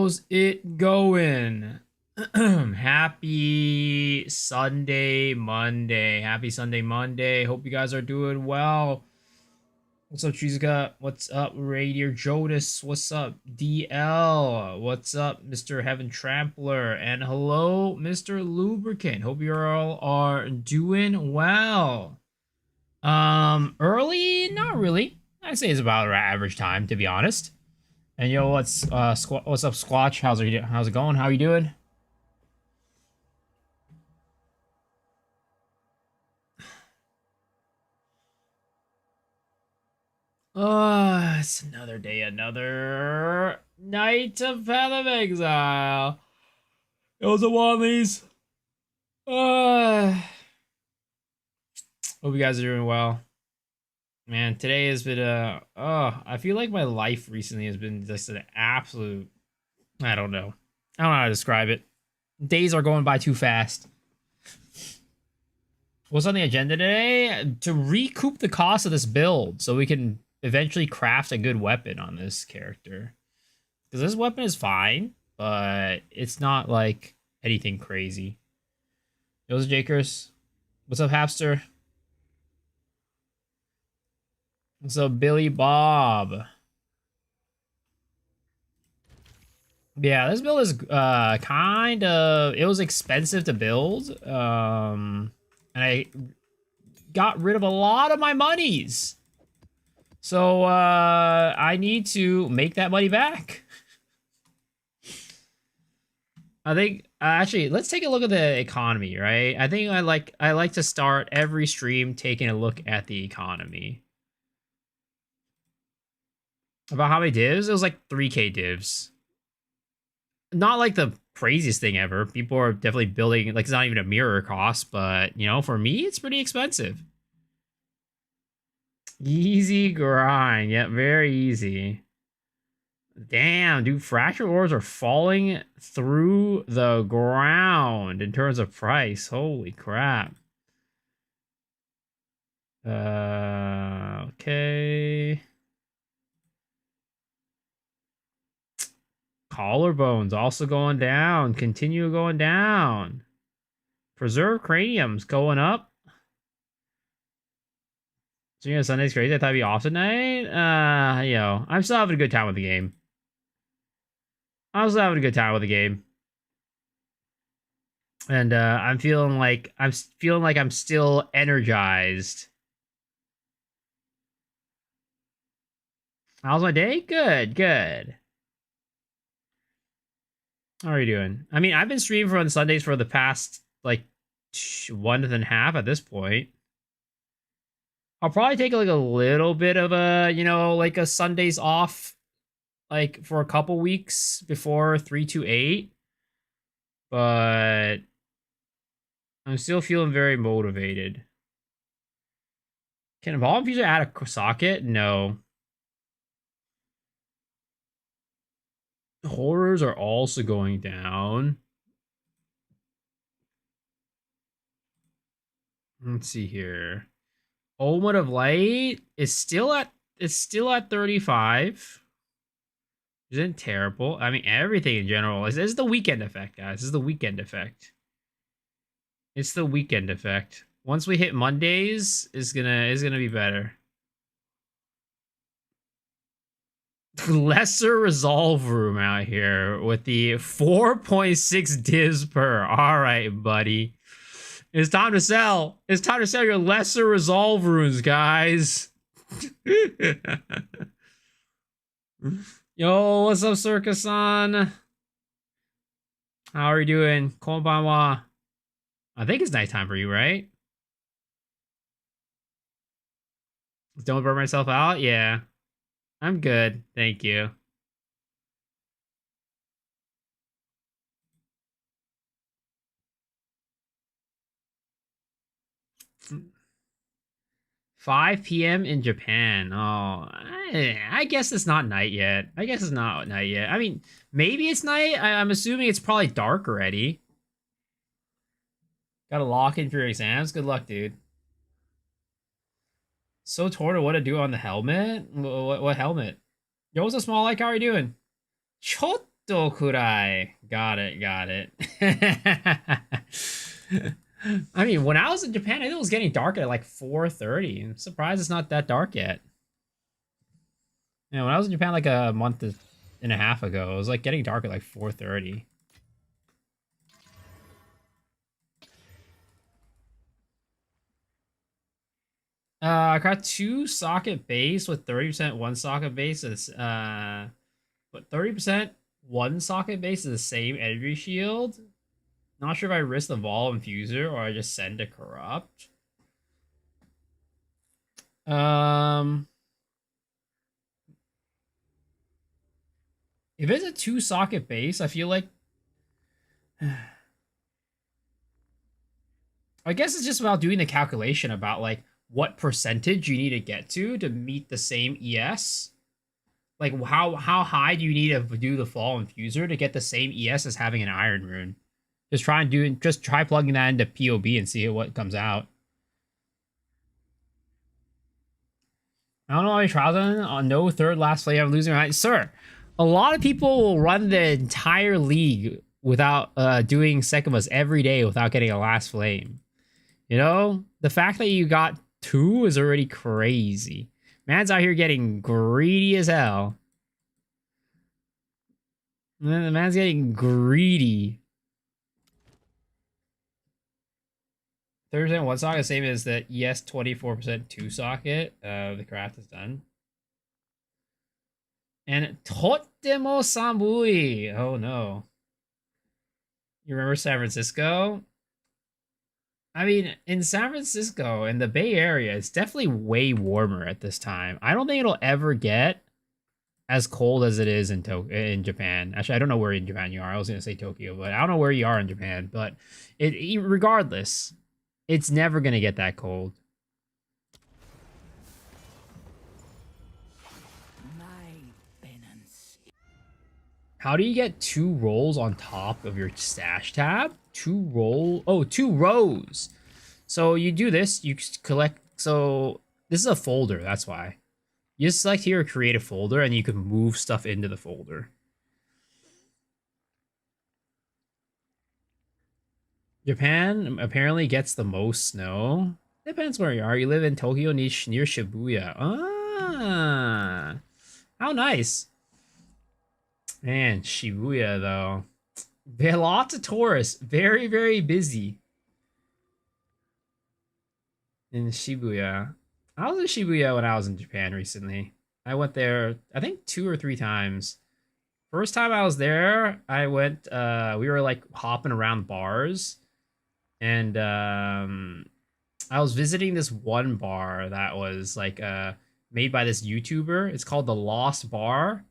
How's it going? Happy Sunday, Monday. Happy Sunday, Monday. Hope you guys are doing well. What's up, Chizuka? What's up, Radier Jonas? What's up, DL? What's up, Mr. Heaven Trampler? And hello, Mr. Lubricant. Hope you all are doing well. Early? Not really. I'd say it's about our average time, to be honest. And yo, what's what's up, Squatch? How's it going? How you doing? It's another day, another night of Path of Exile. It was a Wanleys. Hope you guys are doing well. Man, today has been I feel like my life recently has been just an absolute, I don't know. I don't know how to describe it. Days are going by too fast. What's on the agenda today? To recoup the cost of this build so we can eventually craft a good weapon on this character. Because this weapon is fine, but it's not like anything crazy. Yo, Jakers. What's up, Hapster? What's up, Billy Bob? Yeah, this build is kind of, it was expensive to build. And I got rid of a lot of my monies. So I need to make that money back. I think actually let's take a look at the economy, right? I think I like to start every stream taking a look at the economy. About how many divs? It was like 3K divs. Not like the craziest thing ever. People are definitely building, like, it's not even a mirror cost, but you know, for me it's pretty expensive. Easy grind. Yep, very easy. Damn, dude, fracture ores are falling through the ground in terms of price. Holy crap. Okay. Collarbones also going down. Continue going down. Preserved craniums going up. So, you know, Sunday's crazy. I thought it'd be off tonight. Yo, I'm still having a good time with the game. I'm still having a good time with the game. And I'm feeling like I'm still energized. How's my day? Good, good. How are you doing? I mean, I've been streaming on Sundays for the past like 1.5 at this point. I'll probably take like a little bit of a, you know, like a Sundays off, like for a couple weeks before 328. But I'm still feeling very motivated. Can a volume fuser add a socket? No. Horrors are also going down. Let's see here. Omen of Light is still at 35. Isn't terrible. I mean, everything in general. This is the weekend effect, guys. This is the weekend effect. It's the weekend effect. Once we hit Mondays, is gonna be better. Lesser resolve room out here with the 4.6 divs per. All right, buddy. It's time to sell. It's time to sell your lesser resolve runes, guys. Yo, what's up, Circus-san? How are you doing? Konbanwa. I think it's nighttime for you, right? Don't burn myself out? Yeah. I'm good. Thank you. Mm. 5 p.m. in Japan. Oh, I guess it's not night yet. I guess it's not night yet. I mean, maybe it's night. I'm assuming it's probably dark already. Gotta lock in for your exams. Good luck, dude. So torn of what to do on the helmet? What helmet? Yo, what's a small like? How are you doing? Chot kurai. Got it, got it. I mean, when I was in Japan, I think it was getting dark at like 4:30. I'm surprised it's not that dark yet. Yeah, when I was in Japan like a month and a half ago, it was like getting dark at like 4:30. I got 2 socket base with 30% 1 socket base. But 30% 1 socket base is the same energy shield. Not sure if I risk the Vol Infuser or I just send a Corrupt. If it's a 2 socket base, I feel like I guess it's just about doing the calculation about like what percentage you need to get to meet the same ES. Like how high do you need to do the Fall Infuser to get the same ES as having an Iron Rune? Just try plugging that into POB and see what comes out. I don't know any trials on no third last play. I'm losing my sir. A lot of people will run the entire league without doing Sekimas every day without getting a last flame. You know, the fact that you got 2 is already crazy. Man's out here getting greedy as hell. The man's getting greedy. 30% 1 socket, same as the ES 24% 2 socket. The craft is done. And Totemo Samui. Oh no. You remember San Francisco? I mean, in San Francisco, in the Bay Area, it's definitely way warmer at this time. I don't think it'll ever get as cold as it is in Japan. Actually, I don't know where in Japan you are. I was going to say Tokyo, but I don't know where you are in Japan. But regardless, it's never going to get that cold. How do you get 2 rolls on top of your stash tab? 2 rows. So you do this, you collect, so this is a folder, that's why. You just select here, create a folder, and you can move stuff into the folder. Japan apparently gets the most snow. Depends where you are. You live in Tokyo near Shibuya. Ah, how nice. Man, Shibuya, though. There are lots of tourists. Very, very busy. In Shibuya. I was in Shibuya when I was in Japan recently. I went there, I think 2 or 3 times. First time I was there, I went, we were like hopping around bars. And I was visiting this one bar that was like made by this YouTuber. It's called The Lost Bar.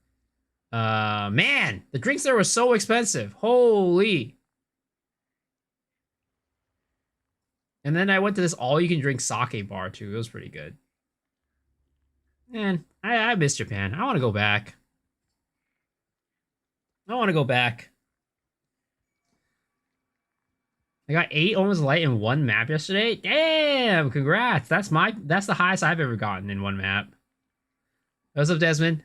Man, the drinks there were so expensive. Holy. And then I went to this all-you-can-drink sake bar, too. It was pretty good. Man, I miss Japan. I want to go back. I want to go back. I got 8 Omens Light in 1 map yesterday. Damn, congrats. That's the highest I've ever gotten in 1 map. What's up, Desmond?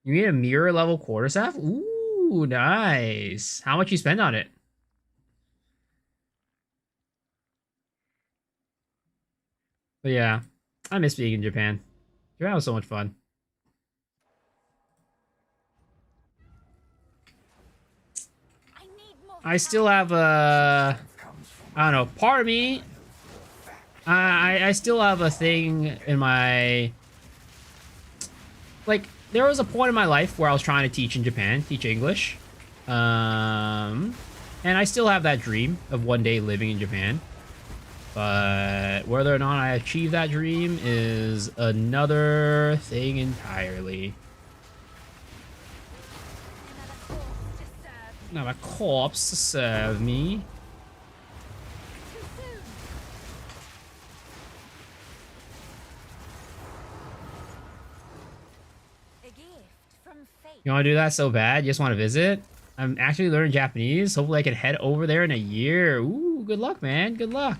You need a mirror level quarterstaff? Ooh, nice. How much you spend on it? But yeah, I miss being in Japan. Japan was so much fun. I still have I don't know, part of me, I still have a thing in my, like, there was a point in my life where I was trying to teach in Japan, teach English. And I still have that dream of one day living in Japan. But whether or not I achieve that dream is another thing entirely. Not a corpse to serve me. You want to do that so bad? You just want to visit? I'm actually learning Japanese. Hopefully I can head over there in a year. Ooh, good luck, man. Good luck.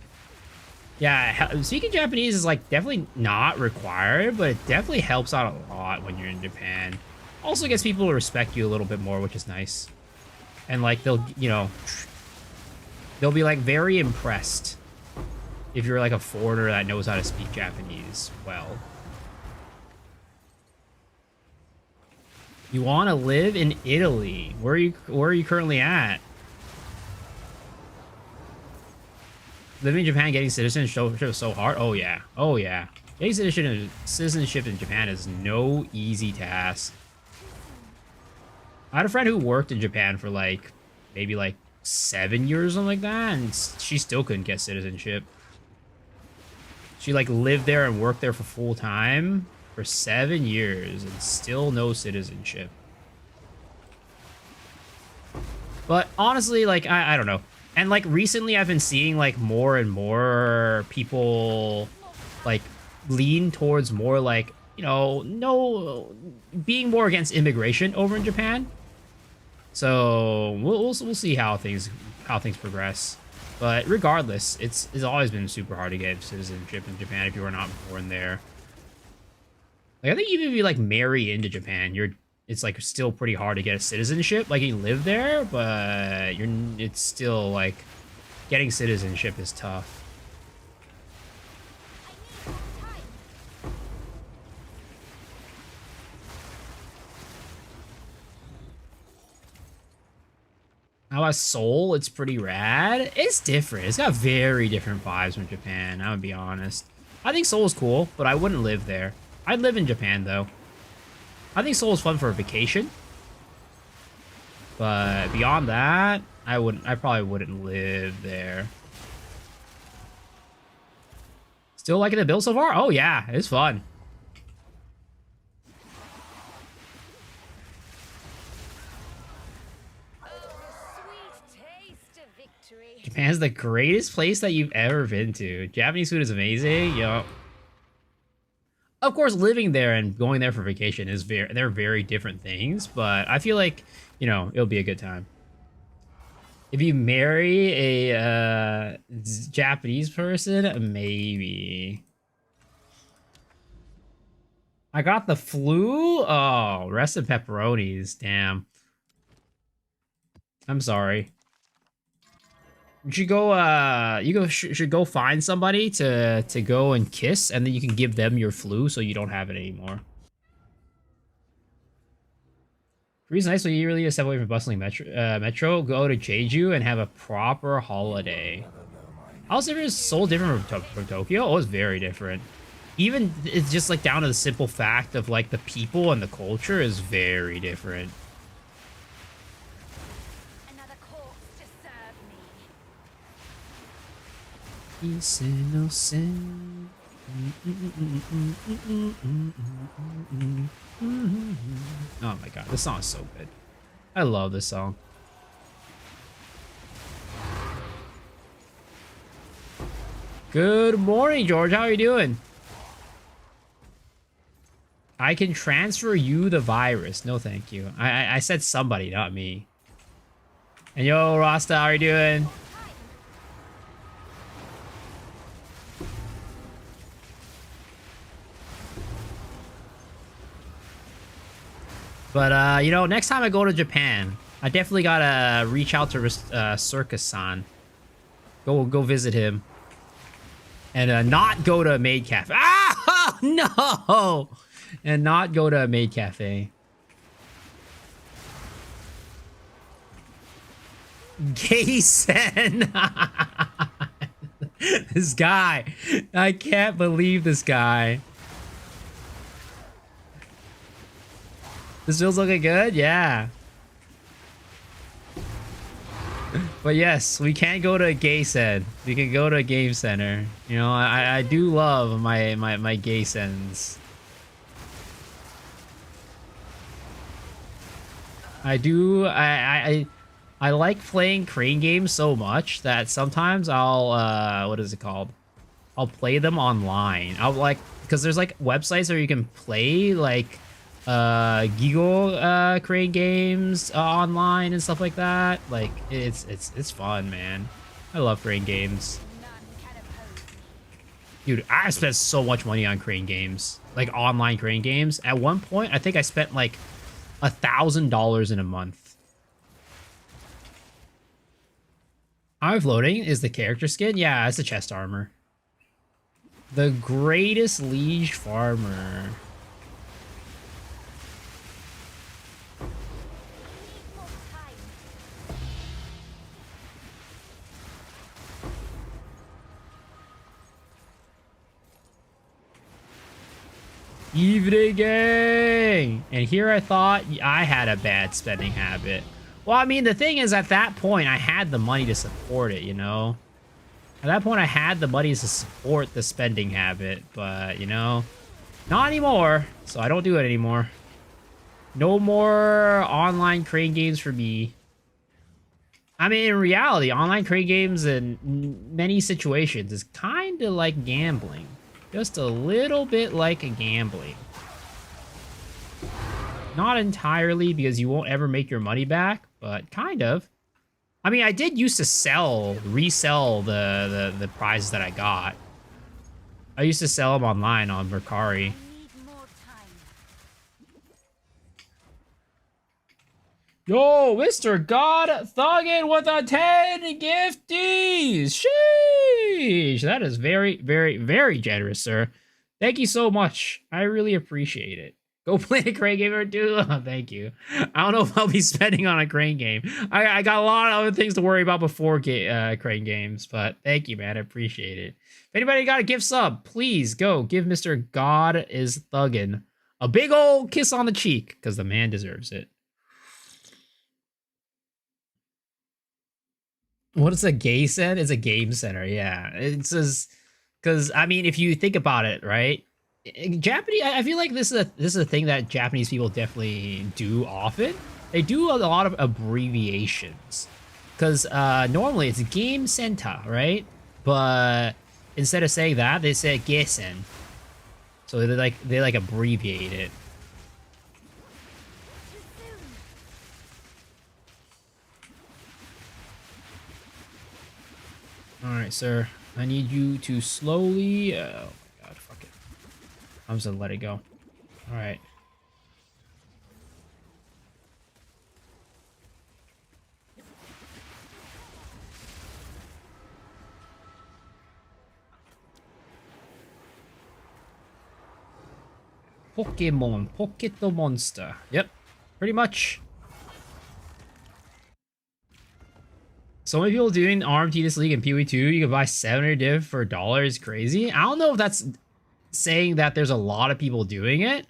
Yeah, speaking Japanese is like definitely not required, but it definitely helps out a lot when you're in Japan. Also gets people to respect you a little bit more, which is nice. And like they'll, you know, they'll be like very impressed if you're like a foreigner that knows how to speak Japanese well. You want to live in Italy? Where are you currently at? Living in Japan, getting citizenship is so hard. Oh yeah, oh yeah. Getting citizenship in Japan is no easy task. I had a friend who worked in Japan for like maybe like 7 years, something like that, and she still couldn't get citizenship. She like lived there and worked there for full time for 7 years and still no citizenship. But honestly, like I don't know. And like recently I've been seeing like more and more people like lean towards more like, you know, no being more against immigration over in Japan. So we'll see how things progress. But regardless, it's always been super hard to get citizenship in Japan if you were not born there. Like I think even if you like marry into Japan, it's like still pretty hard to get a citizenship. Like you live there, but it's still like getting citizenship is tough. How about Seoul? It's pretty rad. It's different. It's got very different vibes from Japan, I'm gonna be honest. I think Seoul's cool, but I wouldn't live there. I'd live in Japan, though. I think Seoul's fun for a vacation. But beyond that, I probably wouldn't live there. Still liking the build so far? Oh, yeah. It's fun. Japan's the greatest place that you've ever been to. Japanese food is amazing. Yo. Of course, living there and going there for vacation they're very different things, but I feel like, you know, it'll be a good time. If you marry a Japanese person, maybe. I got the flu? Oh, rest in pepperonis. Damn. I'm sorry. You should go, should go find somebody to go and kiss, and then you can give them your flu so you don't have it anymore. Korea's nice, so you really need to step away from bustling metro, go to Jeju, and have a proper holiday. How's different? Seoul different from Tokyo? Oh, it's very different. Even, it's just like down to the simple fact of like the people and the culture is very different. Innocent. Oh my god, this song is so good. I love this song. Good morning, George. How are you doing? I can transfer you the virus. No, thank you. I said somebody, not me. And yo, Rasta, how are you doing? But, you know, next time I go to Japan, I definitely gotta reach out to Circus-san. Go visit him. And not go to a maid cafe. Ah! No! And not go to a maid cafe. Gaysen! This guy. I can't believe this guy. This feels looking good? Yeah. But yes, we can't go to a gay set. We can go to a game center. You know, I do love my gay sens. I like playing crane games so much that sometimes I'll what is it called? I'll play them online. I'll like, because there's like websites where you can play like Giggle crane games online and stuff like that. Like it's fun, man. I love crane games. Dude, I spent so much money on crane games, like online crane games. At one point, I think I spent like $1,000 in a month. I'm floating is the character skin. Yeah, it's the chest armor. The greatest liege farmer. Evening gang! And here I thought I had a bad spending habit. Well, I mean, the thing is, at that point, I had the money to support it, you know? At that point, I had the money to support the spending habit, but, you know, not anymore. So I don't do it anymore. No more online crane games for me. I mean, in reality, online crane games in many situations is kind of like gambling. Just a little bit like a gambling. Not entirely, because you won't ever make your money back, but kind of. I mean, I did used to resell the prizes that I got. I used to sell them online on Mercari. Yo, Mr. God Thuggin with a 10 gifties! Sheesh! That is very, very, very generous, sir. Thank you so much. I really appreciate it. Go play a crane game or two. Oh, thank you. I don't know if I'll be spending on a crane game. I got a lot of other things to worry about before crane games, but thank you, man. I appreciate it. If anybody got a gift sub, please go give Mr. God is Thuggin a big old kiss on the cheek, because the man deserves it. What is a gay center? It's a game center, yeah. It says, because I mean, if you think about it, right? Japanese, I feel like this is a thing that Japanese people definitely do often. They do a lot of abbreviations, because normally it's game center, right? But instead of saying that, they say geisen. So they like abbreviate it. All right, sir. I need you to slowly. Oh my god, fuck it. I'm just gonna let it go. All right. Pokemon, Pocket the Monster. Yep, pretty much. So many people doing RMT this league in PoE2. You can buy 700 div for $1 is crazy. I don't know if that's saying that there's a lot of people doing it,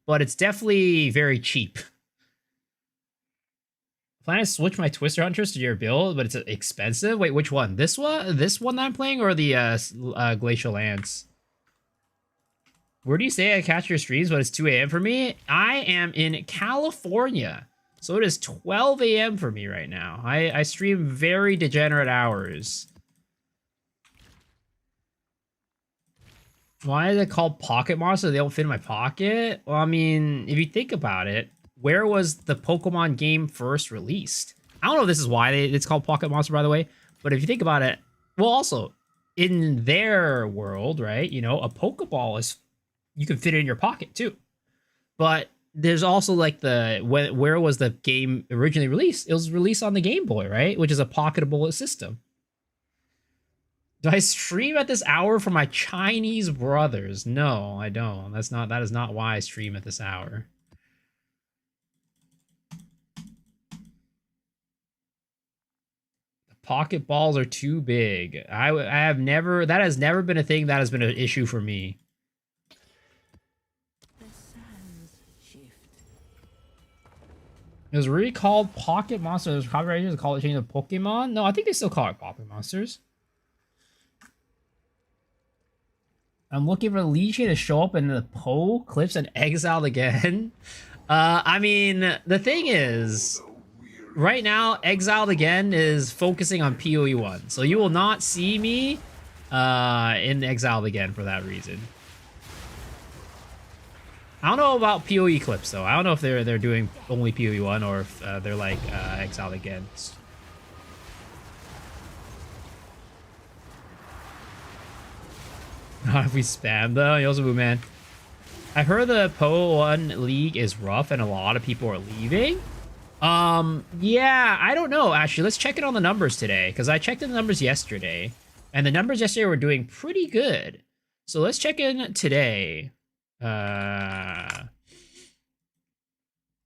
but it's definitely very cheap. Plan to switch my Twister Hunters to your build, but it's expensive. Wait, which one? This one that I'm playing, or the Glacial Lance? Where do you say I catch your streams when it's 2 a.m. for me? I am in California. So it is 12 a.m. for me right now. I stream very degenerate hours. Why is it called Pocket Monster? They don't fit in my pocket? Well, I mean, if you think about it, where was the Pokemon game first released? I don't know if this is why it's called Pocket Monster, by the way. But if you think about it, well, also, in their world, right, you know, a Pokeball is, you can fit it in your pocket, too. But there's also like where was the game originally released? It was released on the Game Boy, right? Which is a pocketable system. Do I stream at this hour for my Chinese brothers? No, I don't. That is not why I stream at this hour. The pocket balls are too big. I have never, that has never been a thing that has been an issue for me. It was really called Pocket Monsters. It was copyrighted to call it change of Pokemon. No, I think they still call it Pocket Monsters. I'm looking for Legion to show up in the Poe clips and exiled again. I mean, the thing is, right now, exiled again is focusing on PoE 1. So you will not see me in exiled again for that reason. I don't know about PoE clips though. I don't know if they're doing only PoE 1 or if they're like exiled again. Not if we spam though. Yosubu, man. I heard the Po 1 league is rough and a lot of people are leaving. Yeah, I don't know. Actually, let's check it on the numbers today because I checked in the numbers yesterday, and the numbers yesterday were doing pretty good. So let's check in today.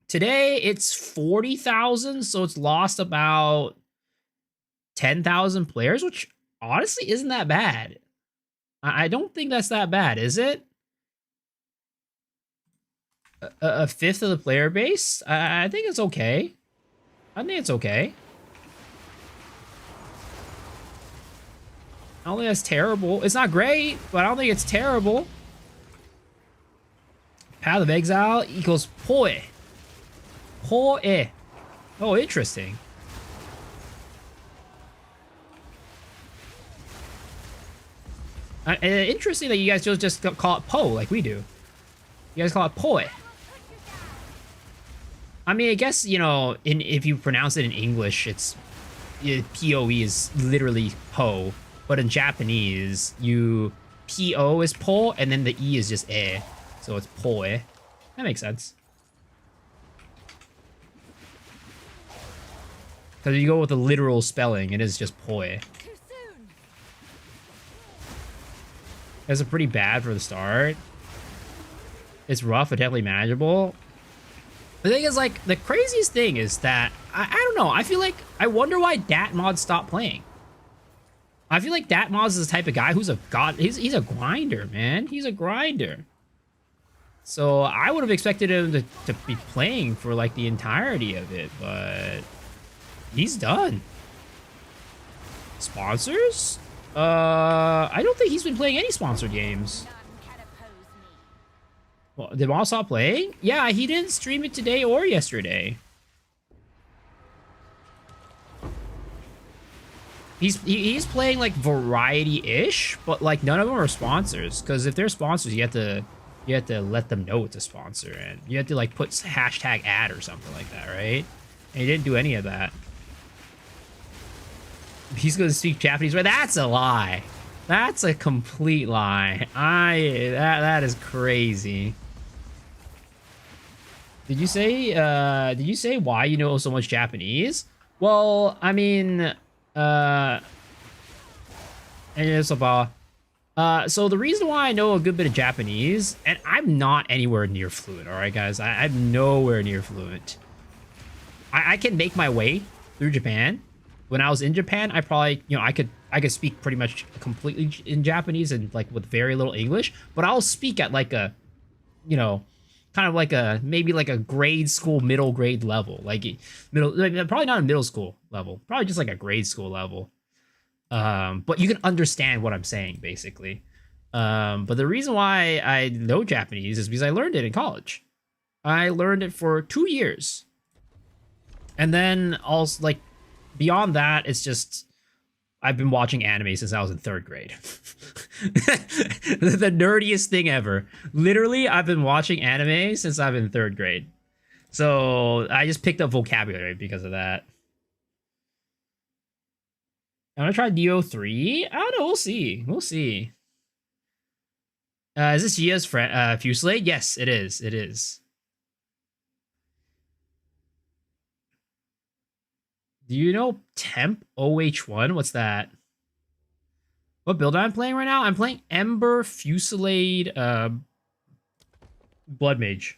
Today it's 40,000, so it's lost about 10,000 players, which honestly isn't that bad. I don't think that's that bad, is it? A fifth of the player base? I think it's okay. I think it's okay. I don't think that's terrible. It's not great, but I don't think it's terrible. Path of Exile equals Poe. Poe. Oh, interesting. Interesting that you guys just call it Poe like we do. You guys call it Poe. I mean, I guess, you know, if you pronounce it in English, it's POE is literally Po, but in Japanese, PO is Po, and then the E is just so it's Poe. That makes sense. Because if you go with the literal spelling, it is just Poe. That's pretty bad for the start. It's rough, but definitely manageable. The thing is, like, the craziest thing is that, I don't know, I feel like, I wonder why Datmod stopped playing. I feel like Datmod is the type of guy who's he's a grinder, man. He's a grinder. So I would have expected him to be playing for, like, the entirety of it, but he's done. Sponsors? I don't think he's been playing any sponsored games. Well, did Maul stop playing? Yeah, he didn't stream it today or yesterday. He's playing like variety-ish, but like none of them are sponsors. Because if they're sponsors, you have to let them know it's a sponsor, and you have to like put hashtag ad or something like that, right? And he didn't do any of that. He's gonna speak Japanese, right? That's a lie. That's a complete lie. That is crazy. Did you say why you know so much Japanese? Well, I mean, so the reason why I know a good bit of Japanese, and I'm not anywhere near fluent, all right, guys? I'm nowhere near fluent. I can make my way through Japan. When I was in Japan, I probably, you know, I could speak pretty much completely in Japanese and like with very little English, but I'll speak at like a, you know, kind of like a, maybe like a grade school, middle grade level, like probably not a middle school level, probably just like a grade school level. But you can understand what I'm saying, basically. But the reason why I know Japanese is because I learned it in college. I learned it for 2 years. And then also, like, beyond that, it's just, I've been watching anime since I was in 3rd grade. The nerdiest thing ever. Literally, I've been watching anime since I've been in 3rd grade. So I just picked up vocabulary because of that. I'm gonna try DO3. I don't know. We'll see. We'll see. Is this Gia's Fusillade? Yes, it is. It is. Do you know Temp OH1? What's that? What build am I playing right now? I'm playing Ember Fusillade Blood Mage.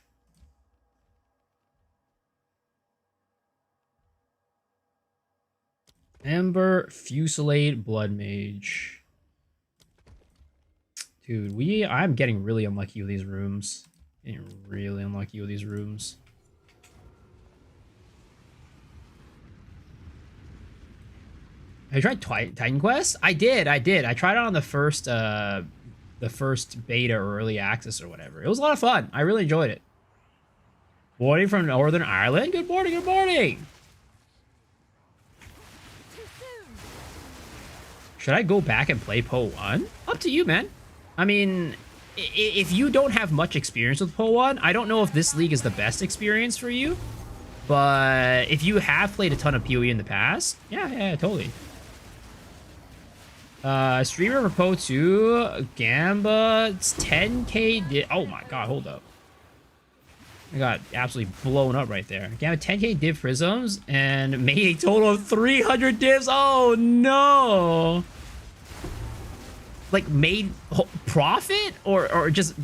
Ember Fusillade Blood Mage. Dude, I'm getting really unlucky with these rooms. Getting really unlucky with these rooms. Have you tried Titan Quest? I did. I tried it on the first beta or early access or whatever. It was a lot of fun. I really enjoyed it. Morning from Northern Ireland. Good morning. Good morning. Should I go back and play Po 1? Up to you, man. I mean, if you don't have much experience with Po 1, I don't know if this league is the best experience for you. But if you have played a ton of PoE in the past, yeah, totally. Streamer for Po 2, Gamba, it's 10k. Oh my god, hold up. I got absolutely blown up right there. Gamba 10k div prisms and made a total of 300 divs. Oh no! Like made profit or just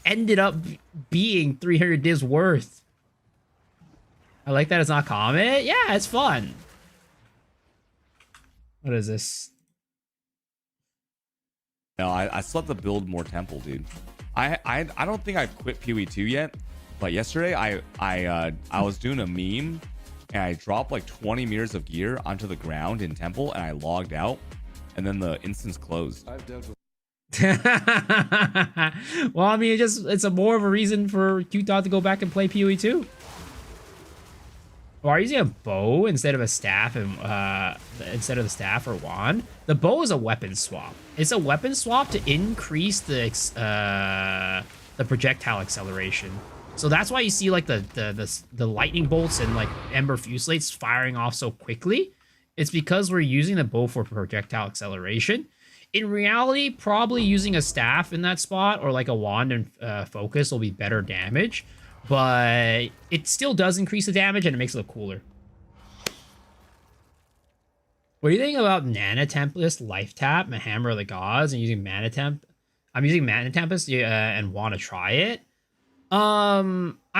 ended up being 300 divs worth. I like that it's not common. Yeah, it's fun. What is this? No, I still have to build more temple, dude. I don't think I've quit PoE2 yet, but yesterday I was doing a meme and I dropped like 20 meters of gear onto the ground in temple and I logged out and then the instance closed. I've dealt with well, I mean, it's a more of a reason for Qtod to go back and play PoE2. Or are you using a bow instead of a staff and instead of the staff or wand? The bow is a weapon swap. It's a weapon swap to increase the projectile acceleration. So that's why you see like the lightning bolts and like ember fuselates firing off so quickly. It's because we're using the bow for projectile acceleration. In reality, probably using a staff in that spot or like a wand and focus will be better damage. But it still does increase the damage and it makes it look cooler. What do you think about Nana Tempest, Life Tap, and Hammer of the Gods, and using Mana Temp? I'm using Mana Tempest and want to try it. I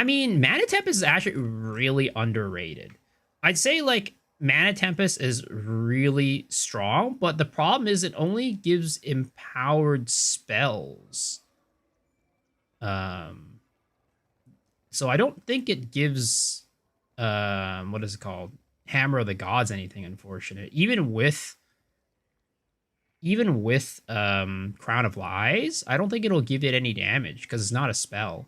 mean, Mana Tempest is actually really underrated. I'd say like Mana Tempest is really strong, but the problem is it only gives empowered spells. So I don't think it gives, what is it called? Hammer of the Gods anything, unfortunate. Even with Crown of Lies, I don't think it'll give it any damage because it's not a spell.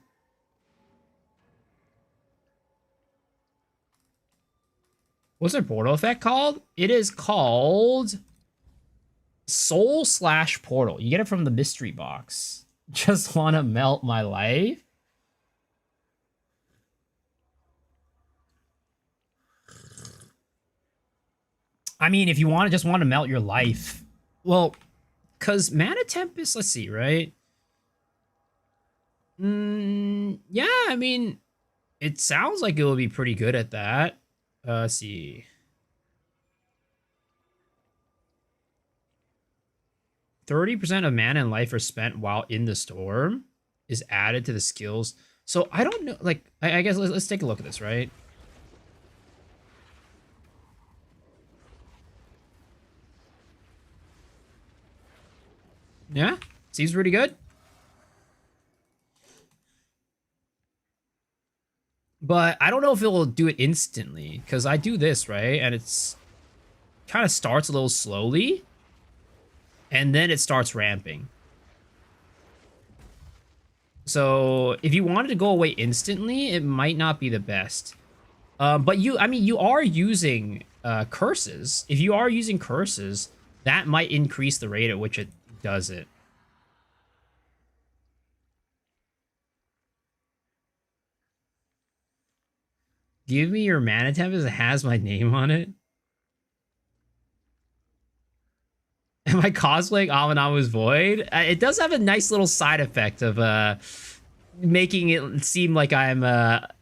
What's their portal effect called? It is called Soul/Portal. You get it from the mystery box. Just want to melt my life. I mean, if you just want to melt your life, well, because Mana Tempest, let's see, right? Yeah, I mean, it sounds like it will be pretty good at that. Let's see. 30% of mana and life are spent while in the storm is added to the skills. So I don't know, like, I guess let's take a look at this, right? Yeah, seems pretty good. But I don't know if it will do it instantly, because I do this, right? And it's kind of starts a little slowly, and then it starts ramping. So if you wanted to go away instantly, it might not be the best. But you are using curses. If you are using curses, that might increase the rate at which it does it. Give me your Mana Tempest. It has my name on it. Am I cosplaying Aminamu's Void? It does have a nice little side effect of making it seem like I'm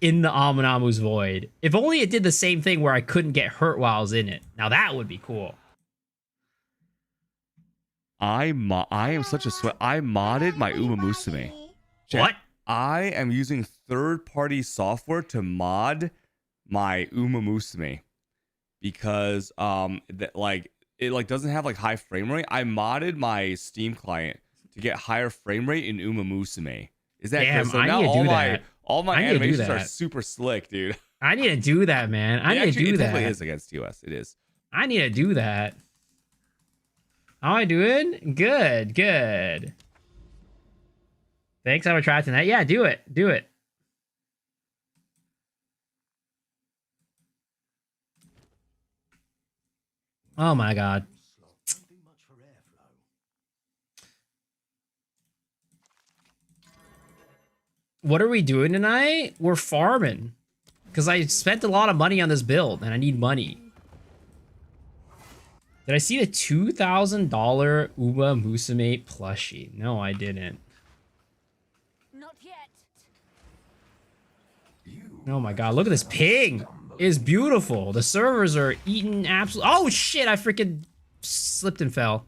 in the Aminamu's Void. If only it did the same thing where I couldn't get hurt while I was in it. Now that would be cool. I am such a sweat. I modded my Uma Musume. What? I am using third-party software to mod my Uma Musume because it doesn't have like high frame rate. I modded my Steam client to get higher frame rate in Uma Musume. Is that Damn, so I now need to do that. all my animations are super slick, dude. I need to do that, man. I need to do that. It definitely is against TOS. It is. I need to do that. How am I doing? Good, good. Thanks, I'm gonna try it tonight. Yeah, do it. Do it. Oh my god. What are we doing tonight? We're farming. Because I spent a lot of money on this build, and I need money. Did I see the $2,000 Uma Musume plushie? No, I didn't. Not yet. Oh my god, look at this ping! It's beautiful. The servers are eating absolute. Oh shit, I freaking slipped and fell.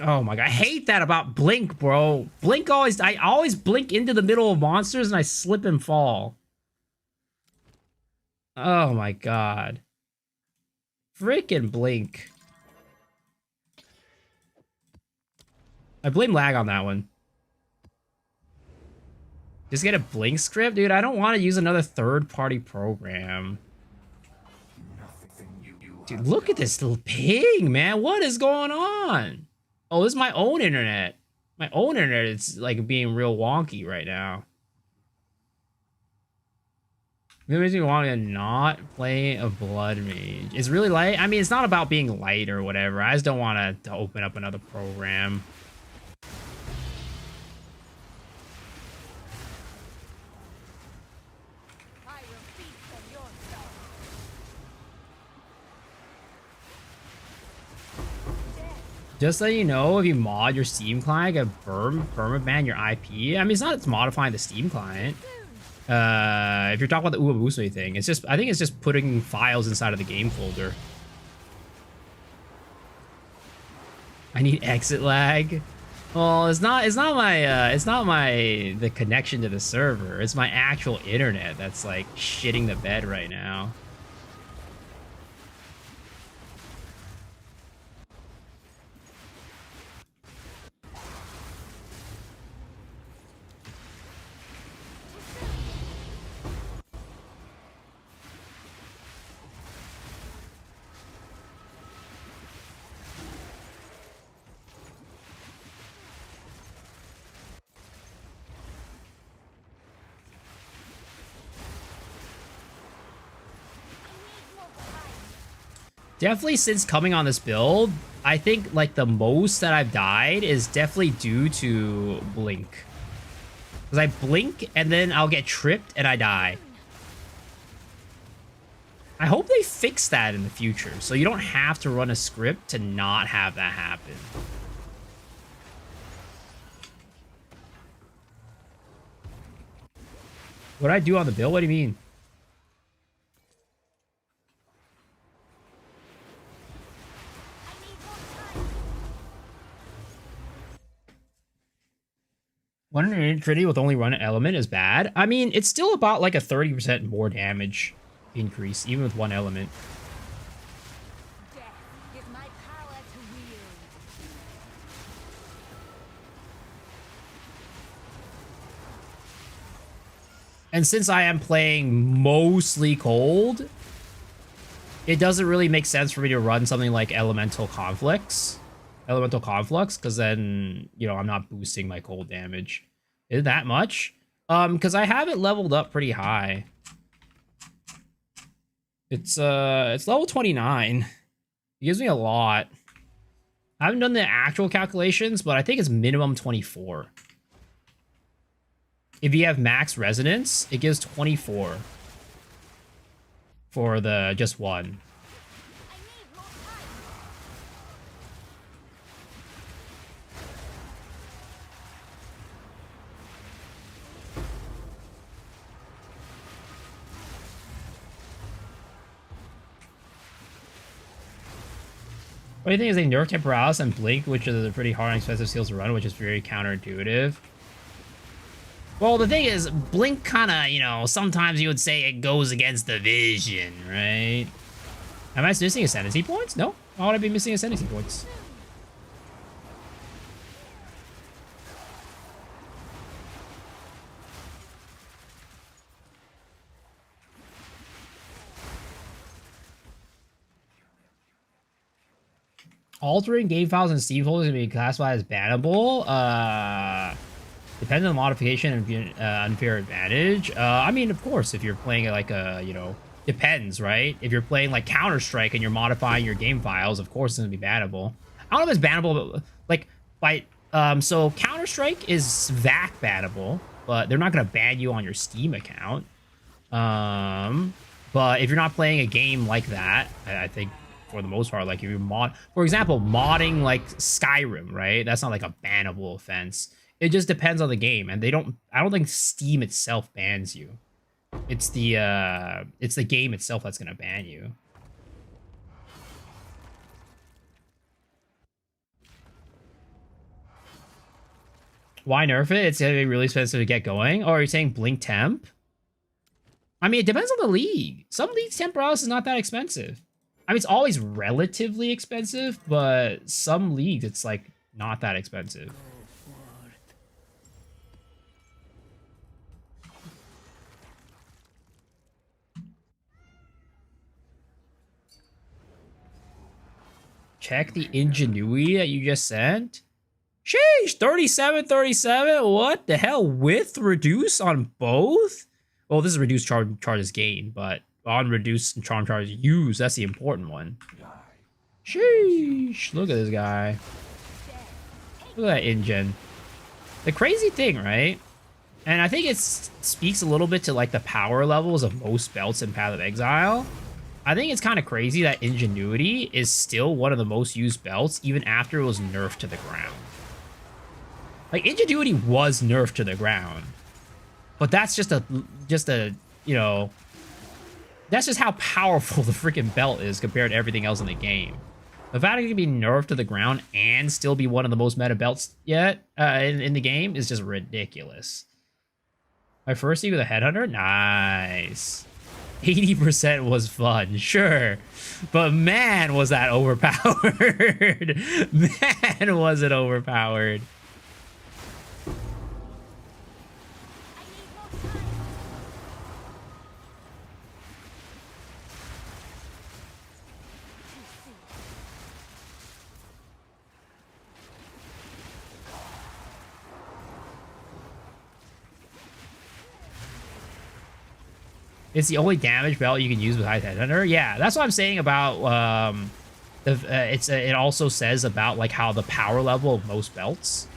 Oh my god, I hate that about Blink, bro. Blink always, I always blink into the middle of monsters and I slip and fall. Oh my god. Freaking Blink. I blame lag on that one. Just get a Blink script? Dude, I don't want to use another third-party program. Dude, look at this little ping, man. What is going on? Oh, this is my own internet. My own internet is like being real wonky right now. It makes me want to not play a blood mage. It's really light. I mean, it's not about being light or whatever. I just don't want to open up another program. Just so you know, if you mod your Steam client, get permaban your IP. I mean, it's modifying the Steam client. If you're talking about the Uemusui thing, it's just, I think it's just putting files inside of the game folder. I need exit lag. Well, it's not the connection to the server. It's my actual internet that's like shitting the bed right now. Definitely since coming on this build, I think like the most that I've died is definitely due to Blink. Because I blink and then I'll get tripped and I die. I hope they fix that in the future so you don't have to run a script to not have that happen. What did I do on the build? What do you mean? One Trinity with only one element is bad. I mean, it's still about like a 30% more damage increase, even with one element. Death is my power to wield. And since I am playing mostly cold, it doesn't really make sense for me to run something like Elemental Conflux, because then, you know, I'm not boosting my cold damage. Is it that much? Because I have it leveled up pretty high. It's level 29. It gives me a lot. I haven't done the actual calculations, but I think it's minimum 24. If you have max resonance, it gives 24 for the just one. Funny thing is they nerf Temporalis and Blink, which are the pretty hard and expensive skills to run, which is very counterintuitive. Well, the thing is, Blink kind of, you know, sometimes you would say it goes against the vision, right? Am I missing ascendancy points? No. Why would I be missing ascendancy points? Altering game files and Steam folders can be classified as bannable. Depends on the modification and unfair advantage. I mean, of course, if you're playing like a, you know, depends, right? If you're playing like Counter-Strike and you're modifying your game files, of course it's gonna be bannable. I don't know if it's bannable, but like by so Counter-Strike is VAC bannable, but they're not gonna ban you on your Steam account. But But if you're not playing a game like that, I think for the most part, like if you for example, modding like Skyrim, right? That's not like a bannable offense. It just depends on the game, and I don't think Steam itself bans you. It's the game itself that's gonna ban you. Why nerf it? It's gonna be really expensive to get going. Or are you saying blink temp? I mean, it depends on the league. Some leagues temp browse is not that expensive. I mean, it's always relatively expensive, but some leagues it's like not that expensive. Check the ingenuity that you just sent. Sheesh, 37. What the hell? With reduce on both? Well, this is reduced charges gain, but on reduced charm charges used, that's the important one. Sheesh, look at this guy. Look at that InGen. The crazy thing, right? And I think it speaks a little bit to like the power levels of most belts in Path of Exile. I think it's kind of crazy that Ingenuity is still one of the most used belts even after it was nerfed to the ground. Like, Ingenuity was nerfed to the ground. But that's just a, you know, that's just how powerful the freaking belt is compared to everything else in the game. The fact it can be nerfed to the ground and still be one of the most meta belts yet in the game is just ridiculous. My first seat with a headhunter? Nice. 80% was fun, sure. But man, was that overpowered. Man, was it overpowered. It's the only damage belt you can use with High Headhunter. Yeah, that's what I'm saying about it also says about like how the power level of most belts.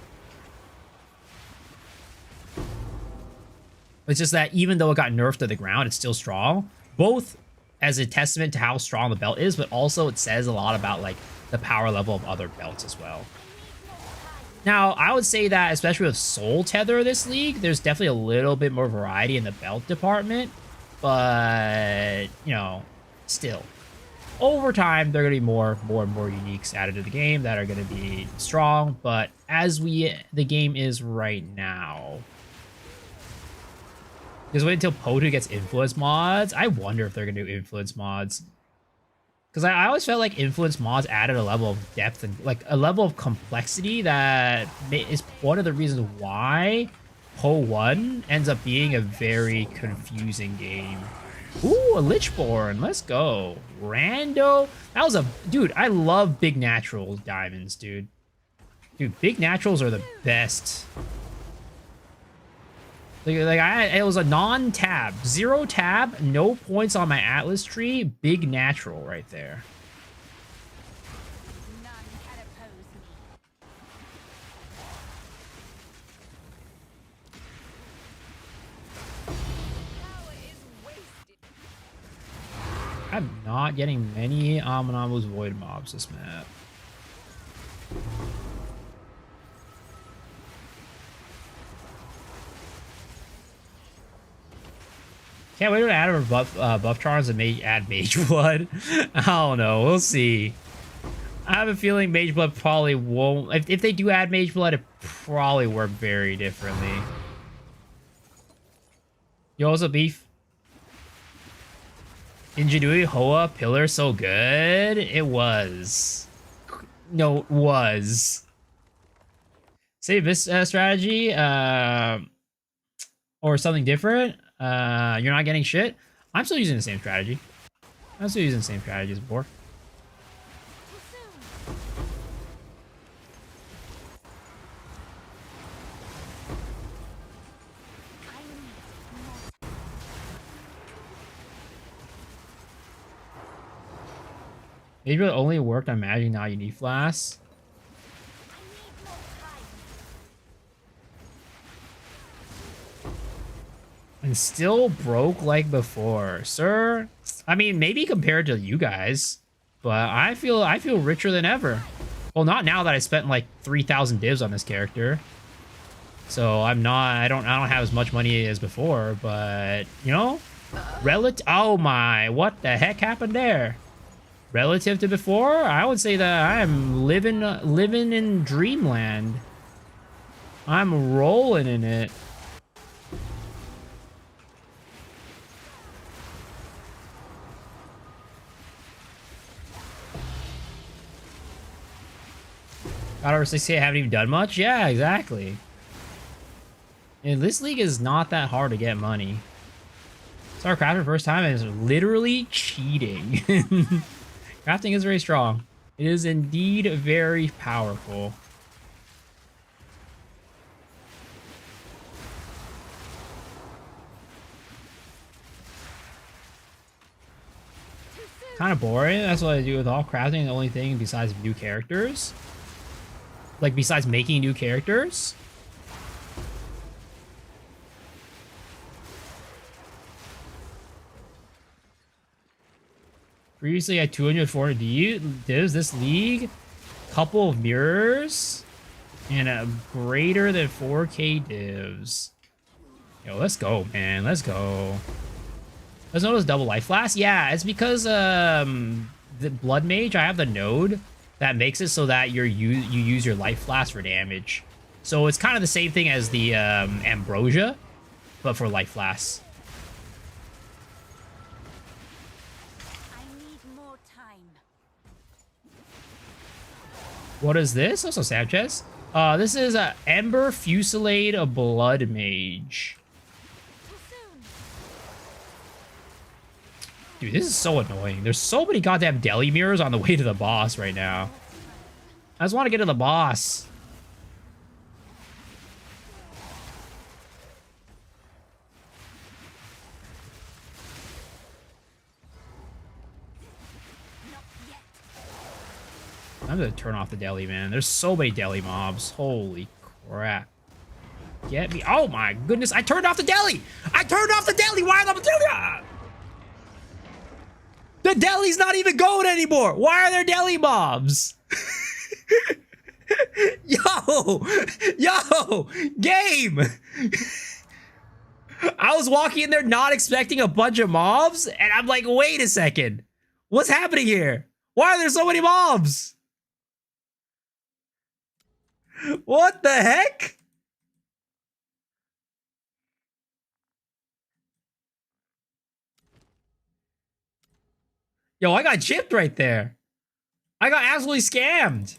It's just that even though it got nerfed to the ground, it's still strong. Both as a testament to how strong the belt is, but also it says a lot about like the power level of other belts as well. Now, I would say that especially with Soul Tether this league, there's definitely a little bit more variety in the belt department. But, you know, still. Over time, there are going to be more and more uniques added to the game that are going to be strong. But as the game is right now, just wait until Potu gets influence mods. I wonder if they're going to do influence mods. Because I always felt like influence mods added a level of depth and like a level of complexity that is one of the reasons why Po 1 ends up being a very confusing game. Ooh, a Lichborn. Let's go. Rando. That was a... Dude, I love big natural diamonds, dude. Dude, big naturals are the best. It was a non-tab. 0 tab, no points on my Atlas tree. Big natural right there. I'm not getting many Amanamos Void mobs this map. Can't wait to add a buff charms and add Mage Blood. I don't know. We'll see. I have a feeling Mage Blood probably won't... If they do add Mage Blood, it probably work very differently. Yo, what's up, Beef? Ingenuity, Hoa, Pillar, so good. It was. No, it was. Save this strategy, or something different. You're not getting shit. I'm still using the same strategy. I'm still using the same strategy as before. It really only worked on Magic, now you need Flask. And still broke like before. Sir, I mean, maybe compared to you guys, but I feel richer than ever. Well, not now that I spent like 3,000 divs on this character. So I'm not. I don't have as much money as before, but you know, oh my, what the heck happened there? Relative to before, I would say that I'm living in dreamland. I'm rolling in it. God over 60, I haven't even done much. Yeah, exactly. And this league is not that hard to get money. StarCraft for the first time is literally cheating. Crafting is very strong. It is indeed very powerful. Kind of boring. That's what I do with all crafting. The only thing besides new characters. Like, besides making new characters. Previously had 200, 400 divs. This league, couple of mirrors, and a greater than 4K divs. Yo, let's go, man. Let's go. Let's notice double life flask. Yeah, it's because the blood mage, I have the node that makes it so that you use your life flask for damage. So it's kind of the same thing as the ambrosia, but for life flasks. What is this? Also Sanchez. This is a Ember Fusillade of Blood Mage. Dude, this is so annoying. There's so many goddamn deli mirrors on the way to the boss right now. I just want to get to the boss. I'm gonna turn off the deli, man. There's so many deli mobs. Holy crap. Get me. Oh my goodness. I turned off the deli. I turned off the deli. Why am I doing that? The deli's not even going anymore. Why are there deli mobs? Yo, game. I was walking in there not expecting a bunch of mobs, and I'm like, wait a second. What's happening here? Why are there so many mobs? What the heck? Yo, I got chipped right there. I got absolutely scammed.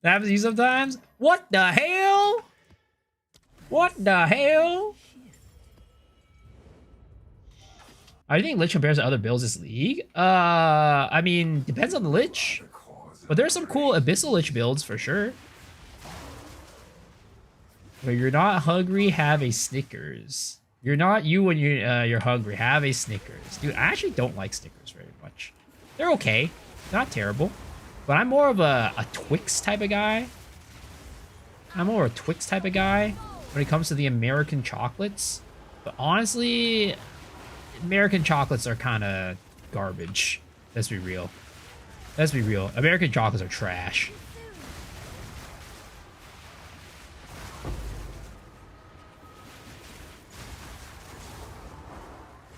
That happens to you sometimes? What the hell? What the hell? I think Lich compares to other builds this league. I mean, depends on the Lich. But there's some cool Abyssal Lich builds for sure. Where you're not hungry, have a Snickers. You're not you when you're hungry, have a Snickers. Dude, I actually don't like Snickers very much. They're okay. Not terrible. But I'm more of a Twix type of guy. I'm more of a Twix type of guy when it comes to the American chocolates. But honestly, American chocolates are kind of garbage. Let's be real. Let's be real. American chocolates are trash.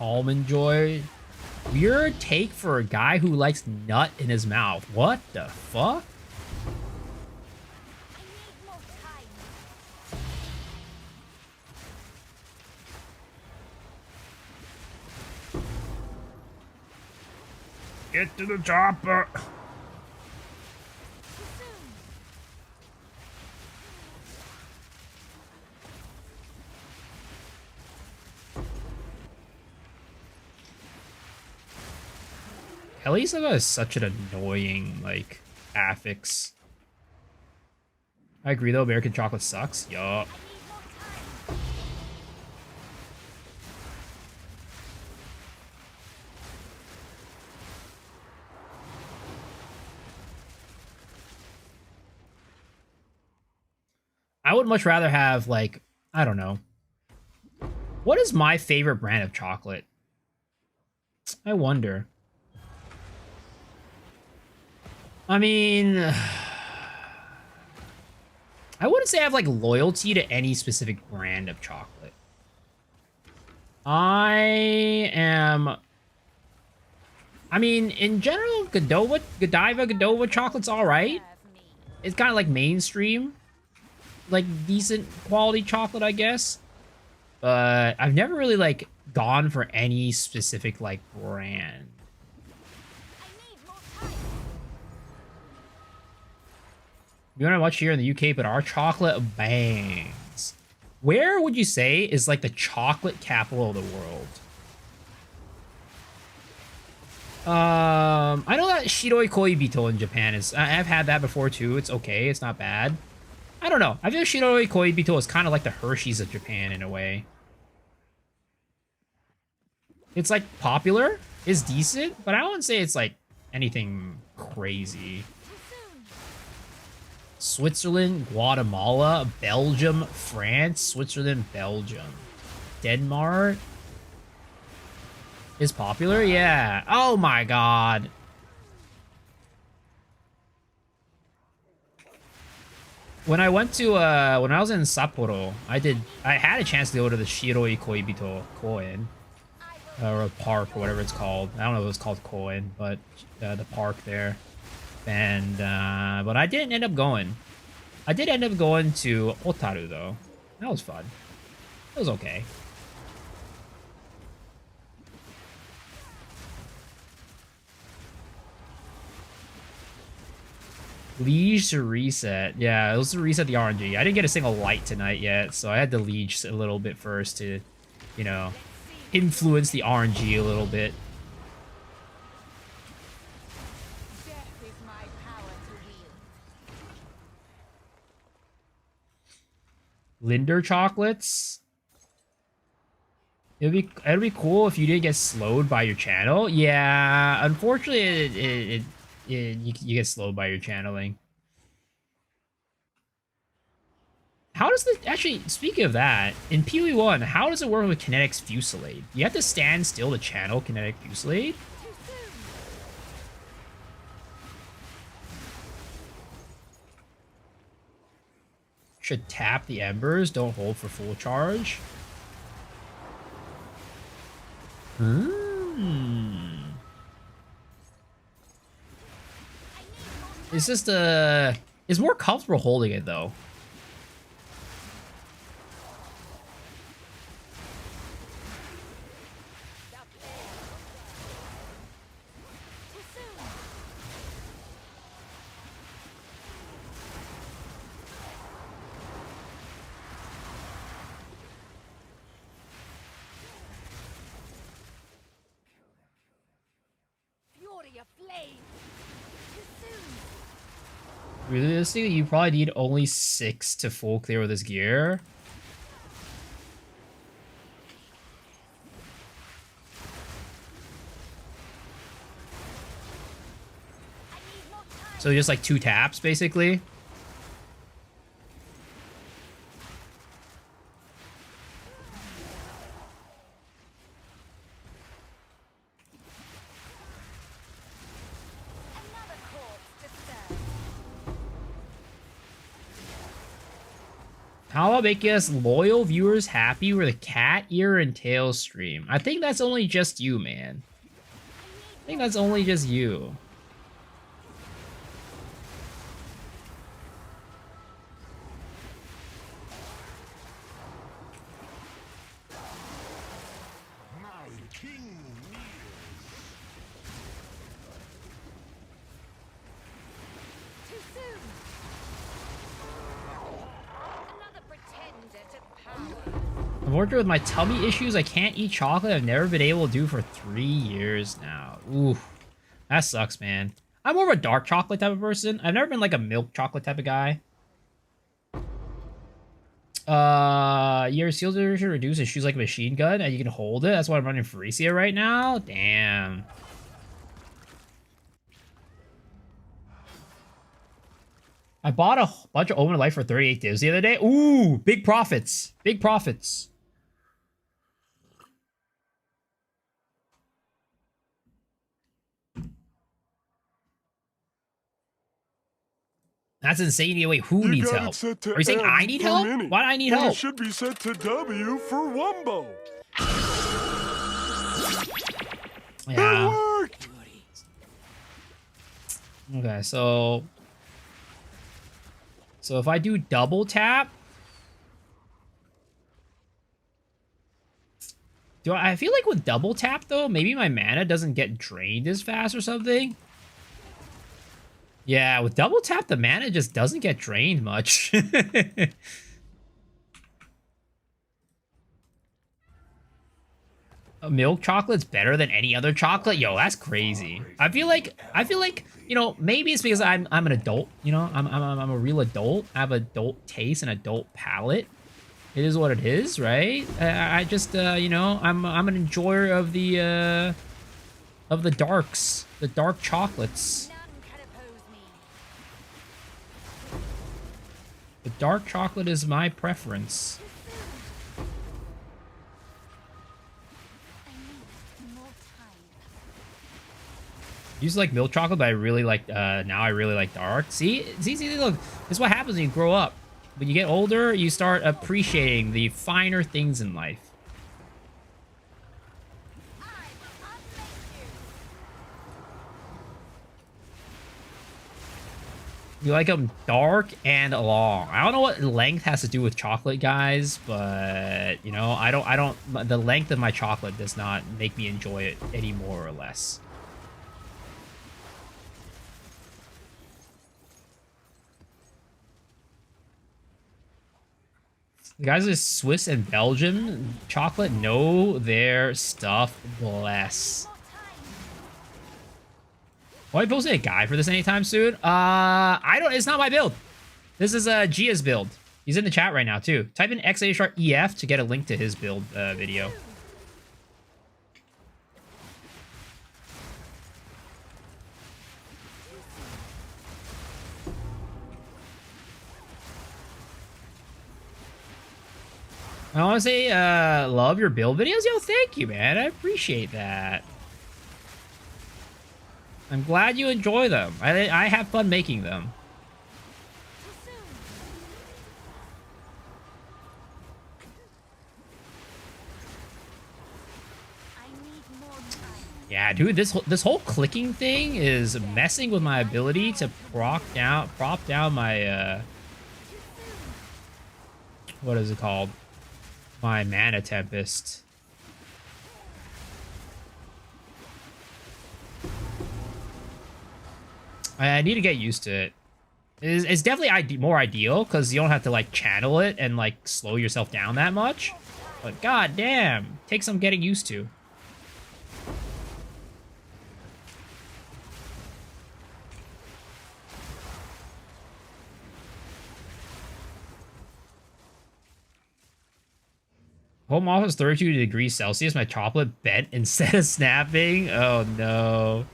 Almond Joy. Weird take for a guy who likes nut in his mouth. What the fuck? Get to the chopper. Elisa is such an annoying, like, affix. I agree, though. American chocolate sucks. Yup. I would much rather have, like, I don't know. What is my favorite brand of chocolate? I wonder. I mean, I wouldn't say I have like loyalty to any specific brand of chocolate. I mean, in general, Godiva chocolate's all right. Serve me. It's kind of like mainstream, like decent quality chocolate, I guess. But I've never really like gone for any specific like brand. I need more time. We don't have much here in the UK, but our chocolate bangs. Where would you say is like the chocolate capital of the world? I know that Shiroi Koibito in Japan is. I've had that before too. It's okay. It's not bad. I don't know. I feel Shiroi Koibito is kind of like the Hershey's of Japan in a way. It's like popular, is decent, but I wouldn't say it's like anything crazy. Too soon. Switzerland, Guatemala, Belgium, France, Switzerland, Belgium. Denmark is popular? Yeah. Oh my god. When I went to when I was in Sapporo, I had a chance to go to the Shiroi Koibito Koen. Or a park or whatever it's called. I don't know if it was called Koen, but the park there. And but I didn't end up going. I did end up going to Otaru though. That was fun. It was okay. Liege to reset. Yeah, it was to reset the RNG. I didn't get a single light tonight yet, so I had to liege a little bit first to, you know, influence the RNG a little bit. Death is my power to wield. Linder chocolates. It'd be cool if you didn't get slowed by your channel. Yeah, unfortunately, you get slowed by your channeling. How does the actually speaking of that in PoE1? How does it work with Kinetic's Fusillade? You have to stand still to channel Kinetic Fusillade. Too soon. Should tap the embers. Don't hold for full charge. It's just it's more comfortable holding it though. Too soon. Fury of flame. Too soon. Realistically, you probably need only 6 to full clear with this gear. I need more time. So just like 2 taps, basically. Another corpse disturbed. How about making us loyal viewers happy with a cat ear and tail stream? I think that's only just you, man. I think that's only just you. Too soon. Another pretender to power. Unfortunately, with my tummy issues, I can't eat chocolate. I've never been able to do for 3 years now. Ooh, that sucks, man. I'm more of a dark chocolate type of person. I've never been like a milk chocolate type of guy. Your seal duration reduces shoots like a machine gun, and you can hold it. That's why I'm running Phreesia right now. Damn. I bought a bunch of Omen of Life for 38 divs the other day. Ooh, big profits. Big profits. That's insane. Wait, who You needs got help? it set to Are you saying M I need for help? Minnie, Why do I need but help? It should be set to W for Wumbo. Yeah. It worked. Okay, so if I do double tap, I feel like with double tap though, maybe my mana doesn't get drained as fast or something. Yeah, with double tap, the mana just doesn't get drained much. Milk chocolate's better than any other chocolate? Yo, that's crazy. I feel like, you know, maybe it's because I'm an adult, you know? I'm a real adult. I have adult taste and adult palate. It is what it is, right? I just, you know, I'm an enjoyer of the darks, the dark chocolates. None can oppose me. The dark chocolate is my preference. I need more time. Used to like milk chocolate, but I really like, now I really like dark. See, look, this is what happens when you grow up. When you get older, you start appreciating the finer things in life. I will unmake you. You like them dark and long. I don't know what length has to do with chocolate, guys, but you know, I don't. The length of my chocolate does not make me enjoy it any more or less. The guys in Swiss and Belgium chocolate know their stuff. Bless. More time. Will I be posting a guide for this anytime soon? I don't. It's not my build. This is Gia's build. He's in the chat right now too. Type in XASharEF to get a link to his build video. I want to say, love your build videos. Yo, thank you, man. I appreciate that. I'm glad you enjoy them. I have fun making them. Too soon. I need more time. Yeah, dude, this whole clicking thing is messing with my ability to prop down my what is it called? My Mana Tempest. I need to get used to it. It's definitely more ideal because you don't have to like channel it and like slow yourself down that much. But god damn, takes some getting used to. Home office 32 degrees Celsius. My chocolate bent instead of snapping. Oh no.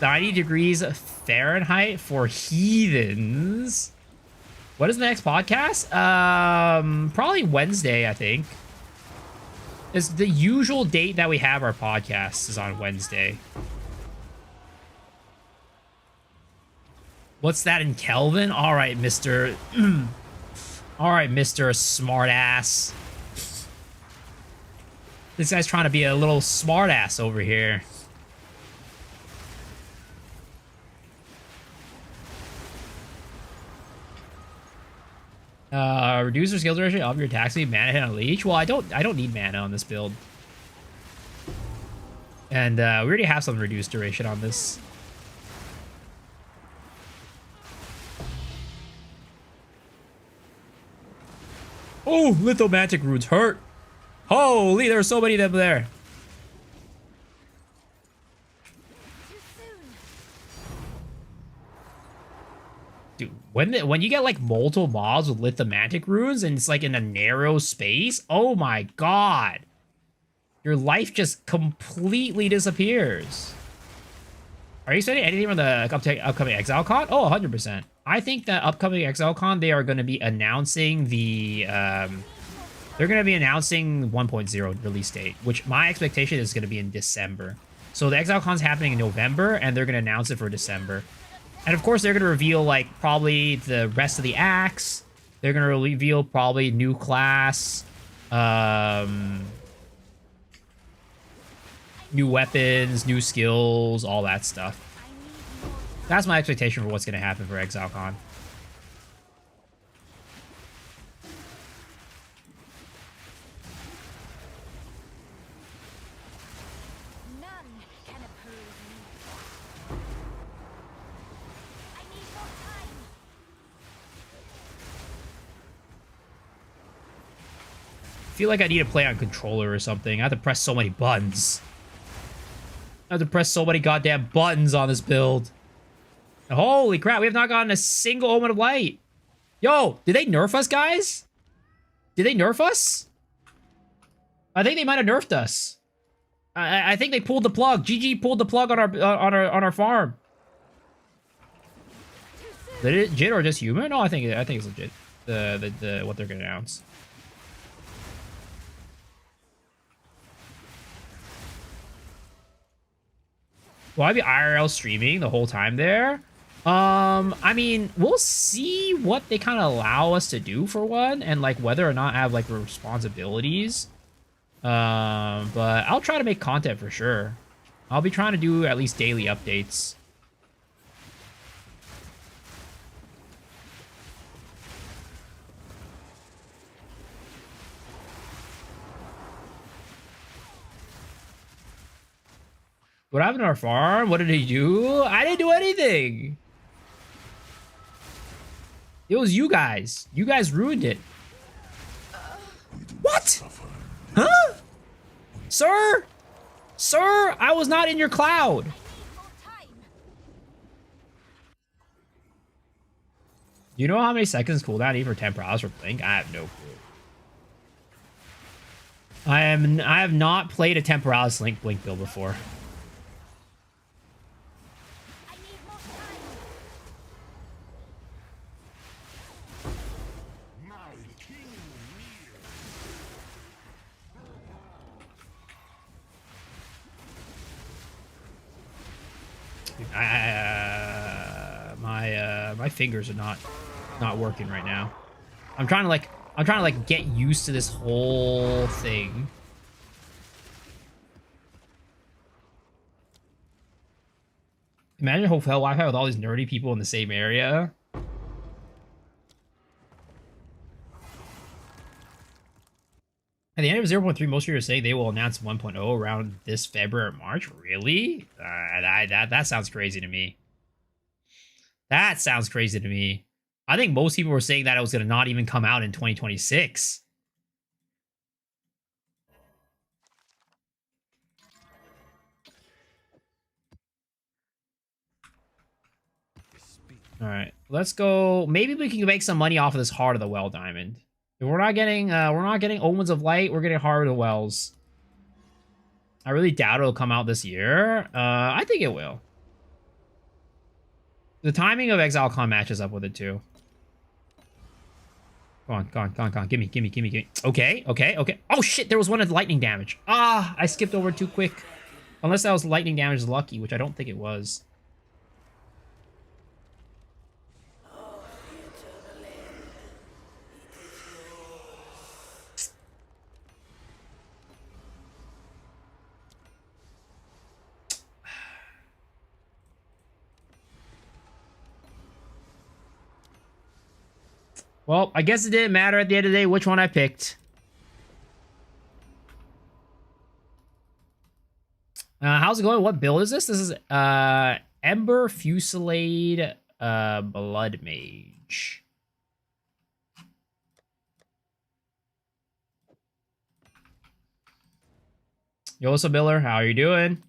90 degrees Fahrenheit for heathens. What is the next podcast? Probably Wednesday, I think. It's the usual date that we have our podcast is on Wednesday. What's that in Kelvin? All right, Mr. All right, Mr. Smartass. This guy's trying to be a little smartass over here. Reduce your skill duration of your attack speed, mana hit on leech. Well, I don't need mana on this build. And we already have some reduced duration on this. Oh, lithomantic runes hurt. Holy, there are so many of them there. Too soon. Dude, when you get like multiple mobs with lithomantic runes and it's like in a narrow space, oh my god. Your life just completely disappears. Are you expecting anything from the upcoming ExileCon? Oh, 100%. I think that upcoming ExileCon, they are going to be announcing the... they're going to be announcing 1.0 release date, which my expectation is going to be in December. So the ExileCon's happening in November, and they're going to announce it for December. And of course, they're going to reveal, like, probably the rest of the acts. They're going to reveal probably new class, new weapons, new skills, all that stuff. That's my expectation for what's going to happen for ExileCon. None can oppose me. I need more time. I feel like I need to play on controller or something. I have to press so many buttons. I have to press so many goddamn buttons on this build. Holy crap, we have not gotten a single Omen of Light. Yo, did they nerf us, guys? Did they nerf us? I think they might have nerfed us. I think they pulled the plug. GG pulled the plug on our farm. Is it legit or just human? No, I think it's legit. The what they're gonna announce. Will I be IRL streaming the whole time there? I mean, we'll see what they kind of allow us to do for one, and like whether or not I have like responsibilities. But I'll try to make content for sure. I'll be trying to do at least daily updates. What happened to our farm? What did he do? I didn't do anything. It was you guys. You guys ruined it. What? Huh? Sir? Sir, I was not in your cloud. More time. Do you know how many seconds cooldown I need for 10 per hours for Blink? I have no clue. I have not played a Temporalis Link Blink build before. I need more time. My fingers are not working right now. I'm trying to like get used to this whole thing. Imagine hotel Wi-Fi with all these nerdy people in the same area. At the end of 0.3, most of you are saying they will announce 1.0 around this February or March. Really? That sounds crazy to me. That sounds crazy to me. I think most people were saying that it was going to not even come out in 2026. All right, let's go. Maybe we can make some money off of this Heart of the Well diamond. If we're not getting Omens of Light, we're getting Heart of the Wells. I really doubt it'll come out this year. I think it will. The timing of ExileCon matches up with it too. Come on. Gimme. Okay. Oh shit, there was one of lightning damage. Ah, I skipped over too quick. Unless that was lightning damage lucky, which I don't think it was. Well, I guess it didn't matter at the end of the day which one I picked. How's it going? What build is this? This is Ember Fusillade Blood Mage. Yo, what's up, Miller? How are you doing?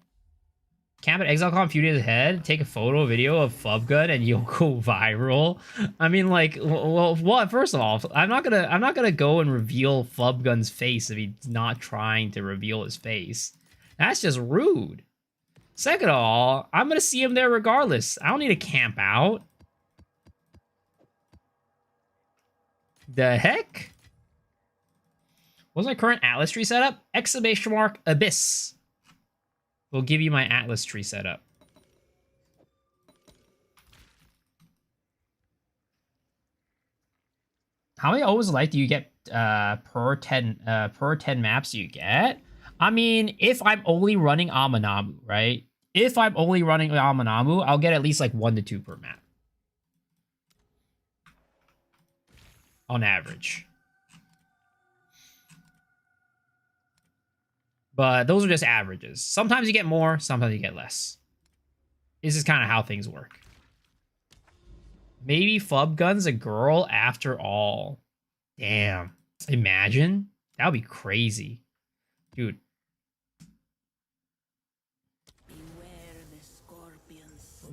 Camp at ExileCon a few days ahead, take a photo, video of Flubgun, and you'll go viral. I mean, like, well, first of all, I'm not gonna go and reveal Flubgun's face if he's not trying to reveal his face. That's just rude. Second of all, I'm gonna see him there regardless. I don't need to camp out. The heck? What's my current Atlas tree setup? Exclamation mark Abyss. Will give you my Atlas tree setup. How many O's life do you get per 10 maps you get? I mean, if I'm only running Amanamu, right? If I'm only running Amanamu, I'll get at least like 1 to 2 per map. On average. But those are just averages. Sometimes you get more, sometimes you get less. This is kind of how things work. Maybe Flub Gun's a girl after all. Damn. Imagine. That would be crazy. Dude.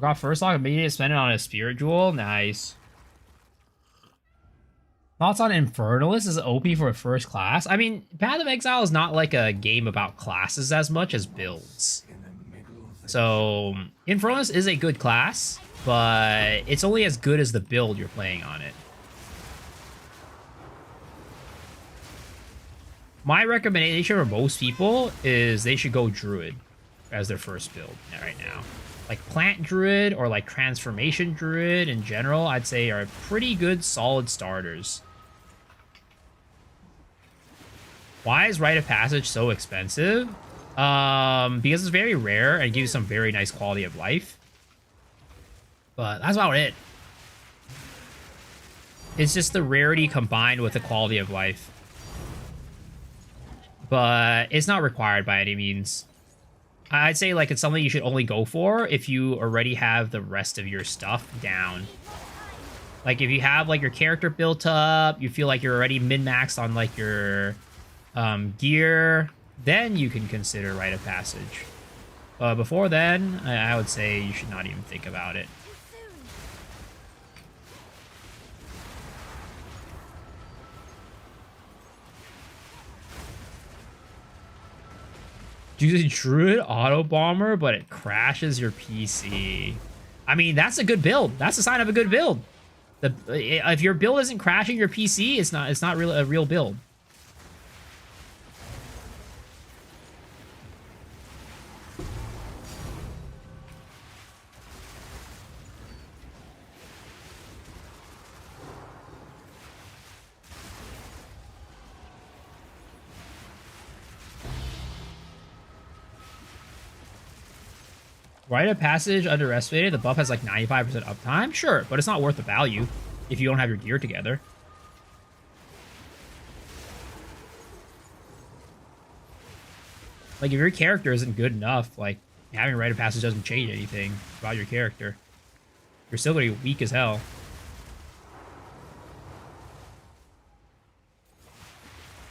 Got first lock immediately spend it on a spirit jewel. Nice. Thoughts on Infernalist is OP for a first class? I mean, Path of Exile is not like a game about classes as much as builds. So, Infernalist is a good class, but it's only as good as the build you're playing on it. My recommendation for most people is they should go Druid as their first build right now. Like Plant Druid or like Transformation Druid in general, I'd say are pretty good, solid starters. Why is Rite of Passage so expensive? Because it's very rare and gives you some very nice quality of life. But that's about it. It's just the rarity combined with the quality of life. But it's not required by any means. I'd say like it's something you should only go for if you already have the rest of your stuff down. Like if you have like your character built up, you feel like you're already min-maxed on like your gear, then you can consider Rite of Passage. Before then, I would say you should not even think about it. Use a Druid Auto Bomber, but it crashes your PC. I mean, that's a good build. That's a sign of a good build. If your build isn't crashing your PC, it's not really a real build. Rite of Passage underestimated. The buff has like 95% uptime. Sure, but it's not worth the value if you don't have your gear together. Like if your character isn't good enough, like having Rite of Passage doesn't change anything about your character. You're still gonna be weak as hell.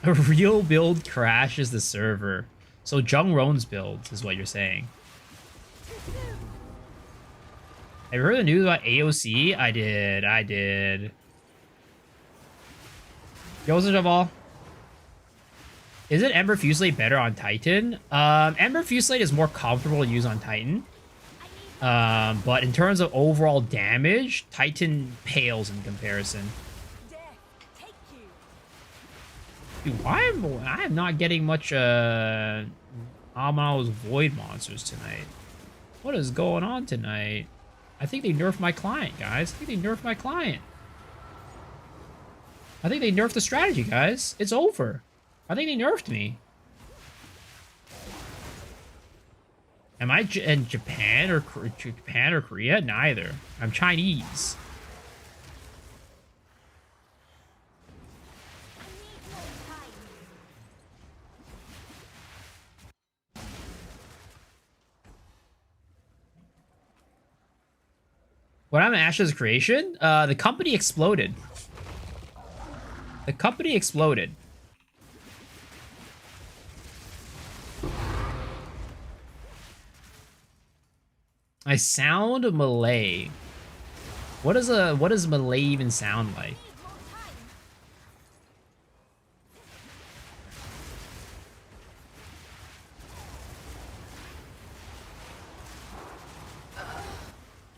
A real build crashes the server. So Jung Ron's build is what you're saying. Have you heard the news about AOC? I did. Joseph of all. Isn't Ember Fusillade better on Titan? Ember Fusillade is more comfortable to use on Titan. But in terms of overall damage, Titan pales in comparison. Dude, why am not getting much Amano's Void monsters tonight? What is going on tonight? I think they nerfed my client, guys. I think they nerfed my client. I think they nerfed the strategy, guys. It's over. I think they nerfed me. Am I in Japan or Korea? Neither. I'm Chinese. What happened to Ash's creation? The company exploded. The company exploded. I sound Malay. What does Malay even sound like?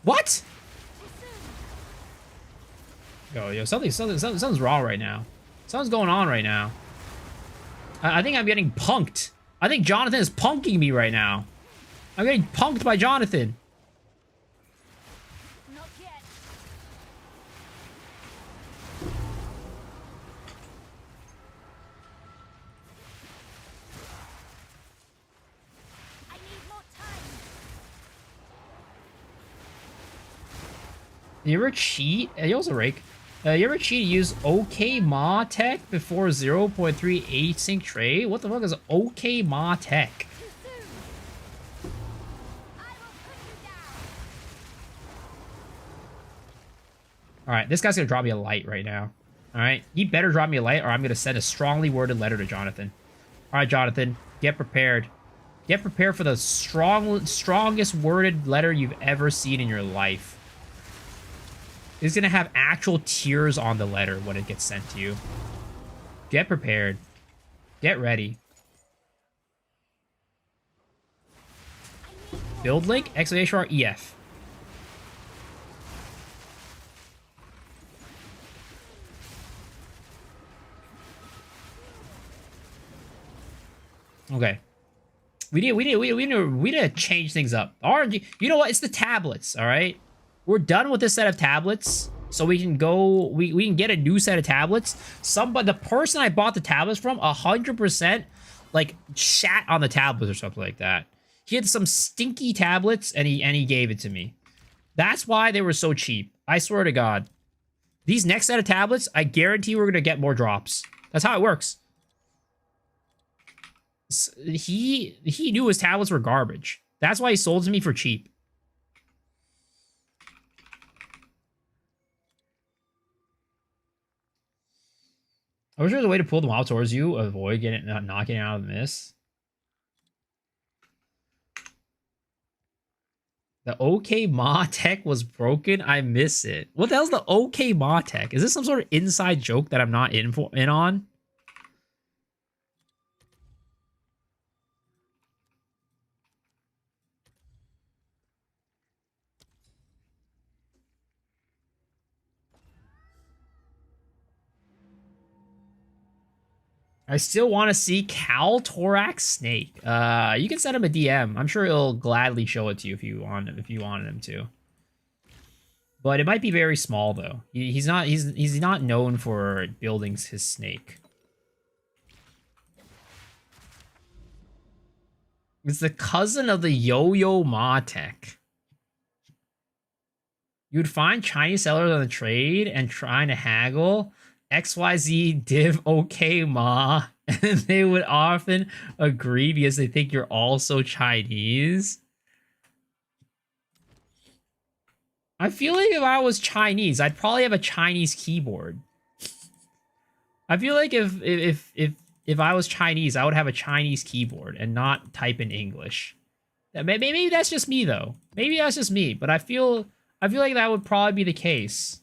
What? Yo, something's wrong right now. Something's going on right now. I think I'm getting punked. I think Jonathan is punking me right now. I'm getting punked by Jonathan. Not yet. You ever cheat? You also rake. You ever cheat and use OK Ma Tech before 0.38 sync trade? What the fuck is OK Ma Tech? Alright, this guy's gonna drop me a light right now. Alright, he better drop me a light or I'm gonna send a strongly worded letter to Jonathan. Alright, Jonathan, get prepared. Get prepared for the strongest worded letter you've ever seen in your life. It's gonna have actual tears on the letter when it gets sent to you. Get prepared. Get ready. Build link, exclamation mark, EF. Okay. We need to change things up. RNG, you know what? It's the tablets, all right? We're done with this set of tablets, so we can go, we can get a new set of tablets. The person I bought the tablets from, 100%, like, shat on the tablets or something like that. He had some stinky tablets, and he gave it to me. That's why they were so cheap. I swear to God. These next set of tablets, I guarantee we're gonna get more drops. That's how it works. He knew his tablets were garbage. That's why he sold to me for cheap. I wish there was a way to pull them out towards you, avoid not getting out of the miss. The OK Ma Tech was broken. I miss it. What the hell's the OK Ma Tech? Is this some sort of inside joke that I'm not in on? I still want to see Cal Thorax Snake. You can send him a DM. I'm sure he'll gladly show it to you if you wanted him to. But it might be very small though. He's not known for building his snake. It's the cousin of the Yo-Yo Ma Tech. You'd find Chinese sellers on the trade and trying to haggle. XYZ div OK Ma, and they would often agree because they think you're also Chinese. I feel like if I was Chinese, I'd probably have a Chinese keyboard. I feel like if I was Chinese, I would have a Chinese keyboard and not type in English. Maybe that's just me though. Maybe that's just me, but I feel like that would probably be the case.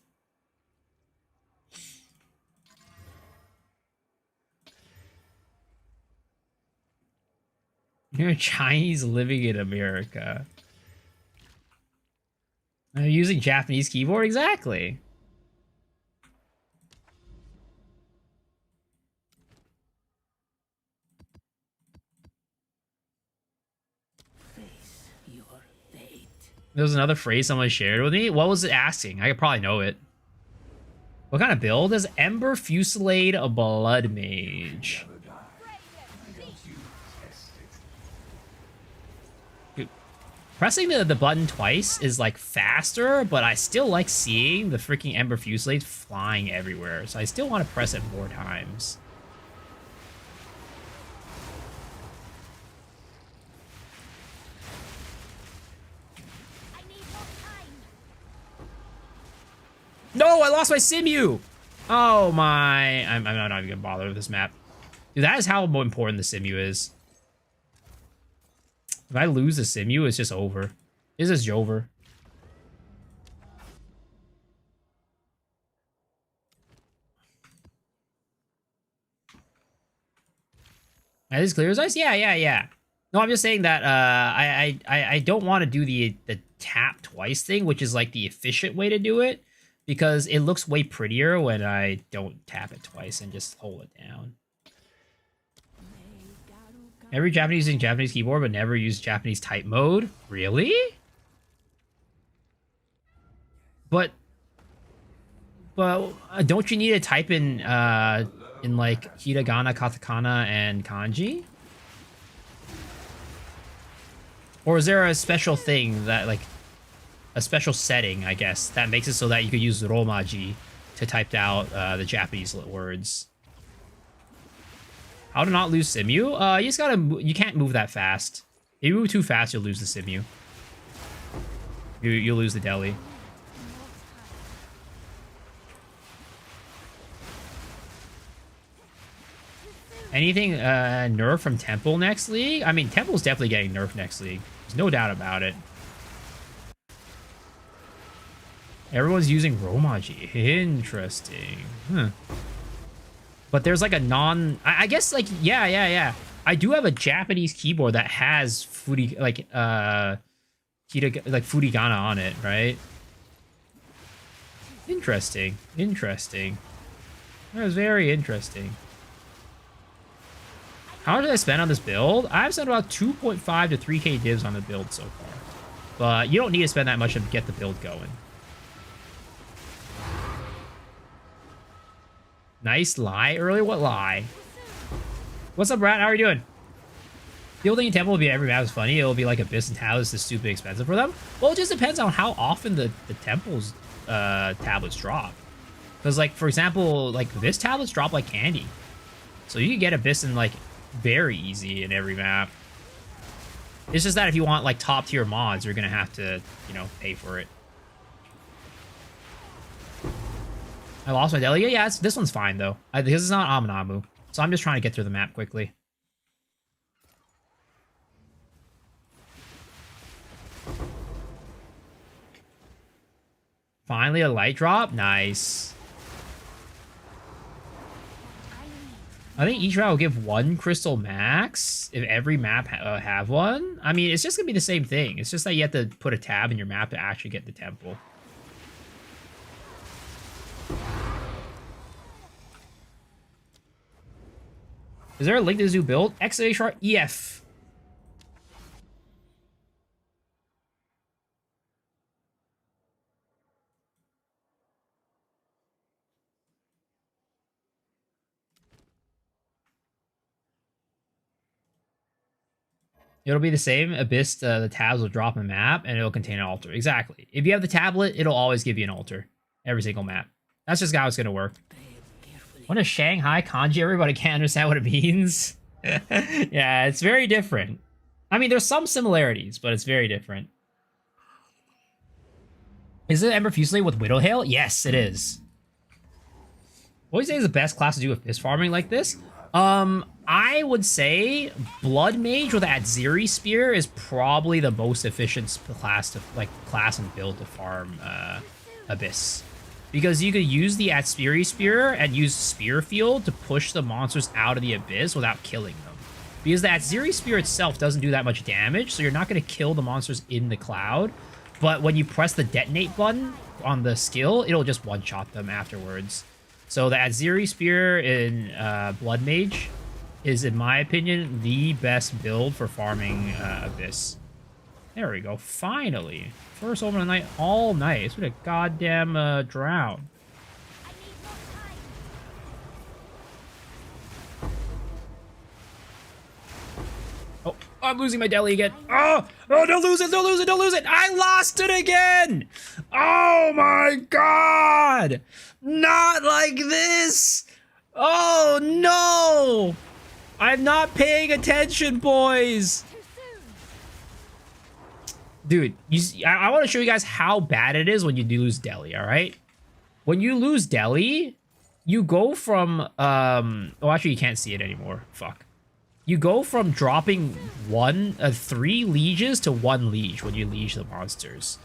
You're a Chinese living in America. I'm using Japanese keyboard? Exactly. Face your fate. There was another phrase someone shared with me. What was it asking? I could probably know it. What kind of build is Ember Fusillade a Blood Mage? Pressing the button twice is like faster, but I still like seeing the freaking Ember Fusillades flying everywhere. So I still want to press it more times. I need more time. No, I lost my Simu! Oh my... I'm not even gonna bother with this map. Dude, that is how important the Simu is. If I lose the Simu, it's just over. It's just over. Is this clear as ice? Yeah. No, I'm just saying that I don't want to do the tap twice thing, which is like the efficient way to do it, because it looks way prettier when I don't tap it twice and just hold it down. Every Japanese using Japanese keyboard, but never use Japanese type mode. Really? But don't you need to type in like hiragana, katakana, and kanji? Or is there a special thing that like a special setting, I guess, that makes it so that you could use romaji to type out the Japanese words. How to not lose Simu? You just gotta, you can't move that fast. If you move too fast, you'll lose the Simu. You'll lose the deli. Anything nerf from Temple next league? I mean, Temple's definitely getting nerfed next league. There's no doubt about it. Everyone's using Romaji. Interesting. Huh. But there's like a I guess like, yeah. I do have a Japanese keyboard that has furigana on it, right? Interesting. That was very interesting. How much did I spend on this build? I've spent about 2.5 to 3k divs on the build so far. But you don't need to spend that much to get the build going. Nice lie early. What lie? What's up, Brad? How are you doing? Building a temple will be every map is funny. It'll be like Abyss and Tablets is stupid expensive for them. Well, it just depends on how often the temple's tablets drop. Because, like, for example, like this tablets drop like candy. So you can get Abyss in like very easy in every map. It's just that if you want like top tier mods, you're gonna have to, you know, pay for it. I lost my deli. Yeah, this one's fine though. Because it's not Aminamu. So I'm just trying to get through the map quickly. Finally a light drop. Nice. I think each round will give 1 crystal max if every map have one. I mean, it's just gonna be the same thing. It's just that you have to put a tab in your map to actually get the temple. Is there a link to this new build? XA EF. It'll be the same. Abyss, the tabs will drop a map, and it'll contain an altar. Exactly. If you have the tablet, it'll always give you an altar. Every single map. That's just how it's going to work. What is Shanghai kanji? Everybody can't understand what it means. Yeah, it's very different. I mean, there's some similarities, but it's very different. Is it Ember Fusilier with Widow Hail? Yes, it is. What do you say is the best class to do with Abyss farming like this? I would say Blood Mage with Atziri Spear is probably the most efficient class and build to farm Abyss. Because you could use the Atziri Spear and use Spear Field to push the monsters out of the Abyss without killing them. Because the Atziri Spear itself doesn't do that much damage, so you're not going to kill the monsters in the cloud. But when you press the detonate button on the skill, it'll just one-shot them afterwards. So the Atziri Spear in Blood Mage is, in my opinion, the best build for farming Abyss. There we go. Finally. First over the night all night. It's been a goddamn drown. Oh, I'm losing my deli again. Oh, don't lose it. Don't lose it. Don't lose it. I lost it again. Oh my god. Not like this. Oh no. I'm not paying attention, boys. Dude, I want to show you guys how bad it is when you do lose deli, all right? When you lose deli, you go from, oh, actually, you can't see it anymore. Fuck. You go from dropping 3 lieges to 1 liege when you liege the monsters.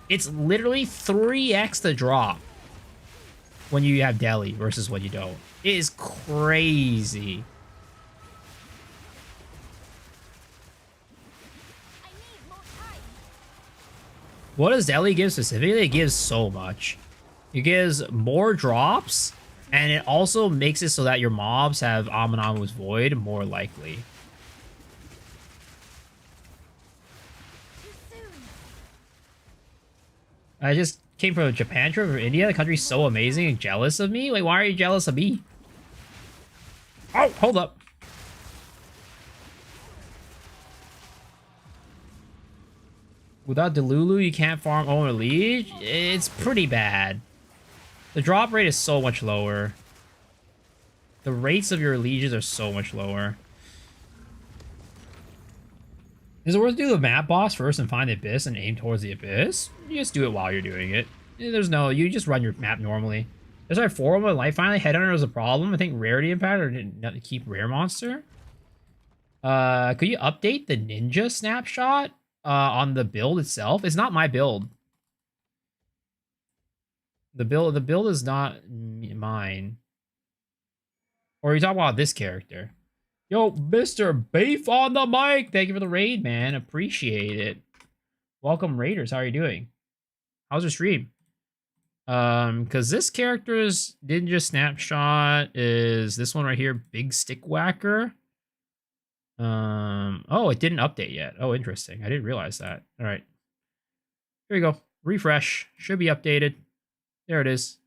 It's literally 3x the drop when you have deli versus when you don't. It is crazy. What does deli give specifically? It gives so much. It gives more drops, and it also makes it so that your mobs have Aminamu's Void more likely. I just came from a Japan trip from India. The country's so amazing and jealous of me. Like, why are you jealous of me? Oh, hold up. Without Delulu, you can't farm Omen of Liege. It's pretty bad. The drop rate is so much lower. The rates of your lieges are so much lower. Is it worth to do the map boss first and find the abyss and aim towards the abyss? You just do it while you're doing it. There's no, you just run your map normally. There's like 4 of my life finally. Headhunter was a problem. I think rarity impact or didn't keep rare monster. Could you update the ninja snapshot on the build itself? It's not my build. The build is not mine. Or are you talking about this character? Yo, Mr. Beef on the mic. Thank you for the raid, man. Appreciate it. Welcome, Raiders. How are you doing? How's your stream? Because this character's ninja snapshot is this one right here, Big Stick Whacker. Oh, it didn't update yet. Oh, interesting. I didn't realize that. All right. Here we go. Refresh. Should be updated. There it is.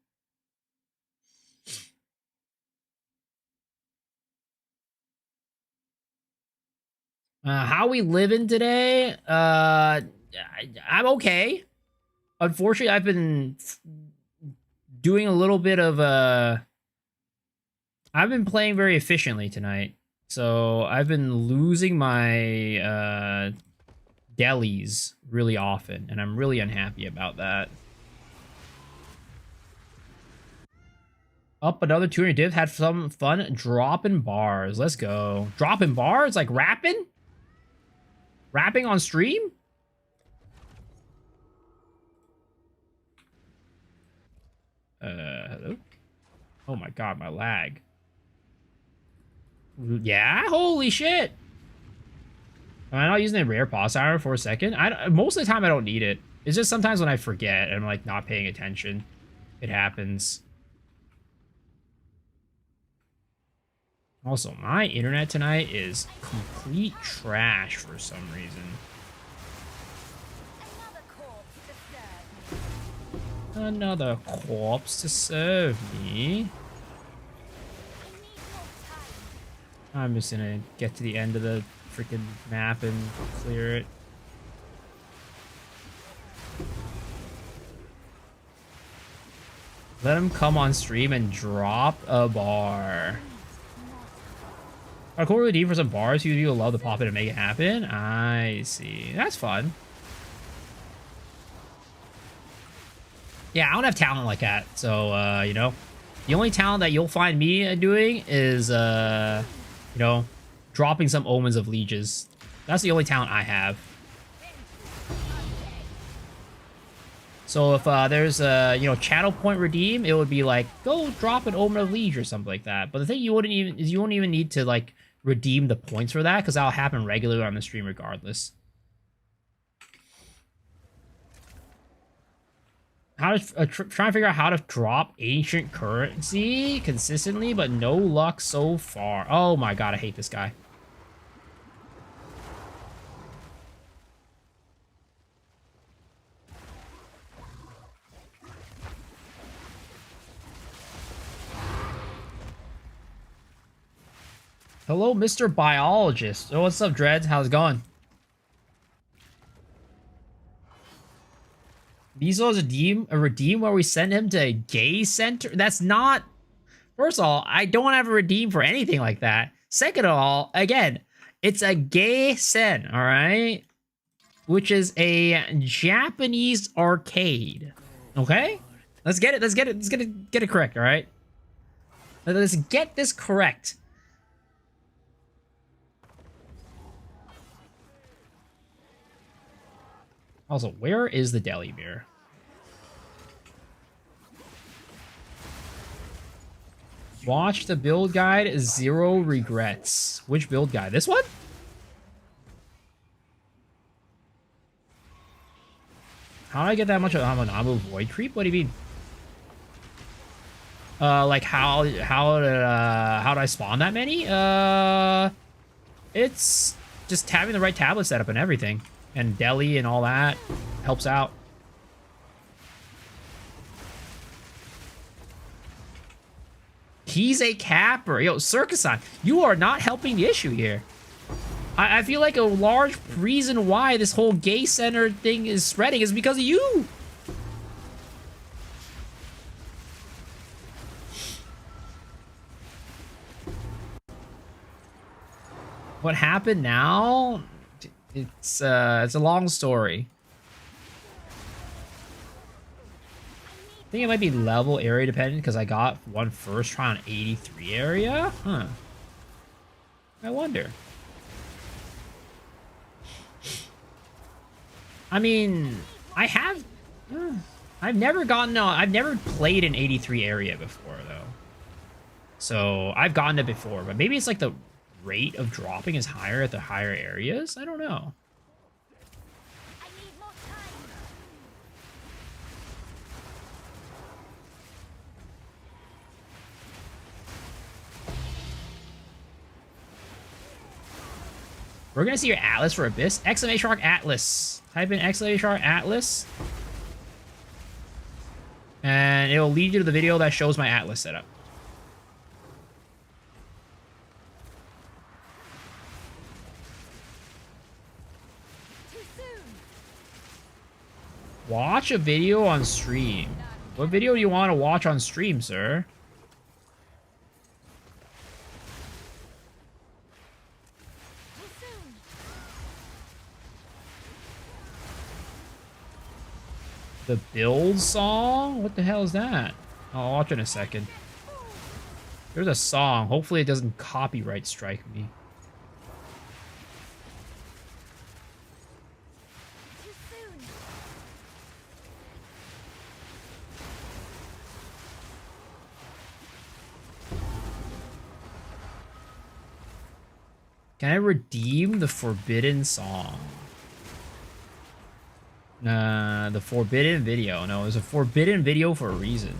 How we living today? I'm okay. Unfortunately, I've been doing a little bit of I've been playing very efficiently tonight. So I've been losing my delis really often, and I'm really unhappy about that. Up another 200 div. Had some fun dropping bars. Let's go. Dropping bars? Like rapping? Rapping on stream? Hello? Oh my god, my lag. Yeah? Holy shit! Am I not using the rare pause hour for a second? Most of the time I don't need it. It's just sometimes when I forget and I'm like not paying attention. It happens. Also, my internet tonight is complete trash for some reason. Another corpse to serve me. I'm just gonna get to the end of the freaking map and clear it. Let him come on stream and drop a bar. Our core redeem for some bars. You love to pop it and make it happen. I see. That's fun. Yeah, I don't have talent like that. So, you know, the only talent that you'll find me doing is, you know, dropping some Omens of Lieges. That's the only talent I have. So if there's a, you know, channel point redeem, it would be like, go drop an Omen of Liege or something like that. But the thing you won't even need to, like, redeem the points for that, because that'll happen regularly on the stream regardless. How to trying to figure out how to drop ancient currency consistently, but no luck so far. Oh my god, I hate this guy. Hello, Mr. Biologist. Oh, what's up, Dreads? How's it going? Bezos a redeem where we send him to a gay center? That's not... First of all, I don't have a redeem for anything like that. Second of all, again, it's a gay sen, all right? Which is a Japanese arcade. Okay? Let's get it correct, all right? Let's get this correct. Also, where is the deli beer? Watch the build guide, 0 regrets. Which build guide? This one? How do I get that much of Hamanamu Void Creep? What do you mean? Like how do I spawn that many? It's just having the right tablet setup and everything. And deli and all that helps out. He's a capper. Yo, Circuson, you are not helping the issue here. I feel like a large reason why this whole gay center thing is spreading is because of you. What happened now? It's a long story. I think it might be level area dependent because I got one first try on 83 area. Huh. I wonder. I mean, I've never gotten, I've never played an 83 area before though. So I've gotten it before, but maybe it's like the rate of dropping is higher at the higher areas. I don't know. I need more time. We're gonna see your Atlas for Abyss. Exclamation mark Atlas. Type in exclamation mark Atlas. And it will lead you to the video that shows my Atlas setup. Too soon. Watch a video on stream. What video do you want to watch on stream, sir? Too soon. The build song? What the hell is that? I'll watch it in a second. There's a song. Hopefully it doesn't copyright strike me. Too soon. Can I redeem the forbidden song? The forbidden video. No, it's a forbidden video for a reason.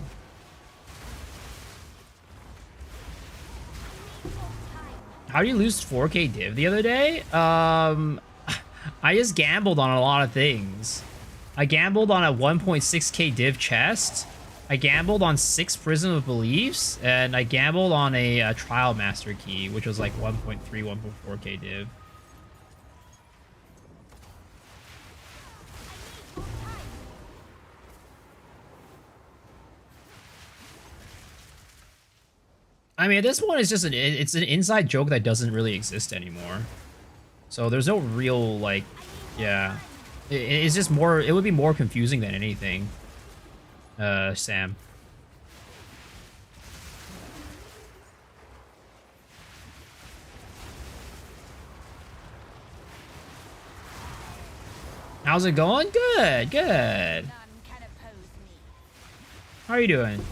How do you lose 4K div the other day? I just gambled on a lot of things. I gambled on a 1.6K div chest. I gambled on 6 Prism of Beliefs, and I gambled on a Trial Master Key, which was like 1.3, 1.4K div. I mean, this one is just it's an inside joke that doesn't really exist anymore. So there's no real, like, yeah. It's just more, it would be more confusing than anything. Sam. How's it going? Good, good. None can oppose me. How are you doing?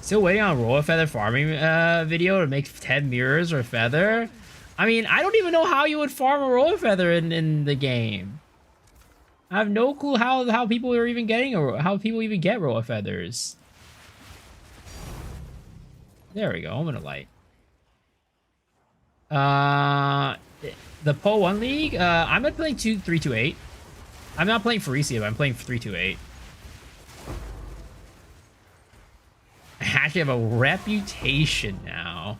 Still waiting on Royal Feather farming video to make 10 mirrors or feather. I mean, I don't even know how you would farm a Royal Feather in the game. I have no clue how people are even getting how people even get Royal Feathers. There we go. I'm gonna light. The Po 1 League. I'm not playing 328. I'm not playing Pharisia, but I'm playing 328. I actually have a reputation now.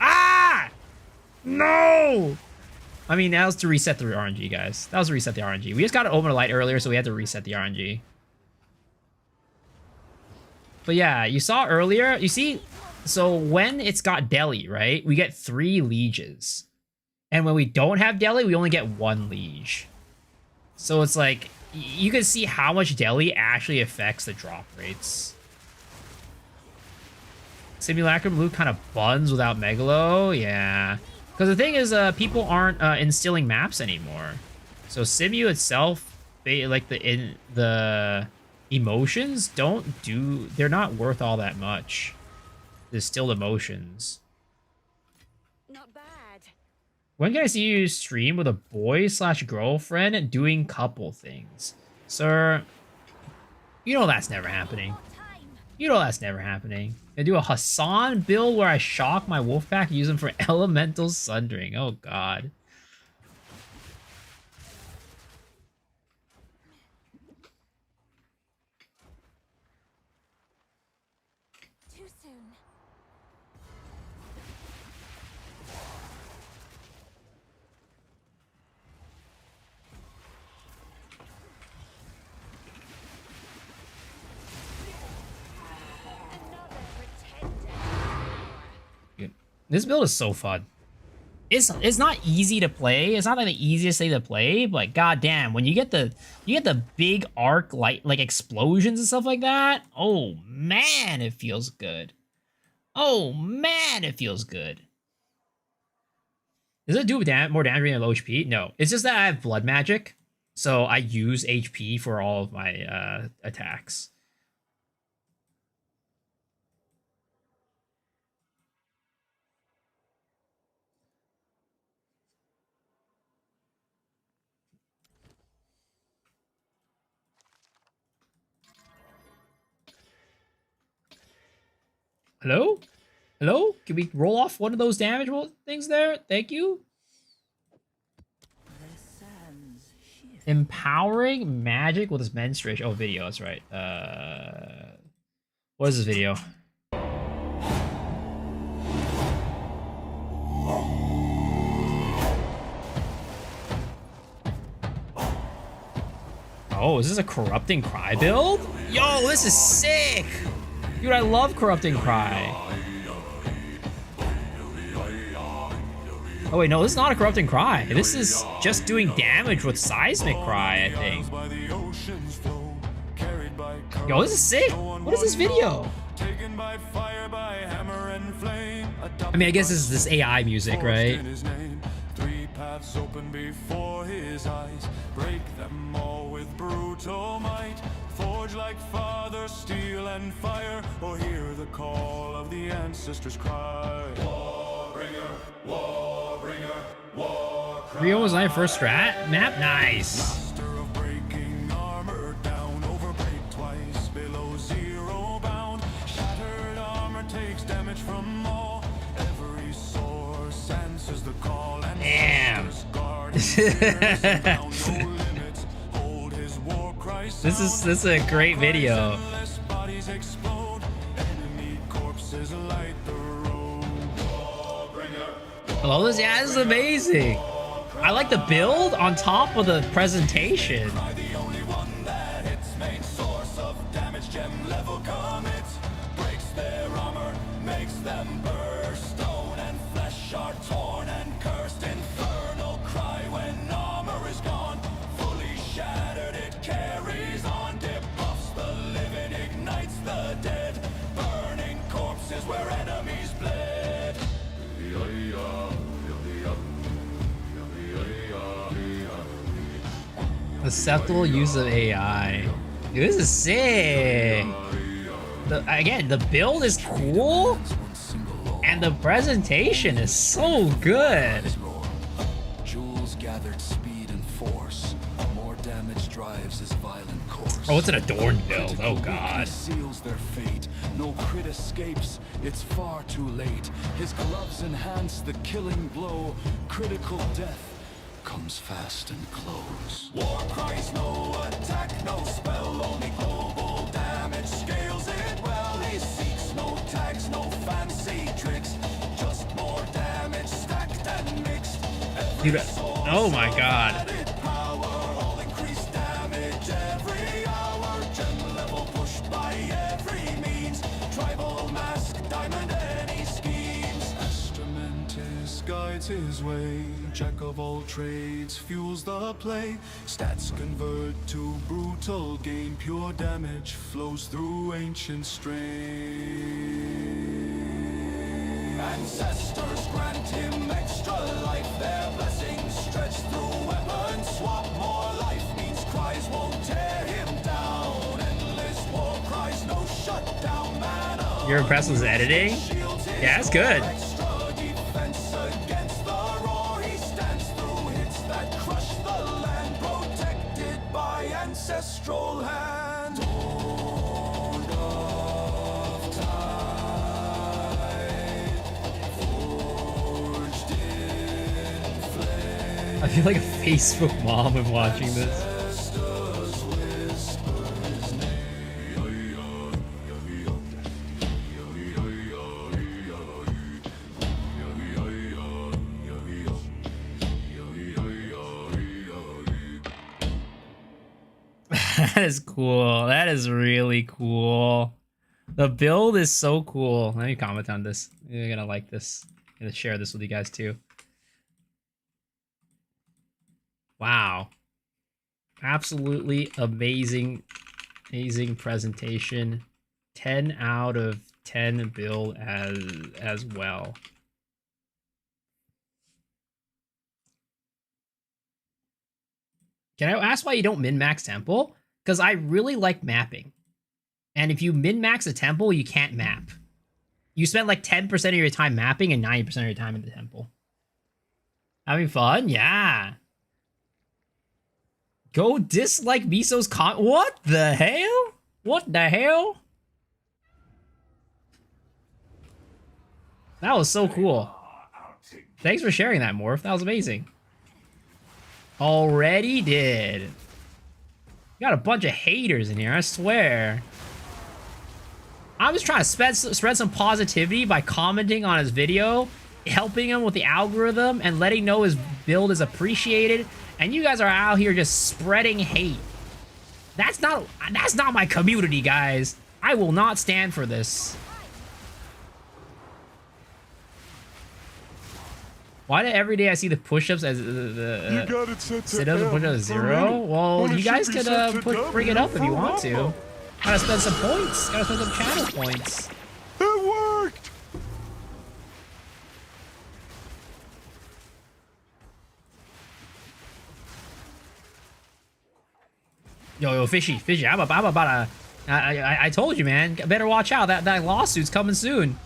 Ah! No! I mean, that was to reset the RNG, guys. That was to reset the RNG. We just got an Omen of Light earlier, so we had to reset the RNG. But yeah, you saw earlier, you see, so when it's got Deli, right, we get 3 lieges. And when we don't have Deli, we only get 1 liege. So it's like, you can see how much Deli actually affects the drop rates. Simulacrum Blue kind of buns without Megalo, yeah. Because the thing is, people aren't instilling maps anymore. So Simu itself, like the emotions they're not worth all that much. The distilled emotions. Not bad. When can I see you stream with a boy/girlfriend doing couple things? Sir, you know that's never happening. More time. You know that's never happening. I do a Hassan build where I shock my wolf pack, use them for elemental sundering. Oh god. too soon. Another pretender. This build is so fun. It's not easy to play. It's not like the easiest thing to play, but goddamn, when you get the big arc like explosions and stuff like that, oh man, it feels good. Oh man, it feels good. Does it do more damage than low HP? No, it's just that I have blood magic, so I use HP for all of my attacks. Hello? Hello? Can we roll off one of those damage things there? Thank you. Empowering magic with his menstruation. Oh, video. That's right. What is this video? Oh, is this a corrupting cry build? Yo, this is sick! Dude, I love corrupting cry. Oh wait, no, this is not a corrupting cry. This is just doing damage with seismic cry, I think. Yo, this is sick. What is this video? I mean, I guess this is this AI music, right? Three paths open before his eyes. Break them all with brutal might. Forge like father, steel and fire, or hear the call of the ancestors cry. Warbringer, warbringer, war cry. Rio was my first strat map. Nice. Master of breaking armor down, overbreak twice below zero bound. Shattered armor takes damage from all. Every source answers the call. And damn. This is a great video. I love this. Yeah, this is amazing. I like the build on top of the presentation. Acceptable use of AI. Dude, this is sick. Again, the build is cool, and the presentation is so good. Jewels gathered speed and force. More damage drives his violent course. Oh, it's an adorned build. Oh god. Seals their fate. No crit escapes. It's far too late. His gloves enhance the killing blow. Critical death comes fast and close. War cries, no attack, no spell, only global damage. Scales it well. He seeks no tags, no fancy tricks. Just more damage stacked and mixed. Dude, oh my god. Guides his way, jack of all trades, fuels the play. Stats convert to brutal gain, pure damage flows through ancient strain. Ancestors grant him extra life, their blessings stretch through weapon swap. More life means cries won't tear him down. Endless war cries, no shutdown. Man, you're impressed with his editing? Yeah, it's good. Ancestral hand, Lord of tide, forged in flame. I feel like a Facebook mom when watching this. That is cool. That is really cool. The build is so cool. Let me comment on this. You're gonna like this. I'm gonna share this with you guys too. Wow. Absolutely amazing, amazing presentation. 10 out of 10 build as well. Can I ask why you don't min-max temple? Because I really like mapping. And if you min-max a temple, you can't map. You spend like 10% of your time mapping and 90% of your time in the temple. Having fun? Yeah. Go dislike Miso's What the hell? What the hell? That was so cool. Thanks for sharing that, Morph. That was amazing. Already did. Got a bunch of haters in here, I swear. I was trying to spread some positivity by commenting on his video, helping him with the algorithm, and letting him know his build is appreciated. And you guys are out here just spreading hate. That's not my community, guys. I will not stand for this. Why do every day I see the push-ups as the sit-ups and push-ups as 0? Well, you guys could bring it up if you want to. Gotta spend some points. Gotta spend some channel points. It worked! Yo, fishy. I'm about to. I told you, man. Better watch out. That lawsuit's coming soon.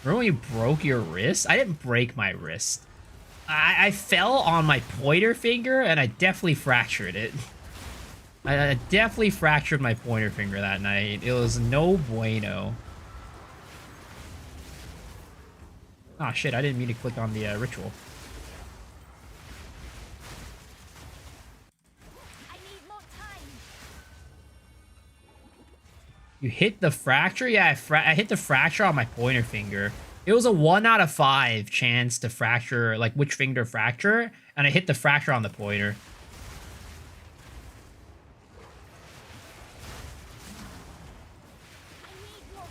Remember when you broke your wrist? I didn't break my wrist. I fell on my pointer finger and I definitely fractured it. I definitely fractured my pointer finger that night. It was no bueno. Oh shit, I didn't mean to click on the ritual. I need more time. You hit the fracture? Yeah, I hit the fracture on my pointer finger. It was a 1 out of 5 chance to fracture, like which finger fracture, and I hit the fracture on the pointer. I need more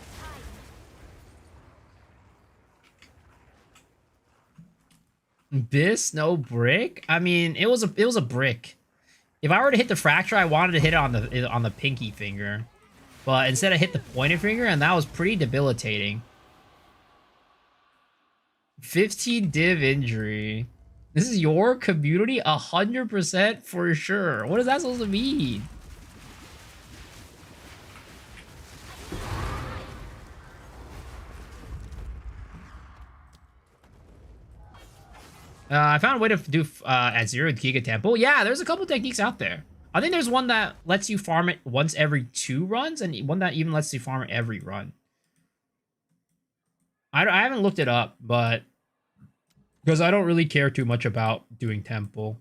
time. This no brick? I mean, it was a brick. If I were to hit the fracture, I wanted to hit it on the pinky finger. But instead I hit the pointer finger, and that was pretty debilitating. 15 div injury. This is your community? 100% for sure. What is that supposed to mean? I found a way to do at 0 Giga Temple. Yeah, there's a couple techniques out there. I think there's one that lets you farm it once every 2 runs, and one that even lets you farm it every run. I haven't looked it up, but because I don't really care too much about doing temple.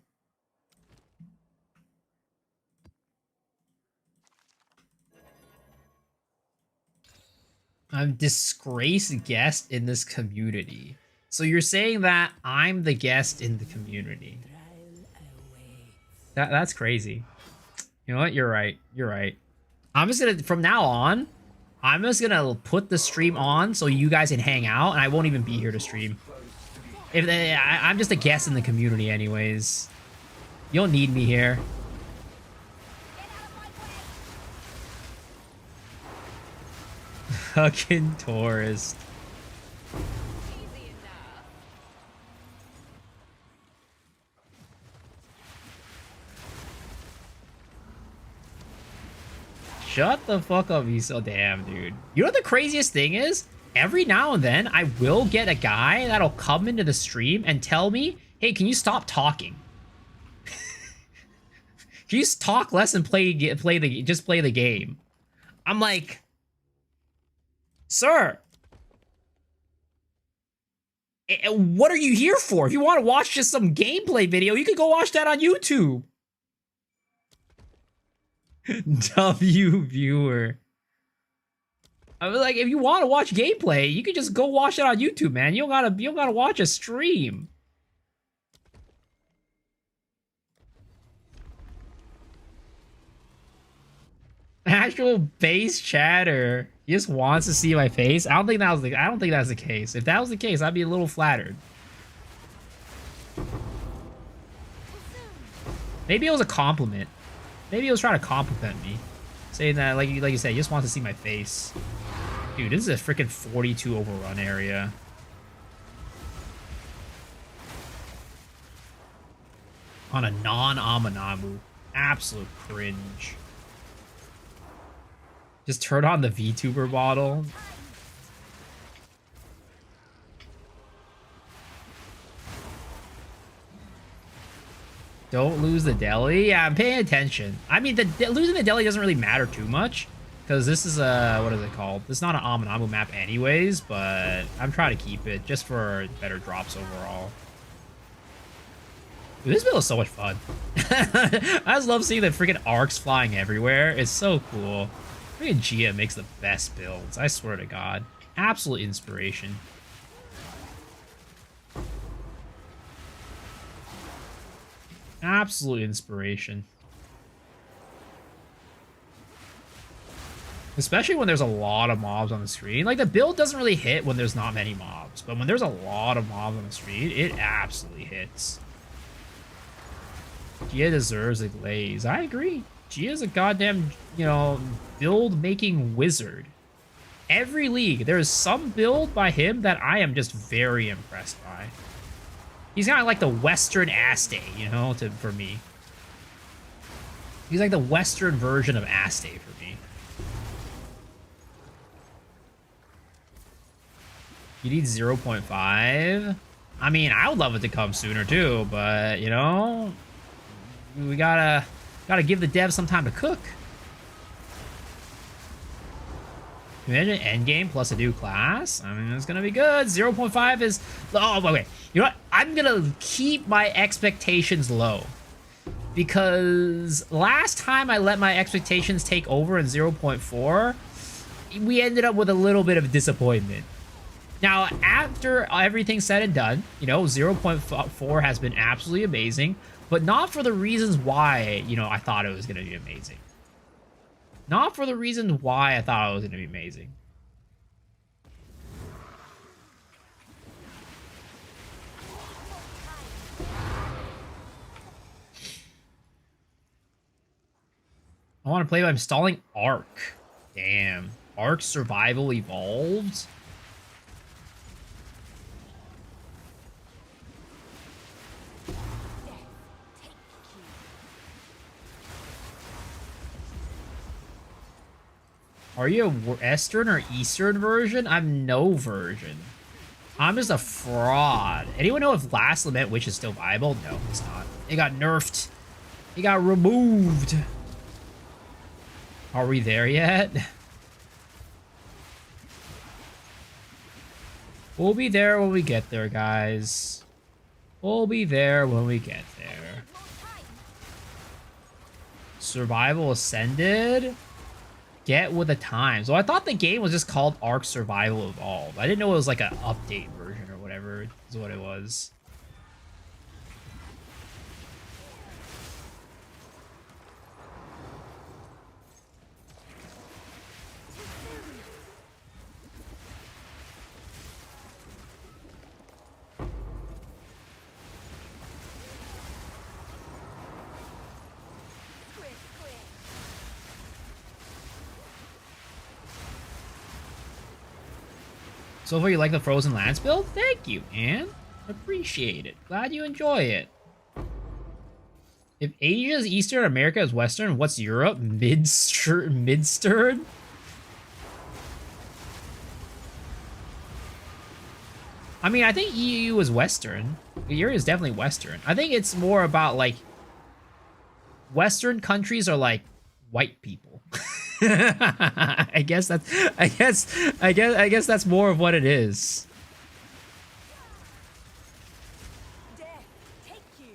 I'm disgraced guest in this community. So you're saying that I'm the guest in the community? That's crazy. You know what? You're right. You're right. I'm just gonna, from now on, I'm just gonna put the stream on so you guys can hang out, and I won't even be here to stream. I'm just a guest in the community anyways. You don't need me here. Fucking tourist. Easy enough. Shut the fuck up, you so damn, dude. You know what the craziest thing is? Every now and then, I will get a guy that'll come into the stream and tell me, hey, can you stop talking? Can you talk less and just play the game? I'm like, sir, what are you here for? If you want to watch just some gameplay video, you could go watch that on YouTube. W viewer. I was like, if you want to watch gameplay, you can just go watch it on YouTube, man. You don't gotta watch a stream. actual base chatter. He just wants to see my face. I don't think that's the case. If that was the case, I'd be a little flattered. Maybe it was a compliment. Maybe he was trying to compliment me, saying that like you said, he just wants to see my face. Dude, this is a freaking 42 overrun area. On a non-Amanamu. Absolute cringe. Just turn on the VTuber bottle. Don't lose the deli. Yeah, I'm paying attention. I mean, losing the deli doesn't really matter too much. Because this is a... What is it called? This is not an Amanamu map anyways, but I'm trying to keep it just for better drops overall. Dude, this build is so much fun. I just love seeing the freaking arcs flying everywhere. It's so cool. Freaking Gia makes the best builds. I swear to God. Absolute inspiration. Absolute inspiration. Especially when there's a lot of mobs on the screen. Like, the build doesn't really hit when there's not many mobs. But when there's a lot of mobs on the screen, it absolutely hits. Gia deserves a glaze. I agree. Gia's a goddamn, you know, build-making wizard. Every league, there is some build by him that I am just very impressed by. He's kind of like the Western Aste, you know, for me. He's like the Western version of Aste for me. You need 0.5? I mean, I would love it to come sooner too, but, you know, we gotta give the devs some time to cook. Imagine Endgame plus a new class. I mean, it's gonna be good. 0.5 is... Oh, okay. You know what? I'm gonna keep my expectations low. Because last time I let my expectations take over in 0.4, we ended up with a little bit of disappointment. Now, after everything's said and done, you know, 0.4 has been absolutely amazing, but not for the reasons why, you know, I thought it was gonna be amazing. Not for the reasons why I thought it was going to be amazing. I want to play by installing Ark. Damn. Ark Survival Evolved? Are you a Western or Eastern version? I'm no version. I'm just a fraud. Anyone know if Last Lament Witch is still viable? No, it's not. It got nerfed. It got removed. Are we there yet? We'll be there when we get there, guys. We'll be there when we get there. Survival Ascended? Get with the times. Well, I thought the game was just called Ark Survival Evolved. I didn't know it was like an update version or whatever is what it was. So far, you like the Frozen Lands build? Thank you, Anne. Appreciate it. Glad you enjoy it. If Asia is Eastern, America is Western, what's Europe? Midstern? I mean, I think EU is Western. Europe is definitely Western. I think it's more about, like, Western countries are, like, white people. I guess that's more of what it is. Death, take you.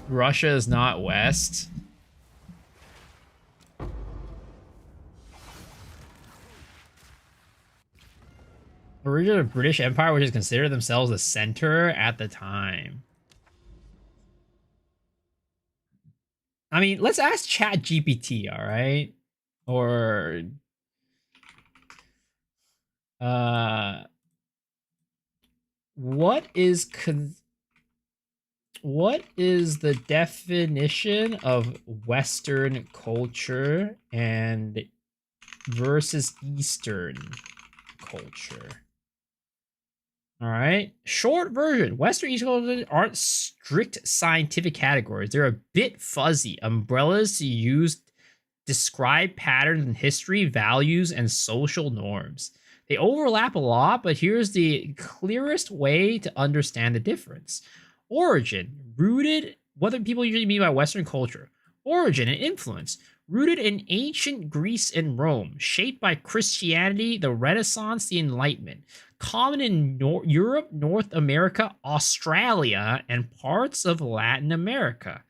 Russia is not West. Origin of British Empire, which is considered themselves the center at the time. I mean, let's ask Chat GPT, all right? Or what is what is the definition of Western culture and versus Eastern culture? All right. Short version. Western Eastern culture aren't strict scientific categories. They're a bit fuzzy. Umbrellas to use describe patterns in history, values, and social norms. They overlap a lot, but here's the clearest way to understand the difference. Origin, rooted, what do people usually mean by Western culture? Origin and influence, rooted in ancient Greece and Rome, shaped by Christianity, the Renaissance, the Enlightenment. Common in Europe, North America, Australia, and parts of Latin America.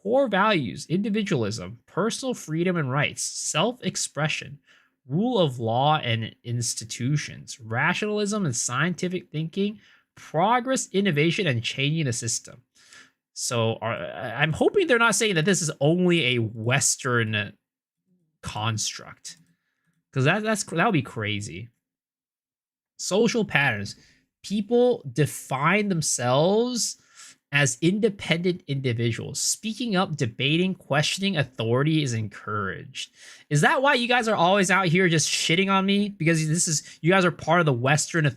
Core values, individualism, personal freedom and rights, self-expression, rule of law and institutions, rationalism and scientific thinking, progress, innovation, and changing the system. So I'm hoping they're not saying that this is only a Western construct, because that would be crazy. Social patterns. People define themselves as independent individuals. Speaking up, debating, questioning authority is encouraged. Is that why you guys are always out here just shitting on me? Because you guys are part of the Western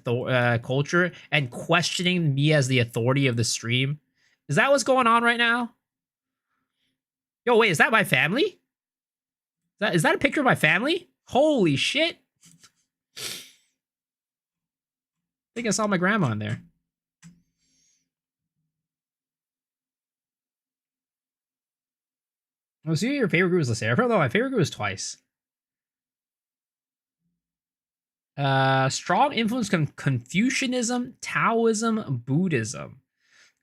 culture and questioning me as the authority of the stream? Is that what's going on right now? Yo, wait, is that my family? Is that a picture of my family? Holy shit. I think I saw my grandma in there. Oh, so your favorite group is Lacera? No, my favorite group is Twice. Strong influence from Confucianism, Taoism, Buddhism.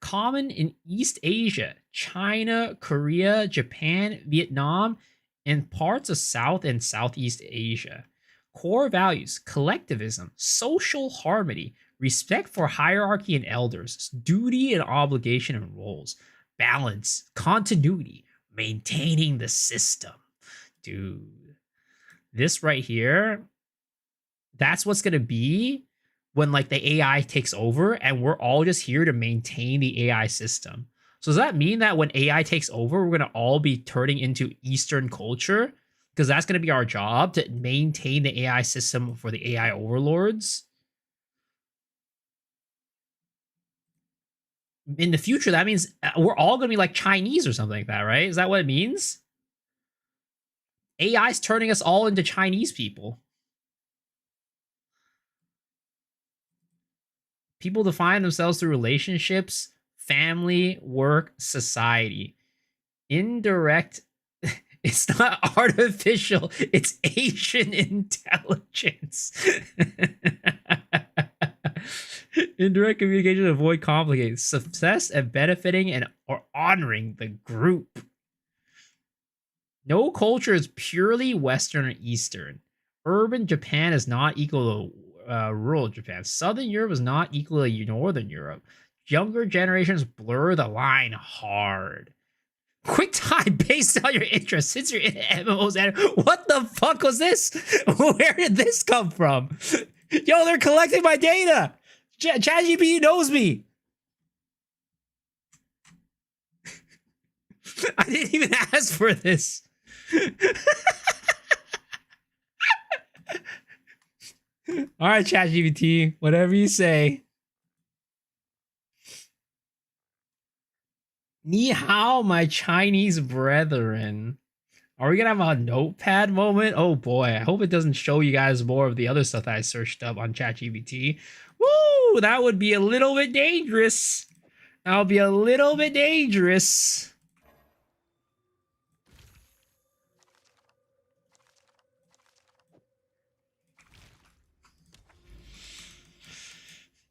Common in East Asia, China, Korea, Japan, Vietnam, and parts of South and Southeast Asia. Core values, collectivism, social harmony, respect for hierarchy and elders, duty and obligation and roles, balance, continuity, maintaining the system. Dude, this right here, that's what's going to be when like the AI takes over and we're all just here to maintain the AI system. So does that mean that when AI takes over, we're going to all be turning into Eastern culture? Because that's going to be our job, to maintain the AI system for the AI overlords. In the future, that means we're all going to be like Chinese or something like that, right? Is that what it means? AI's turning us all into Chinese people. People define themselves through relationships, family, work, society. Indirect, it's not artificial, it's Asian intelligence. Indirect communication to avoid complicated success and benefiting and or honoring the group. No culture is purely Western or Eastern. Urban Japan is not equal to rural Japan. Southern Europe is not equal to Northern Europe. Younger generations blur the line hard. Quick time based on your interests. Since you're in MMOs, what the fuck was this? Where did this come from? Yo, they're collecting my data. ChatGPT knows me. I didn't even ask for this. All right, ChatGPT, whatever you say. Ni hao, my Chinese brethren. Are we gonna have a notepad moment? Oh boy, I hope it doesn't show you guys more of the other stuff that I searched up on ChatGPT. Woo, that would be a little bit dangerous. That would be a little bit dangerous.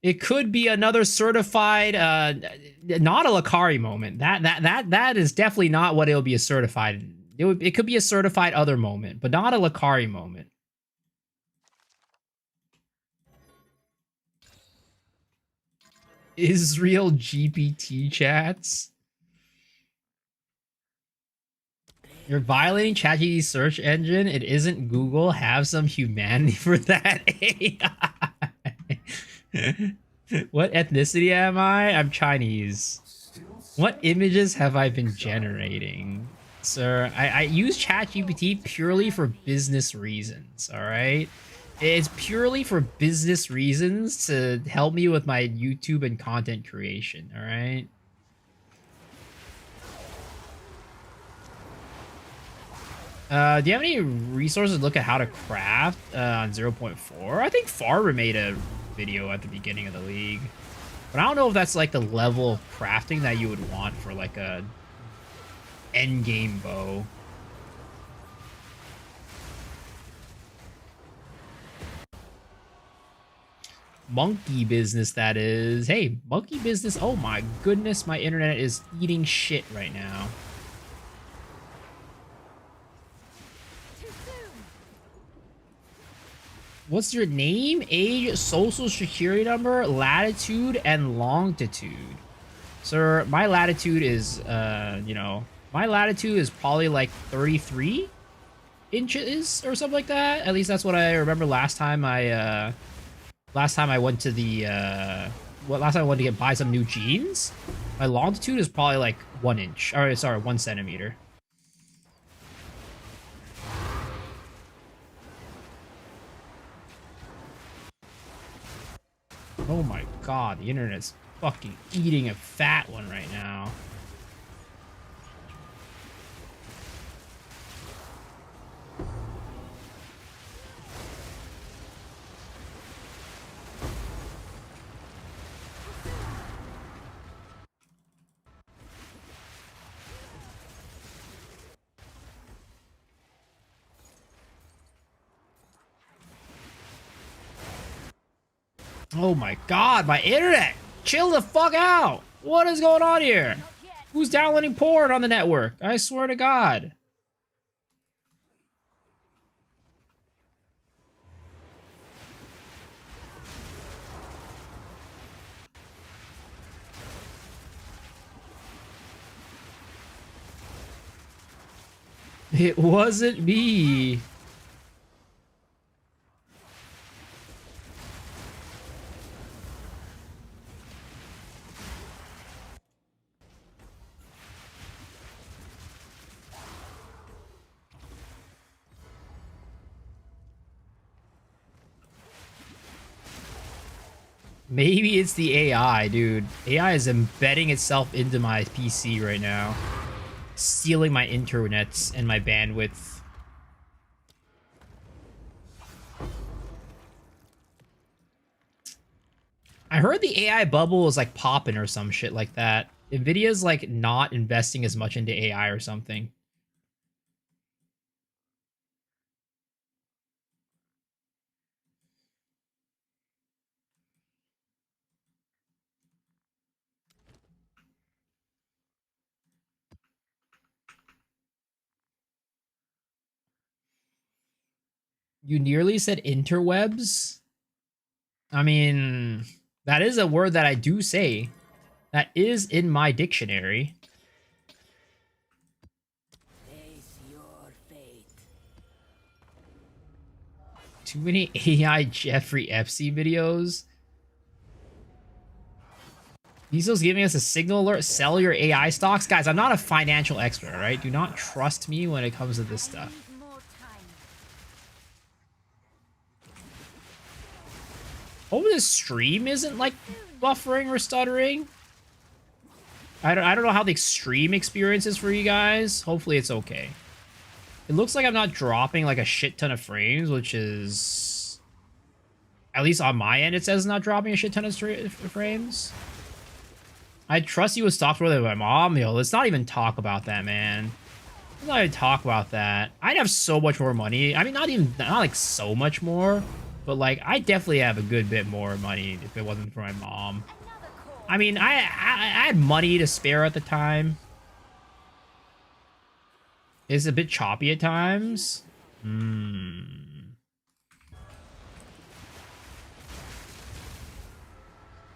It could be another certified, not a Lakari moment. That is definitely not what it'll be a certified. It could be a certified other moment, but not a Lakari moment. Israel GPT chats. You're violating ChatGPT's search engine. It isn't Google. Have some humanity for that AI. What ethnicity am I? I'm Chinese. What images have I been generating? Sir, I use ChatGPT purely for business reasons, alright? It's purely for business reasons to help me with my YouTube and content creation, alright? Do you have any resources to look at how to craft on 0.4? I think Farmer made a video at the beginning of the league. But I don't know if that's like the level of crafting that you would want for like a endgame bow. Monkey business, that is. Hey, monkey business. Oh my goodness, my internet is eating shit right now. What's your name, age, social security number, latitude, and longitude? Sir, my latitude is, my latitude is probably like 33 inches or something like that. At least that's what I remember last time I went to the, last time I went to buy some new jeans. My longitude is probably like 1 inch, or sorry, 1 centimeter. Oh my god, the internet's fucking eating a fat one right now. Oh my god, my internet! Chill the fuck out! What is going on here? Who's downloading porn on the network? I swear to god. It wasn't me. Maybe it's the AI, dude. AI is embedding itself into my PC right now. Stealing my internets and my bandwidth. I heard the AI bubble is like popping or some shit like that. Nvidia's like not investing as much into AI or something. You nearly said interwebs? I mean, that is a word that I do say. That is in my dictionary. Face your fate. Too many AI Jeffrey Epstein videos. Diesel's giving us a signal alert. Sell your AI stocks. Guys, I'm not a financial expert, all right? Do not trust me when it comes to this stuff. Need more time. Hope this stream isn't like buffering or stuttering. I don't know how the extreme experience is for you guys. Hopefully it's okay. It looks like I'm not dropping like a shit ton of frames, which is... At least on my end, it says not dropping a shit ton of frames. I trust you with software with my mom. Yo, let's not even talk about that, man. Let's not even talk about that. I'd have so much more money. I mean, not like so much more, but like I definitely have a good bit more money if it wasn't for my mom. I mean, I had money to spare at the time. It's a bit choppy at times.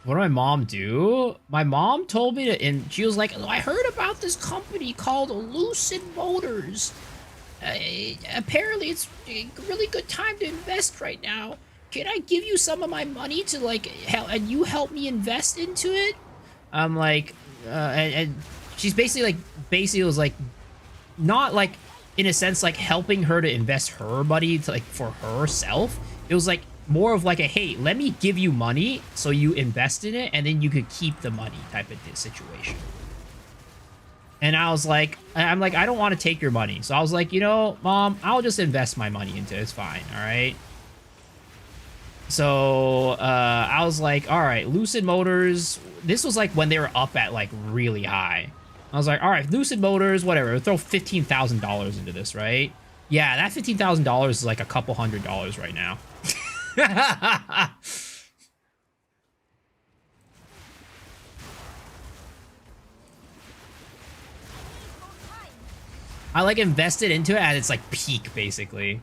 What did my mom do? My mom told me to, and she was like, "Oh, I heard about this company called Lucid Motors. Apparently, it's a really good time to invest right now. Can I give you some of my money to like help, and you help me invest into it?" I'm like, and she's basically was like, not like in a sense like helping her to invest her money to like for herself. It was like more of like a, hey, let me give you money so you invest in it and then you could keep the money type of situation. And I was like, I'm like, I don't want to take your money. So I was like, you know, mom, I'll just invest my money into it. It's fine. All right. So I was like, all right, Lucid Motors. This was like when they were up at like really high. I was like, all right, Lucid Motors, whatever. Throw $15,000 into this, right? Yeah, that $15,000 is like a couple $100 right now. I like invested into it at its like peak, basically.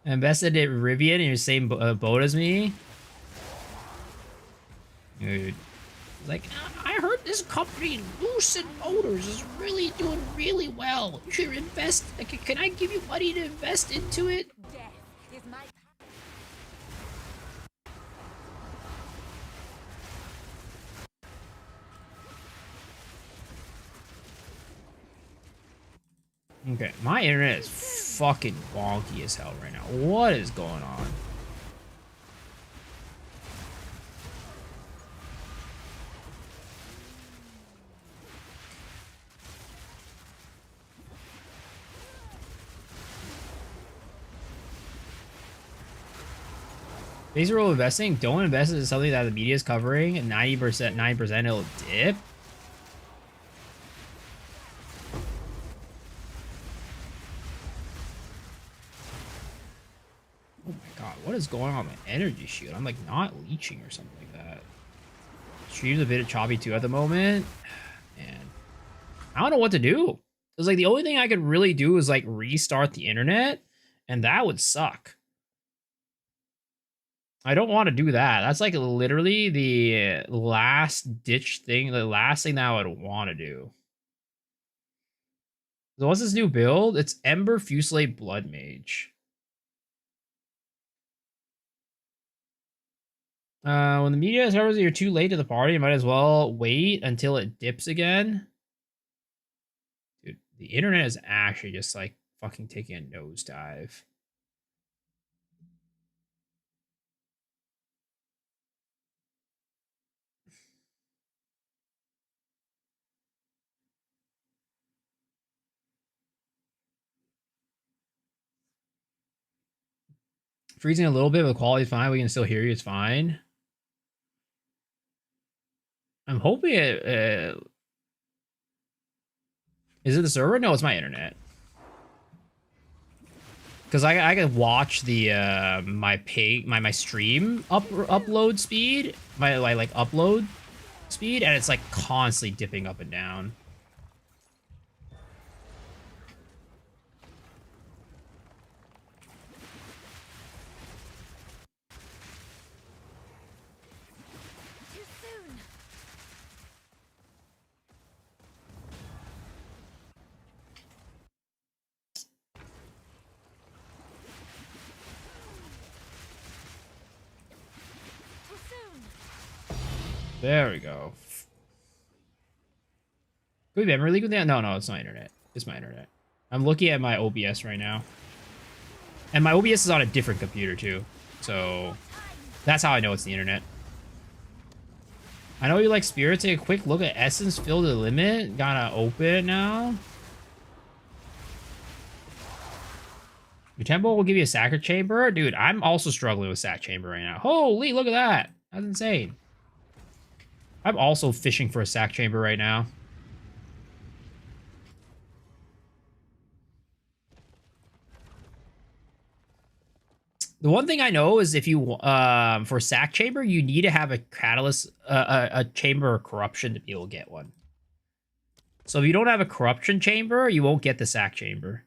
I invested in Rivian in your same boat as me. Dude. Like, I heard this company, Lucid Motors, is really doing really well. You should invest. Can I give you money to invest into it? Death is my Okay, my internet is fucking wonky as hell right now. What is going on? Basic rule of investing, don't invest in something that the media is covering, and 90%, 9% it'll dip. Oh my god, what is going on with my energy shield? I'm like not leeching or something like that. Stream's a bit choppy too at the moment. Man, I don't know what to do. It's like the only thing I could really do is like restart the internet, and that would suck. I don't want to do that. That's like literally the last ditch thing, the last thing that I would want to do. So what's this new build? It's Ember Fusillade Blood Mage. When the media discovers that you're too late to the party, you might as well wait until it dips again. Dude, the internet is actually just like fucking taking a nosedive. Freezing a little bit, but the quality's fine. We can still hear you. It's fine. I'm hoping it. Is it the server? No, it's my internet. Because I can watch the my stream upload speed, my like upload speed, and it's like constantly dipping up and down. too soon. Too soon. There we go. Could we memory leak with that? No, it's my internet. It's my internet. I'm looking at my OBS right now. And my OBS is on a different computer too. So that's how I know it's the internet. I know you like Spirit. Take a quick look at Essence Fill to the Limit. Gotta open it now. Your temple will give you a Sacred Chamber. Dude, I'm also struggling with Sac Chamber right now. Holy, look at that. That's insane. I'm also fishing for a Sac Chamber right now. The one thing I know is if you, for Sac Chamber, you need to have a catalyst, a Chamber of Corruption to be able to get one. So if you don't have a Corruption Chamber, you won't get the Sac Chamber.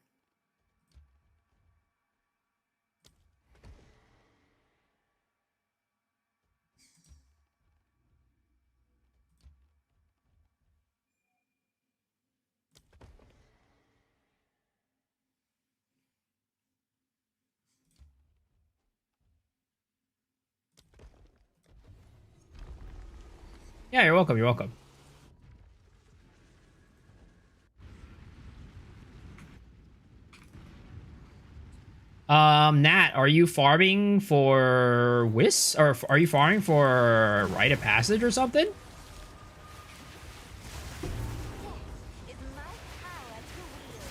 Yeah, you're welcome. You're welcome. Nat, are you farming for Whis? Or are you farming for Rite of Passage or something? Is my power to wield.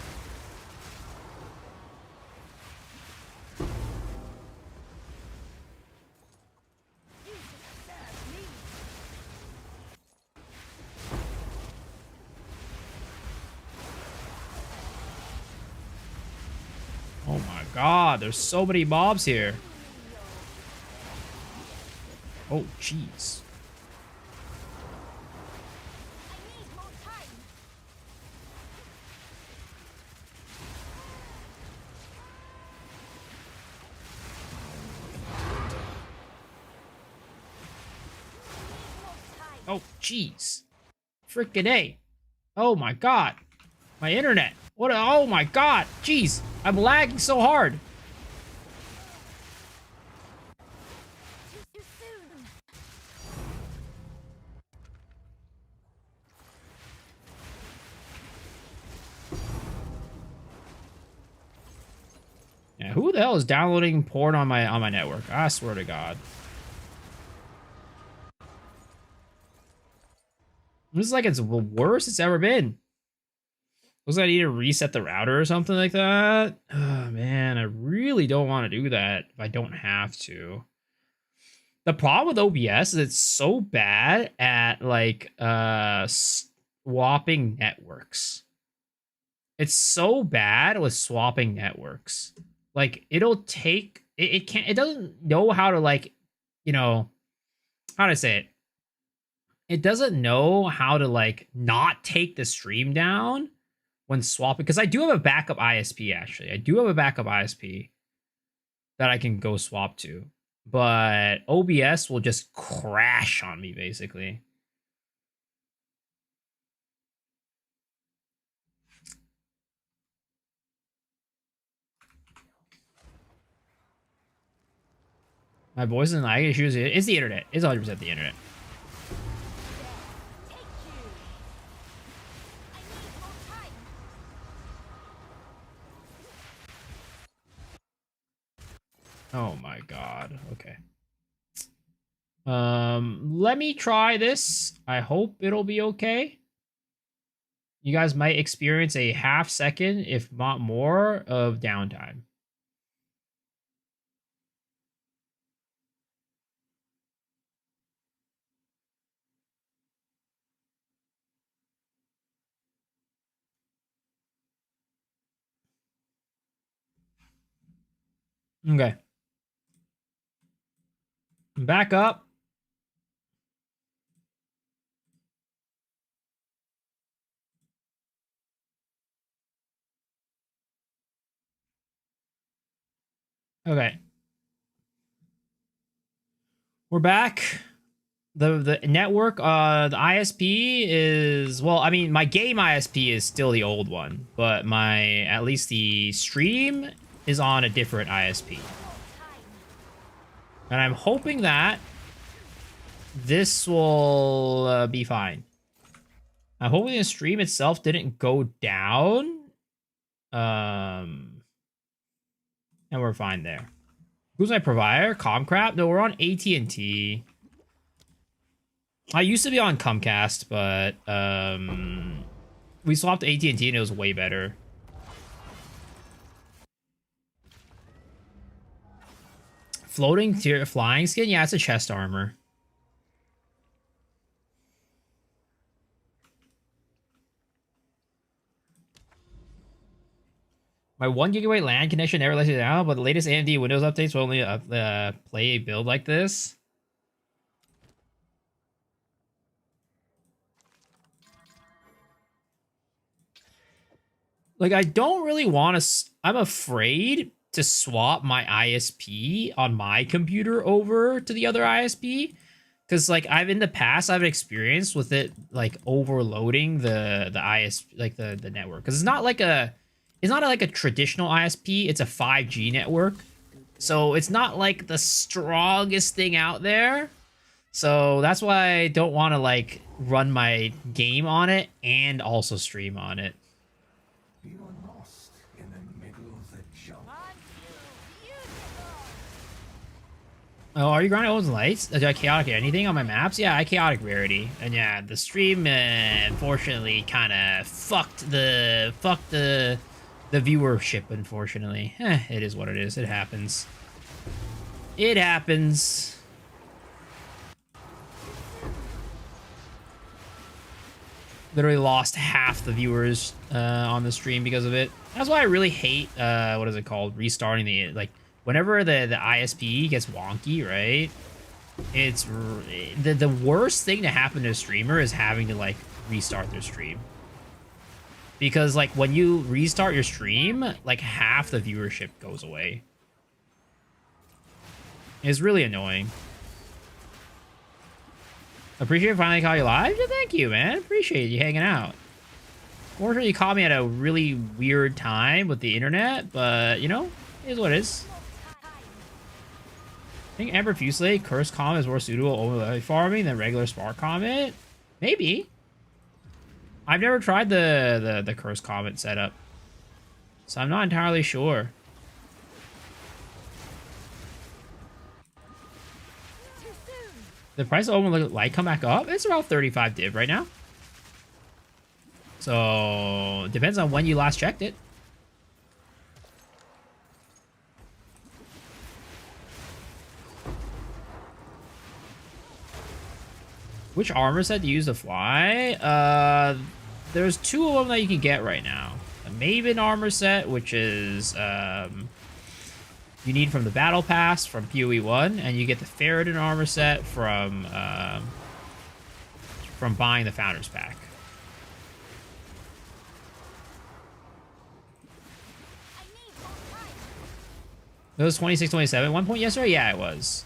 You should serve me. Oh my god, there's so many mobs here. Oh, jeez. I need more time. Oh, jeez. Frickin' A. Oh my god. My internet. What? Oh my god. Jeez. I'm lagging so hard. Too soon. Yeah, who the hell is downloading porn on my network? I swear to God. This is like it's the worst it's ever been. Looks like I need to reset the router or something like that. Oh man, I really don't want to do that if I don't have to. The problem with OBS is it's so bad at like swapping networks. It's so bad with swapping networks. Like it'll take it can't it doesn't know how to like, you know, how to say it. It doesn't know how to like not take the stream down when swapping, because I do have a backup ISP actually. I do have a backup ISP that I can go swap to. But OBS will just crash on me basically. My voice and lag issues. It's the internet. It's 100% the internet. Take you. I need more time. Oh my god. Okay. Let me try this. I hope it'll be okay. You guys might experience a half second, if not more, of downtime. Okay. Back up. Okay. We're back. The network, the ISP is, well, I mean, my game ISP is still the old one, but my, at least the stream is on a different ISP. And I'm hoping that this will be fine. I'm hoping the stream itself didn't go down. And we're fine there. Who's my provider? Comcrap? No, we're on AT&T. I used to be on Comcast, but we swapped to AT&T and it was way better. Floating tier flying skin? Yeah, it's a chest armor. My 1 gigabyte LAN connection never lets you down, but the latest AMD Windows updates will only play a build like this. Like, I don't really want to... I'm afraid to swap my ISP on my computer over to the other ISP. Because, like, I've in the past, I've experienced with it, like, overloading the ISP, like, the network. Because it's not like a... It's not like a traditional ISP. It's a 5G network. So it's not like the strongest thing out there. So that's why I don't want to like run my game on it and also stream on it. You are lost in the middle of the jungle. Oh, are you grinding Omens Lights? Do I chaotic anything on my maps? Yeah, I chaotic rarity. And yeah, the stream unfortunately kind of fucked the viewership. Unfortunately, it is what it is. It happens. It happens. Literally lost half the viewers on the stream because of it. That's why I really hate what is it called? Restarting the like whenever the ISP gets wonky, right? It's the worst thing to happen to a streamer is having to like restart their stream. Because like when you restart your stream, like half the viewership goes away. It's really annoying. Appreciate finally caught you live. Yeah, thank you, man. Appreciate you hanging out. Fortunately, you caught me at a really weird time with the internet, but you know, it is what it is. I think Ember Fusillade Curse Comet is more suitable over farming than regular Spark Comet. Maybe. I've never tried the Curse Comet setup, so I'm not entirely sure. The price of Omen Light come back up? It's around 35 div right now. So, depends on when you last checked it. Which armor set to use to fly? There's two of them that you can get right now. The Maven armor set, which is you need from the Battle Pass from PoE 1, and you get the Ferrodin armor set from buying the Founders Pack. It was 26, 27 at one point yesterday? Yeah, it was.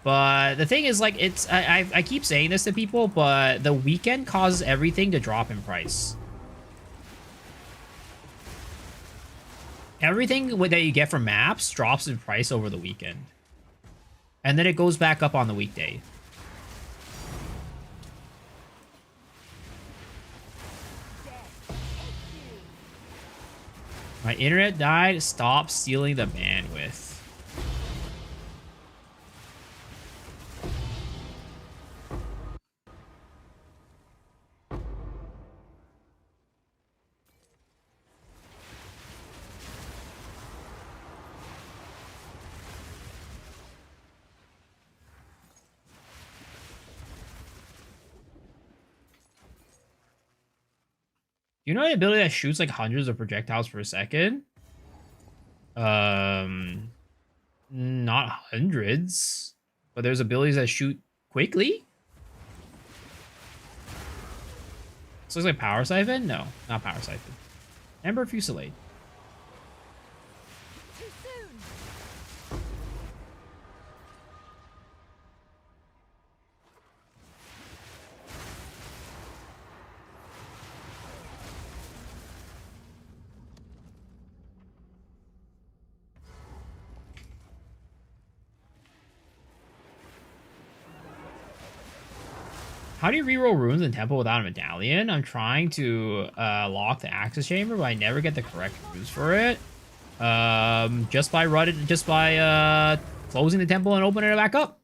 But the thing is, like, it's I keep saying this to people, but the weekend causes everything to drop in price. Everything that you get from maps drops in price over the weekend. And then it goes back up on the weekday. My internet died. Stop stealing the bandwidth. You know an ability that shoots like hundreds of projectiles per second? Not hundreds, but there's abilities that shoot quickly. This looks like Power Siphon? No, not Power Siphon. Ember Fusillade. How do you reroll runes in Temple without a medallion? I'm trying to lock the Access Chamber, but I never get the correct runes for it. Just by closing the temple and opening it back up.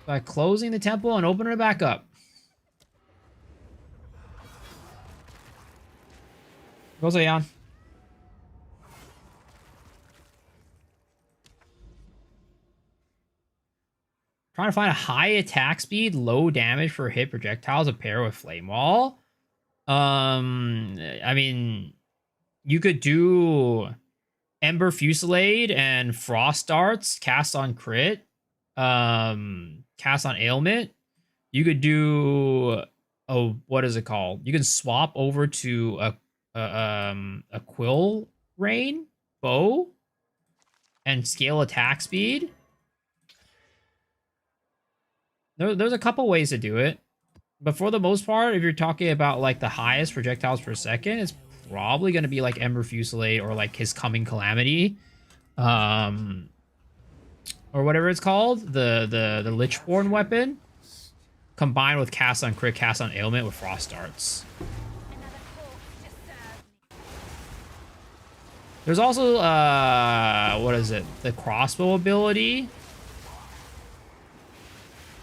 By closing the temple and opening it back up. Goes Aeon. Trying to find a high attack speed, low damage for hit projectiles to pair with Flame Wall. I mean, you could do Ember Fusillade and Frost Darts cast on crit, cast on ailment. You could do what is it called? You can swap over to a Quill Rain bow and scale attack speed. There's a couple ways to do it, but for the most part, if you're talking about like the highest projectiles per second, it's probably going to be like Ember Fusillade or like his Coming Calamity. or whatever it's called, the Lichborn weapon, combined with cast on crit, cast on ailment with frost darts. Another corpse to serve me. There's also what is it? The crossbow ability.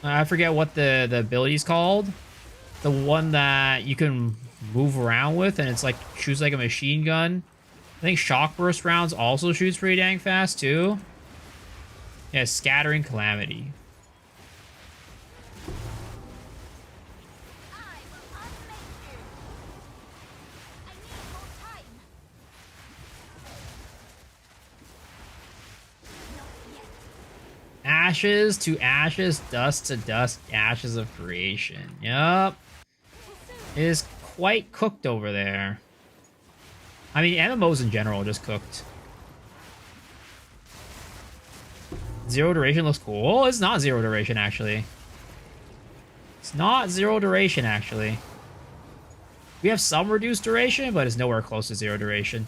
I forget what the ability's called. The one that you can move around with, and it's like shoots like a machine gun. I think shock burst rounds also shoots pretty dang fast too. Yeah, scattering calamity. I will unmake you. I need more time. Not yet. Ashes to ashes, dust to dust, ashes of creation. Yup. It is quite cooked over there. I mean, MMOs in general are just cooked. Zero duration looks cool. It's not zero duration, actually. It's not zero duration, actually. We have some reduced duration, but it's nowhere close to zero duration.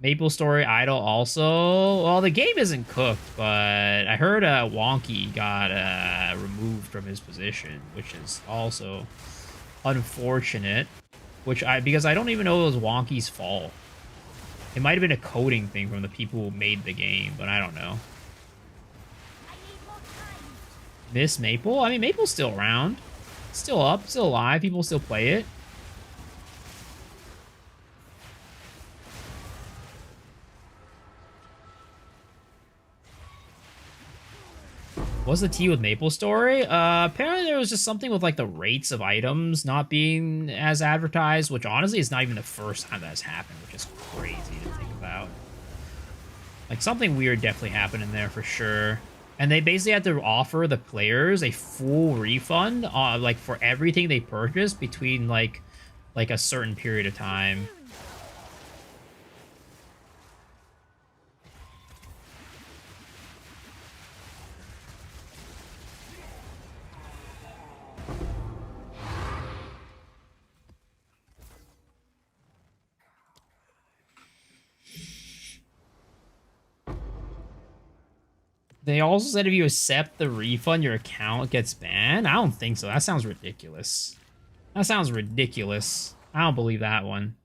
Maple Story Idol also... Well, the game isn't cooked, but I heard Wonky got removed from his position, which is also unfortunate. Because I don't even know it was Wonky's fault. It might have been a coding thing from the people who made the game, but I don't know. I need more time. Miss Maple? I mean, Maple's still around. Still up, still alive. People still play it. What's the tea with Maple Story? Apparently there was just something with like the rates of items not being as advertised, which honestly is not even the first time that's happened, which is crazy to think about. Like something weird definitely happened in there for sure. And they basically had to offer the players a full refund, like for everything they purchased between like a certain period of time. They also said if you accept the refund, your account gets banned. I don't think so. That sounds ridiculous. That sounds ridiculous. I don't believe that one.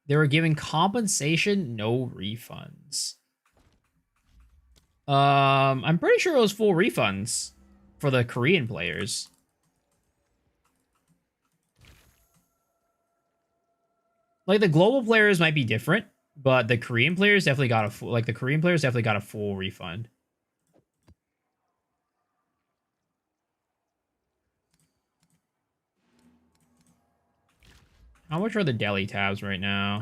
They were giving compensation, no refunds. I'm pretty sure it was full refunds for the Korean players. Like the global players might be different, but the Korean players definitely got a full refund. How much are the deli tabs right now?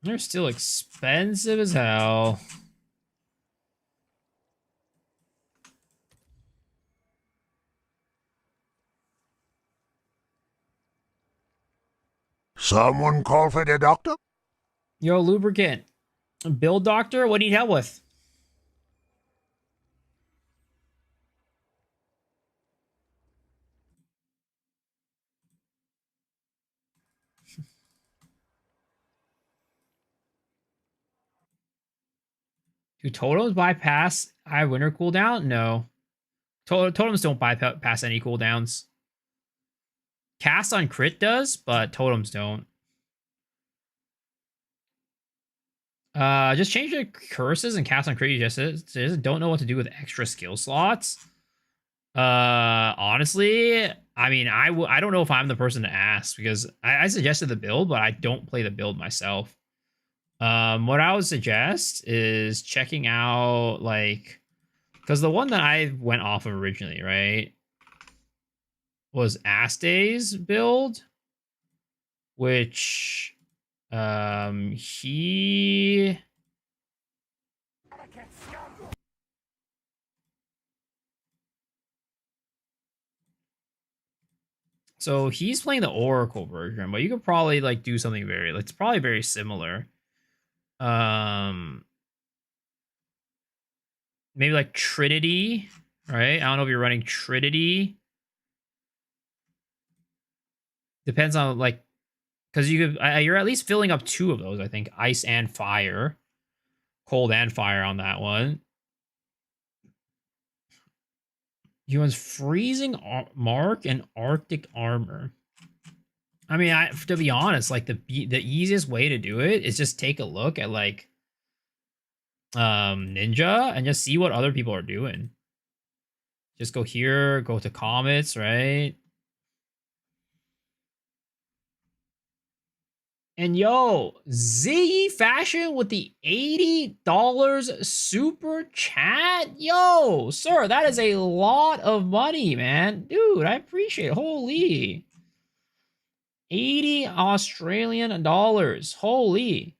They're still expensive as hell. Someone call for the doctor? Yo, lubricant. Build doctor, what do you need help with? Do totems bypass high winter cooldown? No. Totems don't bypass any cooldowns. Cast on crit does, but totems don't. Just change the curses and cast on crit. You just don't know what to do with extra skill slots. Honestly, I mean, I don't know if I'm the person to ask because I suggested the build, but I don't play the build myself. What I would suggest is checking out like, because the one that I went off of originally, right? was Astay's build, which he so he's playing the Oracle version, but you could probably like do something very it's probably very similar. Maybe like Trinity, right? I don't know if you're running Trinity. Depends on like, because you could you're at least filling up 2 of those. I think ice and fire, cold and fire on that one. He runs freezing mark and Arctic armor. I mean, to be honest, like the easiest way to do it is just take a look at like Ninja and just see what other people are doing. Just go here, go to comets, right? And yo, Ziggy Fashion with the $80 super chat. Yo, sir, that is a lot of money, man. Dude, I appreciate it. Holy. 80 Australian dollars. Holy.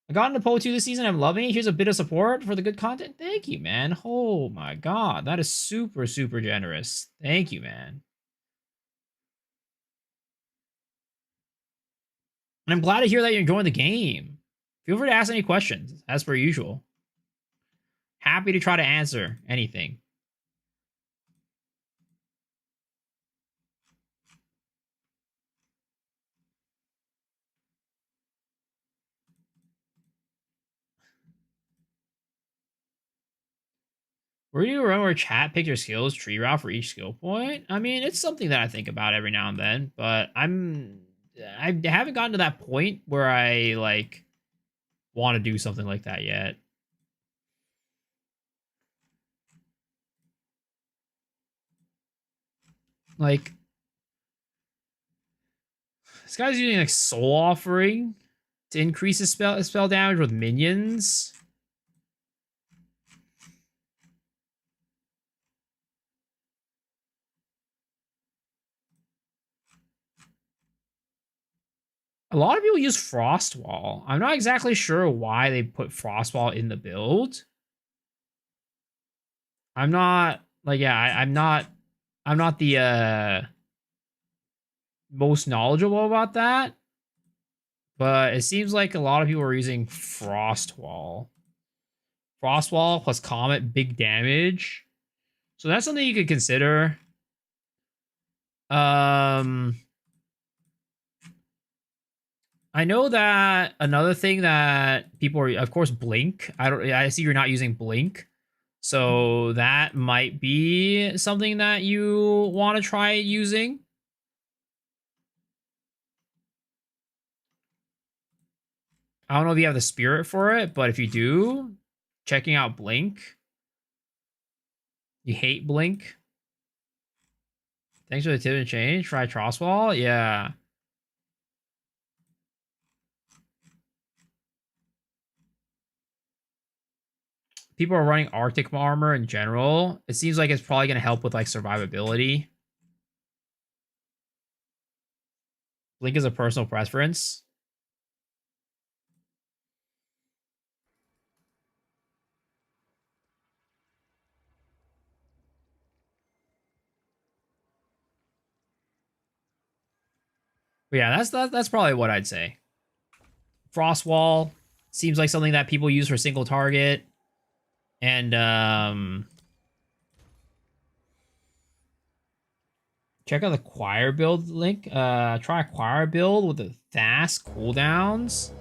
I got into Po 2 this season. I'm loving it. Here's a bit of support for the good content. Thank you, man. Oh my god. That is super, super generous. Thank you, man. And I'm glad to hear that you're enjoying the game. Feel free to ask any questions, as per usual. Happy to try to answer anything. Where do you run where chat pick your skills tree route for each skill point? I mean, it's something that I think about every now and then, but I haven't gotten to that point where I like want to do something like that yet. Like, this guy's using like Soul Offering to increase his spell damage with minions. A lot of people use Frostwall. I'm not exactly sure why they put Frostwall in the build. I'm not like, yeah, I'm not the most knowledgeable about that, but it seems like a lot of people are using Frostwall. Frostwall plus Comet, big damage. So that's something you could consider. I know that another thing that people are, of course, Blink. I see you're not using Blink. So that might be something that you want to try using. I don't know if you have the spirit for it, but if you do, checking out Blink. You hate Blink. Thanks for the tip and change. Try Frostwall. Yeah. People are running Arctic armor in general. It seems like it's probably going to help with like survivability. Blink is a personal preference. But yeah, that's probably what I'd say. Frostwall seems like something that people use for single target. And check out the choir build link. Try a choir build with the fast cooldowns.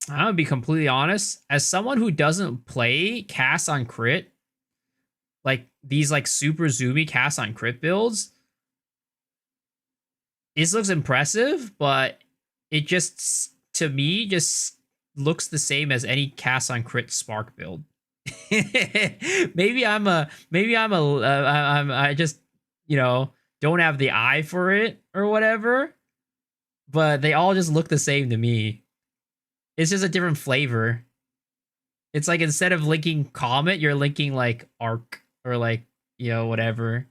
I'm gonna be completely honest. As someone who doesn't play cast on crit, like these like super zoomy cast on crit builds, this looks impressive, but it just to me just looks the same as any cast on crit spark build. I just, you know, don't have the eye for it or whatever, but they all just look the same to me. It's just a different flavor. It's like instead of linking Comet, you're linking like Arc or like, you know, whatever.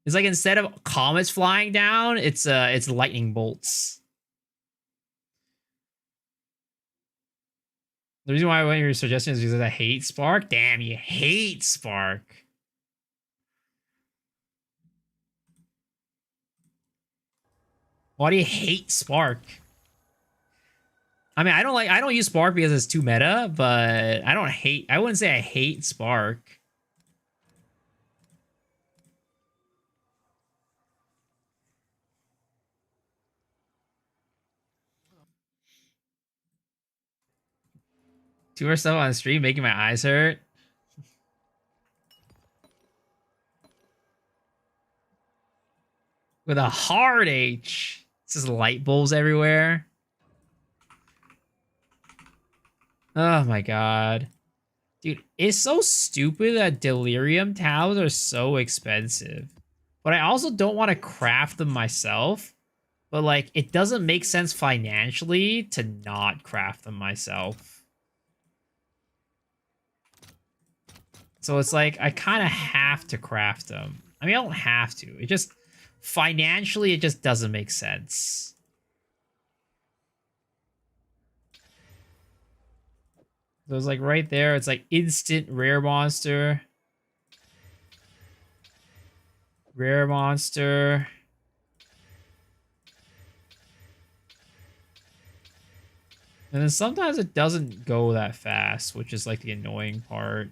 It's like instead of comets flying down, it's lightning bolts. The reason why I went your suggestion is because I hate Spark. Damn, you hate Spark. Why do you hate Spark? I mean, I don't use Spark because it's too meta, but I wouldn't say I hate Spark. Too much stuff on stream making my eyes hurt. With a hard H. It's just light bulbs everywhere. Oh my god. Dude, it's so stupid that delirium towers are so expensive. But I also don't want to craft them myself. But like, it doesn't make sense financially to not craft them myself. So it's like, I kind of have to craft them. I mean, I don't have to. It just, financially, it just doesn't make sense. So it's like right there, it's like instant rare monster. Rare monster. And then sometimes it doesn't go that fast, which is like the annoying part.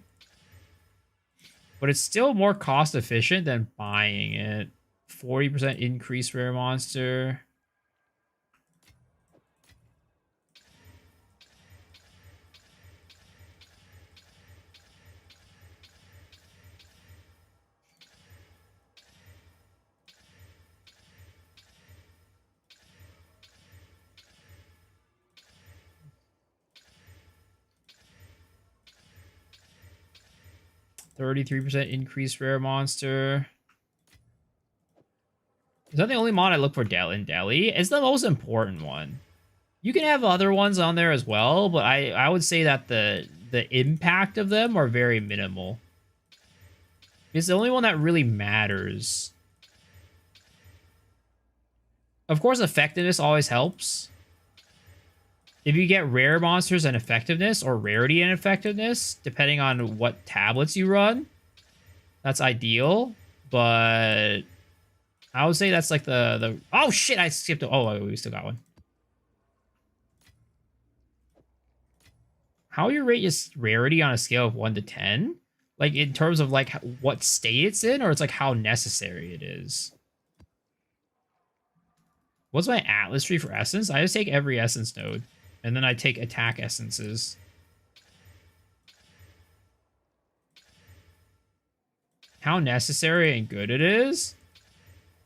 But it's still more cost efficient than buying it. 40% increase rare monster. %33 increase rare monster. Is that the only mod I look for in Delhi? It's the most important one. You can have other ones on there as well, but I would say that the impact of them are very minimal. It's the only one that really matters. Of course, effectiveness always helps. If you get rare monsters and effectiveness, or rarity and effectiveness, depending on what tablets you run, that's ideal. But I would say that's like the oh shit, I skipped it. Oh, we still got one. How you rate your rarity on a scale of 1 to 10? Like in terms of like what state it's in, or it's like how necessary it is? What's my Atlas tree for essence? I just take every essence node. And then I take attack essences. How necessary and good it is?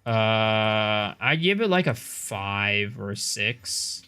I give it like a 5 or a 6.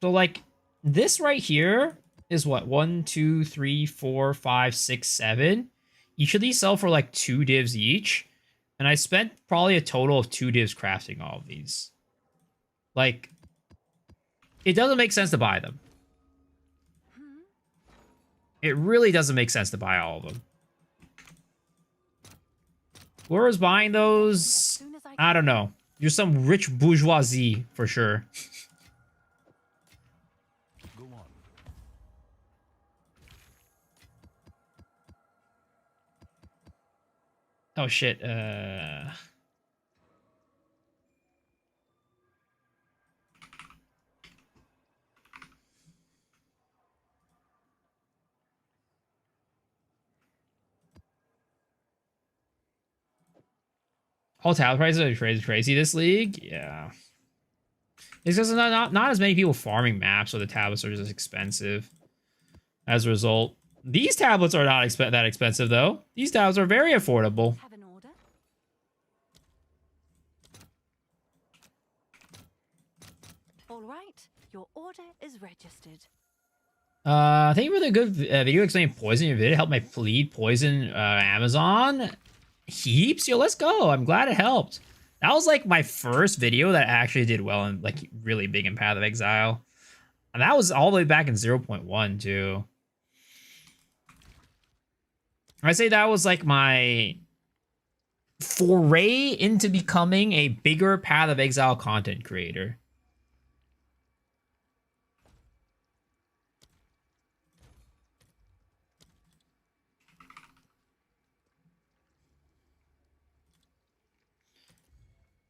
So like this right here is what 1, 2, 3, 4, 5, 6, 7. Each of these sell for like 2 divs each, and I spent probably a total of 2 divs crafting all of these. Like, it doesn't make sense to buy them. It really doesn't make sense to buy all of them. Whoever's buying those, I don't know. You're some rich bourgeoisie for sure. Oh shit, All tablet prices are crazy this league. Yeah. It's just not as many people farming maps, so the tablets are just expensive. As a result, these tablets are not that expensive though. These tablets are very affordable. Have an order? All right, your order is registered. Thank you for the good video explaining poison in your video. Help my plead poison Amazon. Heaps? Yo, let's go. I'm glad it helped. That was like my first video that actually did well and like really big in Path of Exile. And that was all the way back in 0.1 too. I'd say that was like my foray into becoming a bigger Path of Exile content creator.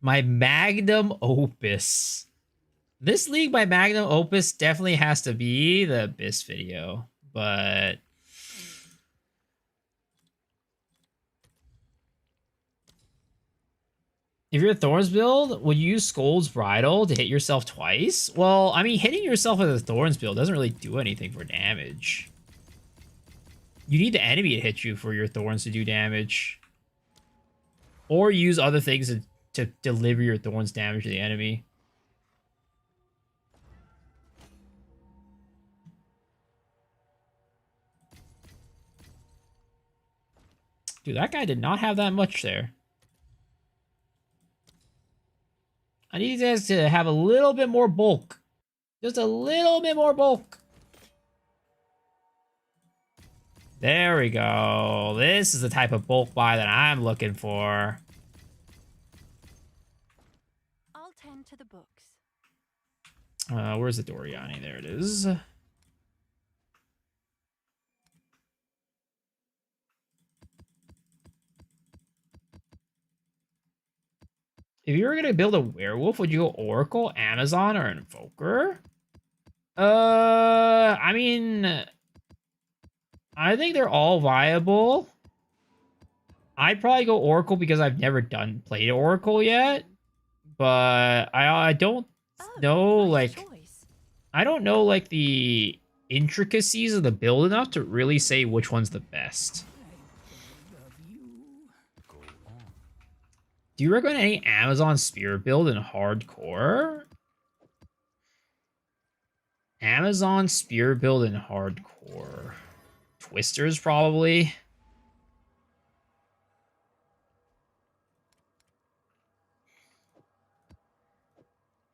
My magnum opus. This league, my magnum opus definitely has to be the Abyss video, but if you're a Thorns build, would you use Scold's Bridle to hit yourself twice? Well, I mean, hitting yourself with a Thorns build doesn't really do anything for damage. You need the enemy to hit you for your Thorns to do damage. Or use other things to deliver your Thorns damage to the enemy. Dude, that guy did not have that much there. I need you guys to have a little bit more bulk. Just a little bit more bulk. There we go. This is the type of bulk buy that I'm looking for. I'll tend to the books. Where's the Doriani? There it is. If you were going to build a werewolf, would you go Oracle, Amazon, or Invoker? I mean, I think they're all viable. I'd probably go Oracle because I've never played Oracle yet. But I don't know, nice like, choice. I don't know, like, the intricacies of the build enough to really say which one's the best. Do you recommend any Amazon Spear build in hardcore? Amazon Spear build in hardcore. Twisters, probably.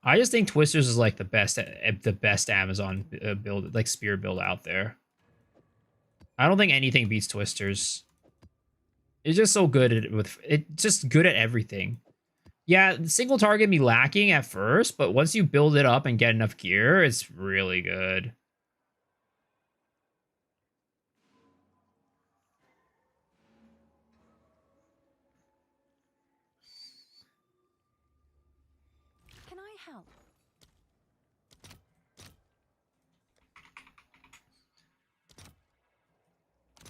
I just think Twisters is like the best Amazon build, like Spear build out there. I don't think anything beats Twisters. It's just so good at it's just good at everything. Yeah, single target be lacking at first, but once you build it up and get enough gear, it's really good. Can I help?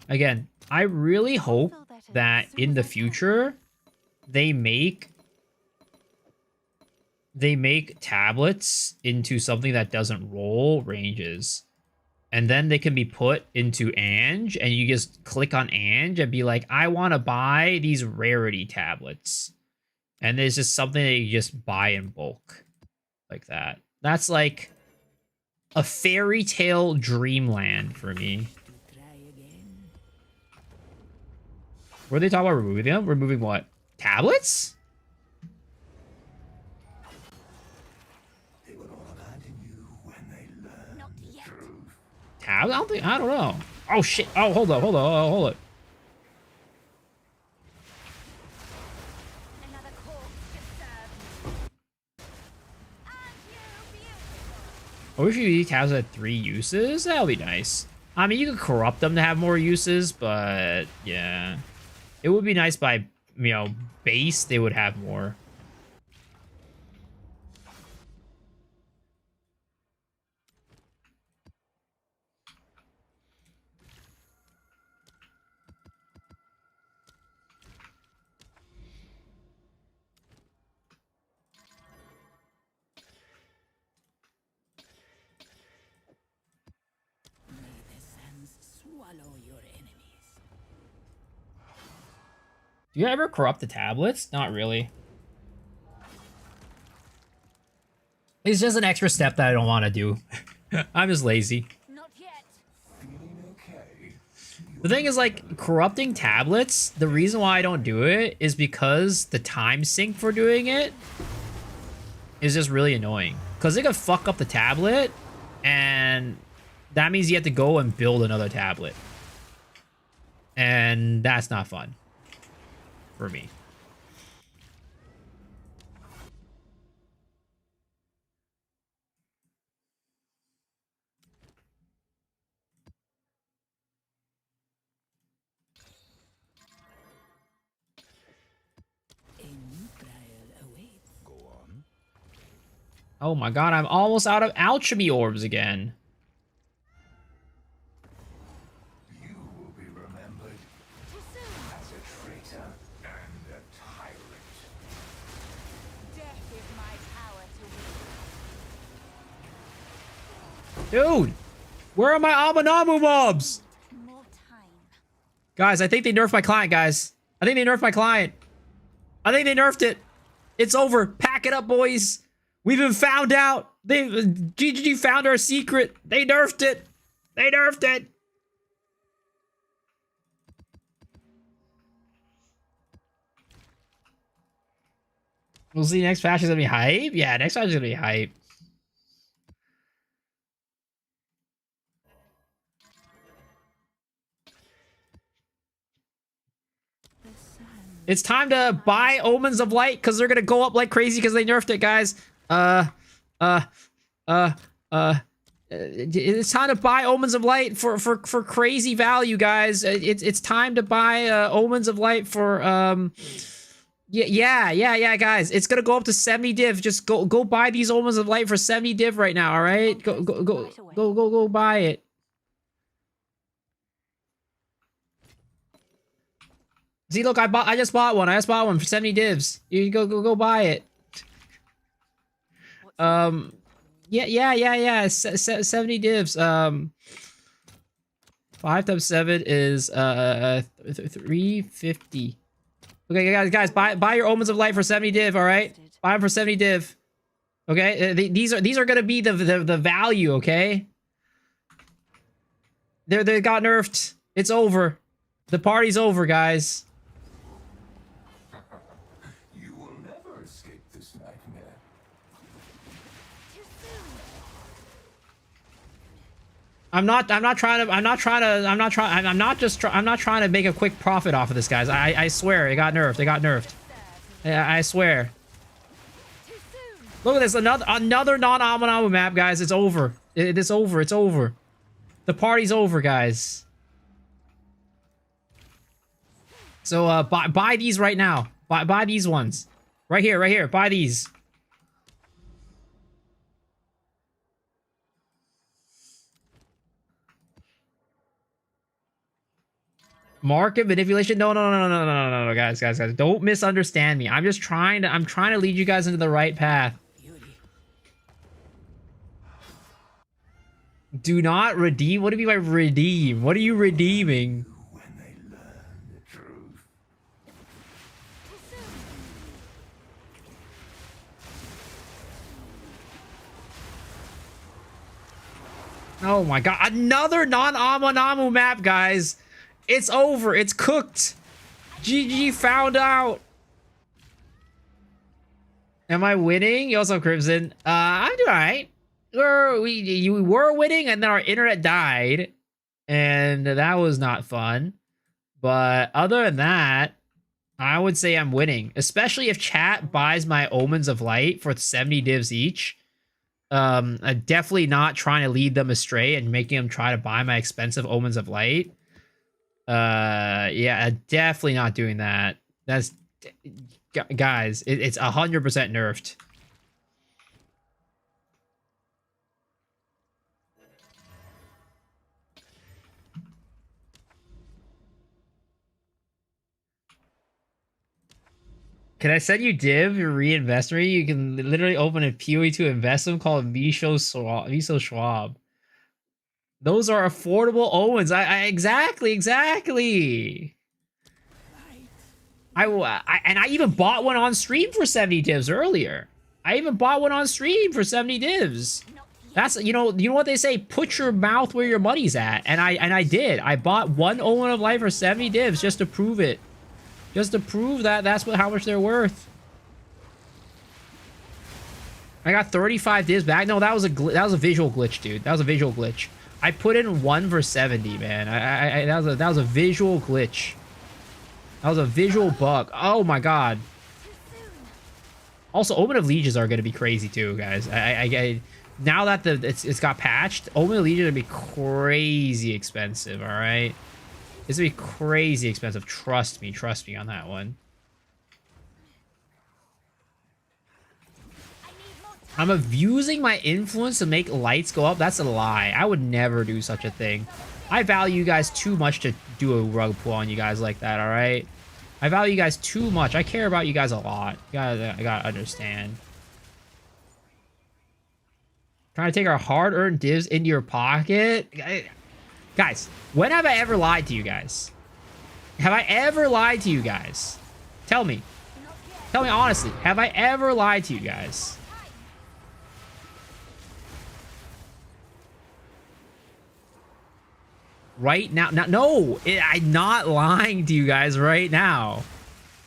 Again, I really hope Fill that in that as soon in as the I can. future they make tablets into something that doesn't roll ranges. And then they can be put into Ange, and you just click on Ange and be like, I want to buy these rarity tablets. And there's just something that you just buy in bulk. Like that. That's like a fairy tale dreamland for me. Were they talking about removing them? Removing what? Tablets? Not yet. Tabs? I don't know. Oh shit. Oh, hold up. Hold up. Another corpse just served me. And you, beautiful. I wish these tabs had 3 uses. That would be nice. I mean, you could corrupt them to have more uses, but yeah. It would be nice by, base, they would have more. Do you ever corrupt the tablets? Not really. It's just an extra step that I don't want to do. I'm just lazy. Not yet. The thing is, like, corrupting tablets, the reason why I don't do it is because the time sink for doing it is just really annoying. Because it could fuck up the tablet, and that means you have to go and build another tablet. And that's not fun for me. Oh my god, I'm almost out of alchemy orbs again. You will be remembered Too soon. as a traitor and a tyrant. Death is my power to wield. Dude, where are my Amanamu mobs? More time. Guys, I think they nerfed my client, guys. I think they nerfed my client. I think they nerfed it. It's over. Pack it up, boys. We've been found out. GGG found our secret. They nerfed it. They nerfed it. We'll see. Next patch is gonna be hype. Yeah, next patch is gonna be hype. It's time to buy Omens of Light because they're gonna go up like crazy because they nerfed it, guys. It's time to buy Omens of Light for crazy value, guys. It's time to buy Omens of Light for yeah, guys. It's gonna go up to 70 div. Just go buy these Omens of Light for 70 div right now. All right, go buy it. See, look, I just bought one. I just bought one for 70 divs. You go buy it. Yeah. 70 divs. 5 times 7 is 350. Okay, guys, buy your Omens of Light for 70 div. All right, buy them for 70 div. Okay, these are gonna be the value. Okay, they got nerfed. It's over. The party's over, guys. You will never escape this nightmare. Too soon. I'm not trying to make a quick profit off of this, guys. I swear it got nerfed. It got nerfed. I swear. Too soon. Look at this, another non-Amanamu map, guys. It's over. It's over. It's over. The party's over, guys. So buy these right now. Buy these ones. Right here. Buy these. Market manipulation? No, guys. Don't misunderstand me. I'm trying to lead you guys into the right path. Do not redeem? What do you mean by redeem? What are you redeeming? When they learn the truth. Too soon. Oh my god, another non-Amanamu map, guys. It's over. It's cooked. GG found out. Am I winning? You also have Crimson. I'm doing alright. We were winning and then our internet died. And that was not fun. But other than that, I would say I'm winning. Especially if chat buys my Omens of Light for 70 divs each. I'm definitely not trying to lead them astray and making them try to buy my expensive Omens of Light. Yeah, definitely not doing that. That's guys, it's 100% nerfed. Can I send you div your reinvest rate? You can literally open a PoE to invest them called Miso Schwab. Those are affordable Owens. Exactly. And I even bought one on stream for 70 divs earlier. I even bought one on stream for 70 divs. That's, you know what they say, put your mouth where your money's at. And I did. I bought one Omen of Life for 70 divs just to prove it. Just to prove that that's how much they're worth. I got 35 divs back. No, that was a visual glitch, dude. That was a visual glitch. I put in 1 for 70, man. That was a visual glitch. That was a visual bug. Oh my god. Also, Omen of Legions are gonna be crazy too, guys. Now that it's got patched, Omen of Legions are gonna be crazy expensive. All right, it's gonna be crazy expensive. Trust me on that one. I'm abusing my influence to make lights go up. That's a lie. I would never do such a thing. I value you guys too much to do a rug pull on you guys like that, all right? I value you guys too much. I care about you guys a lot. I gotta understand. Trying to take our hard-earned divs into your pocket? Guys, when have I ever lied to you guys? Have I ever lied to you guys? Tell me. Tell me honestly. Have I ever lied to you guys? Right now? No, I'm not lying to you guys right now.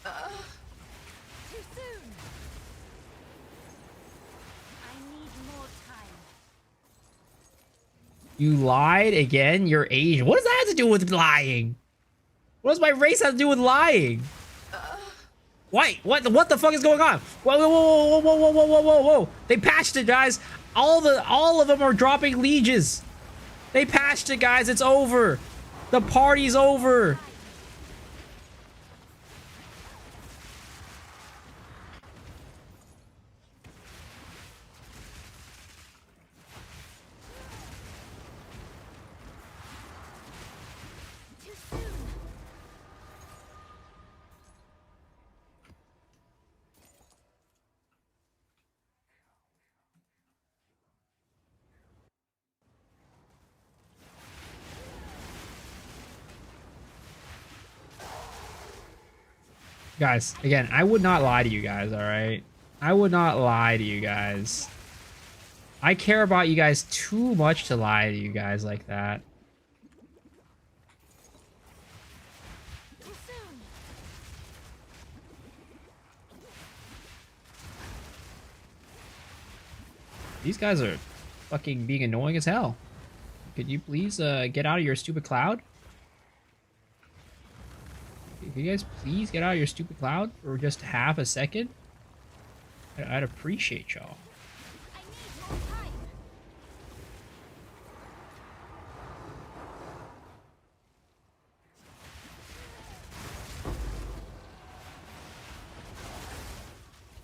Too soon. I need more time. You lied again? You're Asian. What does that have to do with lying? What does my race have to do with lying? Wait, what the fuck is going on? Whoa, whoa, whoa, whoa, whoa, whoa, whoa, whoa, whoa. They patched it, guys. All of them are dropping lieges. They patched it, guys. It's over. The party's over. Too soon. Guys, again, I would not lie to you guys, all right? I would not lie to you guys. I care about you guys too much to lie to you guys like that. Too soon. These guys are fucking being annoying as hell. Could you please get out of your stupid cloud? Could you guys please get out of your stupid cloud for just half a second? I'd appreciate y'all. I need more time.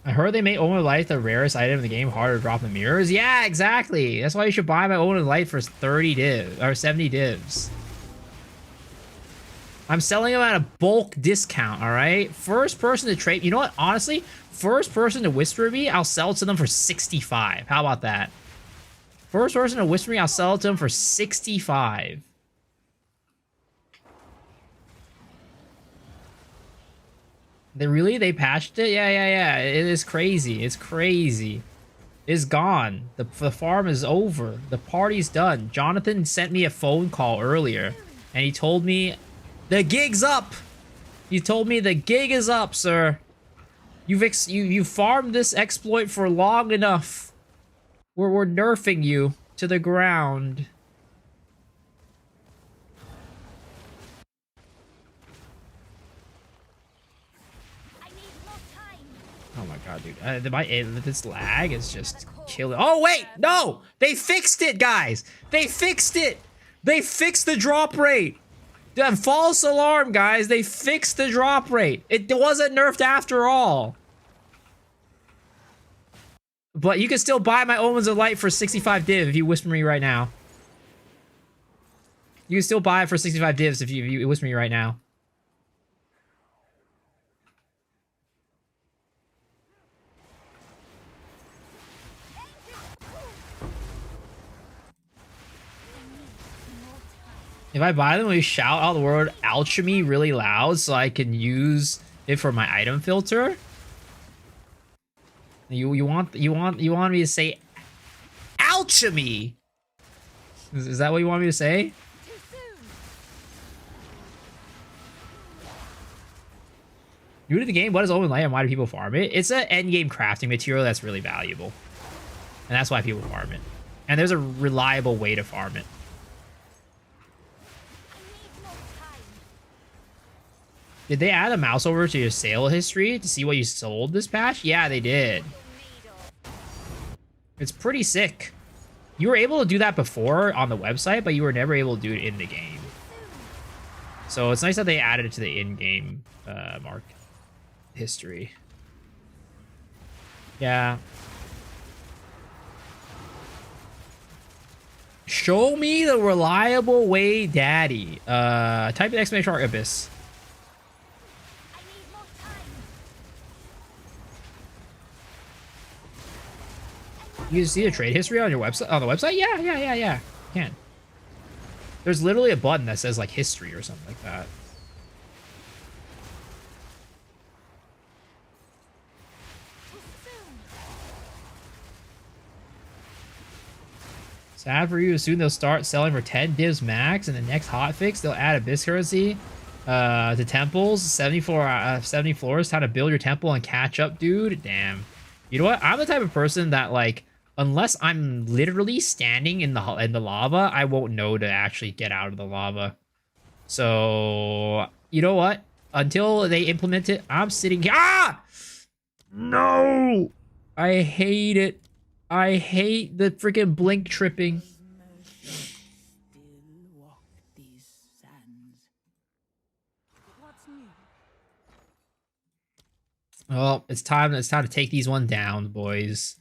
I heard they made Omen of Light the rarest item in the game, harder to drop in mirrors. Yeah, exactly. That's why you should buy my Omen of Light for 30 divs or 70 divs. I'm selling them at a bulk discount, all right? First person to trade, you know what? Honestly, first person to whisper me, I'll sell it to them for 65. How about that? First person to whisper me, I'll sell it to them for 65. They patched it? Yeah. It is crazy. It's crazy. It's gone. The farm is over. The party's done. Jonathan sent me a phone call earlier, and he told me the gig's up. He told me the gig is up, sir. You've farmed this exploit for long enough. We're nerfing you to the ground. I need more time. Oh my god, dude. This lag is just killing. Oh, wait! No! They fixed it, guys! They fixed it! They fixed the drop rate! False alarm, guys. They fixed the drop rate. It wasn't nerfed after all. But you can still buy my Omens of Light for 65 div if you whisper me right now. You can still buy it for 65 divs if you whisper me right now. If I buy them, we shout out the word alchemy really loud so I can use it for my item filter. You want me to say alchemy? Is that what you want me to say? Too soon. New to the game, what is Omen Light and why do people farm it? It's an endgame crafting material that's really valuable. And that's why people farm it. And there's a reliable way to farm it. I need more time. Did they add a mouse over to your sale history to see what you sold this patch? Yeah, they did. It's pretty sick. You were able to do that before on the website, but you were never able to do it in the game. So it's nice that they added it to the in-game mark history. Yeah. Show me the reliable way, daddy. Type in exclamation mark abyss. I need more time. You can see the trade history on your website. On the website? Yeah. You can. There's literally a button that says like history or something like that. Too soon. Sad for you. Soon they'll start selling for 10 divs max, and the next hotfix they'll add abyss currency to temples. 70 floors. Time to build your temple and catch up, dude. Damn. You know what? I'm the type of person that like, unless I'm literally standing in the lava, I won't know to actually get out of the lava. So you know what? Until they implement it, I'm sitting here. Ah! No! I hate it. I hate the freaking blink tripping. What's new? Well, it's time to take these one down, boys.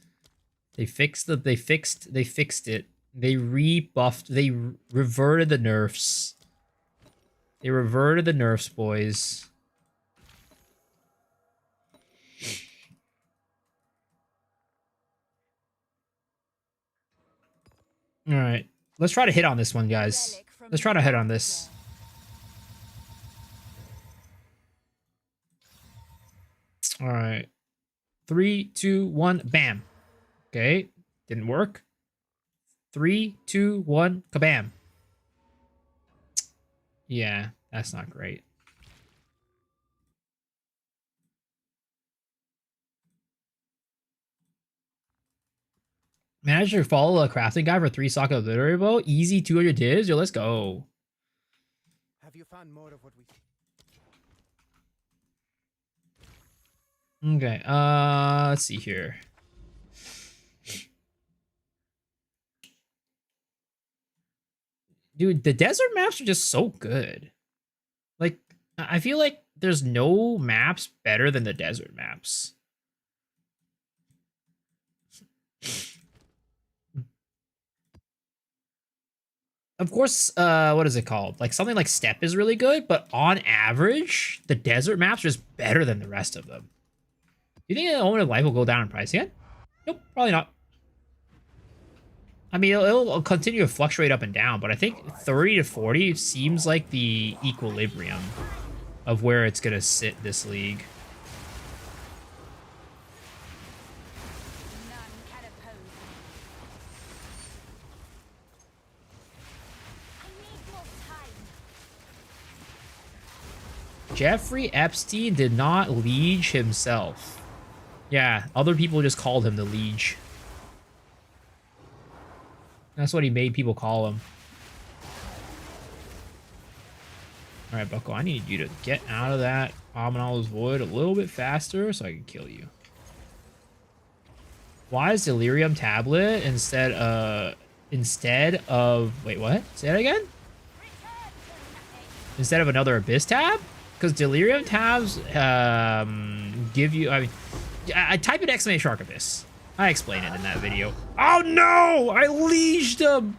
They fixed it. They rebuffed. They reverted the nerfs. They reverted the nerfs, boys. All right. Let's try to hit on this one, guys. Relic from Let's try to hit on this. All right. 3, 2, 1, bam. Okay. Didn't work. 3, 2, 1, kabam. Yeah, that's not great. Manage to follow a crafting guide for 3 socket obliterative. Easy 200 divs. Yo, let's go. Have you found more of what we... Okay, let's see here. Dude, the desert maps are just so good. Like, I feel like there's no maps better than the desert maps. Of course, what is it called? Like, something like Steppe is really good, but on average, the desert maps are just better than the rest of them. Do you think the Omen of Life will go down in price again? Nope, probably not. I mean, it'll continue to fluctuate up and down, but I think 30 to 40 seems like the equilibrium of where it's going to sit this league. None can oppose me. I need more time. Jeffrey Epstein did not liege himself. Yeah, other people just called him the liege. That's what he made people call him. Alright, Bucko, I need you to get out of that Abominable's Void a little bit faster so I can kill you. Why is Delirium Tablet instead of... Wait, what? Say that again? Instead of another Abyss tab? Because Delirium tabs give you... I mean, I type in exclamation mark Abyss. I explained it in that video. Oh no! I leashed him!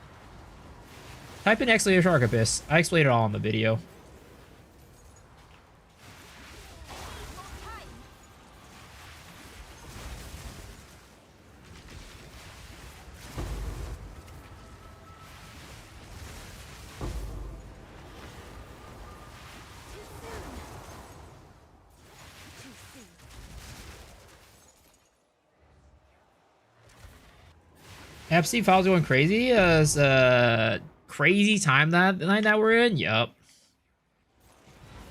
Type in exclamation mark Abyss. I explained it all in the video. FC files going crazy. It's crazy time that night that we're in. Yup.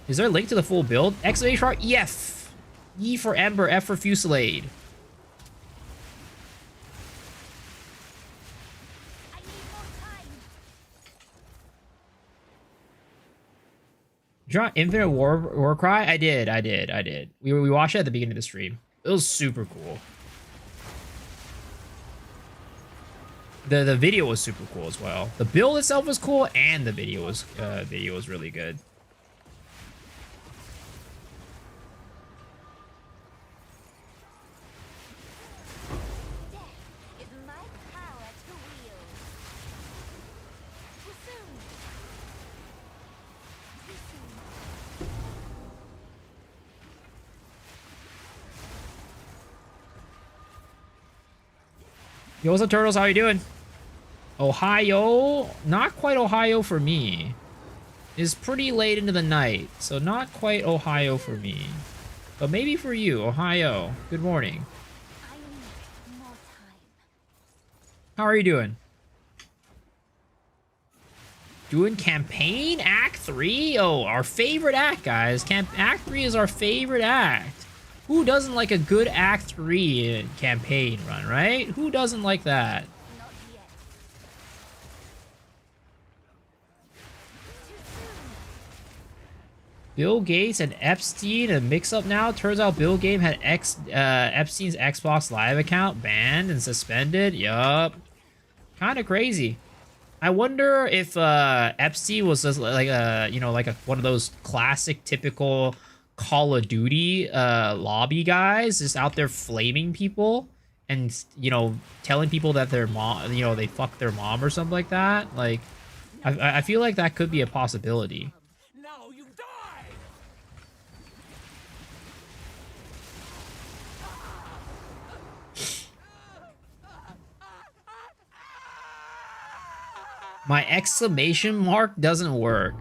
Is there a link to the full build? Exclamation mark EF. E for Ember, F for Fusillade. I need more time. Did you draw Infinite War Cry? I did. We watched it at the beginning of the stream. It was super cool. The video was super cool as well. The build itself was cool, and the video was really good. Death is my power to wield. Too soon. Too soon. Yo, what's up, Turtles? How you doing? Ohio? Not quite Ohio for me. It's pretty late into the night, so not quite Ohio for me. But maybe for you, Ohio. Good morning. I need more time. How are you doing? Doing campaign act 3? Oh, our favorite act, guys. Act 3 is our favorite act. Who doesn't like a good act 3 campaign run, right? Who doesn't like that? Not yet. Too soon. Bill Gates and Epstein, a mix-up now. Turns out Bill Gates had Epstein's Xbox Live account banned and suspended. Yup. Kind of crazy. I wonder if Epstein was just like one of those classic, typical Call of Duty lobby guys, just out there flaming people and telling people that their mom, they fucked their mom or something like that. Like, I feel like that could be a possibility. Now you die! My exclamation mark doesn't work.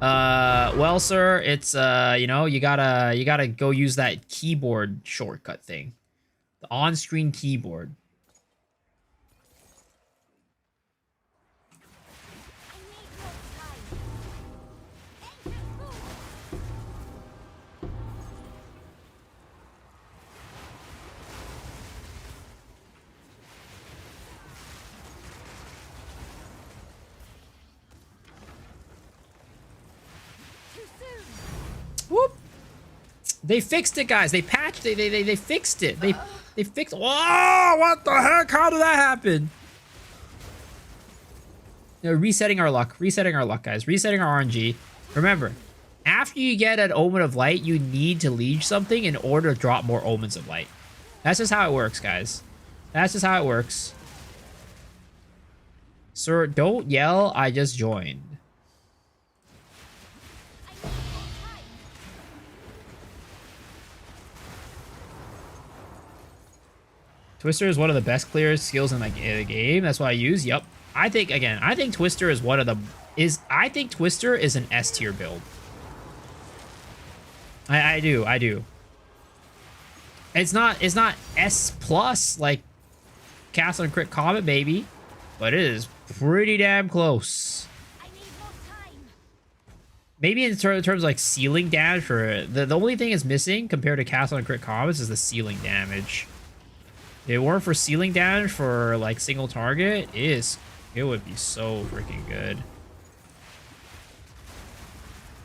Well, sir, it's you gotta go use that keyboard shortcut thing, the on-screen keyboard. I need more time. Enter full. Too soon. Whoop! They fixed it, guys. They patched it. They fixed it. They fixed. Whoa! What the heck? How did that happen? Resetting our luck. Resetting our luck, guys. Resetting our RNG. Remember, after you get an Omen of Light, you need to leech something in order to drop more Omens of Light. That's just how it works, guys. That's just how it works. Sir, don't yell. I just joined. I need more time. Twister is one of the best clear skills in the game. That's what I use. Yup. I think Twister is one of the I think Twister is an S tier build. I do. It's not S plus like Castle and Crit Comet, maybe, but it is pretty damn close. I need more time. Maybe in terms of like ceiling damage, for the only thing is missing compared to Castle and Crit Comets is the ceiling damage. If it weren't for ceiling damage for like single target, it would be so freaking good.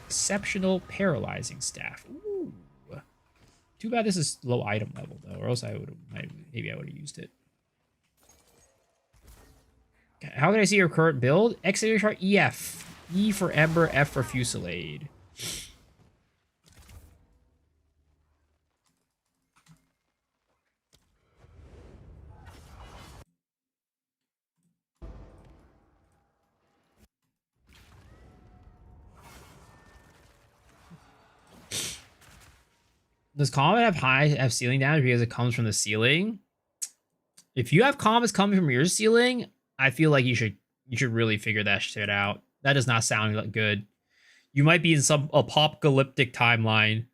Exceptional paralyzing staff. Ooh. Too bad this is low item level though, or else maybe I would have used it. How can I see your current build? Exclamation mark EF. E for Ember, F for Fusillade. Does Comet have ceiling damage because it comes from the ceiling? If you have comets coming from your ceiling, I feel like you should really figure that shit out. That does not sound good. You might be in some apocalyptic timeline.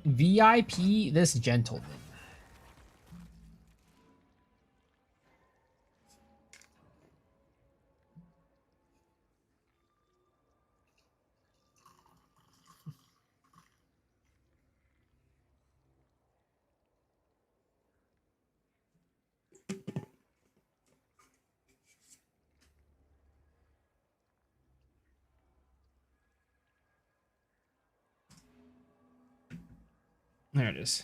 VIP this gentleman. There it is.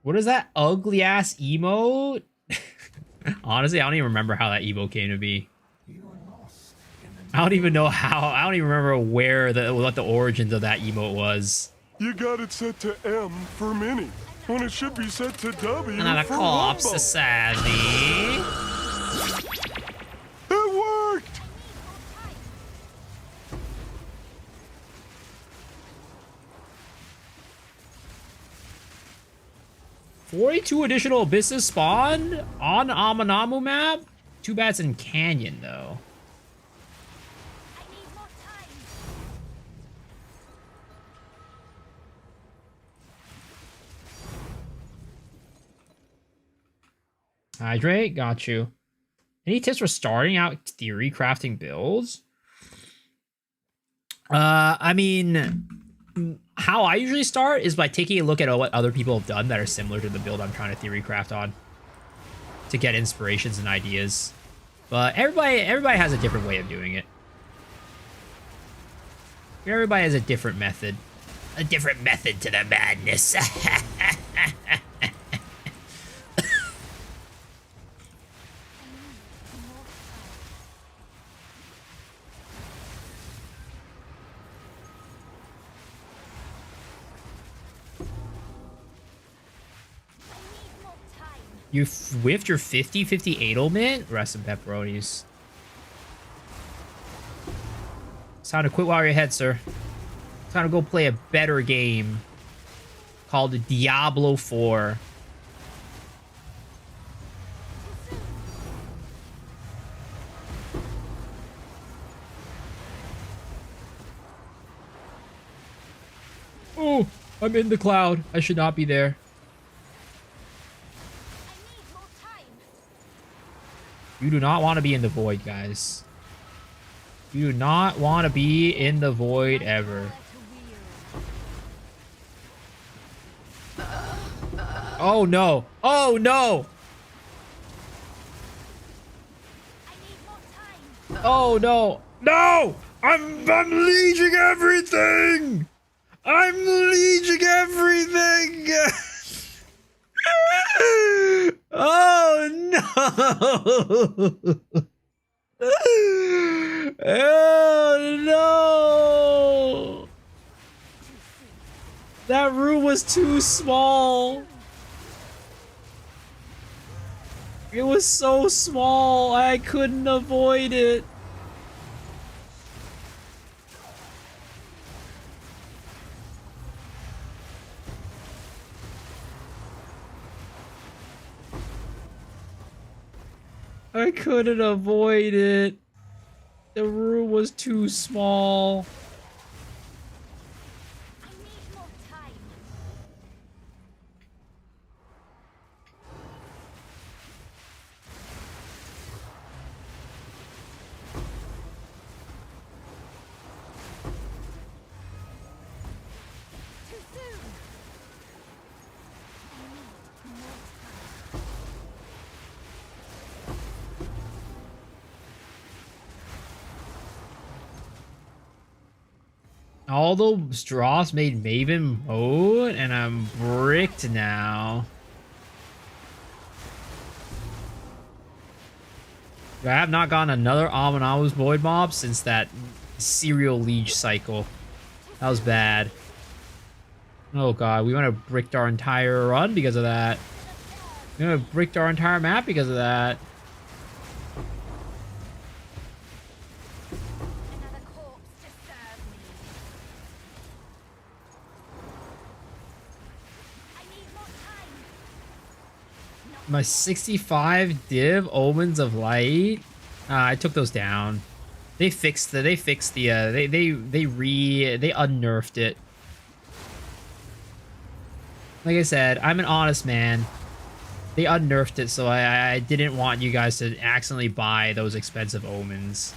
What is that ugly ass emote? Honestly, I don't even remember how that emote came to be. I don't even know how. I don't even remember what the origins of that emote was. You got it set to M for mini, when it should be set to W Another for corpse Wumbo. savvy. It worked! 42 additional abysses spawned on Amanamu map. Too bad it's in Canyon though. I need more time. Hydrate, got you. Any tips for starting out theory crafting builds? I mean, how I usually start is by taking a look at what other people have done that are similar to the build I'm trying to theory craft on to get inspirations and ideas. But everybody has a different way of doing it. Everybody has a different method. A different method to the madness. You whiffed your 50-58 ultimate? Rest in pepperonis. It's time to quit while you're ahead, sir. It's time to go play a better game called Diablo 4. Oh, I'm in the cloud. I should not be there. You do not want to be in the void, guys. You do not want to be in the void ever. Oh no! Oh no! Oh no! No! I'm leeching everything! I'm leeching everything! Oh no! Oh no! That room was too small. It was so small, I couldn't avoid it. I couldn't avoid it. The room was too small. I need more time. Too soon. I need more time. All those drops made Maven mode, and I'm bricked now. I have not gotten another Amanawu's Void Mob since that serial Liege cycle. That was bad. Oh god, we went to bricked our entire run because of that. We went to bricked our entire map because of that. Another corpse to serve me. I need more time. My 65 div Omens of Light. I took those down. They unnerfed it. Like I said, I'm an honest man. They unnerfed it, so I didn't want you guys to accidentally buy those expensive omens.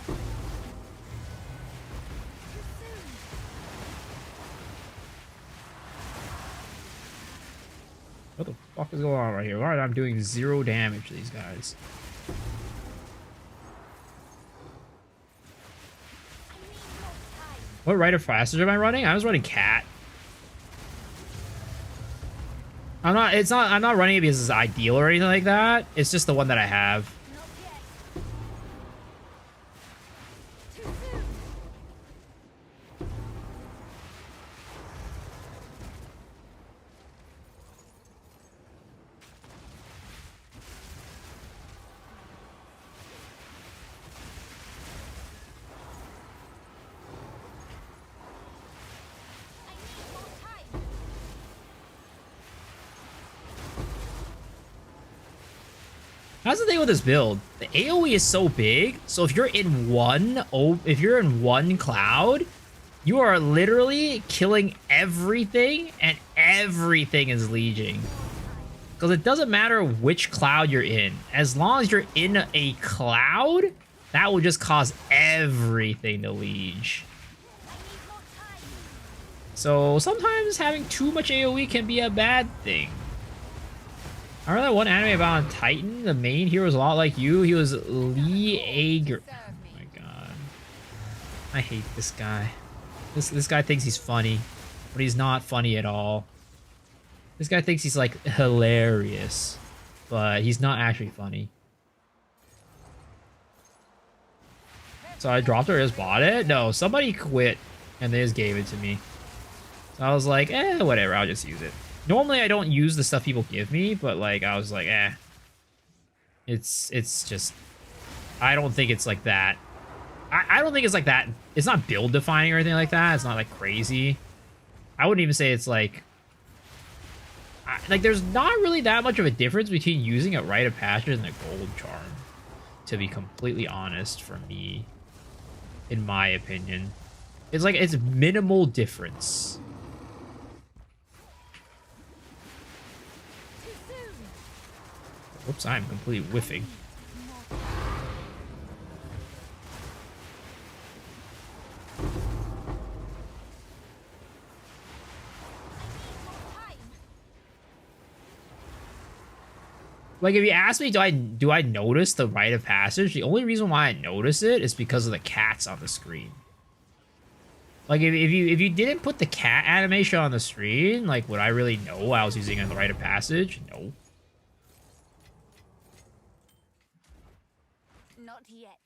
What the fuck is going on right here? Alright, I'm doing 0 damage to these guys. What rite of passage am I running? I was running cat. I'm not running it because it's ideal or anything like that. It's just the one that I have. That's the thing with this build. The AoE is so big, so if you're in one cloud, you are literally killing everything, and everything is legion. Because it doesn't matter which cloud you're in. As long as you're in a cloud, that will just cause everything to liege. So sometimes having too much AoE can be a bad thing. I remember that one anime about on Titan, the main hero was a lot like you. He was Lee Ager. Oh my god. I hate this guy. This guy thinks he's funny, but he's not funny at all. This guy thinks he's like hilarious, but he's not actually funny. So I dropped it or just bought it? No, somebody quit and they just gave it to me. So I was like, whatever, I'll just use it. Normally I don't use the stuff people give me, but like I was like, It's just, I don't think it's like that. I don't think it's like that. It's not build defining or anything like that. It's not like crazy. I wouldn't even say it's like there's not really that much of a difference between using a rite of passage and a gold charm, to be completely honest, for me, in my opinion. It's like, it's minimal difference. Whoops, I'm completely whiffing. Like, if you ask me, do I notice the rite of passage? The only reason why I notice it is because of the cats on the screen. Like, if you didn't put the cat animation on the screen, like, would I really know I was using a rite of passage? No. Not yet.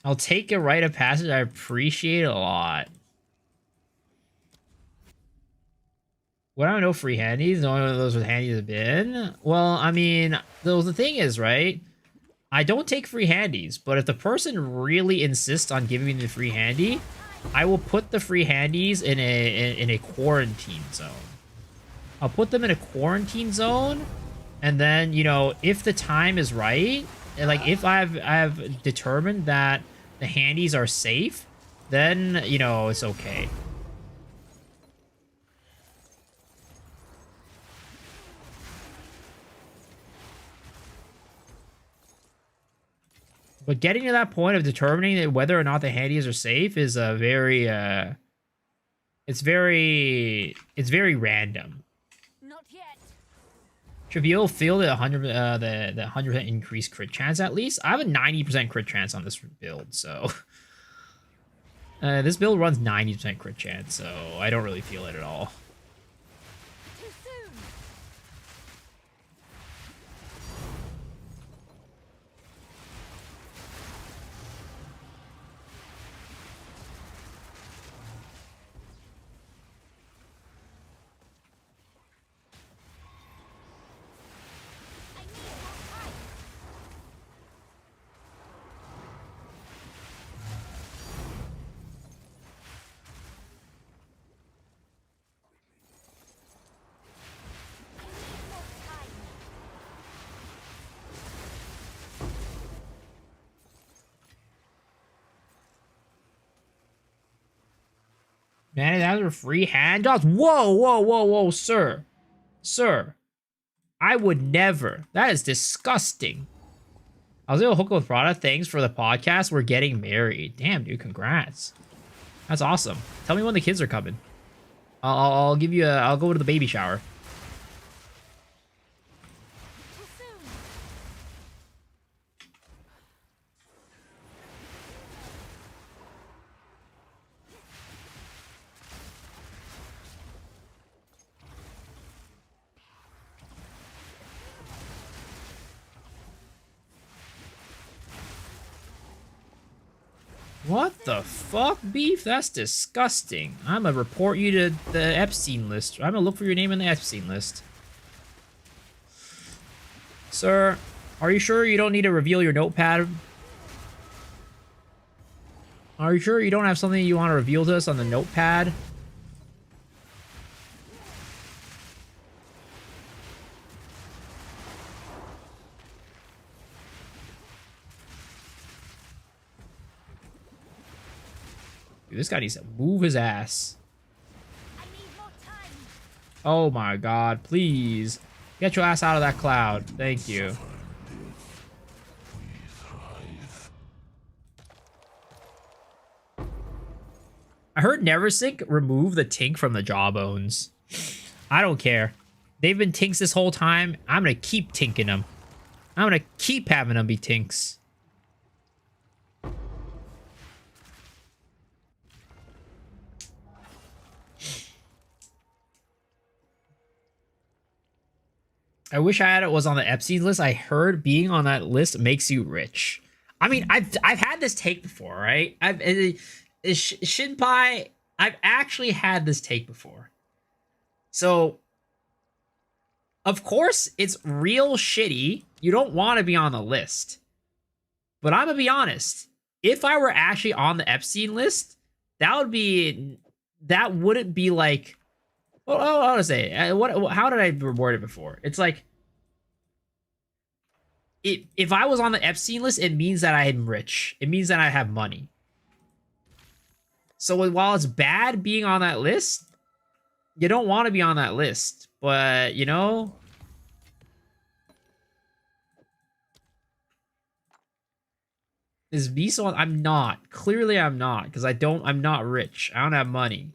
I'll take a rite of passage. I appreciate it a lot. Would I know free handies? The only one of those with handies have been? Well, I mean, the thing is, right? I don't take free handies, but if the person really insists on giving me the free handy, I will put the free handies in a quarantine zone. I'll put them in a quarantine zone, and then, you know, if the time is right, and like if I've determined that the handies are safe, then, you know, it's okay. But getting to that point of determining that whether or not the handies are safe is a very, it's very random. Not yet. Should be able to feel the 100% increased crit chance at least. I have a 90% crit chance on this build, so this build runs 90% crit chance, so I don't really feel it at all. Too soon. I need more time. Man, those are free handouts. Whoa, whoa, whoa, whoa, sir. Sir. I would never. That is disgusting. I was able to hook up with Prada. Thanks for the podcast. We're getting married. Damn, dude. Congrats. That's awesome. Tell me when the kids are coming. I'll give you a... I'll go to the baby shower. Too soon. What the fuck, Beef? That's disgusting. I'm gonna report you to the Epstein list. I'm gonna look for your name in the Epstein list. Sir, are you sure you don't need to reveal your notepad? Are you sure you don't have something you want to reveal to us on the notepad? Dude, this guy needs to move his ass. I need more time. Oh my god, please. Get your ass out of that cloud. Thank you. I heard Neversink remove the tink from the jawbones. I don't care. They've been tinks this whole time. I'm gonna keep tinking them. I'm gonna keep having them be tinks. I wish I had it was on the Epstein list. I heard being on that list makes you rich. I mean, I've had this take before, right? Shinpai, I've actually had this take before. So, of course, it's real shitty. You don't want to be on the list. But I'm gonna be honest. If I were actually on the Epstein list, that wouldn't be like, well, how to say it? How did I reword it before? It's like, if I was on the Epstein list, it means that I am rich. It means that I have money. So while it's bad being on that list, you don't want to be on that list. But, you know, is Visa on? I'm not. Clearly I'm not, because I'm not rich. I don't have money.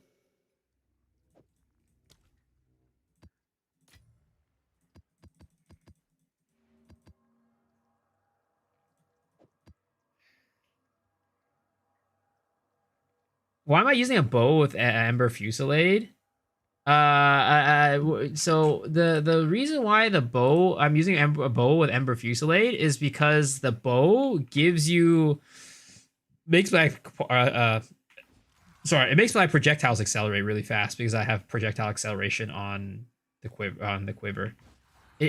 Why am I using a bow with Ember Fusillade? So the reason why I'm using a bow with Ember Fusillade is because the bow gives you makes my it makes my projectiles accelerate really fast because I have projectile acceleration on the quiver.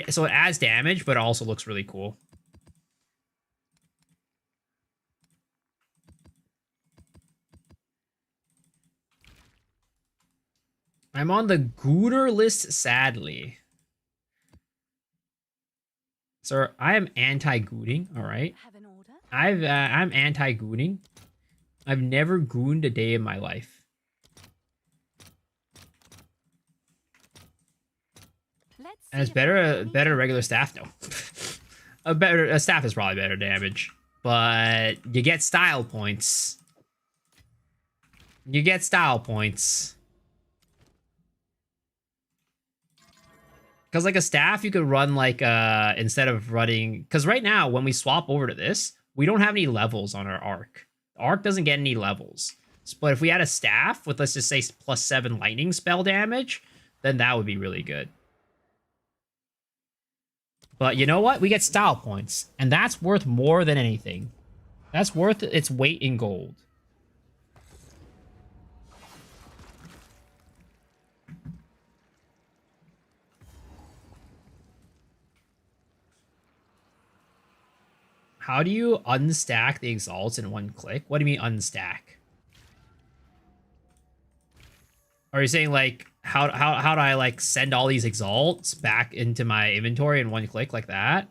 So it adds damage, but it also looks really cool. I'm on the Gooner list, sadly. Sir, I am anti-gooning, all right? Have an order? I'm anti-gooning. I've never gooned a day in my life. Let's And it's see if I can better regular staff, no. a staff is probably better damage. But you get style points. You get style points. Because like a staff, you could run like instead of running, because right now when we swap over to this, we don't have any levels on our arc. The arc doesn't get any levels. But if we had a staff with, let's just say, +7 lightning spell damage, then that would be really good. But you know what? We get style points, and that's worth more than anything. That's worth its weight in gold. How do you unstack the exalts in one click? What do you mean unstack? Are you saying like how do I like send all these exalts back into my inventory in one click like that?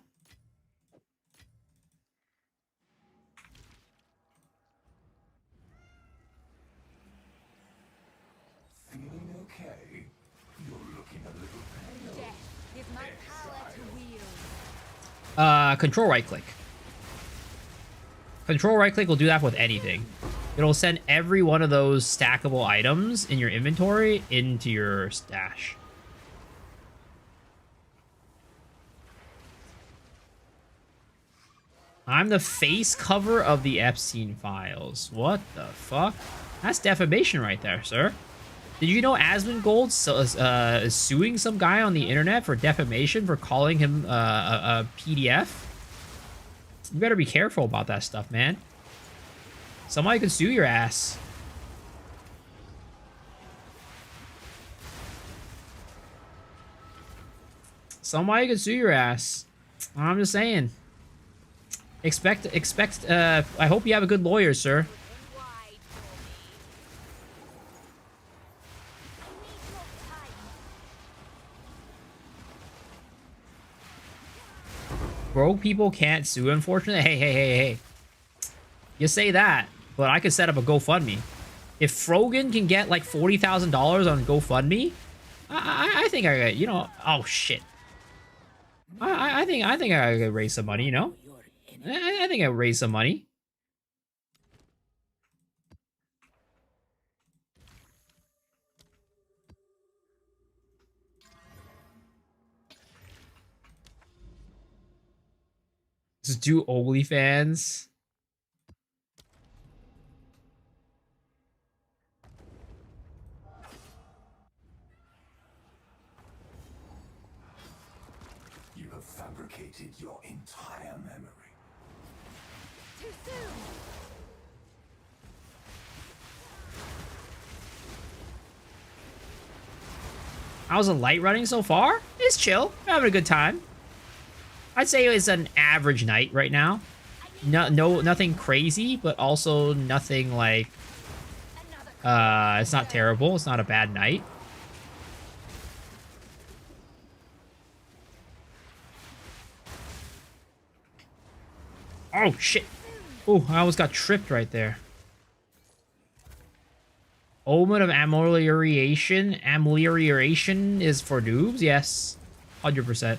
Control right click. Control right click will do that with anything. It'll send every one of those stackable items in your inventory into your stash. I'm the face cover of the Epstein files. What the fuck? That's defamation right there, sir. Did you know Asmongold is suing some guy on the internet for defamation for calling him a PDF? You better be careful about that stuff, man. Somebody could sue your ass. Somebody could sue your ass. I'm just saying. Expect, I hope you have a good lawyer, sir. Wide for me. I need more time. Broke people can't sue, unfortunately. Hey. You say that, but I could set up a GoFundMe. If Frogan can get like $40,000 on GoFundMe, I think I got, you know, oh shit. I think I could raise some money, you know? I think I raise some money. Just do OnlyFans. You have fabricated your entire memory. Too soon. How's the light running so far? It's chill. We're having a good time. I'd say it's an average night right now. Nothing crazy, but also nothing like, it's not terrible. It's not a bad night. Oh, shit. Oh, I almost got tripped right there. Omen of amelioration. Amelioration is for noobs? Yes. 100%.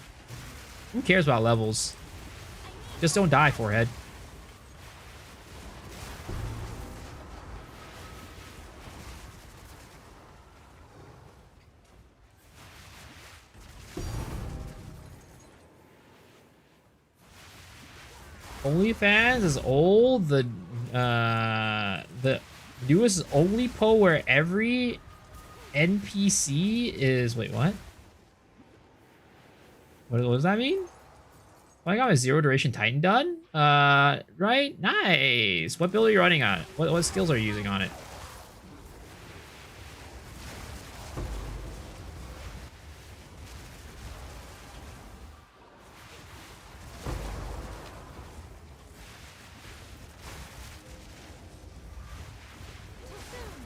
Who cares about levels? Just don't die, forehead. OnlyFans is old. The newest is OnlyPo, where every NPC is, wait, what? What does that mean? Well, I got my zero duration Titan done. Right? Nice. What build are you running on? What skills are you using on it?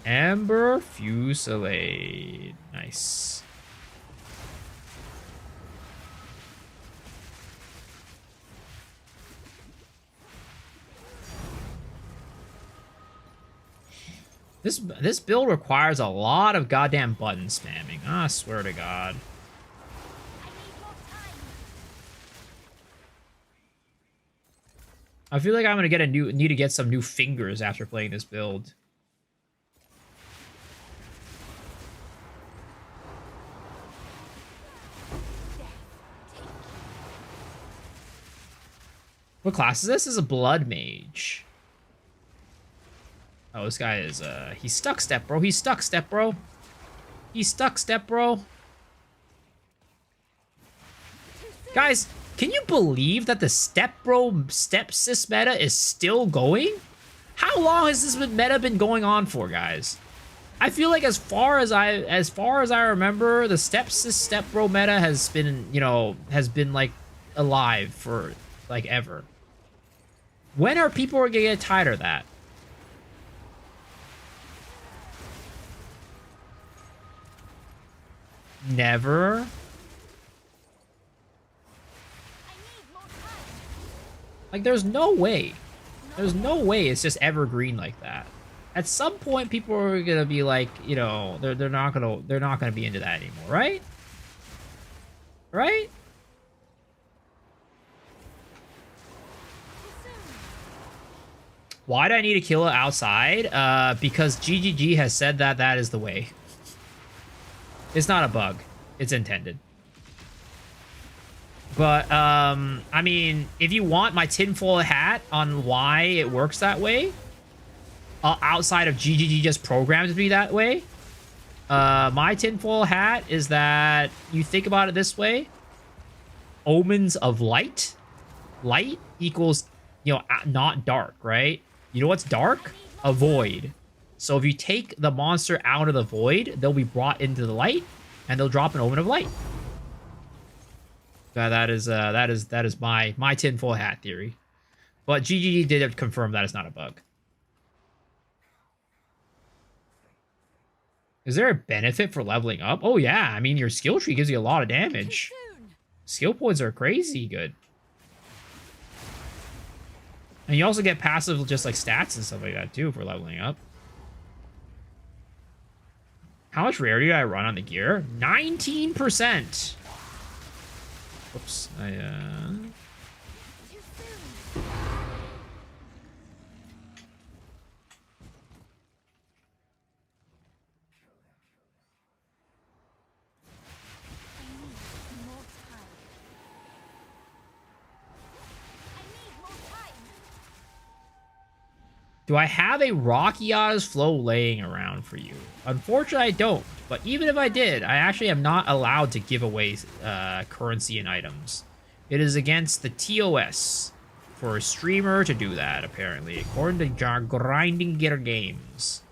Amber Fusillade. Nice. This build requires a lot of goddamn button spamming. I swear to God. I feel like I'm gonna need to get some new fingers after playing this build. What class is this? This is a blood mage. Oh, this guy is, he's stuck step, bro. He's stuck step, bro. He's stuck step, bro. Guys, can you believe that the step bro, step sis meta is still going? How long has this meta been going on for, guys? I feel like as far as I remember, the step sis step bro meta has been, you know, like alive for like ever. When are people gonna get tired of that? Never. Like, there's no way. There's no way it's just evergreen like that. At some point, people are gonna be like, you know, they're not gonna be into that anymore, right? Right? Why do I need to kill it outside? Because GGG has said that that is the way. It's not a bug. It's intended. But, I mean, if you want my tinfoil hat on why it works that way, outside of GGG just programmed to be that way, my tinfoil hat is that you think about it this way. Omens of light. Light equals, you know, not dark, right? You know what's dark? A void. So if you take the monster out of the void, they'll be brought into the light, and they'll drop an omen of light. That is my tinfoil hat theory. But GGG did confirm that it's not a bug. Is there a benefit for leveling up? Oh yeah, I mean your skill tree gives you a lot of damage. Skill points are crazy good. And you also get passive just like stats and stuff like that too for leveling up. How much rarity do I run on the gear? 19%. Whoops. Do I have a Rockia's Flow laying around for you? Unfortunately, I don't. But even if I did, I actually am not allowed to give away currency and items. It is against the TOS for a streamer to do that, apparently, according to Grinding Getter Games.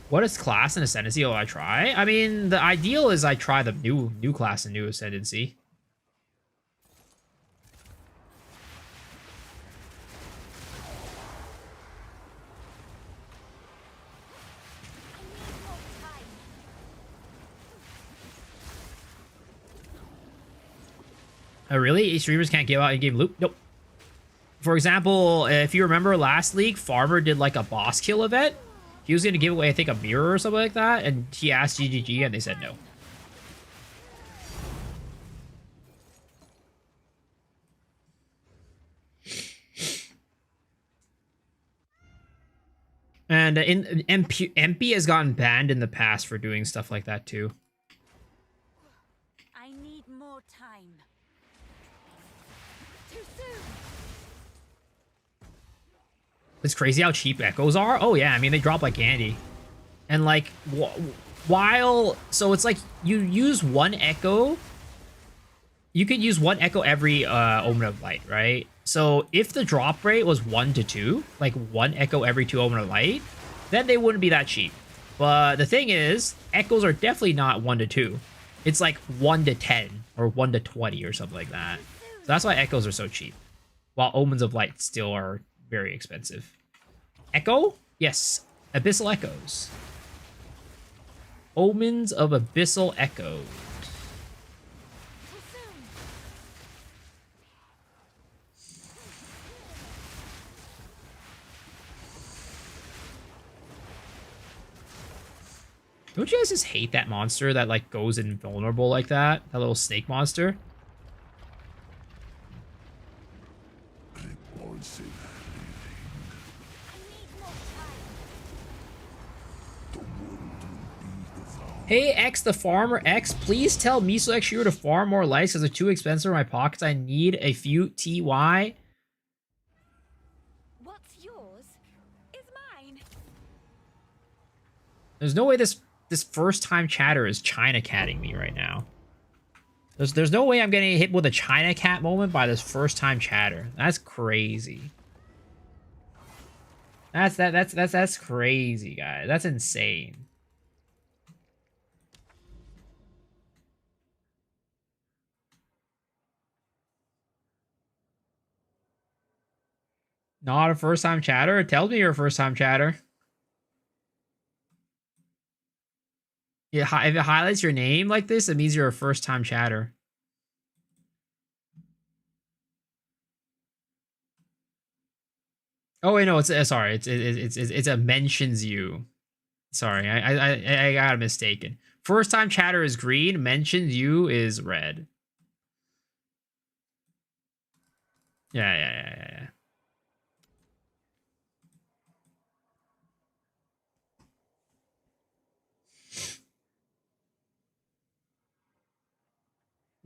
What is class and ascendancy? Oh, I try. I mean, the ideal is I try the new class and new ascendancy. Oh, really? Streamers can't give out in-game loot? Nope. For example, if you remember last league, Farmer did like a boss kill event. He was going to give away, I think, a mirror or something like that, and he asked GGG, and they said no. And MP has gotten banned in the past for doing stuff like that, too. I need more time. Too soon. It's crazy how cheap echoes are. Oh, yeah, I mean, they drop like candy. And, like, while... So it's like you use one echo... You could use one echo every Omen of Light, right? So if the drop rate was 1 to 2, like one echo every 2 Omen of Light, then they wouldn't be that cheap. But the thing is, echoes are definitely not 1 to 2. It's like 1 to 10 or 1 to 20 or something like that. So that's why echoes are so cheap. While Omens of Light still are very expensive. Echo? Yes. Abyssal Echoes. Omens of Abyssal Echo. Don't you guys just hate that monster that, like, goes invulnerable like that? That little snake monster? Hey, X the Farmer X, please tell Miso X Shiro to farm more likes because they're too expensive for my pockets. I need a few TY. What's yours is mine. There's no way this first time chatter is China catting me right now. There's no way I'm getting hit with a China cat moment by this first time chatter. That's crazy. That's crazy, guys. That's insane. Not a first time chatter? It tells me you're a first time chatter. If it highlights your name like this, it means you're a first time chatter. Oh wait, no, it's sorry, it's a mentions you. Sorry, I got mistaken. First time chatter is green. Mentioned you is red. Yeah.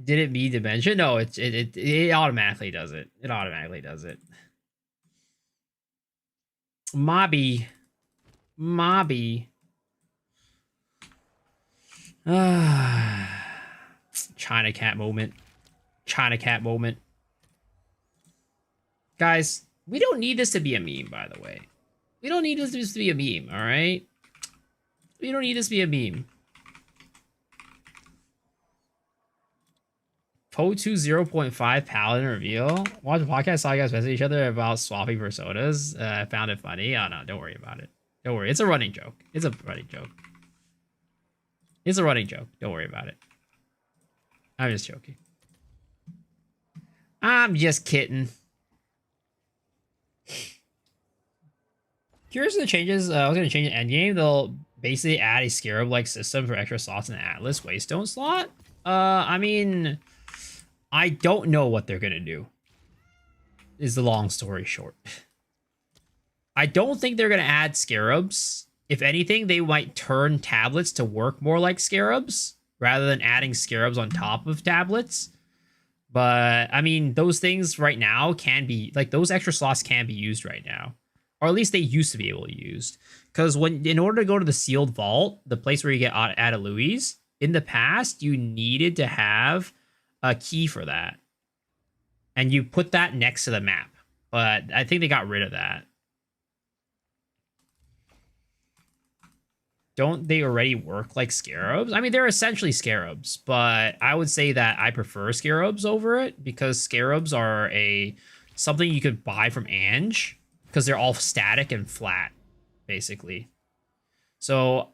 Did it mean to mention? No, it automatically does it. It automatically does it. Mobby. China cat moment. China cat moment. Guys, we don't need this to be a meme, by the way. We don't need this to be a meme, all right? We don't need this to be a meme. Po2 0.5 Paladin reveal. Watch the podcast, saw you guys message each other about swapping personas. I found it funny. Oh no, don't worry about it. Don't worry. It's a running joke. It's a running joke. It's a running joke. Don't worry about it. I'm just joking. I'm just kidding. Curious of the changes. I was going to change the endgame. They'll basically add a scarab-like system for extra slots in the Atlas Waystone slot. I mean, I don't know what they're going to do, is the long story short. I don't think they're going to add scarabs. If anything, they might turn tablets to work more like scarabs rather than adding scarabs on top of tablets. But, I mean, those things right now can be, like, those extra slots can be used right now. Or at least they used to be able to be used. Because in order to go to the sealed vault, the place where you get Ada Louis, in the past, you needed to have a key for that. And you put that next to the map. But I think they got rid of that. Don't they already work like scarabs? I mean, they're essentially scarabs, but I would say that I prefer scarabs over it because scarabs are something you could buy from Ange because they're all static and flat, basically. So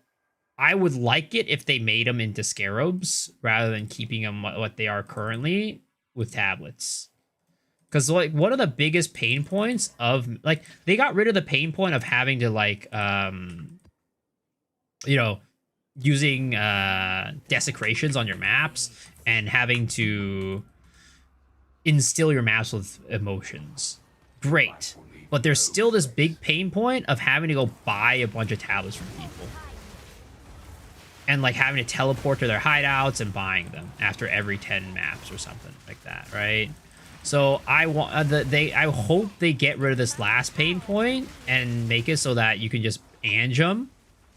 I would like it if they made them into scarabs rather than keeping them what they are currently with tablets. Because, like, one of the biggest pain points of, like, they got rid of the pain point of having to, like, you know, using desecrations on your maps and having to instill your maps with emotions. Great. But there's still this big pain point of having to go buy a bunch of tablets from people. And, like, having to teleport to their hideouts and buying them after every 10 maps or something like that, right? So I want I hope they get rid of this last pain point and make it so that you can just Ange them.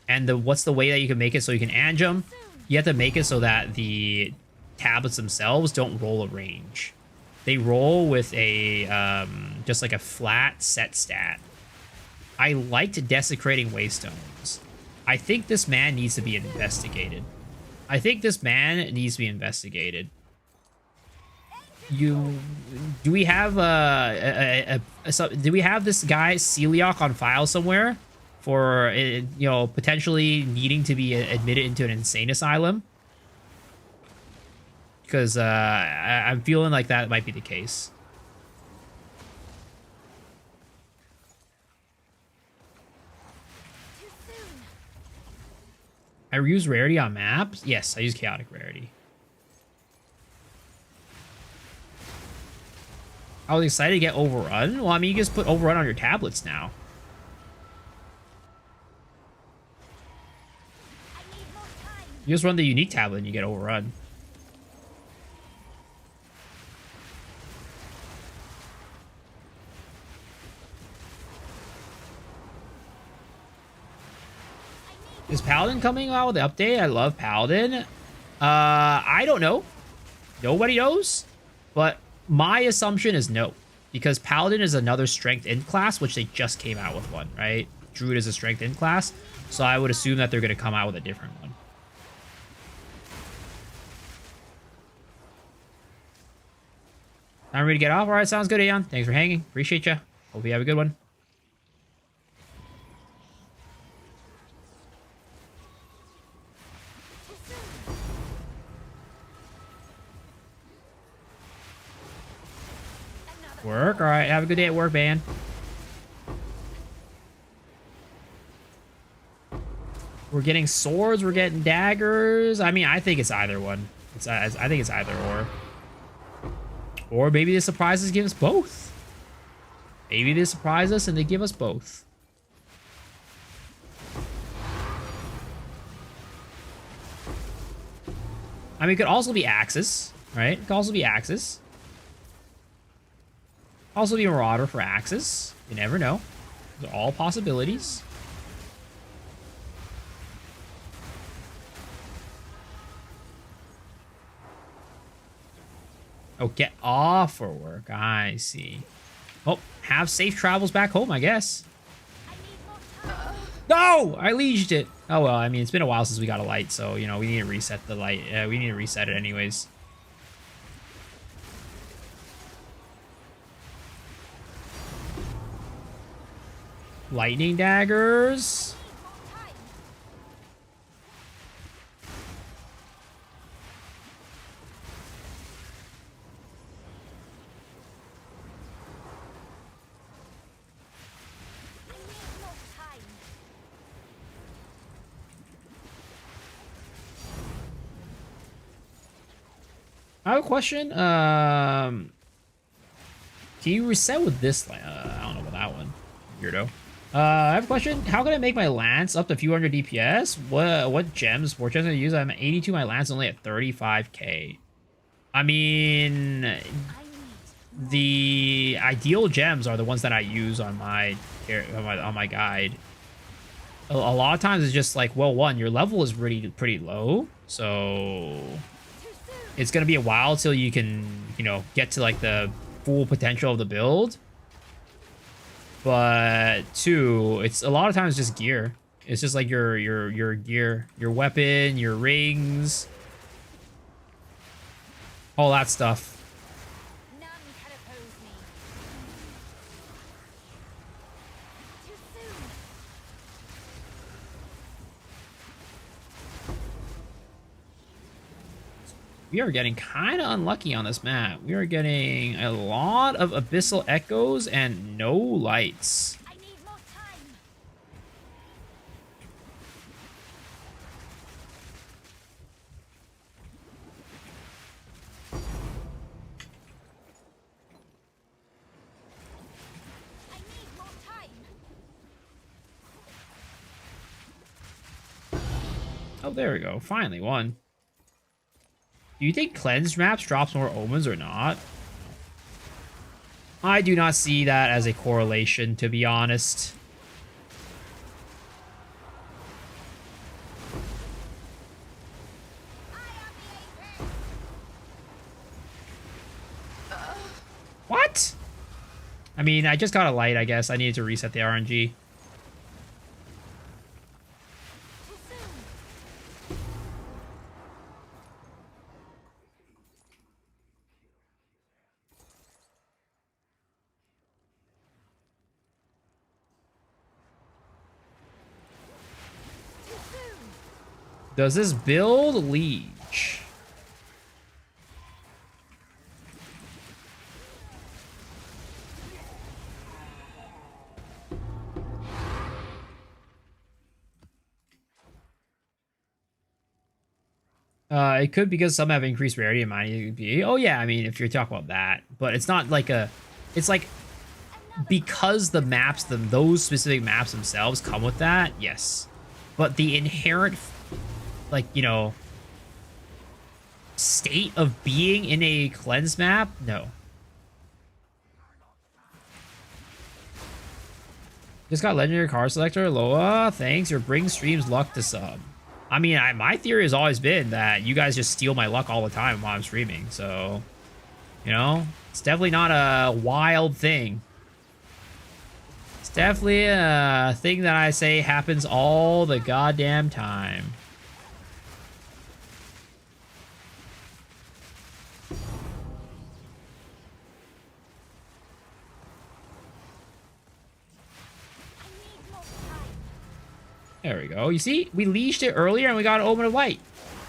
And what's the way that you can make it so you can Ange them? You have to make it so that the tablets themselves don't roll a range. They roll with a just like a flat set stat. I liked desecrating Waystones. I think this man needs to be investigated. Do we have do we have this guy Celiac on file somewhere for potentially needing to be admitted into an insane asylum? Because I'm feeling like that might be the case. I use rarity on maps? Yes, I use chaotic rarity. I was excited to get overrun. Well, I mean, you just put overrun on your tablets now. You just run the unique tablet and you get overrun. Is Paladin coming out with the update? I love Paladin. I don't know. Nobody knows. But my assumption is no. Because Paladin is another strength in class, which they just came out with one, right? Druid is a strength in class. So I would assume that they're going to come out with a different one. Time for me to get off. All right, sounds good, Aeon. Thanks for hanging. Appreciate you. Hope you have a good one. Work. All right, have a good day at work, man. We're getting swords. We're getting daggers. I mean, I think it's either one. I think it's either or. Or maybe the surprises give us both. Maybe they surprise us and they give us both. I mean, it could also be axes, right? It could also be axes. Also be Marauder for axes. You never know. Those are all possibilities. Oh, get off for work. I see. Oh, have safe travels back home, I guess. I need more time. No! I lieged it. Oh, well, I mean, it's been a while since we got a light, so, you know, we need to reset the light. We need to reset it anyways. Lightning daggers. More time. I need more time. I have a question. Can you reset with this? I don't know about that one. Weirdo. I have a question. How can I make my lance up to a few hundred DPS? What gems? What gems do I use? I'm at 82. My lance is only at 35k. I mean, I need the ideal gems are the ones that I use on my guide. A lot of times it's just like, well, one, your level is pretty low, so too soon. it's gonna be a while till you can, you know, get to like the full potential of the build. But two, it's a lot of times just gear. It's just like your gear, your weapon, your rings, all that stuff. None can oppose me. Too soon. We are getting kind of unlucky on this map. We are getting a lot of abyssal echoes and no lights. I need more time. I need more time. Oh, there we go. Finally, one. Do you think cleansed maps drops more omens or not? I do not see that as a correlation, to be honest. What? I mean, I just got a light, I guess. I needed to reset the RNG. Too soon. Too soon. Does this build Liege? It could because some have increased rarity and mine be. Oh yeah, I mean if you're talking about that, but it's not like a. It's like because the maps, those specific maps themselves come with that. Yes, but the inherent, like, you know, state of being in a cleanse map, no. Just got legendary card selector. Loa, thanks. Your bring streams luck to sub. I mean, my theory has always been that you guys just steal my luck all the time while I'm streaming. So, you know, it's definitely not a wild thing. It's definitely a thing that I say happens all the goddamn time. I need more time. There we go. You see? We leashed it earlier and we got an Omen of Light.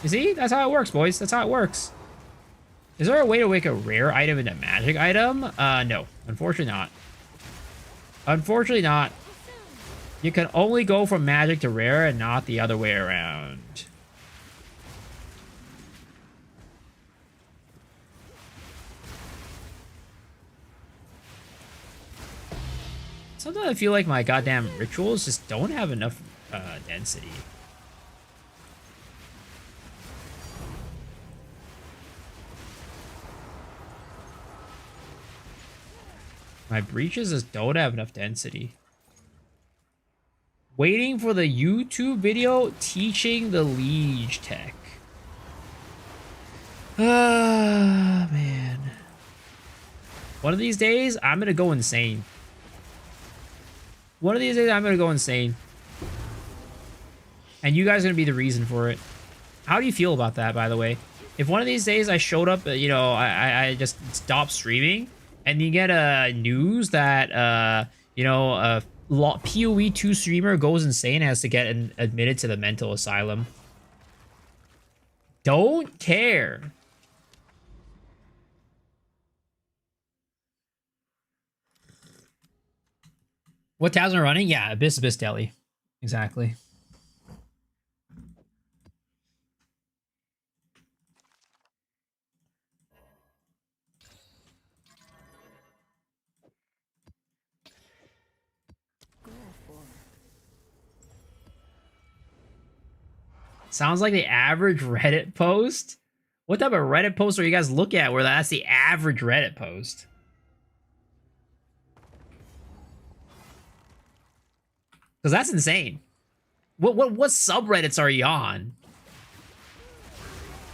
You see? That's how it works, boys. That's how it works. Is there a way to make a rare item into a magic item? No. Unfortunately not. Unfortunately not. Too soon. You can only go from magic to rare and not the other way around. Sometimes I feel like my goddamn rituals just don't have enough density. My breaches just don't have enough density. Waiting for the YouTube video teaching the liege tech. Ah, man. One of these days, I'm gonna go insane. One of these days, I'm gonna go insane. And you guys are gonna be the reason for it. How do you feel about that, by the way? If one of these days I showed up, I just stopped streaming, and you get news that, a PoE 2 streamer goes insane, has to get admitted to the mental asylum. Don't care. What tabs are running? Yeah, Abyss Deli. Exactly. Sounds like the average Reddit post. What type of Reddit post are you guys looking at where that's the average Reddit post? Because that's insane. What subreddits are you on?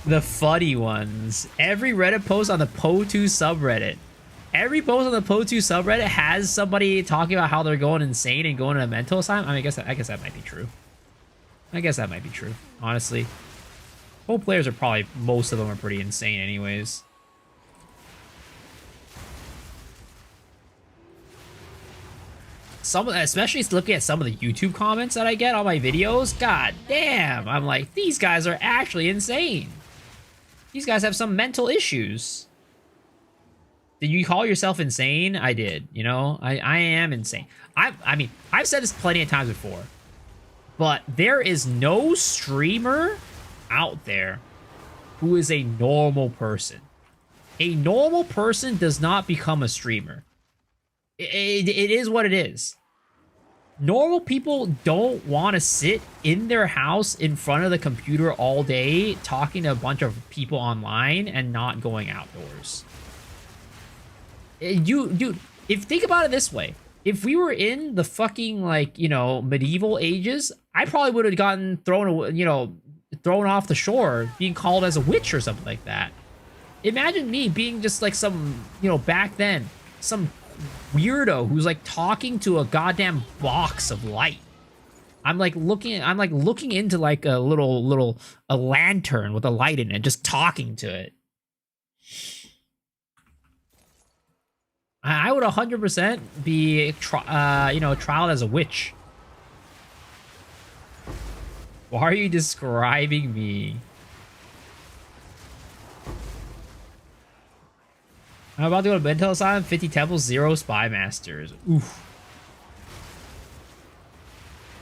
The funny ones. Every Reddit post on the Po2 subreddit. Every post on the Po2 subreddit has somebody talking about how they're going insane and going to a mental asylum. I mean, I guess that might be true. I guess that might be true, honestly. Po players are probably, most of them are pretty insane anyways. Especially looking at some of the YouTube comments that I get on my videos, god damn, I'm like, these guys are actually insane. These guys have some mental issues. Did you call yourself insane? I did, I am insane. I mean, I've said this plenty of times before, but there is no streamer out there who is a normal person. A normal person does not become a streamer. It is what it is. Normal people don't want to sit in their house in front of the computer all day talking to a bunch of people online and not going outdoors. Dude, think about it this way. If we were in the fucking, medieval ages, I probably would have gotten thrown off the shore, being called as a witch or something like that. Imagine me being just like some, back then, some weirdo who's like talking to a goddamn box of light. I'm like looking into like a a lantern with a light in it, just talking to it. I would 100% be trialed as a witch. Why are you describing me? I'm about to go to mental asylum, 50 temples, 0 spy masters. Oof.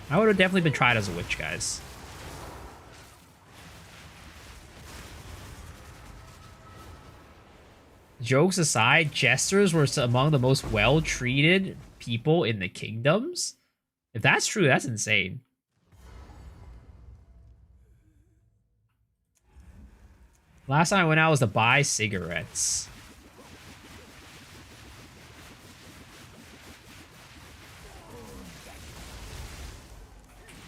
I would have definitely been tried as a witch, guys. Jokes aside, jesters were among the most well-treated people in the kingdoms. If that's true, that's insane. Last time I went out was to buy cigarettes.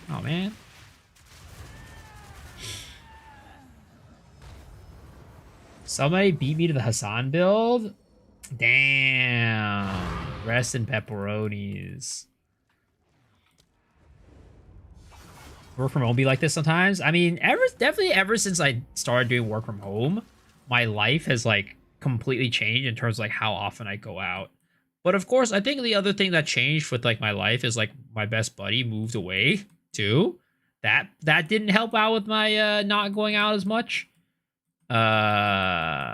Oh, man. Somebody beat me to the Hassan build? Damn. Rest in pepperonis. Work from home be like this sometimes? I mean, definitely ever since I started doing work from home, my life has, completely changed in terms of, how often I go out. But, of course, I think the other thing that changed with, my life is, my best buddy moved away, too. That didn't help out with my not going out as much. But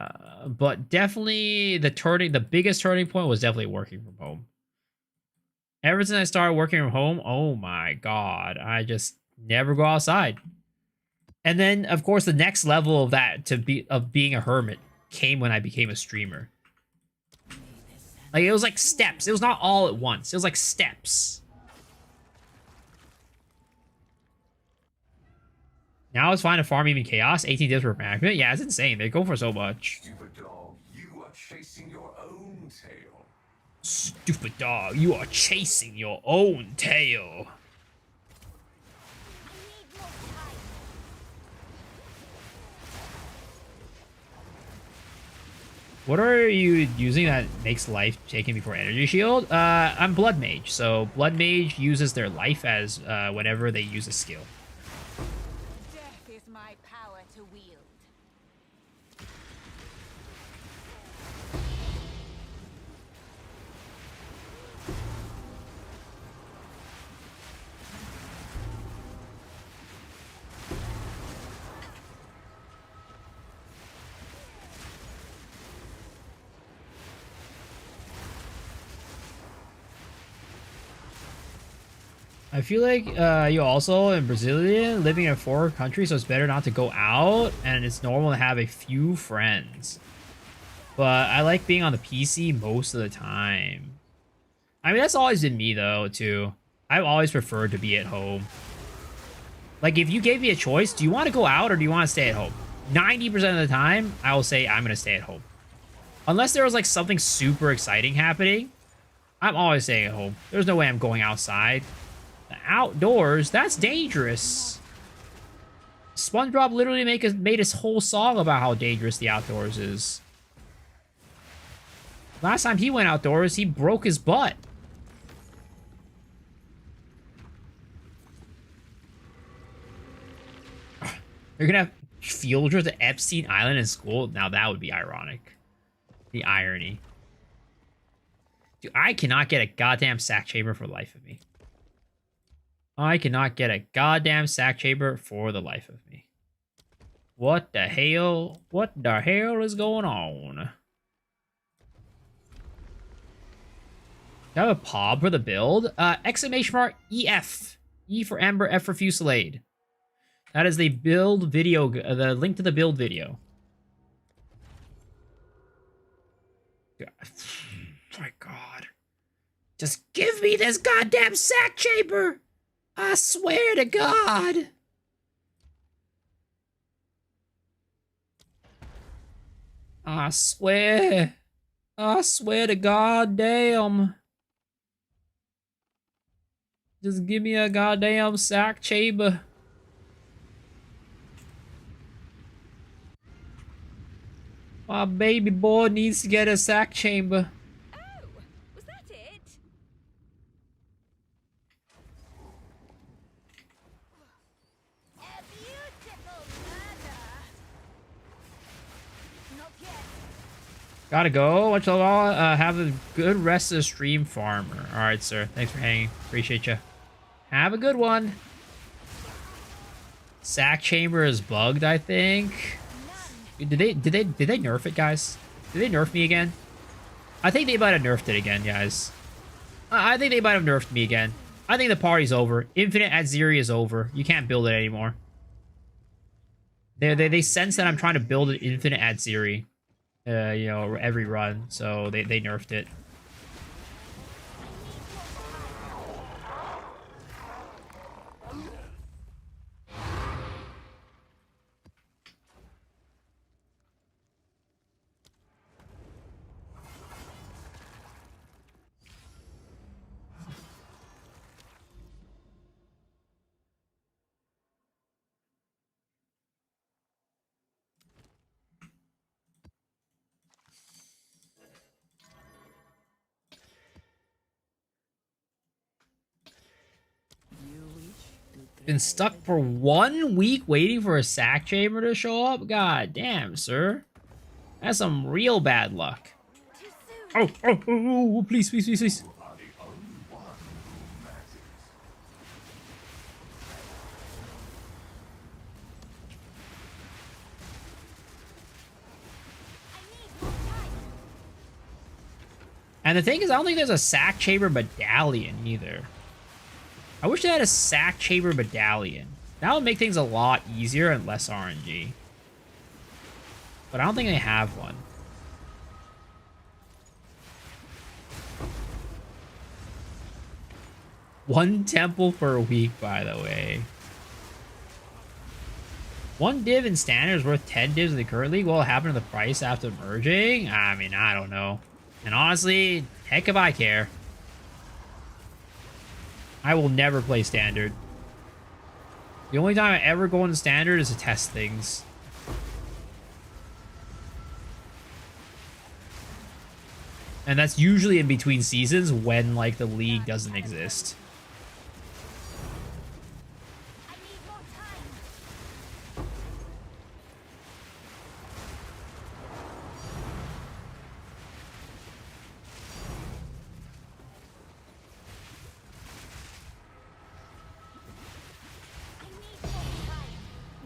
definitely the biggest turning point was definitely working from home. Ever since I started working from home, oh my god, I just never go outside. And then, of course, the next level of that of being a hermit came when I became a streamer. Like, it was like steps. It was not all at once. It was like steps. Now it's fine to farm even chaos. 18 dips per magnet. Yeah, it's insane. They go for so much. Stupid dog, you are chasing your own tail. Stupid dog, you are chasing your own tail. What are you using that makes life taken before energy shield? I'm Blood Mage. So Blood Mage uses their life as whenever they use a skill. Death is my power to wield. I feel like you also in Brazilian living in a foreign country, so it's better not to go out, and it's normal to have a few friends. But I like being on the PC most of the time. I mean, that's always been me though, too. I've always preferred to be at home. Like, if you gave me a choice, do you want to go out or do you want to stay at home? 90% of the time, I will say I'm going to stay at home. Unless there was like something super exciting happening, I'm always staying at home. There's no way I'm going outside. The outdoors, that's dangerous. SpongeBob literally made his whole song about how dangerous the outdoors is. Last time he went outdoors, he broke his butt. You're gonna have field trips to Epstein Island in school? Now that would be ironic. The irony. Dude, I cannot get a goddamn sack chamber for the life of me. I cannot get a goddamn sack chamber for the life of me. What the hell? What the hell is going on? Do I have a POB for the build? Exclamation mark EF. E for Ember, F for Fusillade. That is the build video, the link to the build video. God. My God. Just give me this goddamn sack chamber! I swear to God! I swear. I swear to God damn. Just give me a goddamn sack chamber. My baby boy needs to get a sack chamber. Oh, was that it? A beautiful murder. Not yet. Gotta go. Watch the law. Have a good rest of the stream, farmer. All right, sir. Thanks for hanging. Appreciate you. Have a good one. Sack chamber is bugged, I think. Did they nerf it, guys? Did they nerf me again? I think they might have nerfed it again, guys. I think they might have nerfed me again. I think the party's over. Infinite Aziri is over. You can't build it anymore. They sense that I'm trying to build an Infinite Aziri. You know, every run. So they nerfed it. Been stuck for 1 week waiting for a sack chamber to show up? God damn, sir. That's some real bad luck. Oh, please, please, please, please. And the thing is, I don't think there's a sack chamber medallion either. I wish they had a sack chamber medallion. That would make things a lot easier and less RNG. But I don't think they have one. One temple per week, by the way. One div in standard is worth 10 divs in the current league. What will happen to the price after merging? I mean, I don't know. And honestly, heck if I care. I will never play standard. The only time I ever go into standard is to test things. And that's usually in between seasons when, like, the league doesn't exist. I need more time. I need more time.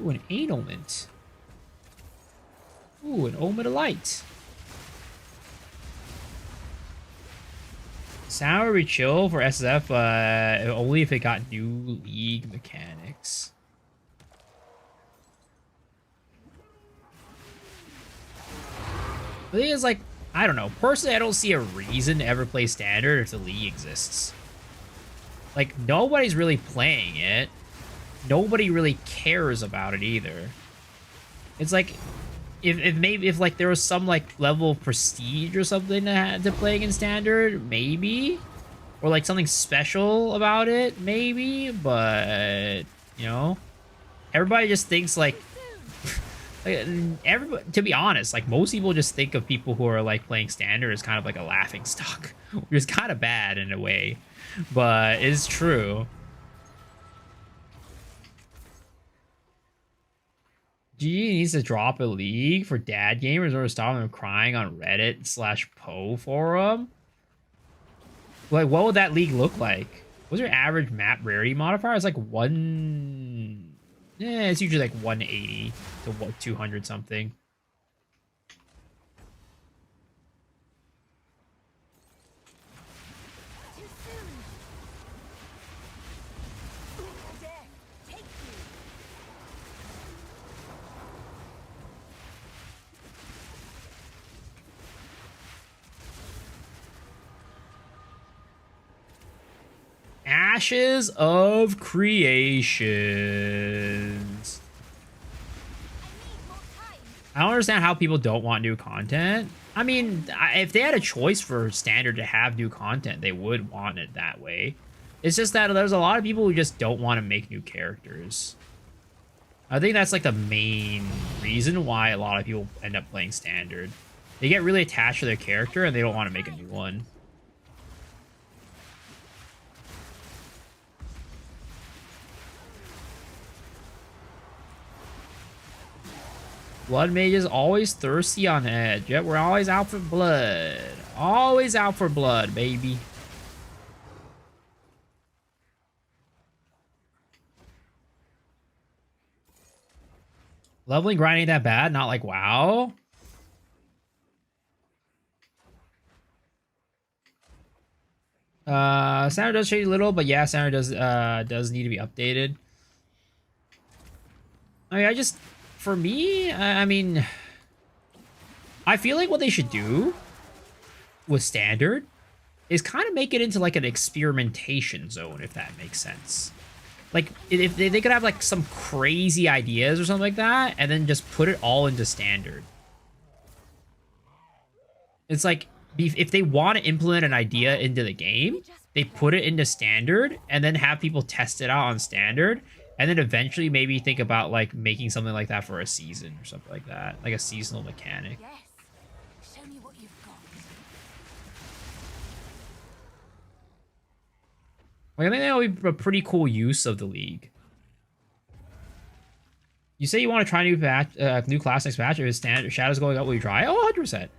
Ooh, an annulment. Ooh, an omen of light. Sour chill for SF, only if it got new league mechanics. The thing is, like, I don't know. Personally, I don't see a reason to ever play standard if the league exists. Like, nobody's really playing it. Nobody really cares about it either. It's like, if like there was some like level of prestige or something to playing in standard, maybe, or like something special about it, maybe. But you know, everybody just thinks like, everybody. To be honest, like most people just think of people who are like playing standard as kind of like a laughing stock, which is kind of bad in a way, but it's true. G needs to drop a league for dad gamers or stop them crying on Reddit/Poe forum. Like, what would that league look like? What's your average map rarity modifier? It's like it's usually like 180 to 200 something. Too soon. Death, take you. Ashes of Creations. I don't understand how people don't want new content. I mean, if they had a choice for standard to have new content, they would want it that way. It's just that there's a lot of people who just don't want to make new characters. I think that's like the main reason why a lot of people end up playing standard. They get really attached to their character and they don't want to make a new one. Blood mages always thirsty on edge. Yep, we're always out for blood. Always out for blood, baby. Leveling grind ain't that bad. Not like WoW. Standard does change a little, but yeah, standard does need to be updated. I mean, for me, I mean, I feel like what they should do with standard is kind of make it into like an experimentation zone, if that makes sense. Like, if they could have like some crazy ideas or something like that, and then just put it all into standard. It's like, if they want to implement an idea into the game, they put it into standard, and then have people test it out on standard, and then eventually maybe think about like making something like that for a season or something like that, like a seasonal mechanic. Yes. Show me what you've got. Like, I think that would be a pretty cool use of the league. You say you want to try new class next patch. If his shadows going up, will you try? Oh, 100%.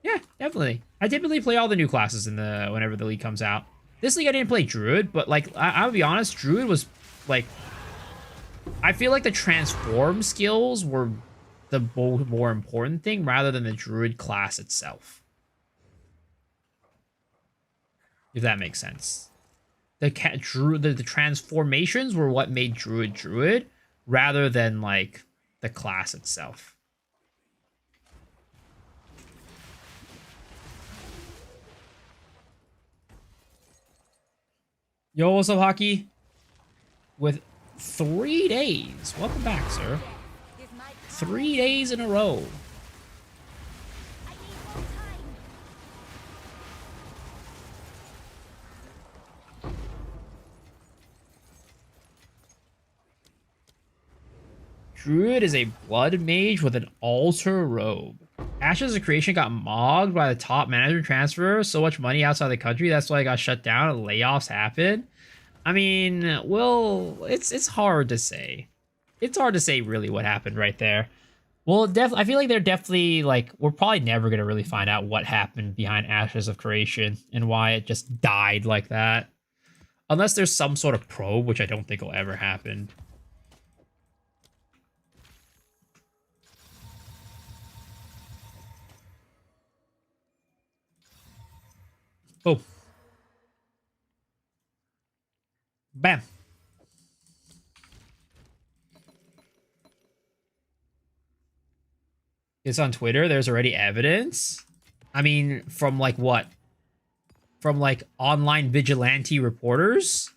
Yeah, definitely. I typically play all the new classes whenever the league comes out. This league I didn't play Druid, but like I'll be honest, Druid was like, I feel like the transform skills were the more important thing rather than the Druid class itself. if that makes sense. The the transformations were what made Druid, rather than like the class itself. Yo, what's up, Hockey? With 3 days. Welcome back, sir. 3 days in a row. I need more time. Druid is a blood mage with an altar robe. Ashes of Creation got mogged by the top manager transfer. So much money outside the country. That's why it got shut down and layoffs happened. I mean, well, it's hard to say. It's hard to say really what happened right there. Well, I feel like they're definitely like, we're probably never going to really find out what happened behind Ashes of Creation and why it just died like that. Unless there's some sort of probe, which I don't think will ever happen. Oh. Bam. It's on Twitter. There's already evidence. I mean, from like what? From like online vigilante reporters?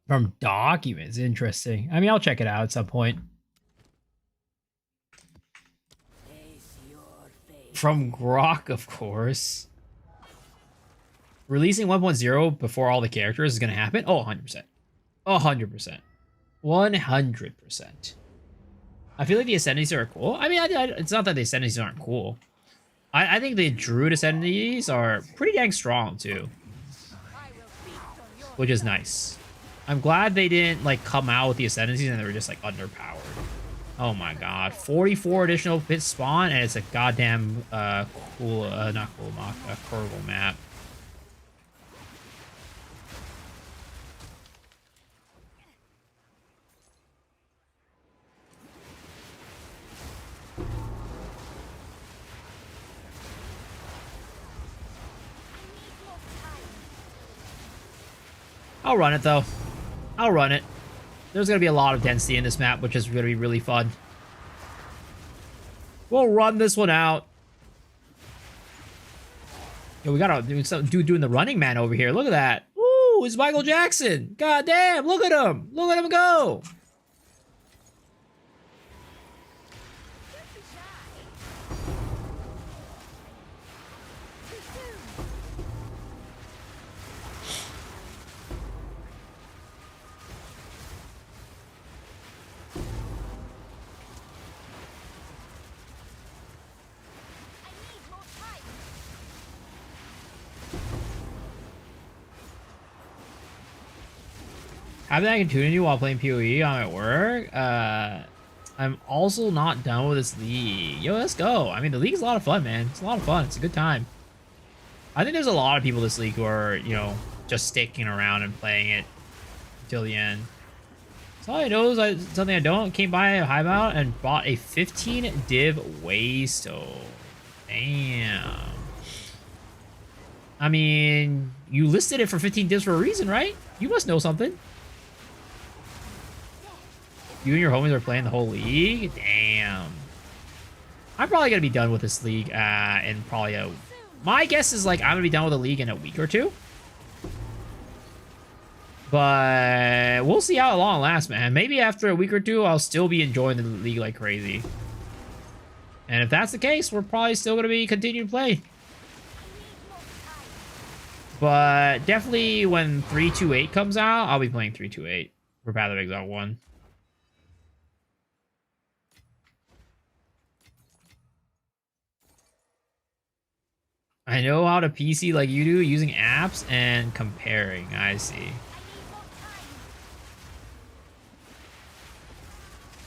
From documents. Interesting. I mean, I'll check it out at some point. From Grok, of course. Releasing 1.0 before all the characters is going to happen? Oh, 100%. 100%. 100%. I feel like the Ascendancies are cool. I mean, it's not that the Ascendancies aren't cool. I think the Druid Ascendancies are pretty dang strong, too. Which is nice. I'm glad they didn't, like, come out with the Ascendancies and they were just, like, underpowered. Oh my god. 44 additional pit spawn, and it's a goddamn, not cool mock, Kurgle map. I'll run it, though. I'll run it. There's going to be a lot of density in this map, which is going to be really fun. We'll run this one out. Yo, we got a dude doing the Running Man over here. Look at that. Woo, it's Michael Jackson. God damn, look at him. Look at him go. Having that opportunity while playing PoE on at work. I'm also not done with this league. Yo, let's go. I mean, the league's a lot of fun, man. It's a lot of fun. It's a good time. I think there's a lot of people this league who are, you know, just sticking around and playing it until the end. So all I know is something I don't. Came by a high mount and bought a 15 div waystone. Damn. I mean, you listed it for 15 divs for a reason, right? You must know something. You and your homies are playing the whole league? Damn. I'm probably going to be done with this league in probably a... My guess is, like, I'm going to be done with the league in a week or two. But we'll see how long it lasts, man. Maybe after a week or two, I'll still be enjoying the league like crazy. And if that's the case, we're probably still going to be continuing to play. But definitely when 328 comes out, I'll be playing 328 for Path of Exile 1. I know how to PC like you do, using apps and comparing. I see.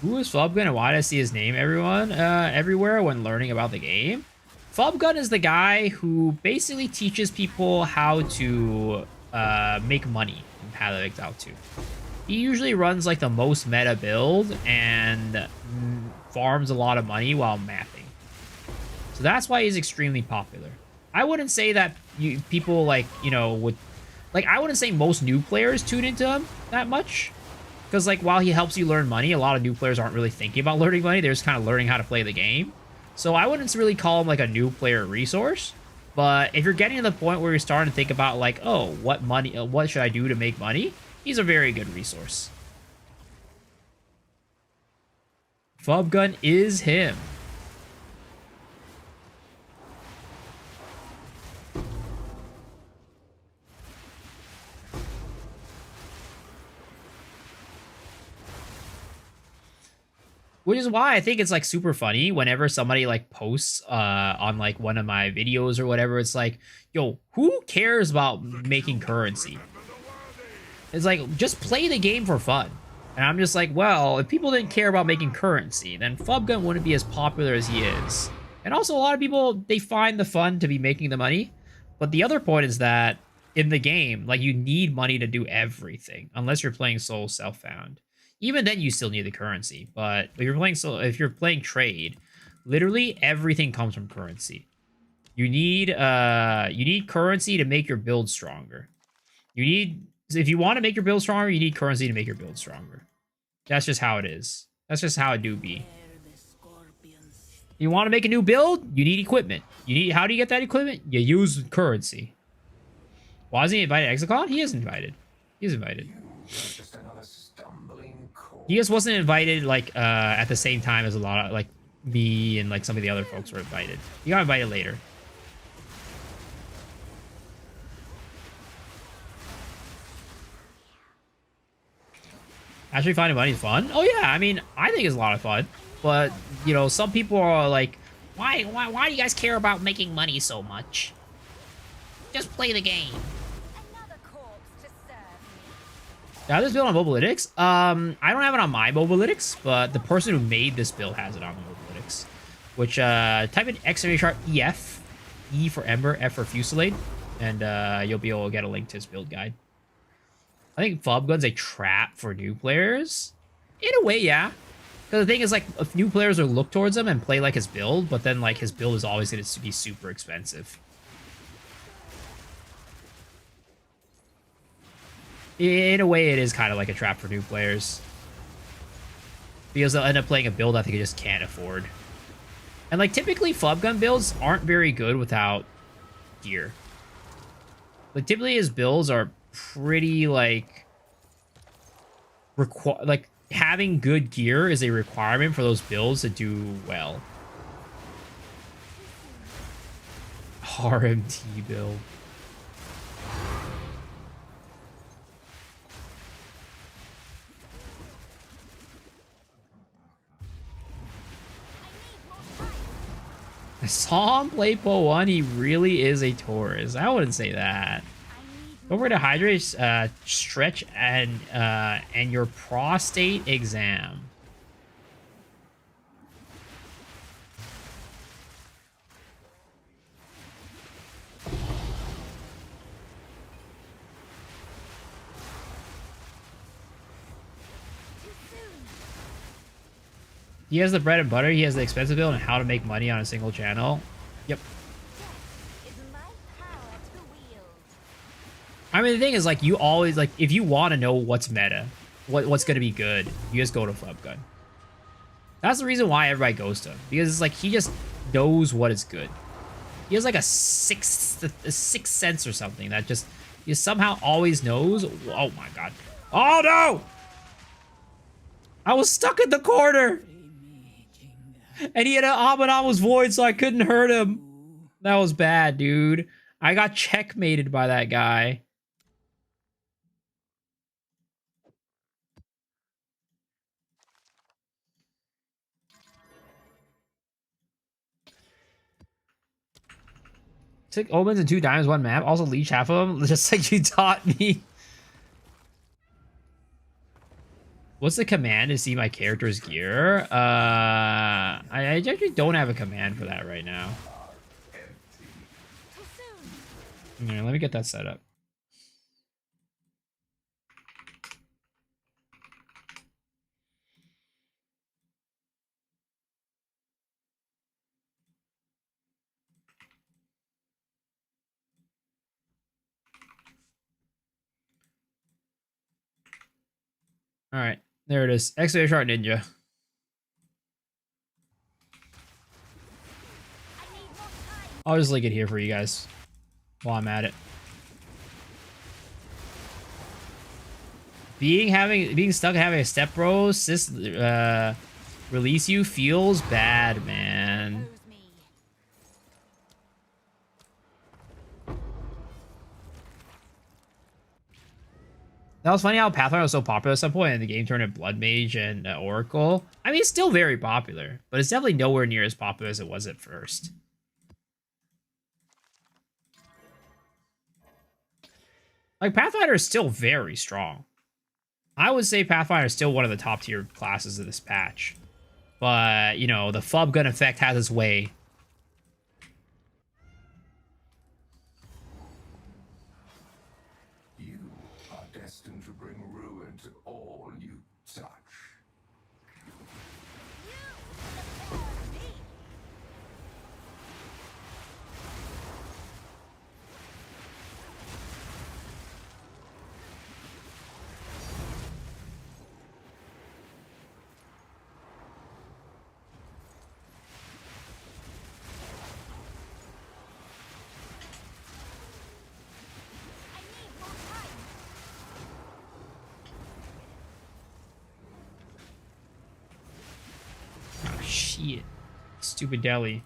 Who is Flubgun and why did I see his name everywhere when learning about the game? Flubgun is the guy who basically teaches people how to make money in Path of Exile 2. He usually runs like the most meta build and farms a lot of money while mapping. So that's why he's extremely popular. I wouldn't say that people like, you know, would... Like, I wouldn't say most new players tune into him that much. Because, like, while he helps you learn money, a lot of new players aren't really thinking about learning money. They're just kind of learning how to play the game. So I wouldn't really call him, like, a new player resource. But if you're getting to the point where you're starting to think about, like, oh, what should I do to make money? He's a very good resource. Flubgun is him. Which is why I think it's, like, super funny whenever somebody, like, posts on, like, one of my videos or whatever. It's like, yo, who cares about making currency? It's like, just play the game for fun. And I'm just like, well, if people didn't care about making currency, then Flubgun wouldn't be as popular as he is. And also, a lot of people, they find the fun to be making the money. But the other point is that in the game, like, you need money to do everything. Unless you're playing solo self-found. Even then, you still need the currency. But if you're playing trade, literally everything comes from currency. You need currency to make your build stronger. If you want to make your build stronger, you need currency to make your build stronger. That's just how it is. That's just how it do be. You want to make a new build? You need equipment. How do you get that equipment? You use currency. Why isn't he invited to Exicon? He is invited. He's invited. He just wasn't invited, like, at the same time as a lot of, like, me and, like, some of the other folks were invited. He got invited later. Actually finding money is fun? Oh, yeah, I mean, I think it's a lot of fun. But, you know, some people are like, why do you guys care about making money so much? Just play the game. Another corpse to serve me. I have this build on Mobalytics. I don't have it on my Mobalytics, but the person who made this build has it on the Mobalytics. Which, type in !EF, E for Ember, F for Fusillade, and you'll be able to get a link to his build guide. I think Flubgun's a trap for new players. In a way, yeah. Because the thing is, like, if new players will look towards him and play, like, his build, but then, like, his build is always going to be super expensive. In a way, it is kind of like a trap for new players. Because they'll end up playing a build that they just can't afford. And, like, typically, Flubgun builds aren't very good without gear. Like, typically his builds are pretty, like... having good gear is a requirement for those builds to do well. RMT build. I saw him play Po 1. He really is a Taurus. I wouldn't say that. Don't forget to hydrate, stretch, and your prostate exam. He has the bread and butter, he has the expensive build, and how to make money on a single channel. Yep. Is my power to wield. I mean, the thing is, like, you always, like, if you want to know what's meta, what's going to be good, you just go to Flubgun. That's the reason why everybody goes to him. Because it's like, he just knows what is good. He has, like, a sixth sense or something that just, he somehow always knows. Oh, my God. Oh, no! I was stuck in the corner! And he had an Abominamus Void, so I couldn't hurt him. That was bad, dude. I got checkmated by that guy. Took Omens and 2 diamonds, 1 map. Also leech half of them, just like you taught me. What's the command to see my character's gear? I actually don't have a command for that right now. Too soon. All right, let me get that set up. All right, there it is. Excavator Shark Ninja. I need more time. I'll just link it here for you guys while I'm at it. Being stuck having a step bro release you feels bad, man. Lose me. That was funny how Pathfinder was so popular at some point, and the game turned into Blood Mage and Oracle. I mean, it's still very popular, but it's definitely nowhere near as popular as it was at first. Like, Pathfinder is still very strong. I would say Pathfinder is still one of the top tier classes of this patch. But, you know, the flub gun effect has its way. You are destined to bring ruin to all you touch. I need more time. Oh, shit. Stupid deli.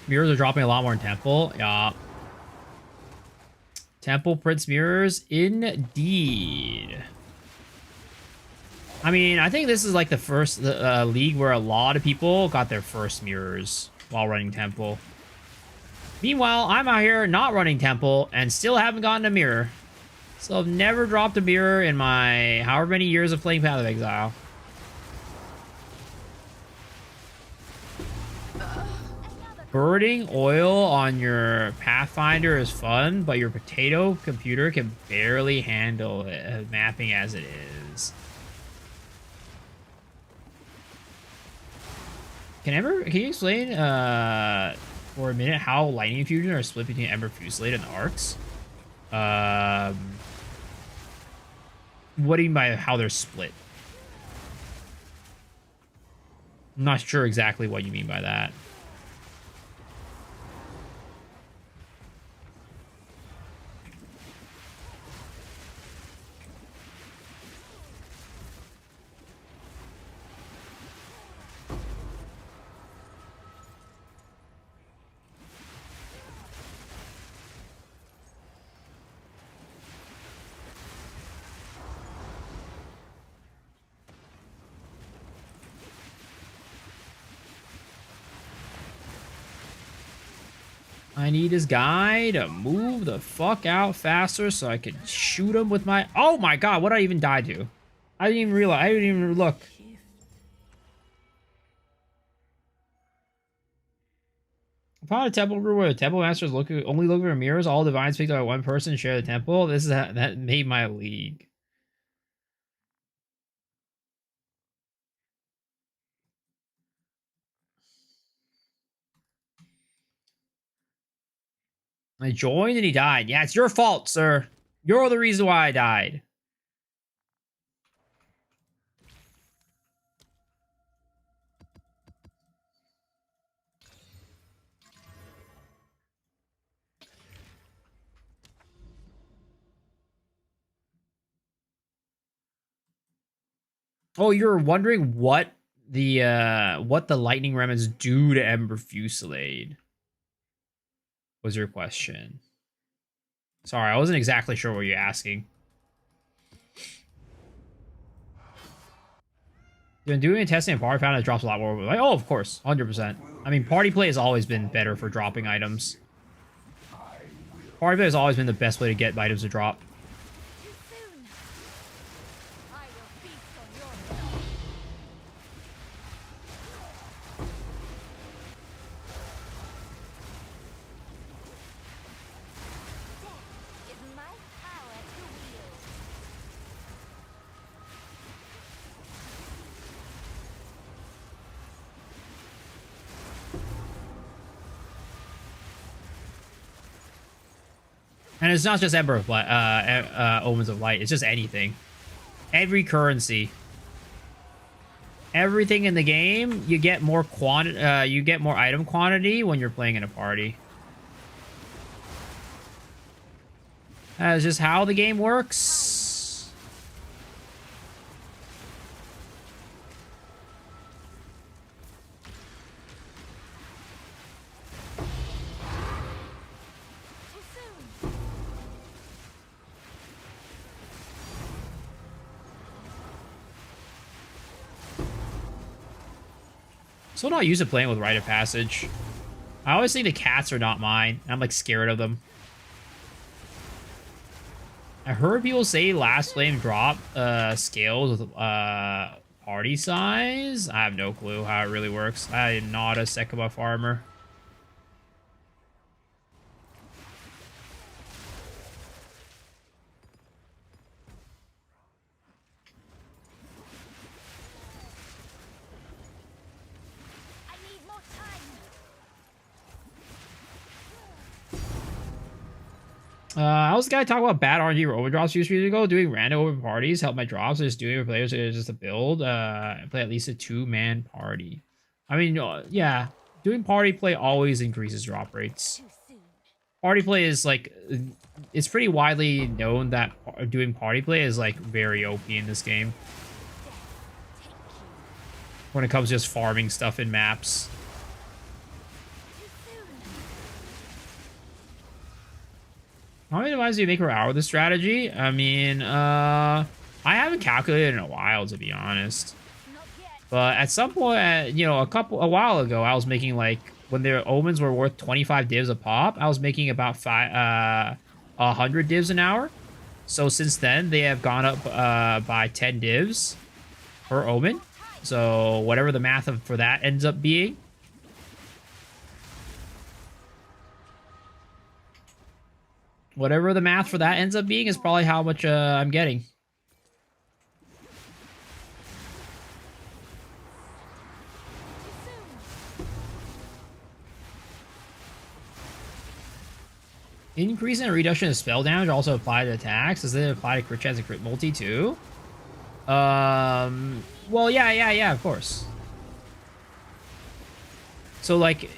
Mirrors are dropping a lot more in Temple. Yeah. Temple prints mirrors, indeed. I mean, I think this is like the first league where a lot of people got their first mirrors while running Temple. Meanwhile, I'm out here not running Temple and still haven't gotten a mirror. So I've never dropped a mirror in my however many years of playing Path of Exile. Birding oil on your Pathfinder is fun, but your potato computer can barely handle it, mapping as it is. Can you explain for a minute how Lightning Infusion are split between Ember Fusillade and the Arcs? What do you mean by how they're split? I'm not sure exactly what you mean by that. I need his guy to move the fuck out faster so I can shoot him with my... Oh my god, what did I even die to? I didn't even realize. I didn't even look. Upon a temple room where the temple masters only look for mirrors, all divines picked by one person share the temple. This is that made my league. I joined and he died. Yeah, it's your fault, sir. You're the reason why I died. Oh, you're wondering what the lightning remnants do to Ember Fusillade? Was your question? Sorry, I wasn't exactly sure what you're asking. Been doing testing and party found it drops a lot more. Like, oh, of course, 100%. I mean, party play has always been better for dropping items. Party play has always been the best way to get items to drop. Too soon. And it's not just Ember of Light, Omens of Light. It's just anything. Every currency. Everything in the game, you get more you get more item quantity when you're playing in a party. That is just how the game works. Too soon. So not used to playing with Rite of Passage. I always think the cats are not mine. I'm like scared of them. I heard people say Last Flame drop scales with party size. I have no clue how it really works. I am not a Sekaba farmer. I need more time. I was the guy talking about bad RNG or overdrops 2 years ago. Doing random over parties help my drops. Just doing it for players just a build. Play at least a 2-man party. I mean, yeah, doing party play always increases drop rates. Too soon. Party play is like, it's pretty widely known that doing party play is like very OP in this game Take you. when it comes to just farming stuff in maps. Too soon. How many devices do you make per hour with this strategy? I mean, I haven't calculated in a while, to be honest. Not yet. But at some point, you know, a while ago, I was making like, when their omens were worth 25 divs a pop, I was making about 100 divs an hour. So since then, they have gone up by 10 divs per omen. So whatever the math for that ends up being. Whatever the math for that ends up being is probably how much I'm getting. Increase in reduction of spell damage also apply to attacks. Does it apply to crit chance and crit multi too? Well, yeah, of course. So like,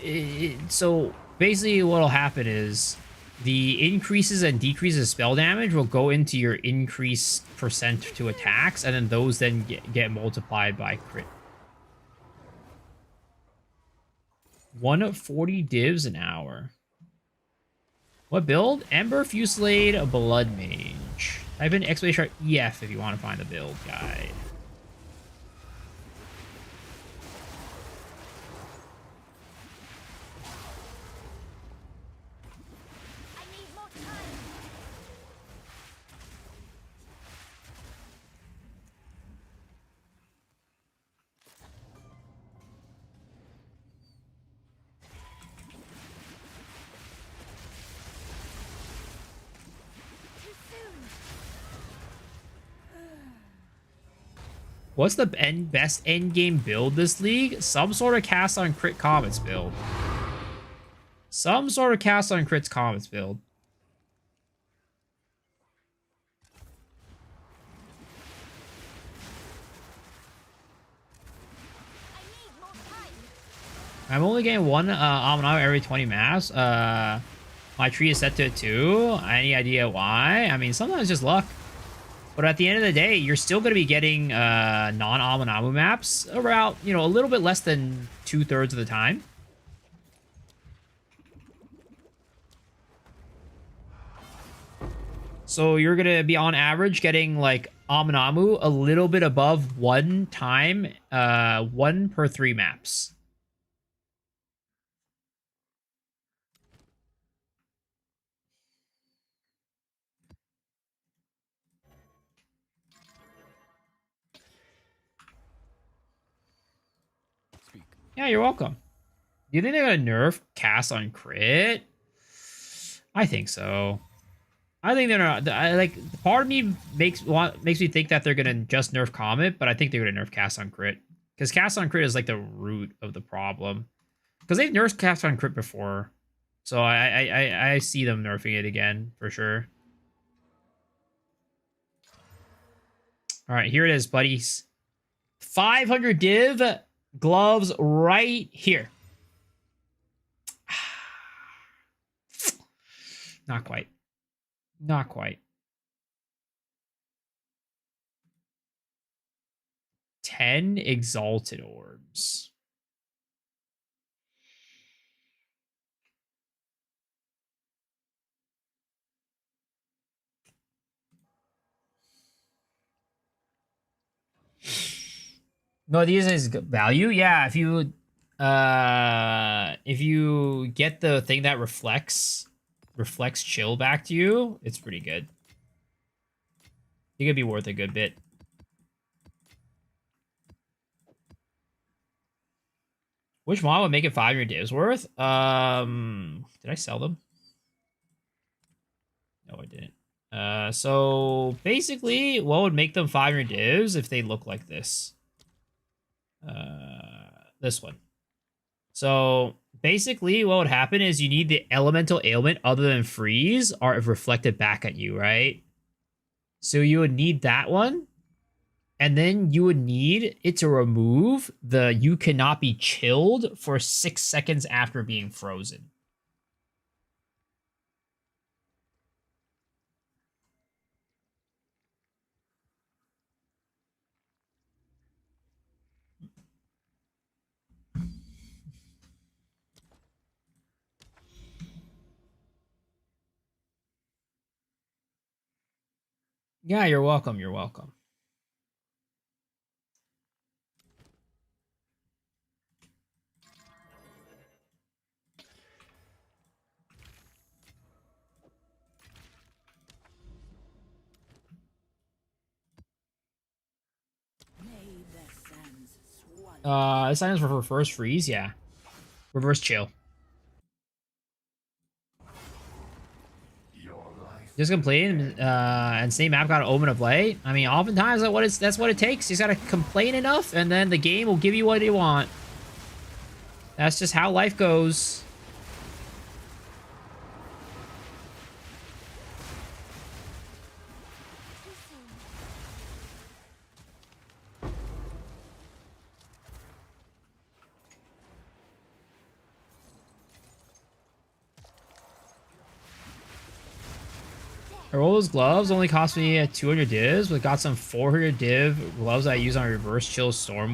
so basically what'll happen is the increases and decreases of spell damage will go into your increased percent to attacks, and then those then get multiplied by crit. 140 divs an hour. What build? Ember, Fusillade, Blood Mage. Type in exclamation EF if you want to find the build guide. I need more time. Too soon. What's the best endgame build this league? Some sort of cast on crit comets build. Some sort of cast on crits comets build. I need more time. I'm only getting one Amanawa every 20 maps. My tree is set to 2. Any idea why? I mean, sometimes it's just luck. But at the end of the day, you're still going to be getting non-Amanamu maps around, you know, a little bit less than 2/3 of the time. So you're going to be on average getting like Amanamu a little bit above 1 time, 1 per 3 maps. Yeah, you're welcome. Do you think they're gonna nerf cast on crit? I think so. I think they're not. Like, part of me makes me think that they're gonna just nerf Comet, but I think they're gonna nerf cast on crit, because cast on crit is like the root of the problem. Because they've nerfed cast on crit before. So I see them nerfing it again for sure. All right, here it is, buddies. 500 div gloves right here. Not quite. Not quite. 10 exalted orbs. No, these is value. Yeah, if you get the thing that reflects chill back to you, it's pretty good. It could be worth a good bit. Which model would make it 500 divs worth? Did I sell them? No, I didn't. So basically, what would make them 500 divs if they look like this? This one. So basically, what would happen is you need the elemental ailment other than freeze are reflected back at you, right? So you would need that one. And then you would need it to remove the you cannot be chilled for 6 seconds after being frozen. Yeah, you're welcome. You're welcome. This item's for reverse freeze, yeah. Reverse chill. Just complain, and same map got an Omen of Light. I mean, oftentimes that's what it takes. You just gotta complain enough, and then the game will give you what you want. That's just how life goes. I roll those gloves only cost me 200 divs, but got some 400 div gloves that I use on Reverse Chill Stormweaver. I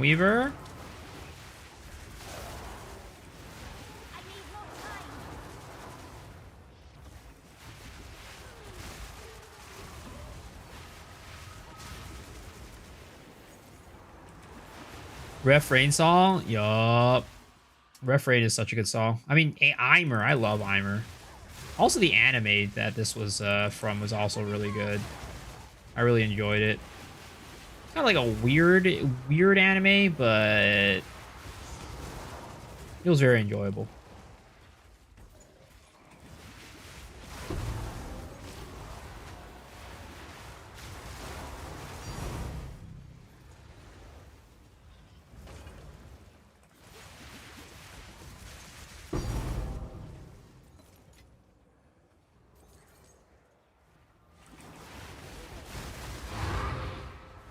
need more time. Ref Rain song? Yup. Ref Rain is such a good song. I mean, Eimer. I love Eimer. Also, the anime that this was from was also really good. I really enjoyed it. Kind of like a weird anime, but it was very enjoyable.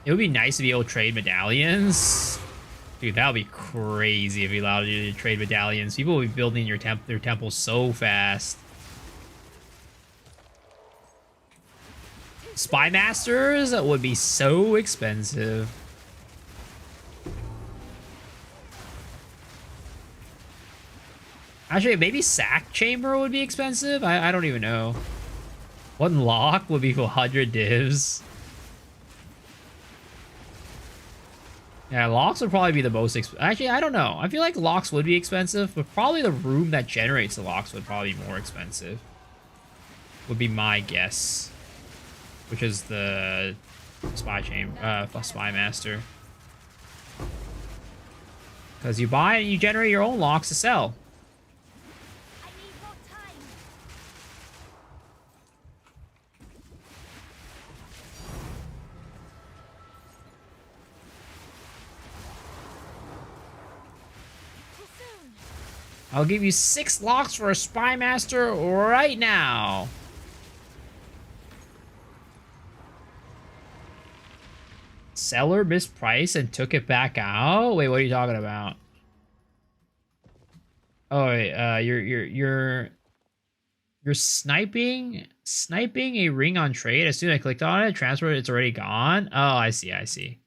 It would be nice to be able to trade medallions. Dude, that would be crazy if we allowed you to trade medallions. People would be building their temples so fast. Spy Masters would be so expensive. Actually, maybe Sack Chamber would be expensive? I don't even know. One lock would be 100 divs. Yeah, locks would probably be the most expensive. Actually, I don't know. I feel like locks would be expensive, but probably the room that generates the locks would probably be more expensive. Would be my guess. Which is the Spy Master. Because you buy and you generate your own locks to sell. I need more time. Too soon. I'll give you 6 locks for a Spy Master right now. Seller mispriced and took it back out? Wait, what are you talking about? Oh, wait, you're sniping a ring on trade. As soon as I clicked on it, transfer, it's already gone. Oh, I see.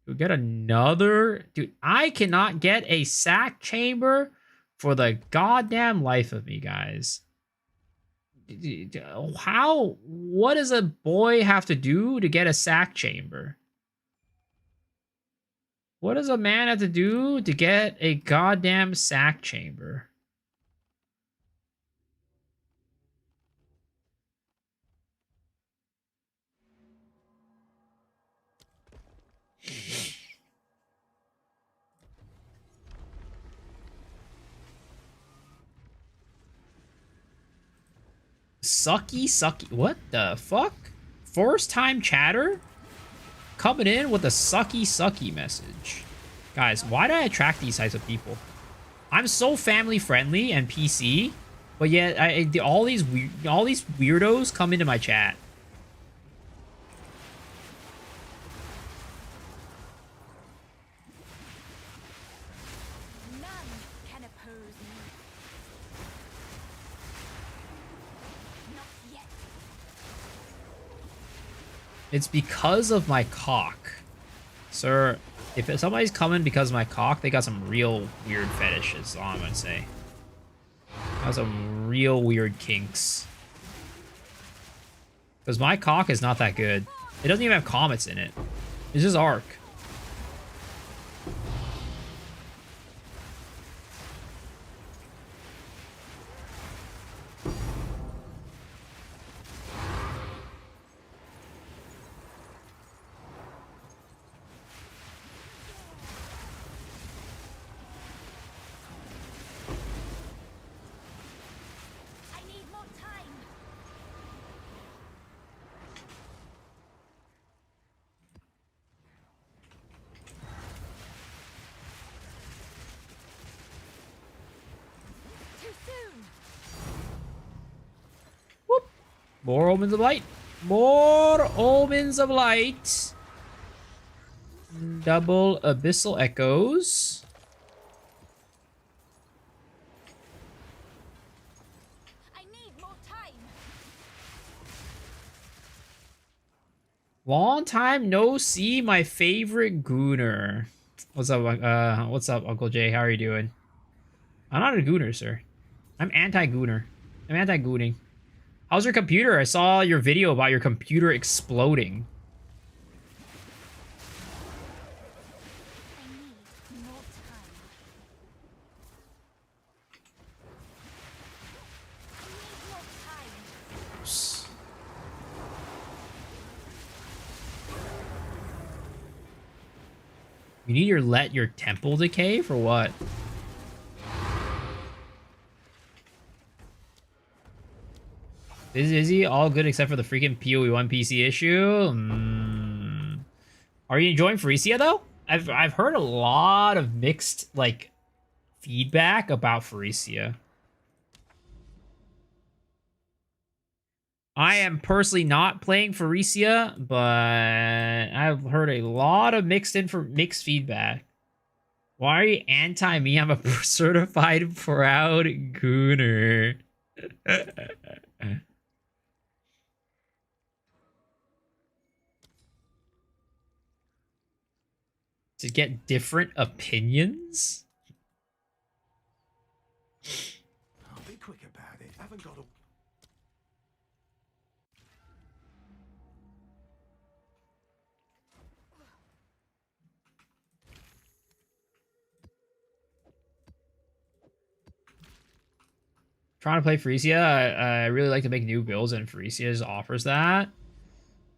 We get another, dude. I cannot get a sack chamber for the goddamn life of me, guys. How? What does a boy have to do to get a sack chamber? What does a man have to do to get a goddamn sack chamber? Sucky. What the fuck? First time chatter? Coming in with a sucky message. Guys, why do I attract these types of people? I'm so family friendly and PC, but yet all these weirdos come into my chat. None can oppose me. Not yet. It's because of my cock. Sir, if somebody's coming because of my cock, they got some real weird fetishes, all I'm gonna say. Got some real weird kinks. Because my cock is not that good. It doesn't even have comets in it. It's just arc. I need more time. Too soon. Whoop. More omens of light. More omens of light. Double abyssal echoes. I need more time. Long time no see, my favorite gooner. What's up, Uncle Jay? How are you doing? I'm not a gooner, sir. I'm anti-gooner. I'm anti-gooning. How's your computer? I saw your video about your computer exploding. I need more time. I need more time. You need to let your temple decay for what? Is he all good except for the freaking PoE1 PC issue? Are you enjoying Frisia though? I've heard a lot of mixed like feedback about Frisia. I am personally not playing Frisia, but I've heard a lot of mixed feedback. Why are you anti me? I'm a certified proud gooner. To get different opinions? I'll be quick about it. I haven't got a... Trying to play Frisia. I really like to make new builds, and Frisia just offers that.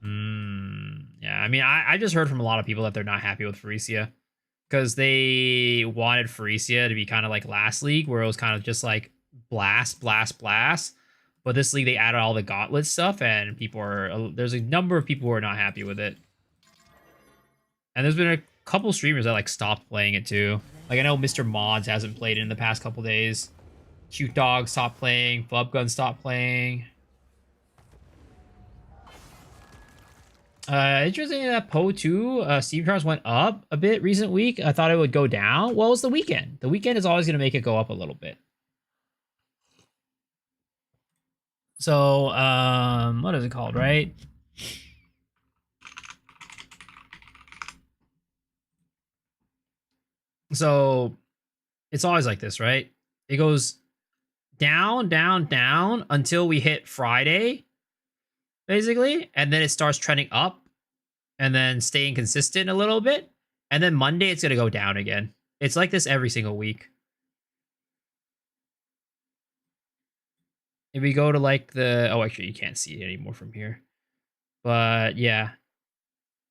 Yeah, I mean, I just heard from a lot of people that they're not happy with Frisia because they wanted Frisia to be kind of like last league, where it was kind of just like blast. But this league, they added all the gauntlet stuff, and there's a number of people who are not happy with it. And there's been a couple streamers that like stopped playing it too. Like, I know Mr. Mods hasn't played in the past couple days. Cute Dog stopped playing. Bubgun stopped playing. Interesting that Poe 2 Steam charts went up a bit recent week. I thought it would go down. Well, it's the weekend. The weekend is always going to make it go up a little bit. So, what is it called, right? So, it's always like this, right? It goes down, down, down until we hit Friday, basically, and then it starts trending up and then staying consistent a little bit, and then Monday it's going to go down again. It's like this every single week. If we go to like the... Oh, actually, you can't see it anymore from here. But yeah.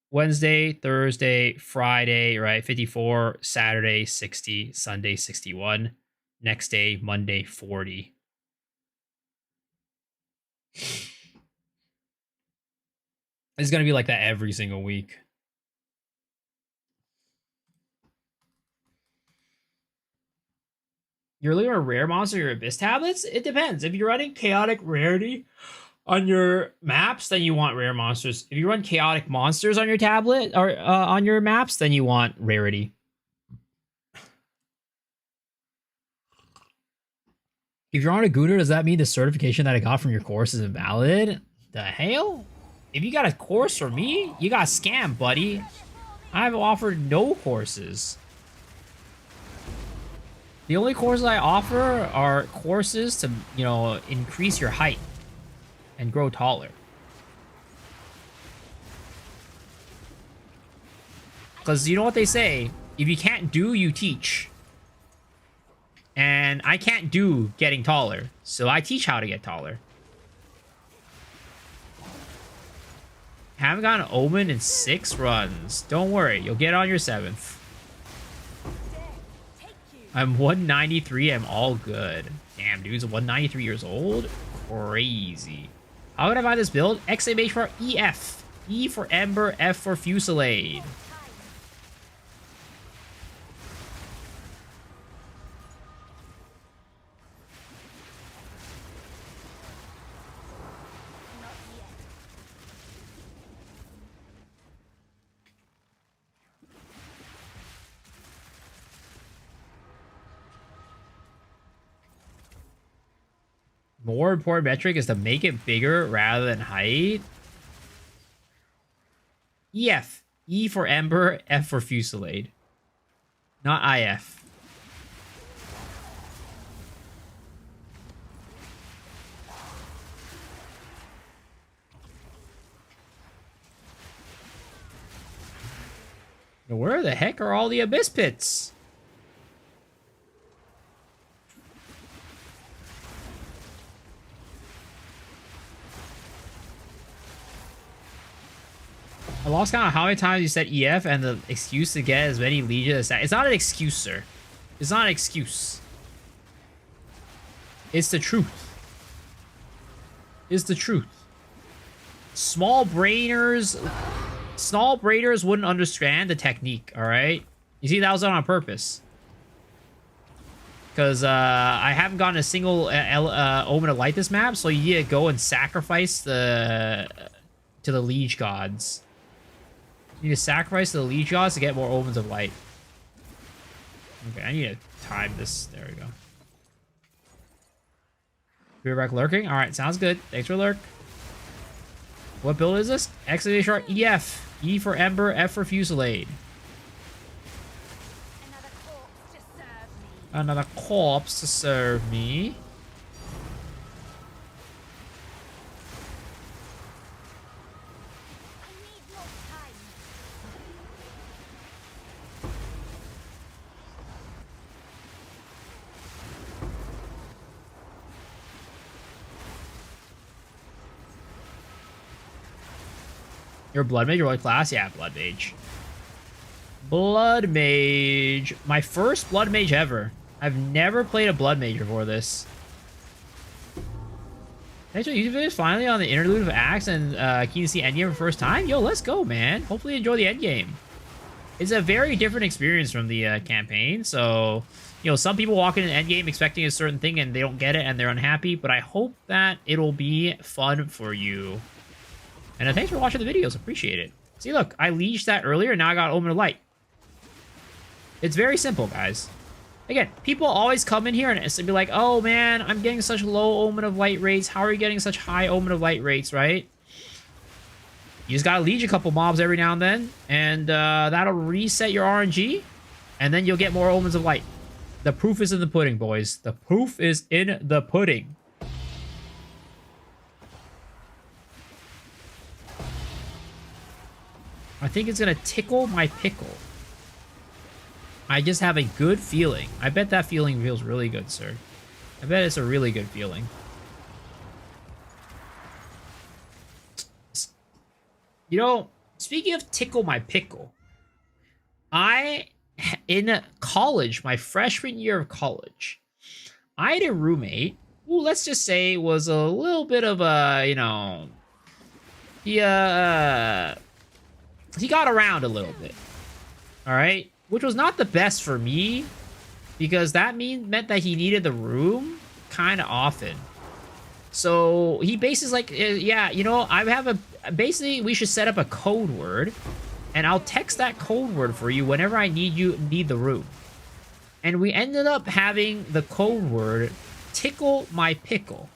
Wednesday, Thursday, Friday, right? 54, Saturday, 60, Sunday, 61. Next day, Monday, 40. It's going to be like that every single week. You're looking for a rare monster, your Abyss tablets? It depends. If you're running chaotic rarity on your maps, then you want rare monsters. If you run chaotic monsters on your tablet or on your maps, then you want rarity. If you're on a Gooner, does that mean the certification that I got from your course is invalid? The hell? If you got a course for me, you got scammed, buddy. I've offered no courses. The only courses I offer are courses to, you know, increase your height and grow taller. Because you know what they say? If you can't do, you teach. And I can't do getting taller, so I teach how to get taller. Haven't gotten an Omen in 6 runs. Don't worry, you'll get on your 7th. I'm 193, I'm all good. Damn, dude's 193 years old? Crazy. How would I buy this build? Exclamation for EF. E for Ember, F for Fusillade. More important metric is to make it bigger rather than height. EF. E for Ember, F for Fusillade. Not IF. Now, where the heck are all the Abyss Pits? I lost count of how many times you said EF and the excuse to get as many legions as that. It's not an excuse, sir. It's not an excuse. It's the truth. It's the truth. Small brainers wouldn't understand the technique, alright? You see, that was done on purpose. Because I haven't gotten a single Omen to light this map, so you need to go and sacrifice to the Liege Gods. You need to sacrifice to the Liege Gods to get more Omens of Light. Okay, I need to time this. There we go. We're back lurking? Alright, sounds good. Thanks for lurk. What build is this? Exclamation mark EF. E for Ember, F for Fusillade. Another corpse to serve me. Another corpse to serve me. I need more time. You're Blood Mage or what class? Yeah, Blood Mage. Blood Mage. My first Blood Mage ever. I've never played a Blood Mage before this. Thanks for YouTube videos finally on the interlude of Axe and keen to see Endgame for the first time. Yo, let's go, man. Hopefully you enjoy the Endgame. it's a very different experience from the campaign. So, you know, some people walk into Endgame expecting a certain thing and they don't get it and they're unhappy. But I hope that it'll be fun for you. And thanks for watching the videos. Appreciate it. See, look, I leashed that earlier. And now I got Omen of Light. It's very simple, guys. Again, people always come in here and be like, oh, man, I'm getting such low Omen of Light rates. How are you getting such high Omen of Light rates, right? You just gotta leech a couple mobs every now and then, and that'll reset your RNG, and then you'll get more Omens of Light. The proof is in the pudding, boys. The proof is in the pudding. I think it's gonna tickle my pickle. I just have a good feeling. I bet that feeling feels really good, sir. I bet it's a really good feeling. You know, speaking of tickle my pickle, in college, my freshman year of college, I had a roommate who, let's just say, was a little bit of a, you know, he got around a little bit, all right? Which was not the best for me, because that meant that he needed the room kind of often. So he basically like, yeah, you know, basically we should set up a code word, and I'll text that code word for you whenever I need the room. And we ended up having the code word tickle my pickle.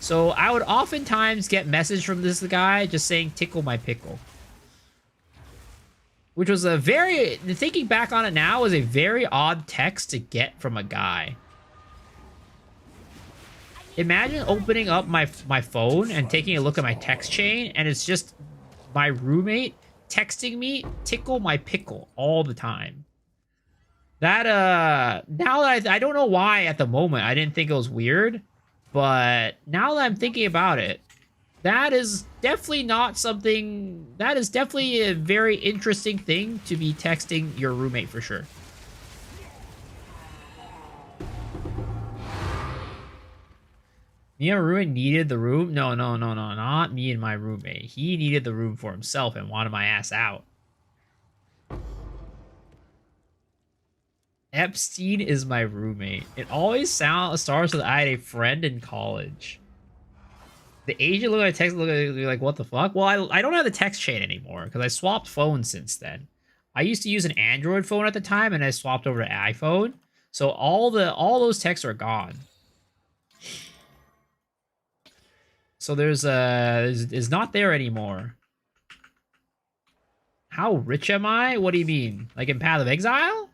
So I would oftentimes get message from this guy just saying tickle my pickle. Which was thinking back on it now, was a very odd text to get from a guy. Imagine opening up my phone and taking a look at my text chain, and it's just my roommate texting me tickle my pickle all the time. That now that I don't know why at the moment I didn't think it was weird, but now that I'm thinking about it, that is definitely not something, that is definitely a very interesting thing to be texting your roommate for sure. Me and my roommate needed the room? No, not me and my roommate. He needed the room for himself and wanted my ass out. Epstein is my roommate. It always starts with I had a friend in college. The agent looked at the text, looked at me like, what the fuck? Well, I don't have the text chain anymore because I swapped phones since then. I used to use an Android phone at the time, and I swapped over to iPhone. So all those texts are gone. So there's not there anymore. How rich am I? What do you mean? Like in Path of Exile?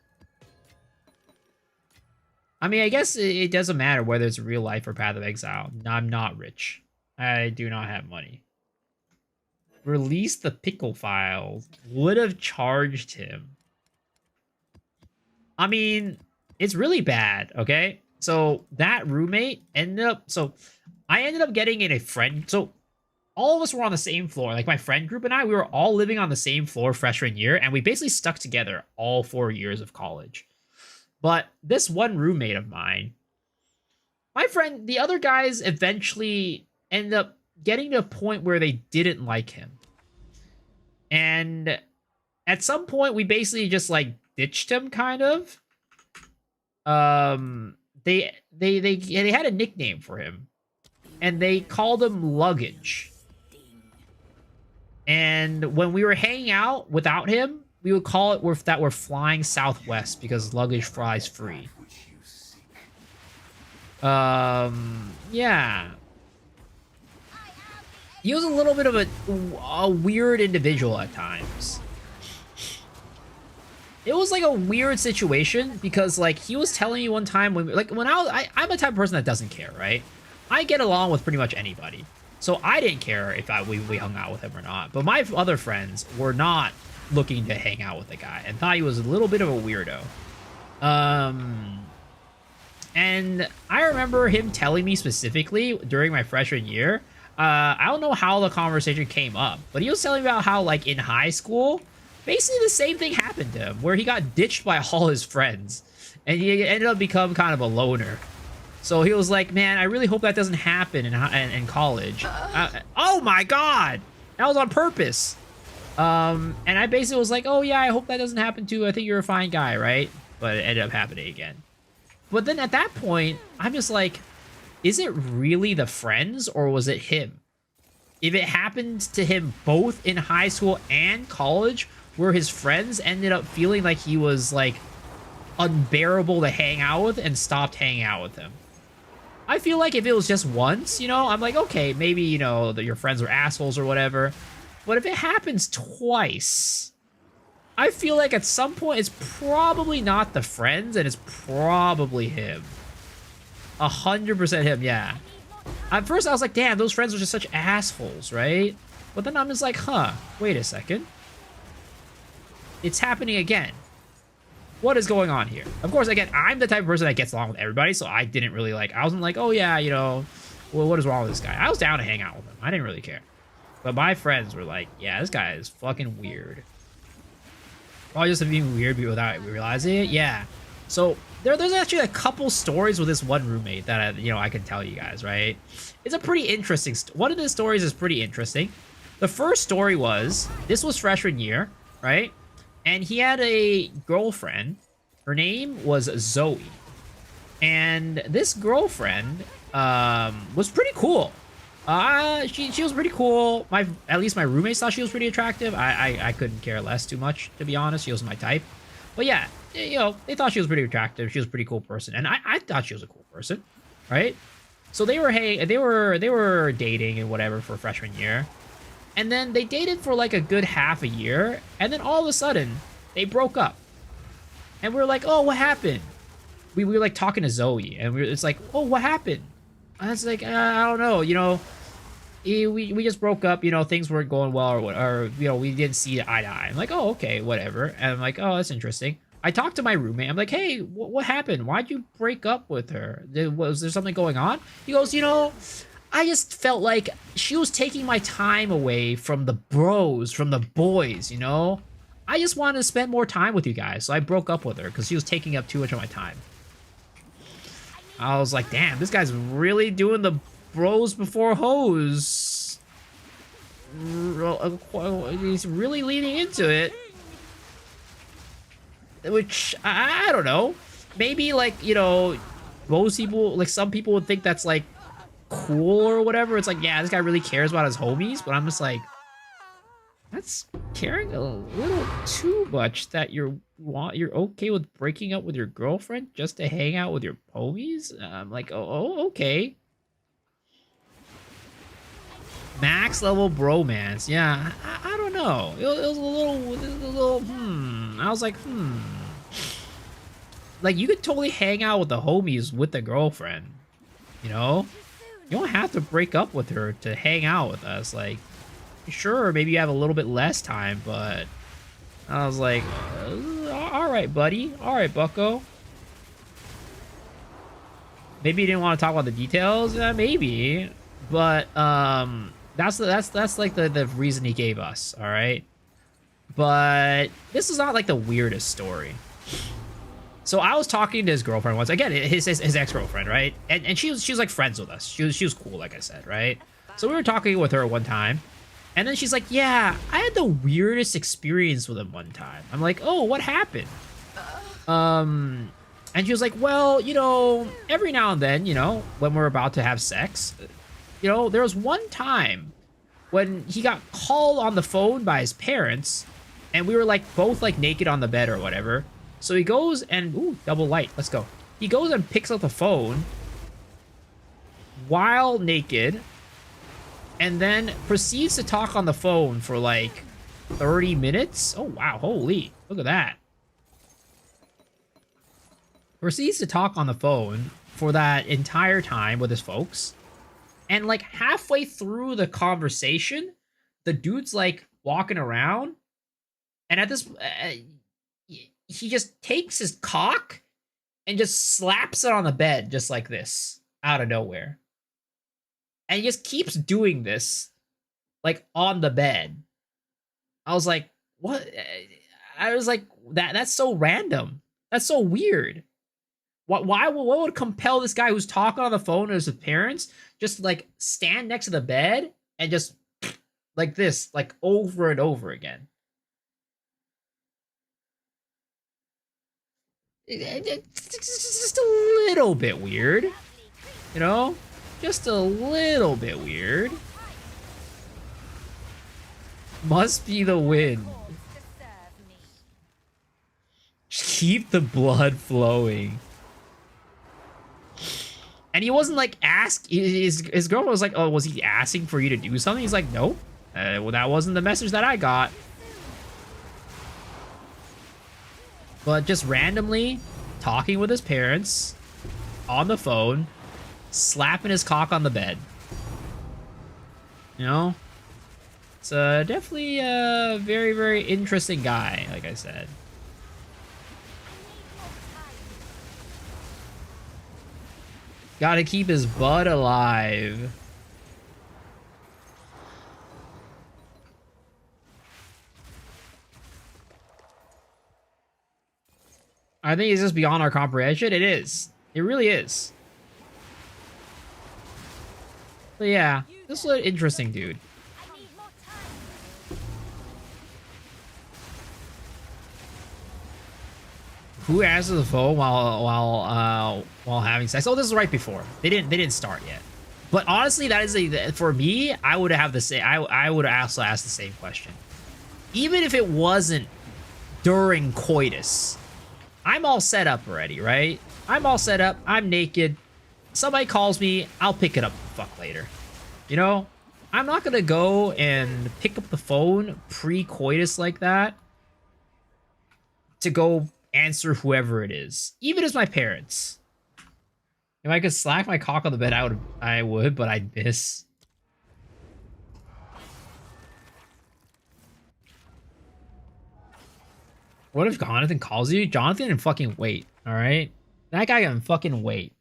I mean, I guess it doesn't matter whether it's real life or Path of Exile. I'm not rich. I do not have money. Release the pickle files. Would have charged him. I mean, it's really bad, okay? So that roommate ended up... So I ended up getting in a friend... So all of us were on the same floor. Like my friend group and I, we were all living on the same floor freshman year. And we basically stuck together all 4 years of college. But this one roommate of mine... My friend... The other guys eventually ended up getting to a point where they didn't like him. And at some point, we basically just like ditched him, kind of. They had a nickname for him, and they called him Luggage. And when we were hanging out without him, we would call it that we're flying Southwest because luggage flies free. Yeah. He was a little bit of a weird individual at times. It was like a weird situation because like he was telling me one time I'm a type of person that doesn't care, right? I get along with pretty much anybody. So I didn't care if we hung out with him or not. But my other friends were not looking to hang out with the guy and thought he was a little bit of a weirdo. And I remember him telling me specifically during my freshman year, I don't know how the conversation came up, but he was telling me about how, like, in high school, basically the same thing happened to him, where he got ditched by all his friends, and he ended up becoming kind of a loner. So he was like, man, I really hope that doesn't happen in college. Oh my god! That was on purpose! And I basically was like, oh yeah, I hope that doesn't happen to you. I think you're a fine guy, right? But it ended up happening again. But then at that point, I'm just like, is it really the friends or was it him? If it happened to him both in high school and college, where his friends ended up feeling like he was like unbearable to hang out with and stopped hanging out with him. I feel like if it was just once, you know, I'm like, okay, maybe, you know, that your friends are assholes or whatever. But if it happens twice, I feel like at some point it's probably not the friends and it's probably him. 100% him, yeah. At first I was like, damn, those friends are just such assholes, right? But then I'm just like, huh, wait a second. It's happening again. What is going on here? Of course, again, I'm the type of person that gets along with everybody, so I didn't really like, I wasn't like, oh yeah, you know, well, what is wrong with this guy? I was down to hang out with him. I didn't really care. But my friends were like, yeah, this guy is fucking weird. Probably just being weird without realizing it. Yeah. So there's actually a couple stories with this one roommate that I can tell you guys, right? It's a pretty interesting. One of the stories is pretty interesting. The first story was this was freshman year, right? And he had a girlfriend. Her name was Zoe, and this girlfriend was pretty cool. She was pretty cool. At least my roommates thought she was pretty attractive. I couldn't care less too much, to be honest. She was my type. But yeah, you know, they thought she was pretty attractive. She was a pretty cool person, and I thought she was a cool person, right? So they were dating and whatever for freshman year, and then they dated for like a good half a year, and then all of a sudden they broke up, and we were like, oh, what happened? We were like talking to Zoe, and it's like, oh, what happened? I was like, I don't know, you know, we just broke up, you know, things weren't going well, or you know, we didn't see eye to eye. I'm like, oh, okay, whatever. And I'm like, oh, that's interesting. I talked to my roommate. I'm like, hey, what happened? Why'd you break up with her? Was there something going on? He goes, you know, I just felt like she was taking my time away from the bros, from the boys, you know? I just wanted to spend more time with you guys, so I broke up with her because she was taking up too much of my time. I was like, damn, this guy's really doing the bros before hoes. He's really leaning into it. Which, I don't know. Maybe, like, you know, most people, like, some people would think that's, like, cool or whatever. It's like, yeah, this guy really cares about his homies. But I'm just like, that's caring a little too much that you're okay with breaking up with your girlfriend just to hang out with your homies. I'm like, oh, okay. Max level bromance. Yeah, I don't know. It was a little, I was like, Like, you could totally hang out with the homies with the girlfriend, you know? You don't have to break up with her to hang out with us. Like, sure, maybe you have a little bit less time, but I was like, all right, buddy. All right, bucko. Maybe you didn't want to talk about the details. Maybe. But, that's like the reason he gave us, all right? But this is not like the weirdest story. So I was talking to his girlfriend once. Again, his ex-girlfriend, right? And she was like friends with us. She was cool, like I said, right? So we were talking with her one time. And then she's like, yeah, I had the weirdest experience with him one time. I'm like, oh, what happened? And she was like, well, you know, every now and then, you know, when we're about to have sex, you know, there was one time when he got called on the phone by his parents, and we were like both like naked on the bed or whatever. So he goes and, ooh, double light, let's go. He goes and picks up the phone while naked, and then proceeds to talk on the phone for like 30 minutes. Oh, wow, holy, look at that. Proceeds to talk on the phone for that entire time with his folks. And like halfway through the conversation, the dude's like walking around. And at this, he just takes his cock and just slaps it on the bed just like this, out of nowhere. And he just keeps doing this, like, on the bed. I was like, what? I was like, that's so random. That's so weird. What would compel this guy who's talking on the phone to his parents just, like, stand next to the bed and just like this, like over and over again. It's just a little bit weird, you know? Just a little bit weird. Must be the wind. Keep the blood flowing. And he wasn't like his girlfriend was like, oh, was he asking for you to do something? He's like, nope. Well, that wasn't the message that I got. But just randomly talking with his parents on the phone, slapping his cock on the bed. You know? It's definitely a very, very interesting guy, like I said. Gotta keep his butt alive. I think it's just beyond our comprehension. It is. It really is. But yeah, this is an interesting dude. Who answers the phone while having sex? Oh, this is right before. They didn't start yet. But honestly, that is for me. I would have the same. I would also ask the same question, even if it wasn't during coitus. I'm all set up already, right? I'm all set up. I'm naked. Somebody calls me. I'll pick it up. Fuck later. You know, I'm not gonna go and pick up the phone pre-coitus like that to go answer whoever it is, even as my parents. If I could slack my cock on the bed, I would, but I'd miss. What if Jonathan calls you? Jonathan can fucking wait, all right? That guy can fucking wait.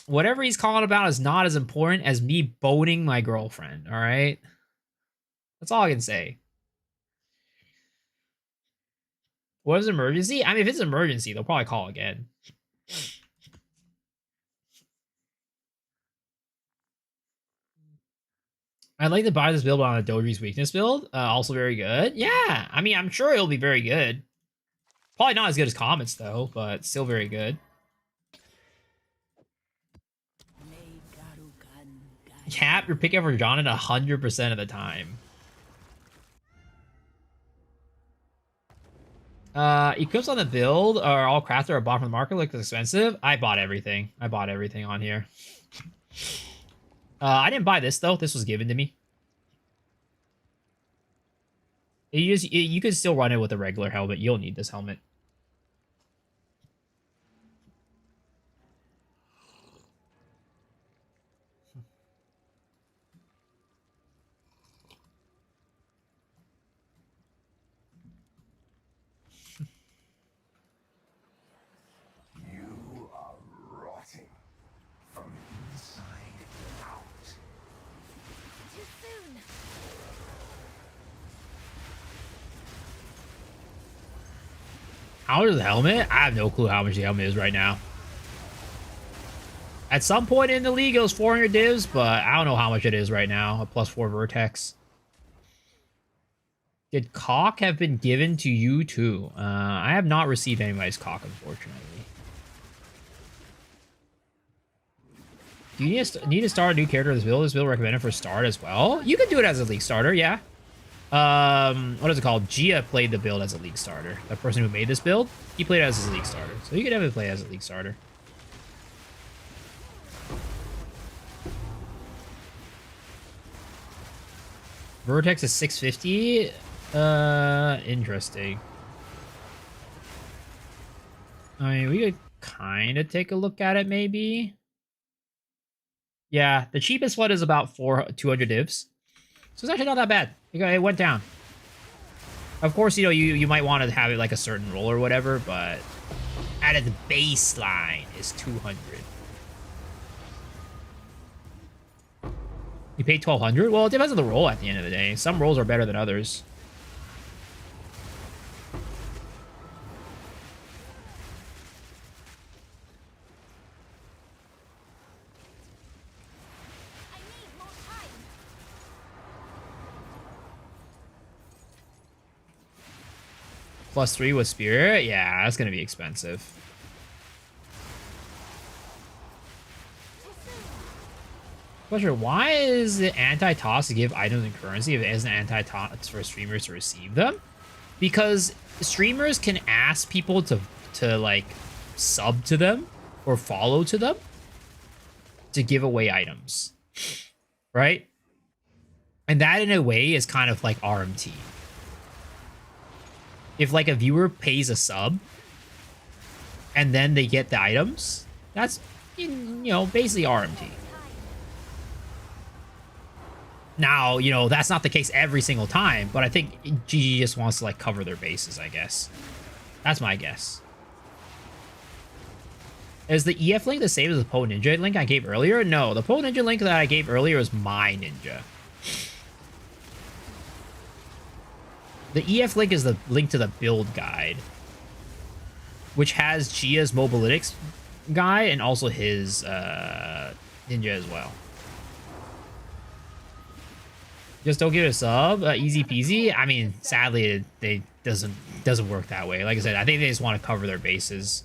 Whatever he's calling about is not as important as me boning my girlfriend, all right? That's all I can say. What is emergency? I mean, if it's an emergency, they'll probably call again. I'd like to buy this build on a Dodri's weakness build. Also very good. Yeah, I mean, I'm sure it'll be very good. Probably not as good as Comets, though, but still very good. Cap, you're picking for John at 100% of the time. Equips on the build are all crafted or bought from the market. Looks expensive. I bought everything. I bought everything on here. I didn't buy this though. This was given to me. You can still run it with a regular helmet. You'll need this helmet. You are rotting from inside out. Too soon. How much is the helmet? I have no clue how much the helmet is right now. At some point in the league, it was 400 divs, but I don't know how much it is right now. A +4 vertex. Did cock have been given to you too? I have not received anybody's cock, unfortunately. Do you need to start a new character in this build? This build recommended for start as well? You can do it as a league starter, yeah. What is it called? Gia played the build as a league starter. The person who made this build, he played it as a league starter. So you can definitely play it as a league starter. Vertex is 650. Interesting. I mean, we could kind of take a look at it, maybe. Yeah, the cheapest one is about 200 divs. So it's actually not that bad. It went down. Of course, you know, you might want to have it like a certain role or whatever, but at its baseline is 200. You pay 1,200? Well, it depends on the role at the end of the day. Some roles are better than others. I need more time. +3 with Spirit? Yeah, that's gonna be expensive. Question, why is it anti-toss to give items in currency if it isn't anti-toss for streamers to receive them? Because streamers can ask people to like sub to them or follow to them to give away items, right? And that in a way is kind of like RMT. If like a viewer pays a sub and then they get the items, that's, you know, basically RMT. Now, you know, that's not the case every single time, but I think GG just wants to like cover their bases, I guess. That's my guess. Is the EF link the same as the Po Ninja link I gave earlier? No, the Po Ninja link that I gave earlier is my ninja. The EF link is the link to the build guide, which has Gia's mobalytics guide and also his ninja as well. Just don't give it a sub, easy peasy. I mean, sadly, it doesn't work that way. Like I said, I think they just want to cover their bases.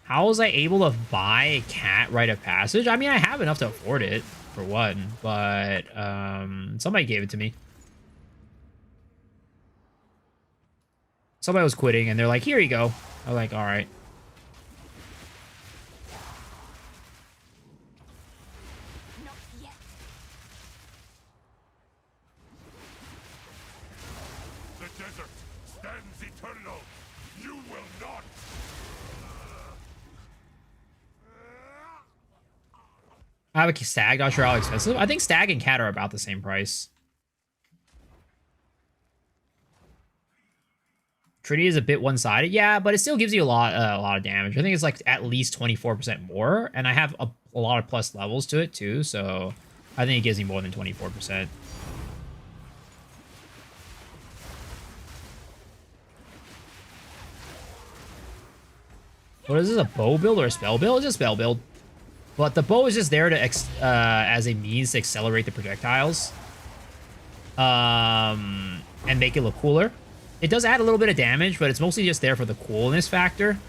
How was I able to buy a cat rite of passage? I mean, I have enough to afford it, for one, but somebody gave it to me. Somebody was quitting, and they're like, here you go. I'm like, all right. Not yet. The desert stands eternal. You will not. I have a stag, not sure how expensive. I think stag and cat are about the same price. Trinity is a bit one-sided, yeah, but it still gives you a lot of damage. I think it's like at least 24% more, and I have a lot of plus levels to it too, so I think it gives me more than 24%. What is this, a bow build or a spell build? It's a spell build. But the bow is just there to as a means to accelerate the projectiles. And make it look cooler. It does add a little bit of damage, but it's mostly just there for the coolness factor.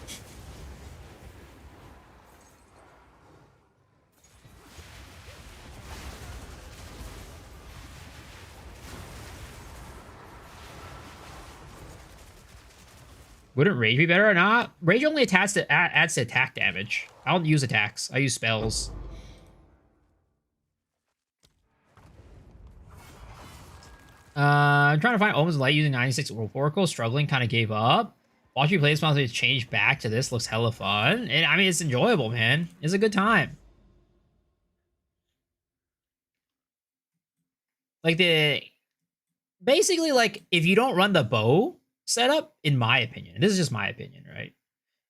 Wouldn't Rage be better or not? Rage only adds to attack damage. I don't use attacks. I use spells. I'm trying to find Omens Light using 96 Oracle. Struggling, kind of gave up. Watching play sponsors change back to this looks hella fun. And I mean, it's enjoyable, man. It's a good time. Like basically, like, if you don't run the bow setup, in my opinion, this is just my opinion, right?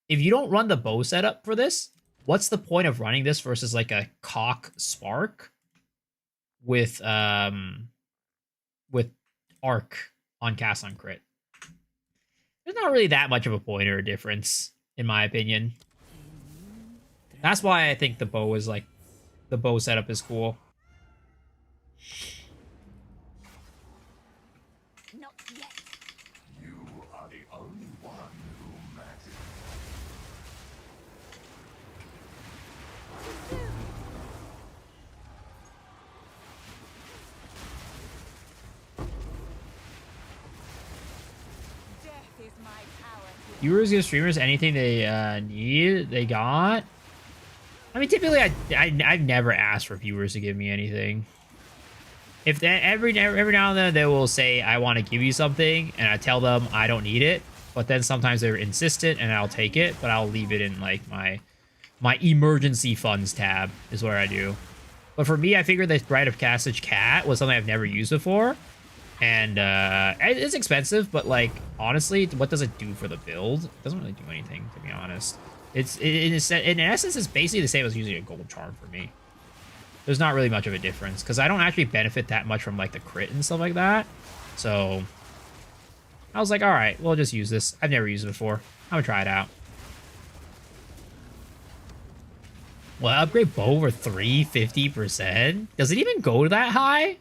If you don't run the bow setup for this, what's the point of running this versus like a cock spark with arc on cast on crit? There's not really that much of a point or a difference, in my opinion. That's why I think the bow is like, the bow setup is cool. Not yet. You are the only one who matters. Death is my power. Viewers give streamers anything they need, they got. I mean, typically, I've never asked for viewers to give me anything. If that every now and then they will say, I want to give you something, and I tell them I don't need it, but then sometimes they're insistent and I'll take it, but I'll leave it in like my emergency funds tab is where I do. But for me, I figured that Rite of Passage Cat was something I've never used before, and it's expensive, but like honestly, what does it do for the build? It doesn't really do anything, to be honest. In essence, it's basically the same as using a gold charm for me. There's not really much of a difference because I don't actually benefit that much from like the crit and stuff like that. So I was like, all right, we'll just use this. I've never used it before. I'm gonna try it out. Well, upgrade bow over 350%? Does it even go that high?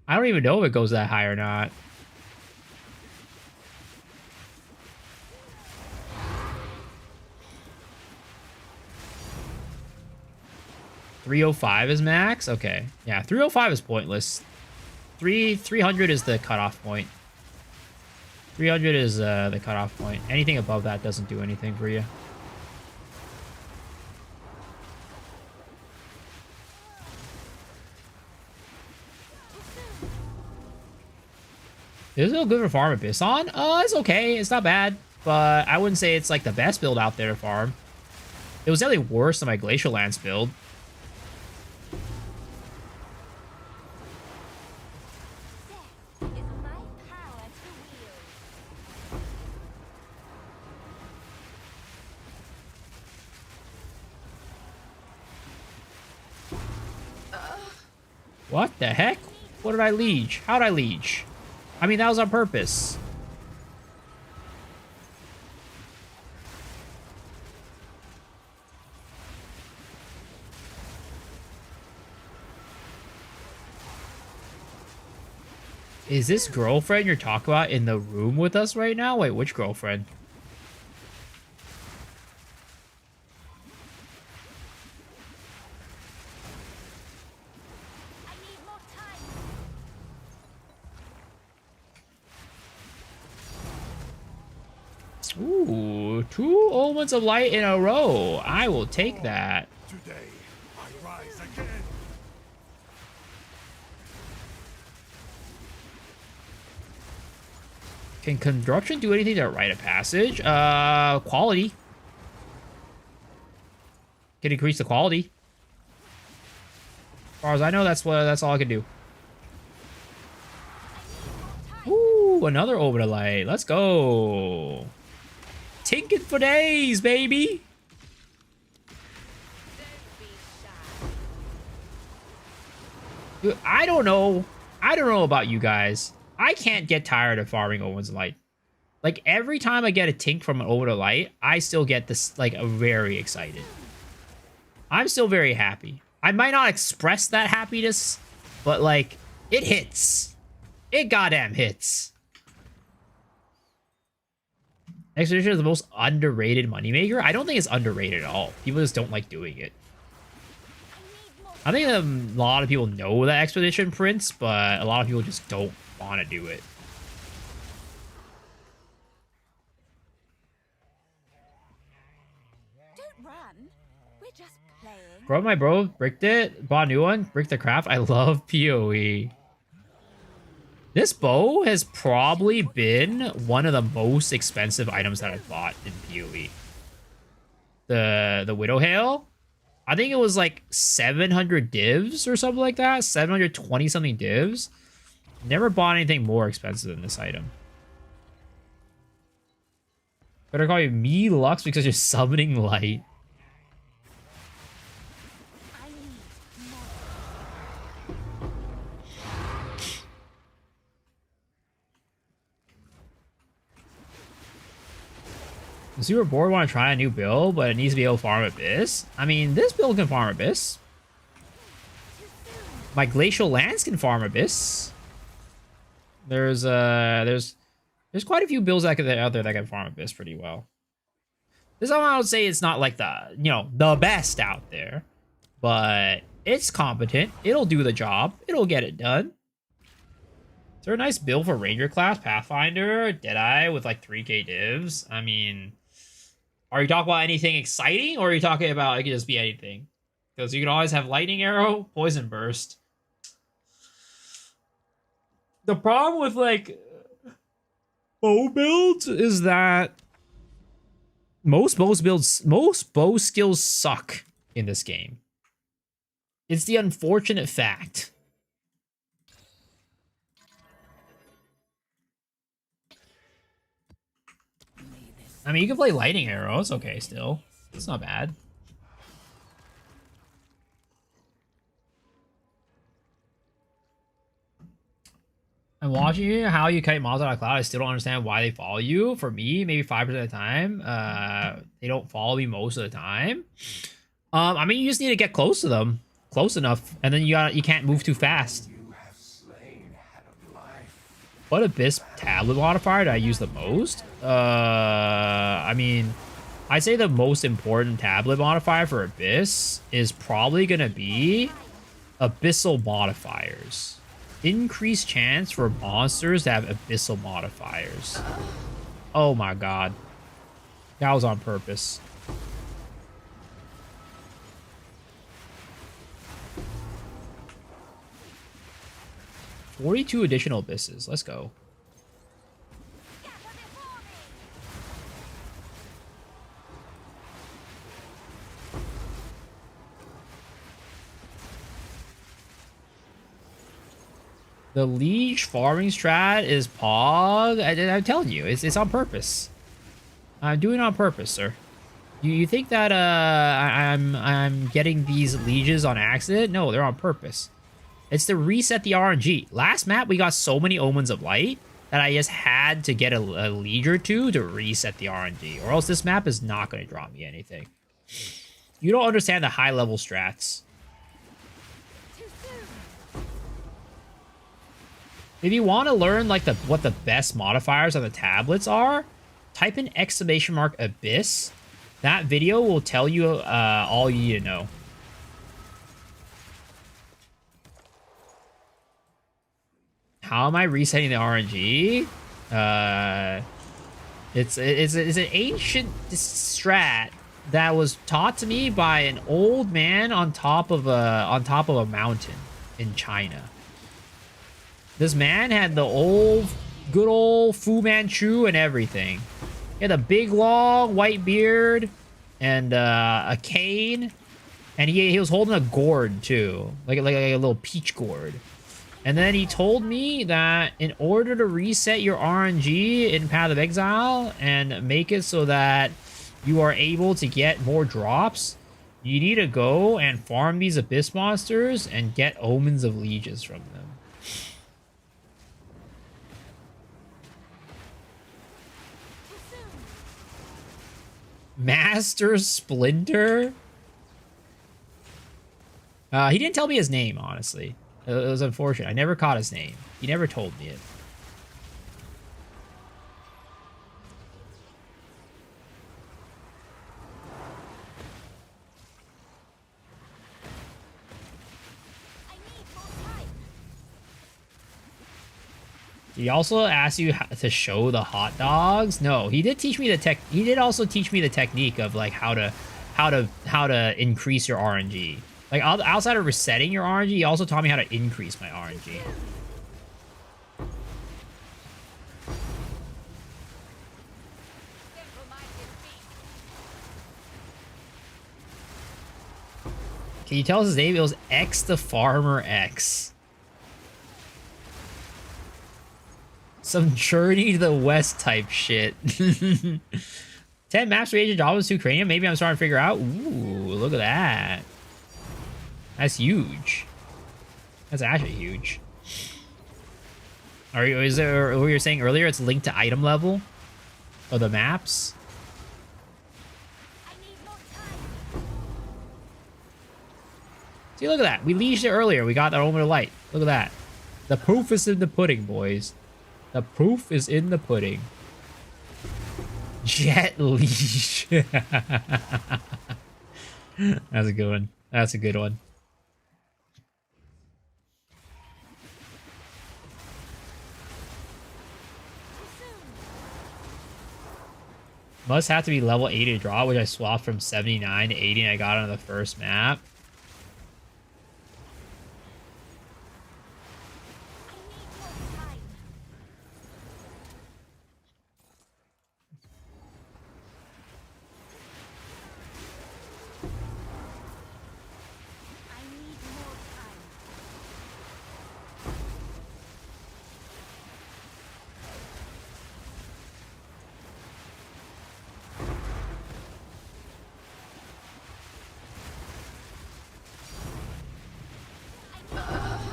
I don't even know if it goes that high or not. $305 is max? Okay. Yeah, 305 is pointless. 300 is the cutoff point. 300 is the cutoff point. Anything above that doesn't do anything for you. Is it good for farm Abyss on? It's okay. It's not bad. But I wouldn't say it's like the best build out there to farm. It was definitely worse than my Glacial Lance build. Death is my power to wield. What the heck? What did I liege? How'd I liege? I mean, that was on purpose. Is this girlfriend you're talking about in the room with us right now? Wait, which girlfriend? I need more time. Ooh, 2 Omens of Light in a row. I will take that. Today, I rise again. Can construction do anything to Rite of Passage? Quality. Can increase the quality. As far as I know, that's all I can do. Ooh, another Omen of Light. Let's go. Tinking for days, baby. Dude, I don't know. I don't know about you guys. I can't get tired of farming Omens of Light. Like, every time I get a Tink from an Omen of Light, I still get this, like, very excited. I'm still very happy. I might not express that happiness, but, like, it hits. It goddamn hits. Expedition is the most underrated moneymaker. I don't think it's underrated at all. People just don't like doing it. I think a lot of people know that Expedition Prince, but a lot of people just don't want to do it. Don't run. We're just playing. Bro, my bro bricked it. Bought a new one. Bricked the craft. I love PoE. This bow has probably been one of the most expensive items that I've bought in PoE. The Widow Hail. I think it was like 700 divs or something like that. 720 something divs. Never bought anything more expensive than this item. Better call you me Lux because you're summoning light. I need more. The super board want to try a new build, but it needs to be able to farm Abyss. I mean, this build can farm Abyss. My Glacial Lance can farm Abyss. There's quite a few builds out there that can farm Abyss pretty well. This one I would say it's not like the best out there, but it's competent. It'll do the job. It'll get it done. Is there a nice build for Ranger class, Pathfinder, Deadeye with like 3k divs? I mean, are you talking about anything exciting, or are you talking about it could just be anything? Because you can always have Lightning Arrow, Poison Burst. The problem with like bow builds is that most bow skills suck in this game. It's the unfortunate fact. I mean, you can play Lightning Arrow. It's okay still. It's not bad. I'm watching how you kite mobs out of cloud. I still don't understand why they follow you. For me, maybe 5% of the time. They don't follow me most of the time. I mean, you just need to get close to them. Close enough. And then you can't move too fast. You have slain What Abyss tablet modifier do I use the most? I mean, I'd say the most important tablet modifier for Abyss is probably going to be Abyssal modifiers. Increased chance for monsters to have Abyssal modifiers. Oh my god. That was on purpose. "42 additional abysses. Let's go. The Liege farming strat is Pog. I'm telling you, it's on purpose. I'm doing it on purpose, sir. You think that I'm getting these lieges on accident? No, they're on purpose. It's to reset the RNG. Last map, we got so many Omens of Light that I just had to get a liege or two to reset the RNG. Or else this map is not going to drop me anything. You don't understand the high-level strats. If you want to learn like what the best modifiers on the tablets are, type in !Abyss. That video will tell you all you need to know. How am I resetting the RNG? It's an ancient strat that was taught to me by an old man on top of a mountain in China. This man had the good old Fu Manchu and everything. He had a big, long, white beard and a cane. And he was holding a gourd, too. Like a little peach gourd. And then he told me that in order to reset your RNG in Path of Exile and make it so that you are able to get more drops, you need to go and farm these Abyss monsters and get Omens of Lieges from them. Master Splinter? He didn't tell me his name, honestly. It was unfortunate. I never caught his name. He never told me it. He also asked you to show the hot dogs. No, he did teach me the tech. He did also teach me the technique of like how to increase your RNG. Like outside of resetting your RNG, he also taught me how to increase my RNG. Can you tell us his name? It was X the Farmer X. Some Journey to the West type shit. 10 maps for Age of Dominance to Ukrainian. Maybe I'm starting to figure out. Ooh, look at that. That's huge. That's actually huge. Is there what you were saying earlier? It's linked to item level of the maps. See, look at that. We leashed it earlier. We got that Omen of Light. Look at that. The proof is in the pudding, boys. The proof is in the pudding. Jet leash. That's a good one. That's a good one. Must have to be level 80 to draw, which I swapped from 79 to 80 and I got on the first map.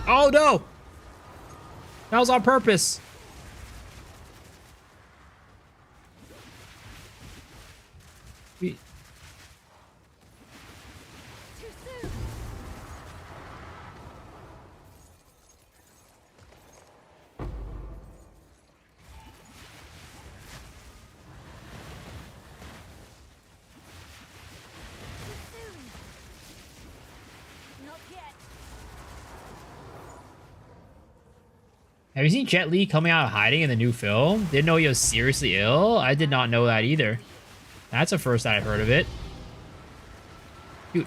Oh no! That was on purpose. Have you seen Jet Li coming out of hiding in the new film? Didn't know he was seriously ill? I did not know that either. That's the first that I've heard of it. Dude,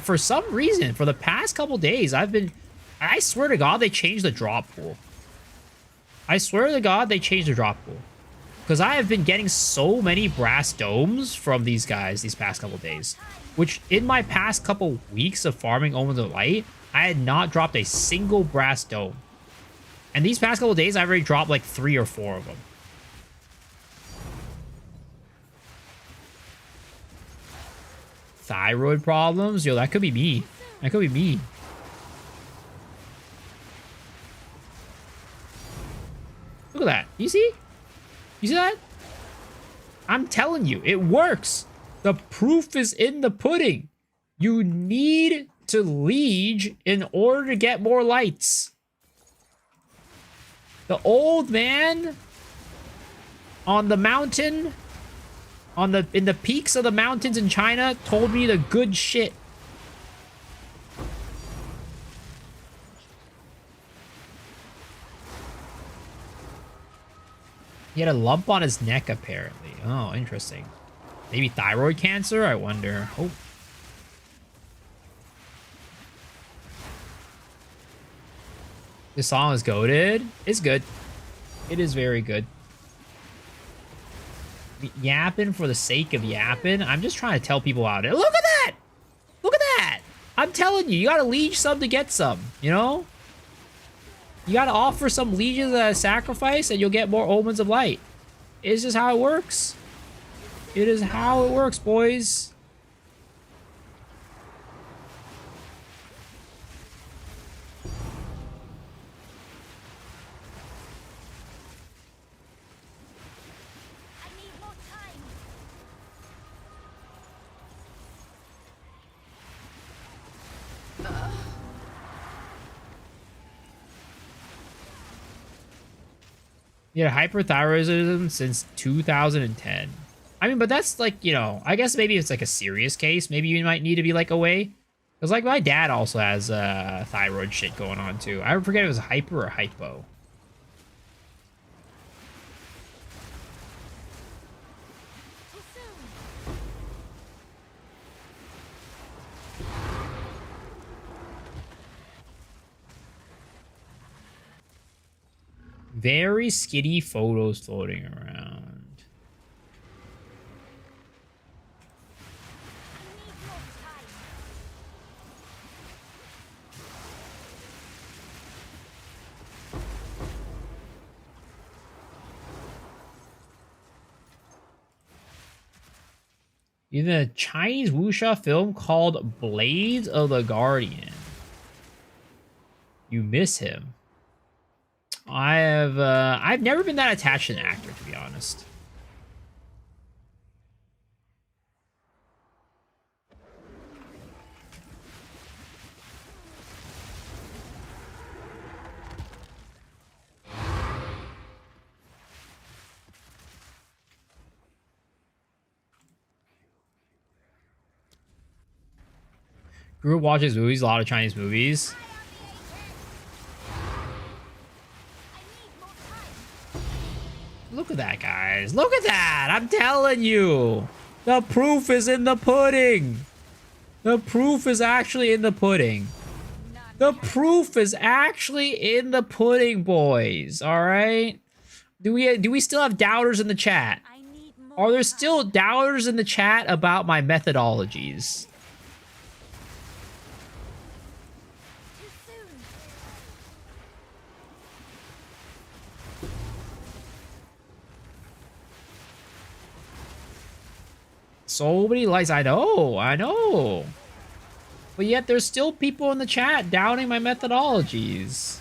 for some reason, for the past couple days, I swear to God, they changed the drop pool. I swear to God, they changed the drop pool. Because I have been getting so many brass domes from these guys these past couple days. Which, in my past couple weeks of farming Omens of Light, I had not dropped a single brass dome. And these past couple days, I've already dropped like 3 or 4 of them. Thyroid problems? Yo, that could be me. That could be me. Look at that. You see? You see that? I'm telling you, it works. The proof is in the pudding. You need to liege in order to get more lights. The old man on the mountain, in the peaks of the mountains in China, told me the good shit. He had a lump on his neck, apparently. Oh, interesting. Maybe thyroid cancer, I wonder. Oh. This song is goated. It's good. It is very good. Yapping for the sake of yapping. I'm just trying to tell people out there. Look at that! Look at that! I'm telling you, you gotta liege some to get some, you know? You gotta offer some lieges as a sacrifice and you'll get more Omens of Light. It's just how it works. It is how it works, boys. I need more time. Yeah, hyperthyroidism since 2010. I mean, but that's like, you know, I guess maybe it's like a serious case. Maybe you might need to be like away. Because like my dad also has thyroid shit going on too. I forget if it was hyper or hypo. Too soon. Very skitty photos floating around. I need more time. Even a Chinese wuxia film called Blades of the Guardian. You miss him. I've never been that attached to an actor, to be honest. Grew up watching movies, a lot of Chinese movies. Look at that, guys. Look at that. I'm telling you. The proof is in the pudding. The proof is actually in the pudding. The proof is actually in the pudding, boys. All right? Do we still have doubters in the chat? I need more Are there time. still doubters in the chat about my methodologies? Too soon. So many likes. I know. But yet there's still people in the chat doubting my methodologies.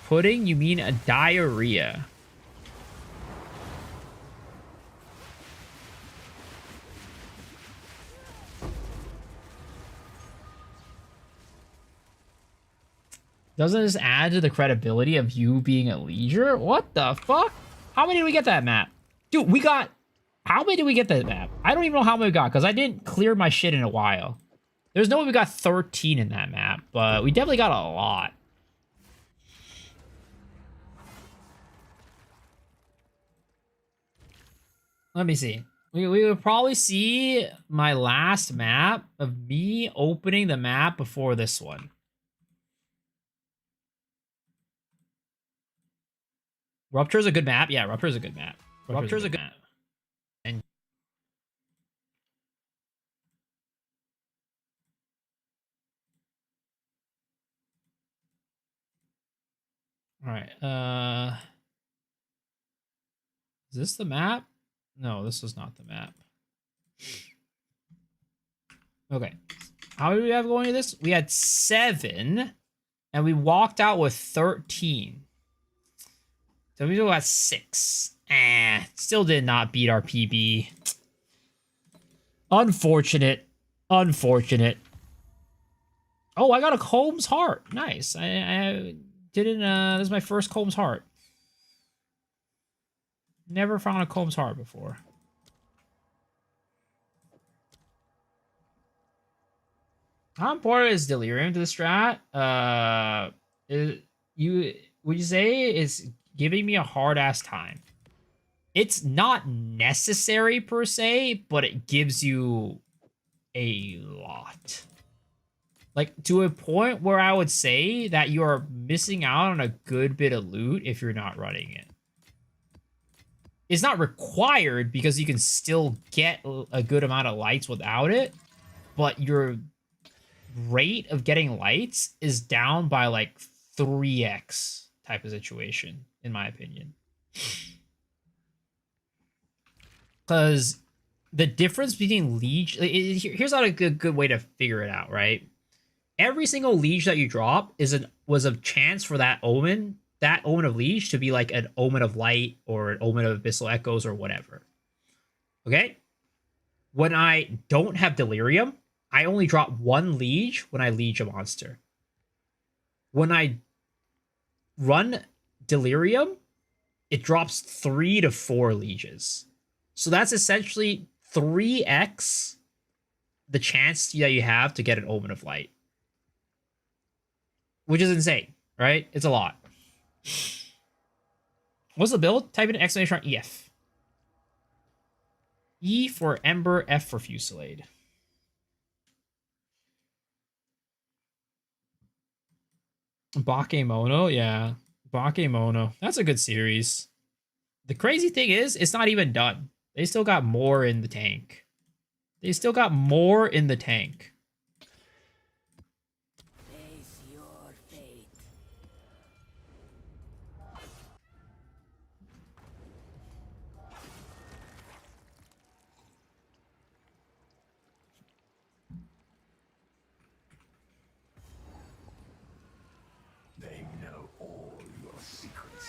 Pudding? You mean a diarrhea? Doesn't this add to the credibility of you being a leisure? What the fuck? How many did we get that map? Dude, we got... How many did we get that map? I don't even know how many we got, because I didn't clear my shit in a while. There's no way we got 13 in that map, but we definitely got a lot. Let me see. We would probably see my last map of me opening the map before this one. Rupture's a good map. Yeah, Rupture's a good map. Rupture's a good map. And all right. Is this the map? No, this is not the map. Okay. How did we have going to this? We had 7, and we walked out with 13. So we got 6. Still did not beat our PB. Unfortunate. Unfortunate. Oh, I got a Combs Heart. Nice. I didn't, this is my first Combs Heart. Never found a Combs Heart before. How important is Delirium to the strat? Would you say it's giving me a hard ass time? It's not necessary per se, but it gives you a lot. Like to a point where I would say that you are missing out on a good bit of loot if you're not running it. It's not required because you can still get a good amount of lights without it, but your rate of getting lights is down by like 3x type of situation, in my opinion. Because the difference between liege, here's not a good way to figure it out, right? Every single liege that you drop was a chance for that omen of liege to be like an omen of light or an omen of abyssal echoes or whatever. Okay? When I don't have delirium, I only drop 1 liege when I liege a monster. When I run delirium, it drops 3 to 4 lieges. So that's essentially 3x the chance that you have to get an omen of light. Which is insane, right? It's a lot. What's the build? Type in exclamation mark EF. E for Ember, F for Fusillade. Bakemono, yeah. Bakemono. That's a good series. The crazy thing is, it's not even done. They still got more in the tank. They still got more in the tank. Face your fate. They know all your secrets.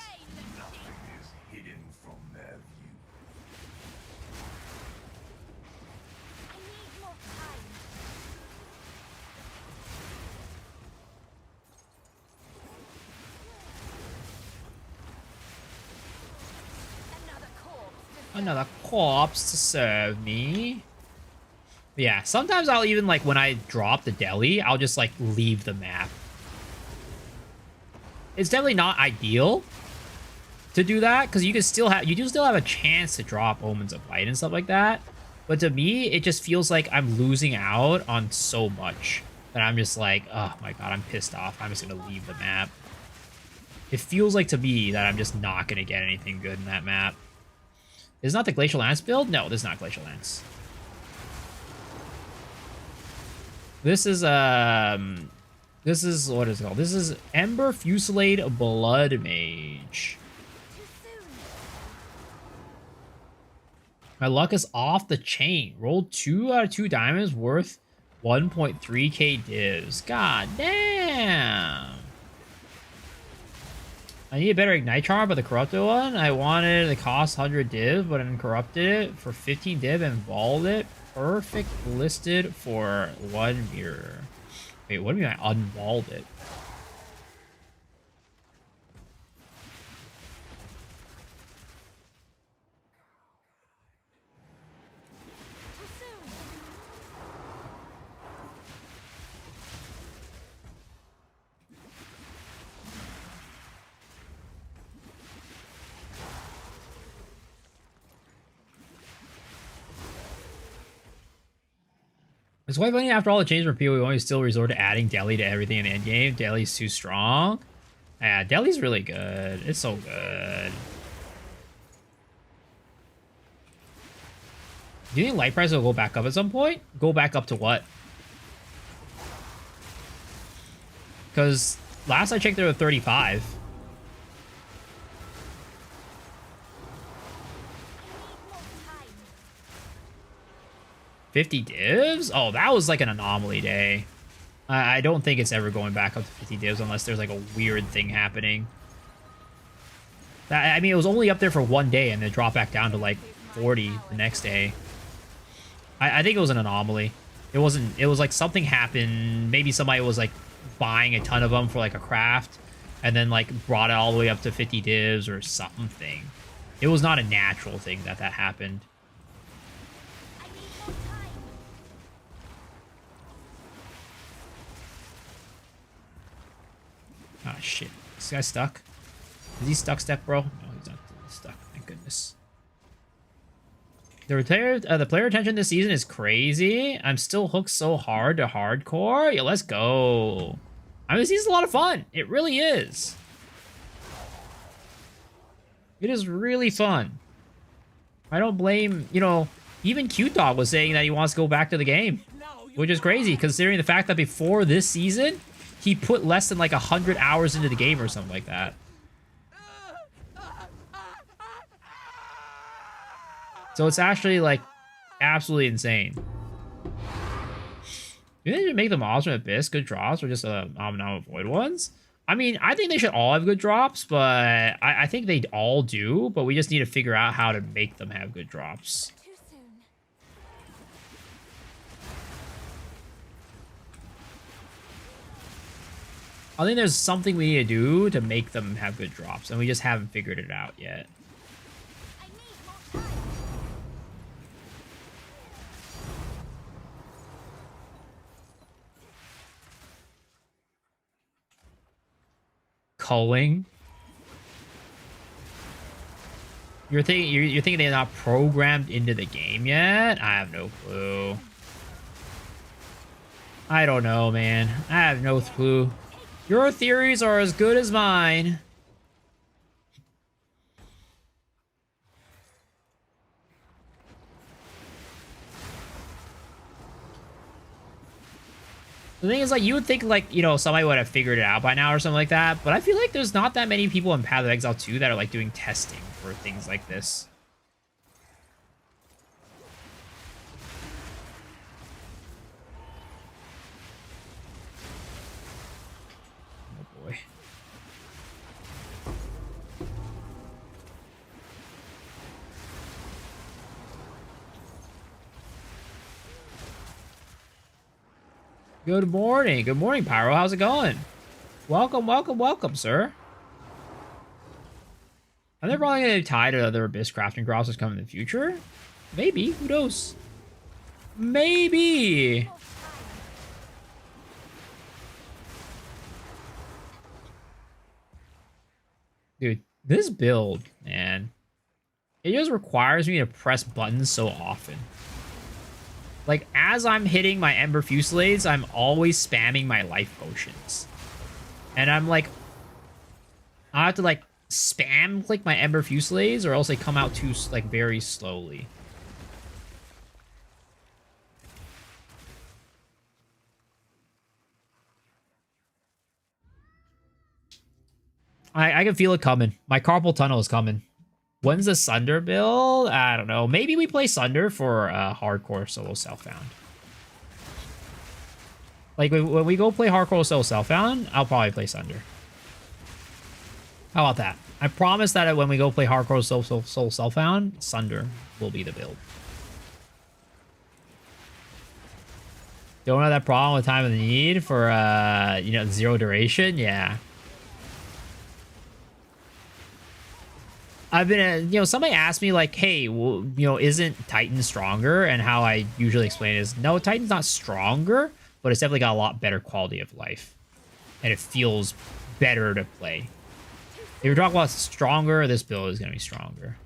Nothing is hidden from their view. I need more time. Another corpse. Another corpse to serve me. But yeah, sometimes I'll even, like, when I drop the deli, I'll just, like, leave the map. It's definitely not ideal to do that, because you do still have a chance to drop Omens of Light and stuff like that. But to me, it just feels like I'm losing out on so much that I'm just like, oh my god, I'm pissed off. I'm just gonna leave the map. It feels like to me that I'm just not gonna get anything good in that map. Is not the Glacial Lance build? No, this is not Glacial Lance. This is what is it called? This is Ember Fusillade Blood Mage. My luck is off the chain. Rolled 2 out of 2 diamonds worth 1.3k divs. God damn. I need a better Ignite Charm, but the Corrupted one, I wanted it to cost 100 div, but I corrupted it for 15 div and balled it. Perfect listed for 1 mirror. Wait, what do you mean I unwalled it? It's quite funny, after all the changes from people, we always still resort to adding Deli to everything in the endgame. Deli's too strong. Yeah, Deli's really good. It's so good. Do you think light price will go back up at some point? Go back up to what? Because last I checked, they were 35. More time. 50 divs? Oh, that was like an anomaly day. I don't think it's ever going back up to 50 divs unless there's like a weird thing happening. I mean, it was only up there for one day and then dropped back down to like 40 the next day. I think it was an anomaly. It wasn't, it was like something happened. Maybe somebody was like buying a ton of them for like a craft and then like brought it all the way up to 50 divs or something. It was not a natural thing that happened. I need more time. Ah, shit. This guy's stuck. Is he stuck, Step Bro? No, he's not stuck. Thank goodness. The player retention this season is crazy. I'm still hooked so hard to hardcore. Yeah, let's go. I mean, this season's a lot of fun. It really is. It is really fun. I don't blame, you know, even Cute Dog was saying that he wants to go back to the game, which is crazy considering the fact that before this season, he put less than like 100 hours into the game or something like that. So it's actually like absolutely insane. Do you think they should make the mobs from Abyss good drops or just Omens Void ones? I mean, I think they should all have good drops, but I think they all do, but we just need to figure out how to make them have good drops. Too soon. I think there's something we need to do to make them have good drops, and we just haven't figured it out yet. I need more time. Culling. You're thinking they're not programmed into the game yet? I have no clue. I don't know, man. I have no clue. Your theories are as good as mine. The thing is, like, you would think, like, you know, somebody would have figured it out by now or something like that, but I feel like there's not that many people in Path of Exile 2 that are, like, doing testing for things like this. Oh, boy. Good morning. Good morning, Pyro. How's it going? Welcome, welcome, welcome, sir. Are they probably going to tie to other Abyss crafting crosses coming in the future? Maybe. Who knows? Maybe. Dude, this build, man, it just requires me to press buttons so often. Like, as I'm hitting my Ember Fusillades, I'm always spamming my life potions. And I'm like, I have to, like, spam click my Ember Fusillades or else they come out too, like, very slowly. I can feel it coming. My carpal tunnel is coming. When's the Sunder build? I don't know. Maybe we play Sunder for hardcore solo self-found. Like, when we go play hardcore solo self-found, I'll probably play Sunder. How about that? I promise that when we go play hardcore solo self-found, Sunder will be the build. Don't have that problem with time of need for, you know, zero duration? Yeah. I've been, you know, somebody asked me like, hey, well, you know, isn't Titan stronger? And how I usually explain it is, no, Titan's not stronger, but it's definitely got a lot better quality of life. And it feels better to play. If you're talking about stronger, this build is going to be stronger.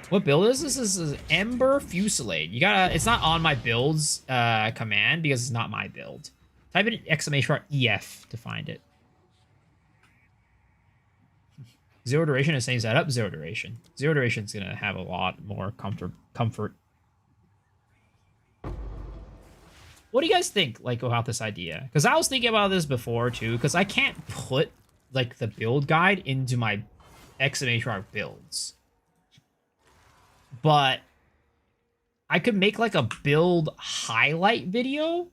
What build is this? This is Ember Fusillade. You gotta, it's not on my builds command because it's not my build. Type in !EF to find it. Zero duration is same setup, zero duration. Zero duration is gonna have a lot more comfort. What do you guys think, like, about this idea? Because I was thinking about this before too, because I can't put like the build guide into my builds. But I could make like a build highlight video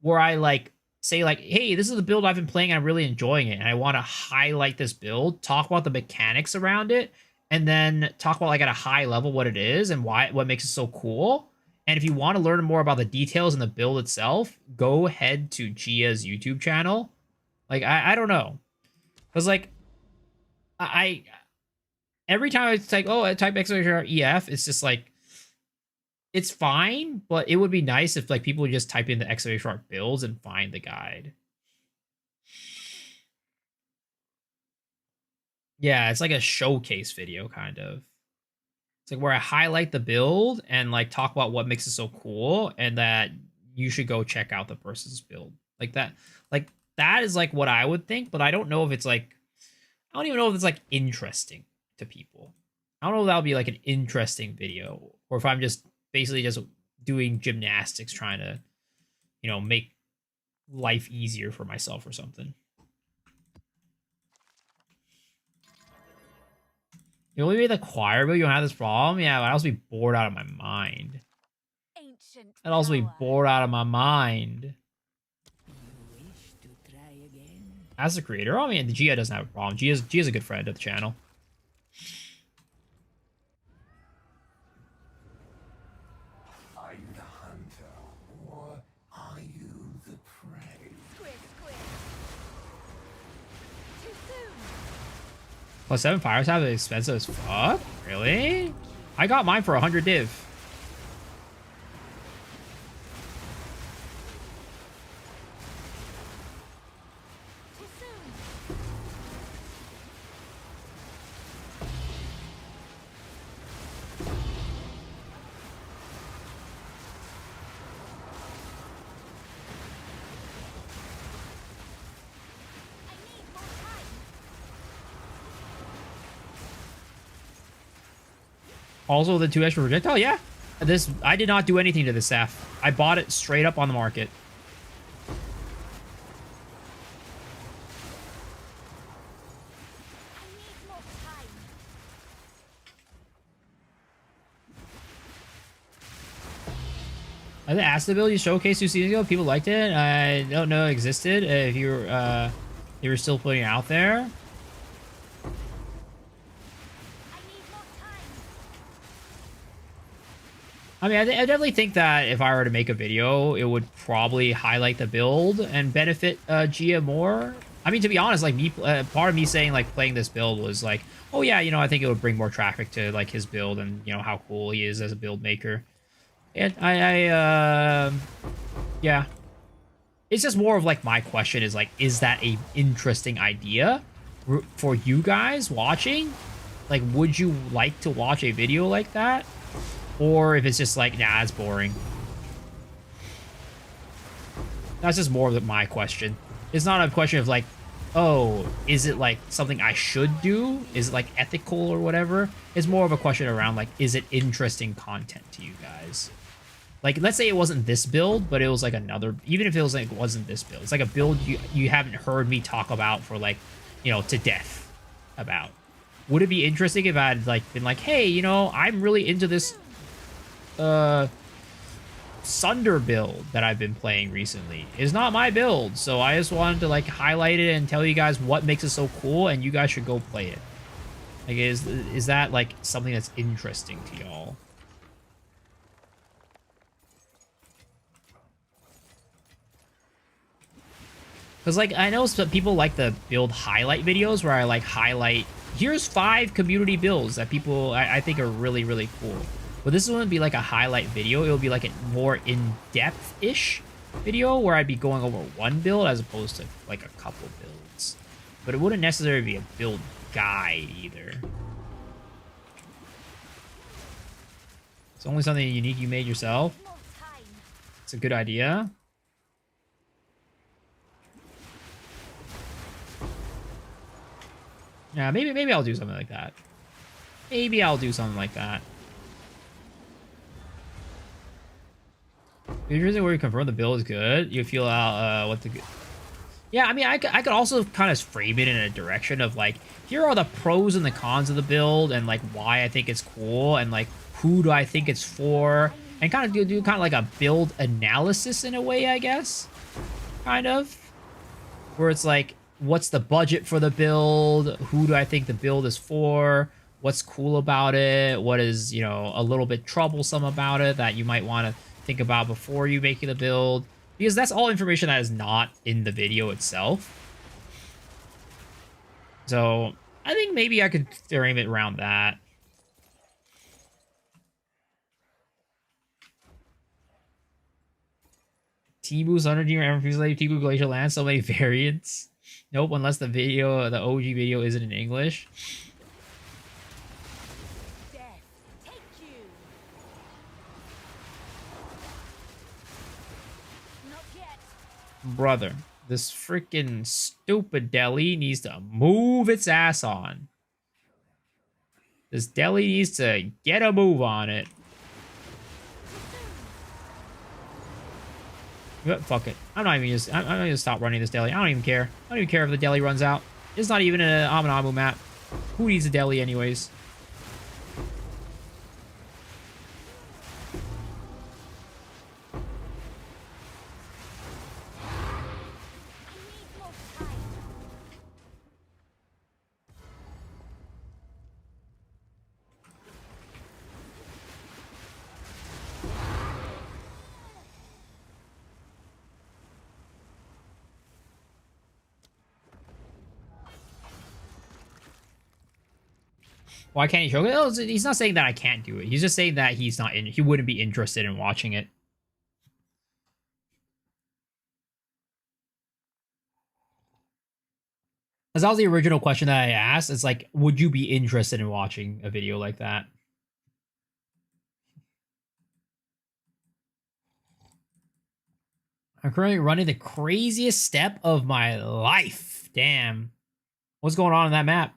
where I like say like, hey, this is the build I've been playing and I'm really enjoying it, and I want to highlight this build, talk about the mechanics around it, and then talk about like at a high level what it is and what makes it so cool. And if you want to learn more about the details in the build itself, go ahead to Gia's YouTube channel. Like I don't know, because like I every time it's like, oh, I type !EF, it's just like, it's fine, but it would be nice if like people would just type in the builds and find the guide. Yeah, it's like a showcase video kind of. It's like where I highlight the build and like talk about what makes it so cool and that you should go check out the person's build. Like that is like what I would think, but I don't know if it's like, I don't even know if it's like interesting to people. I don't know if that'll be like an interesting video, or if I'm just basically just doing gymnastics trying to, you know, make life easier for myself or something. You only made the choir bill, you don't have this problem? Yeah, but I'd also be bored out of my mind. Ancient I'd also be power. bored out of my mind. As a creator, I mean, the Gia doesn't have a problem. Gia's a good friend of the channel. Are you the hunter, or are you the prey? Squid, squid. Too soon. Plus 7 fire stab is expensive as fuck? Really? I got mine for 100 div. Too soon. I need more time. Also, the 2 extra projectile, yeah. This, I did not do anything to this staff. I bought it straight up on the market. I need more time. I think Acid ability showcase 2 seasons ago. People liked it. I don't know it existed. If you were still putting it out there. I need more time. I mean, I definitely think that if I were to make a video, it would probably highlight the build and benefit Gia more. I mean, to be honest, like me, part of me saying like playing this build was like, oh yeah, you know, I think it would bring more traffic to like his build and you know how cool he is as a build maker. And yeah, it's just more of like my question is like, is that a interesting idea for you guys watching? Like, would you like to watch a video like that? Or if it's just like, nah, it's boring. That's just more of my question. It's not a question of like, oh, is it like something I should do? Is it like ethical or whatever? It's more of a question around like, is it interesting content to you guys? Like, let's say it wasn't this build, but it was like another, even if it was like, wasn't this build, it's like a build you haven't heard me talk about for like, you know, to death about. Would it be interesting if I had like been like, hey, you know, I'm really into this Sunder build that I've been playing recently. It's not my build, so I just wanted to like highlight it and tell you guys what makes it so cool, and you guys should go play it. Like, is that like something that's interesting to y'all? Because, like, I know some people like the build highlight videos where I, like, highlight, here's 5 community builds that people, I think are really, really cool. But this wouldn't be, like, a highlight video. It would be, like, a more in-depth-ish video where I'd be going over one build as opposed to, like, a couple builds. But it wouldn't necessarily be a build guide either. It's only something unique you made yourself. More time. It's a good idea. Yeah, maybe I'll do something like that. Maybe I'll do something like that. Interesting where you confirm the build is good. You feel out what the good. Yeah, I mean, I could also kind of frame it in a direction of like, here are the pros and the cons of the build, and like why I think it's cool, and like who do I think it's for, and kind of do kind of like a build analysis in a way, I guess, kind of, where it's like, what's the budget for the build? Who do I think the build is for? What's cool about it? What is, you know, a little bit troublesome about it that you might want to think about before you make the build? Because that's all information that is not in the video itself. So I think maybe I could frame it around that. Tibu's Underdream and Fuselage, Tibu Glacial Land, so many variants. Nope, unless the video, the OG video isn't in English. Death, take you. Not yet. Brother, this freaking stupid deli needs to move its ass on. This deli needs to get a move on it. But fuck it. I'm not gonna stop running this deli. I don't even care. I don't even care if the deli runs out. It's not even an Aminamu map. Who needs a deli anyways? I need more time. Why can't he show it? Oh, he's not saying that I can't do it. He's just saying that he wouldn't be interested in watching it. Because that was the original question that I asked. It's like, would you be interested in watching a video like that? I'm currently running the craziest step of my life. Damn. What's going on in that map?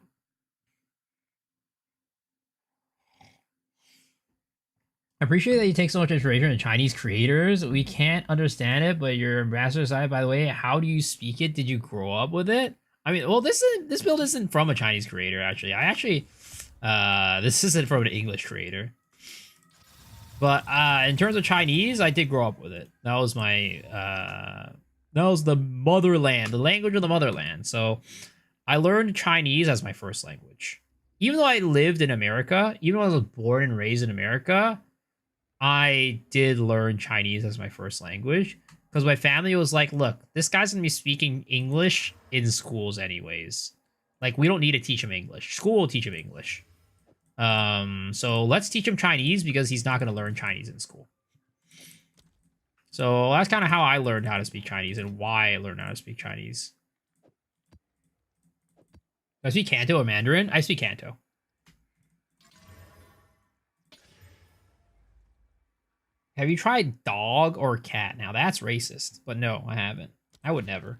I appreciate that you take so much inspiration from Chinese creators. We can't understand it, but your ambassador side, by the way, how do you speak it? Did you grow up with it? I mean, well, this build isn't from a Chinese creator, actually. This isn't from an English creator. But in terms of Chinese, I did grow up with it. That was my that was the motherland, the language of the motherland. So I learned Chinese as my first language. Even though I lived in America, even though I was born and raised in America, I did learn Chinese as my first language because my family was like, look, this guy's going to be speaking English in schools anyways. Like, we don't need to teach him English. School will teach him English. So let's teach him Chinese because he's not going to learn Chinese in school. So that's kind of how I learned how to speak Chinese and why I learned how to speak Chinese. I speak Canto or Mandarin? I speak Canto. Have you tried dog or cat? Now that's racist, but no, I haven't. I would never.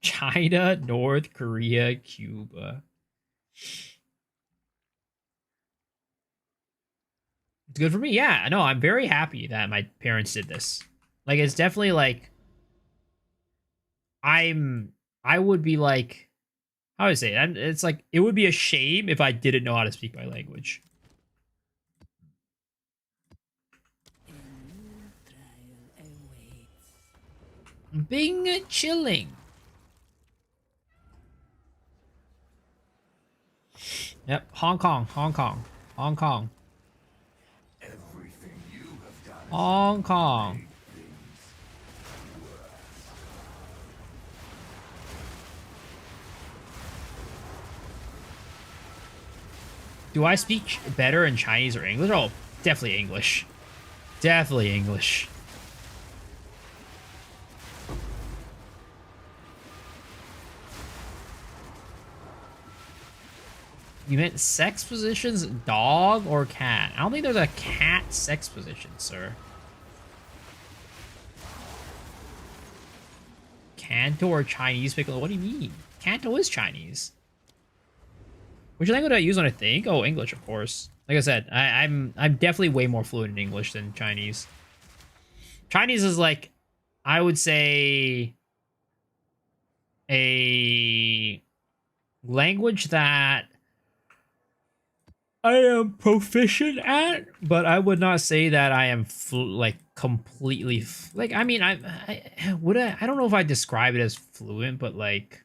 China, North Korea, Cuba. It's good for me. Yeah, no, I'm very happy that my parents did this. Like, it's definitely like, I would be like, how do I say it? It's like, it would be a shame if I didn't know how to speak my language. Bing chilling. Yep, Hong Kong, Hong Kong, Hong Kong. Everything you have done. Hong Kong. Do I speak better in Chinese or English? Oh, definitely English. Definitely English. You meant sex positions, dog or cat? I don't think there's a cat sex position, sir. Kanto or Chinese pickle? What do you mean? Kanto is Chinese. Which language do I use when I think? Oh, English, of course. Like I said, I'm definitely way more fluent in English than Chinese. Chinese is like, I would say, a language that I am proficient at, but I would not say that I am like completely like. I mean, I don't know if I describe it as fluent, but like,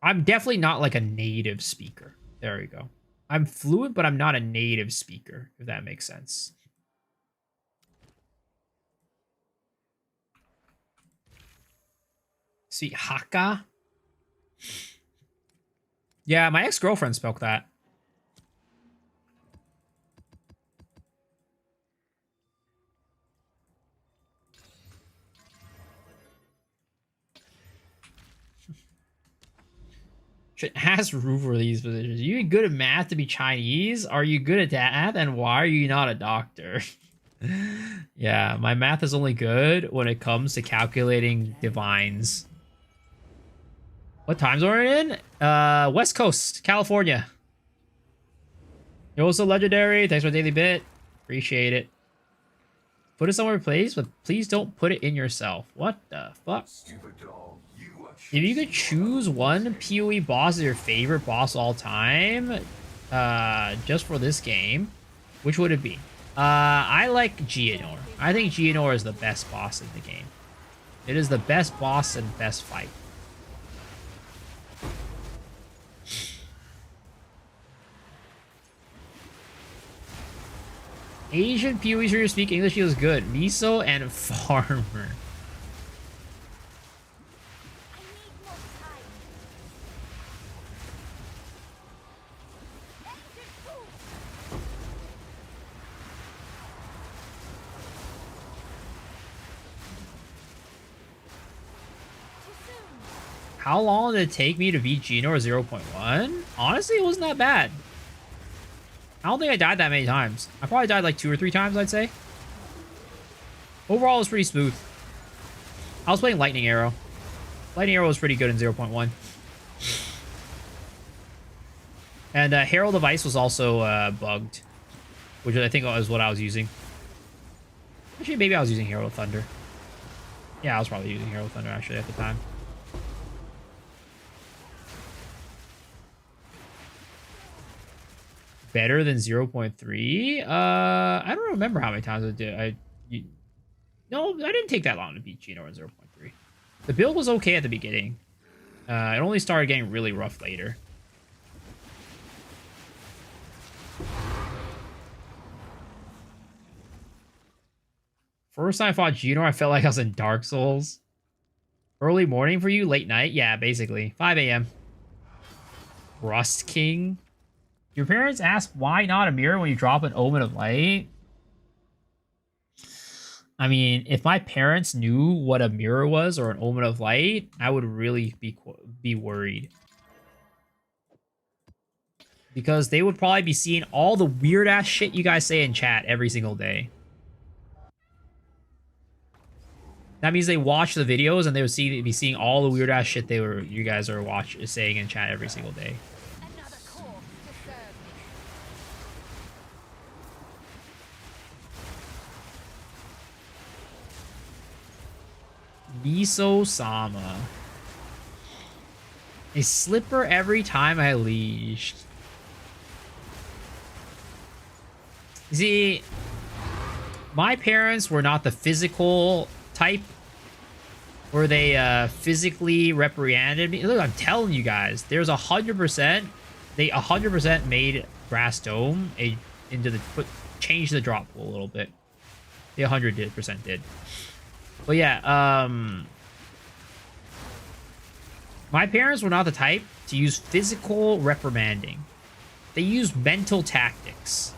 I'm definitely not like a native speaker. There we go. I'm fluent, but I'm not a native speaker, if that makes sense. See, Hakka. Yeah, my ex-girlfriend spoke that. Should ask Rue for these positions. Are you good at math to be Chinese? Are you good at math? And why are you not a doctor? Yeah, my math is only good when it comes to calculating divines. What time zone are we in? West Coast, California. You're also legendary. Thanks for the daily bit. Appreciate it. Put it somewhere, please, but please don't put it in yourself. What the fuck? Stupid dog, you are If you could choose one PoE boss as your favorite boss all time, just for this game, which would it be? I like Geonor. I think Geonor is the best boss in the game. It is the best boss and best fight. Asian PoEs who speak English feels good. Miso and Farmer. I need more time. Exit 2. Too soon. How long did it take me to beat Geonor 0.1? Honestly, it wasn't that bad. I don't think I died that many times. I probably died like 2 or 3 times, I'd say. Overall, it was pretty smooth. I was playing Lightning Arrow. Lightning Arrow was pretty good in 0.1. And Herald of Ice was also bugged, which I think was what I was using. Actually, maybe I was using Herald of Thunder. Yeah, I was probably using Herald of Thunder, actually, at the time. Better than 0.3? I don't remember how many times I did. No, I didn't take that long to beat Geonor in 0.3. The build was okay at the beginning. It only started getting really rough later. First time I fought Geonor, I felt like I was in Dark Souls. Early morning for you? Late night? Yeah, basically. 5 a.m. Rust King? Your parents ask why not a mirror when you drop an Omen of Light? I mean, if my parents knew what a mirror was or an Omen of Light, I would really be worried. Because they would probably be seeing all the weird-ass shit you guys say in chat every single day. That means they watch the videos and they would be seeing all the weird-ass shit you guys are saying in chat every single day. Another corpse to serve me. Miso-sama. A slipper every time I leashed. See, my parents were not the physical type where they physically reprimanded me. Look, I'm telling you guys, there's 100%. They 100% made Brass Dome change the drop pool a little bit. They 100% did. But yeah, my parents were not the type to use physical reprimanding. They used mental tactics.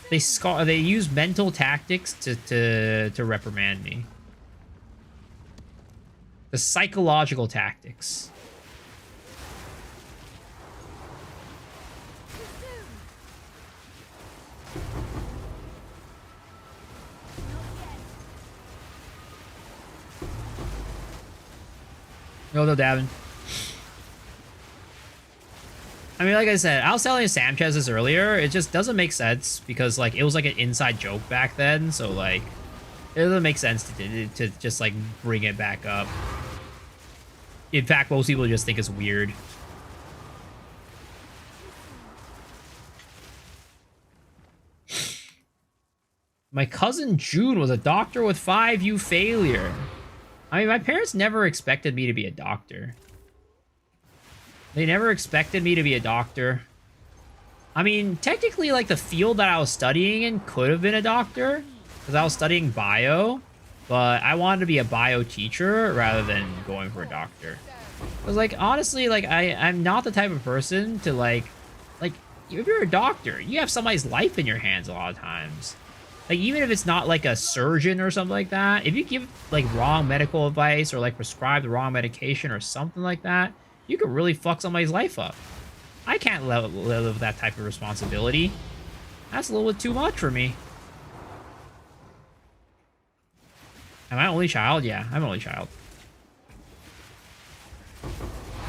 They use mental tactics to reprimand me. The psychological tactics. No, dabbing. I mean, like I said, I was telling Sanchez this earlier. It just doesn't make sense because, like, it was like an inside joke back then. So, like, it doesn't make sense to just, like, bring it back up. In fact, most people just think it's weird. My cousin June was a doctor with 5U failure. I mean, my parents never expected me to be a doctor. They never expected me to be a doctor. I mean, technically, like, the field that I was studying in could have been a doctor, because I was studying bio, but I wanted to be a bio teacher rather than going for a doctor. Because, like, honestly, like, I'm not the type of person to, like, if you're a doctor, you have somebody's life in your hands a lot of times. Like, even if it's not, like, a surgeon or something like that, if you give, like, wrong medical advice or, like, prescribe the wrong medication or something like that, you can really fuck somebody's life up. I can't live with that type of responsibility. That's a little bit too much for me. Am I an only child? Yeah, I'm an only child.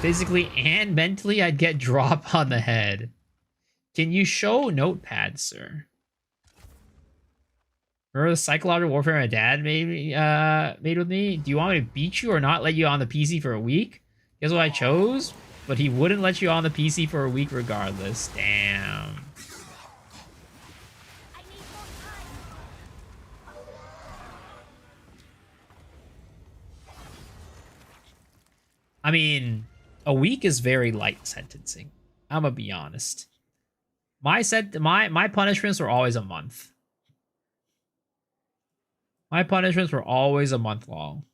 Physically and mentally, I'd get dropped on the head. Can you show notepad, sir? Remember the psychological warfare my dad made with me? Do you want me to beat you or not let you on the PC for a week? Guess what I chose? But he wouldn't let you on the PC for a week regardless. Damn. I need more time. I mean, a week is very light sentencing. I'm gonna be honest. My punishments were always a month. My punishments were always a month long.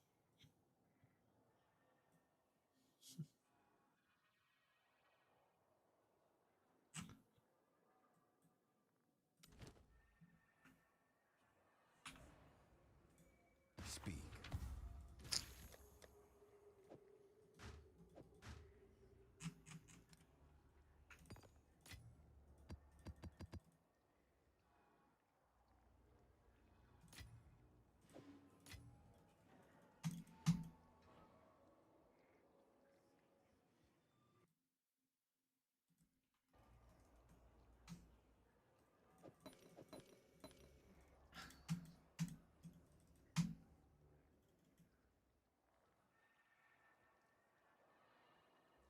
Speak.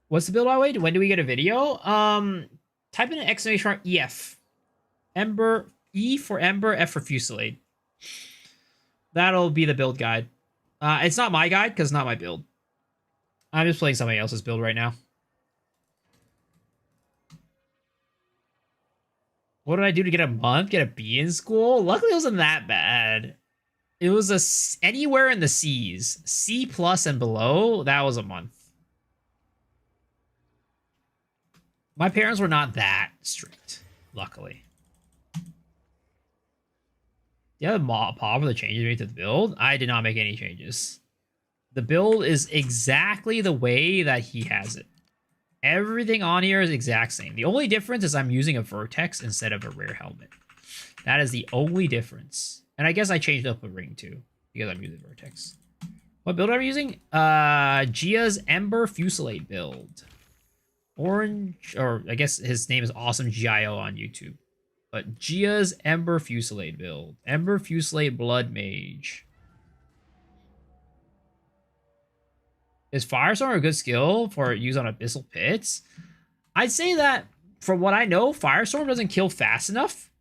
What's the build by the way? When do we get a video? Type in an exclamation mark EF. Ember, E for Ember, F for Fusillade. That'll be the build guide. It's not my guide because it's not my build. I'm just playing somebody else's build right now. What did I do to get a month? Get a B in school? Luckily, it wasn't that bad. It was anywhere in the C's. C plus and below, that was a month. My parents were not that strict, luckily. Do you have a pop for the changes made to the build? I did not make any changes. The build is exactly the way that he has it. Everything on here is exact same. The only difference is I'm using a Vertex instead of a rare helmet. That is the only difference. And I guess I changed up a ring too, because I'm using Vertex. What build am I using? Gia's Ember Fusillade build. Orange, or I guess his name is Awesome GIO on YouTube. But Gia's Ember Fusillade build. Ember Fusillade Blood Mage. Is Firestorm a good skill for use on Abyssal Pits? I'd say that, from what I know, Firestorm doesn't kill fast enough.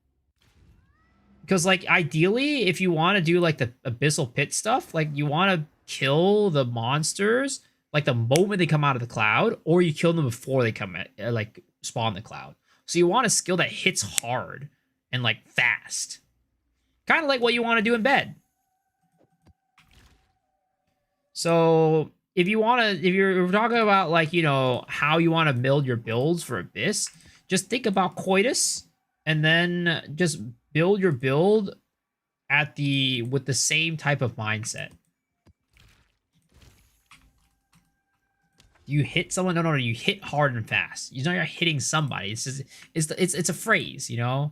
Because, like, ideally, if you want to do, like, the Abyssal Pit stuff, like, you want to kill the monsters, like, the moment they come out of the cloud, or you kill them before they come at, like, spawn the cloud. So you want a skill that hits hard and, like, fast. Kind of like what you want to do in bed. So if you're talking about, like, you know, how you want to build your builds for Abyss, just think about Coitus and then just build your build with the same type of mindset. You hit someone, no, you hit hard and fast. You know you're hitting somebody. It's just, it's a phrase, you know?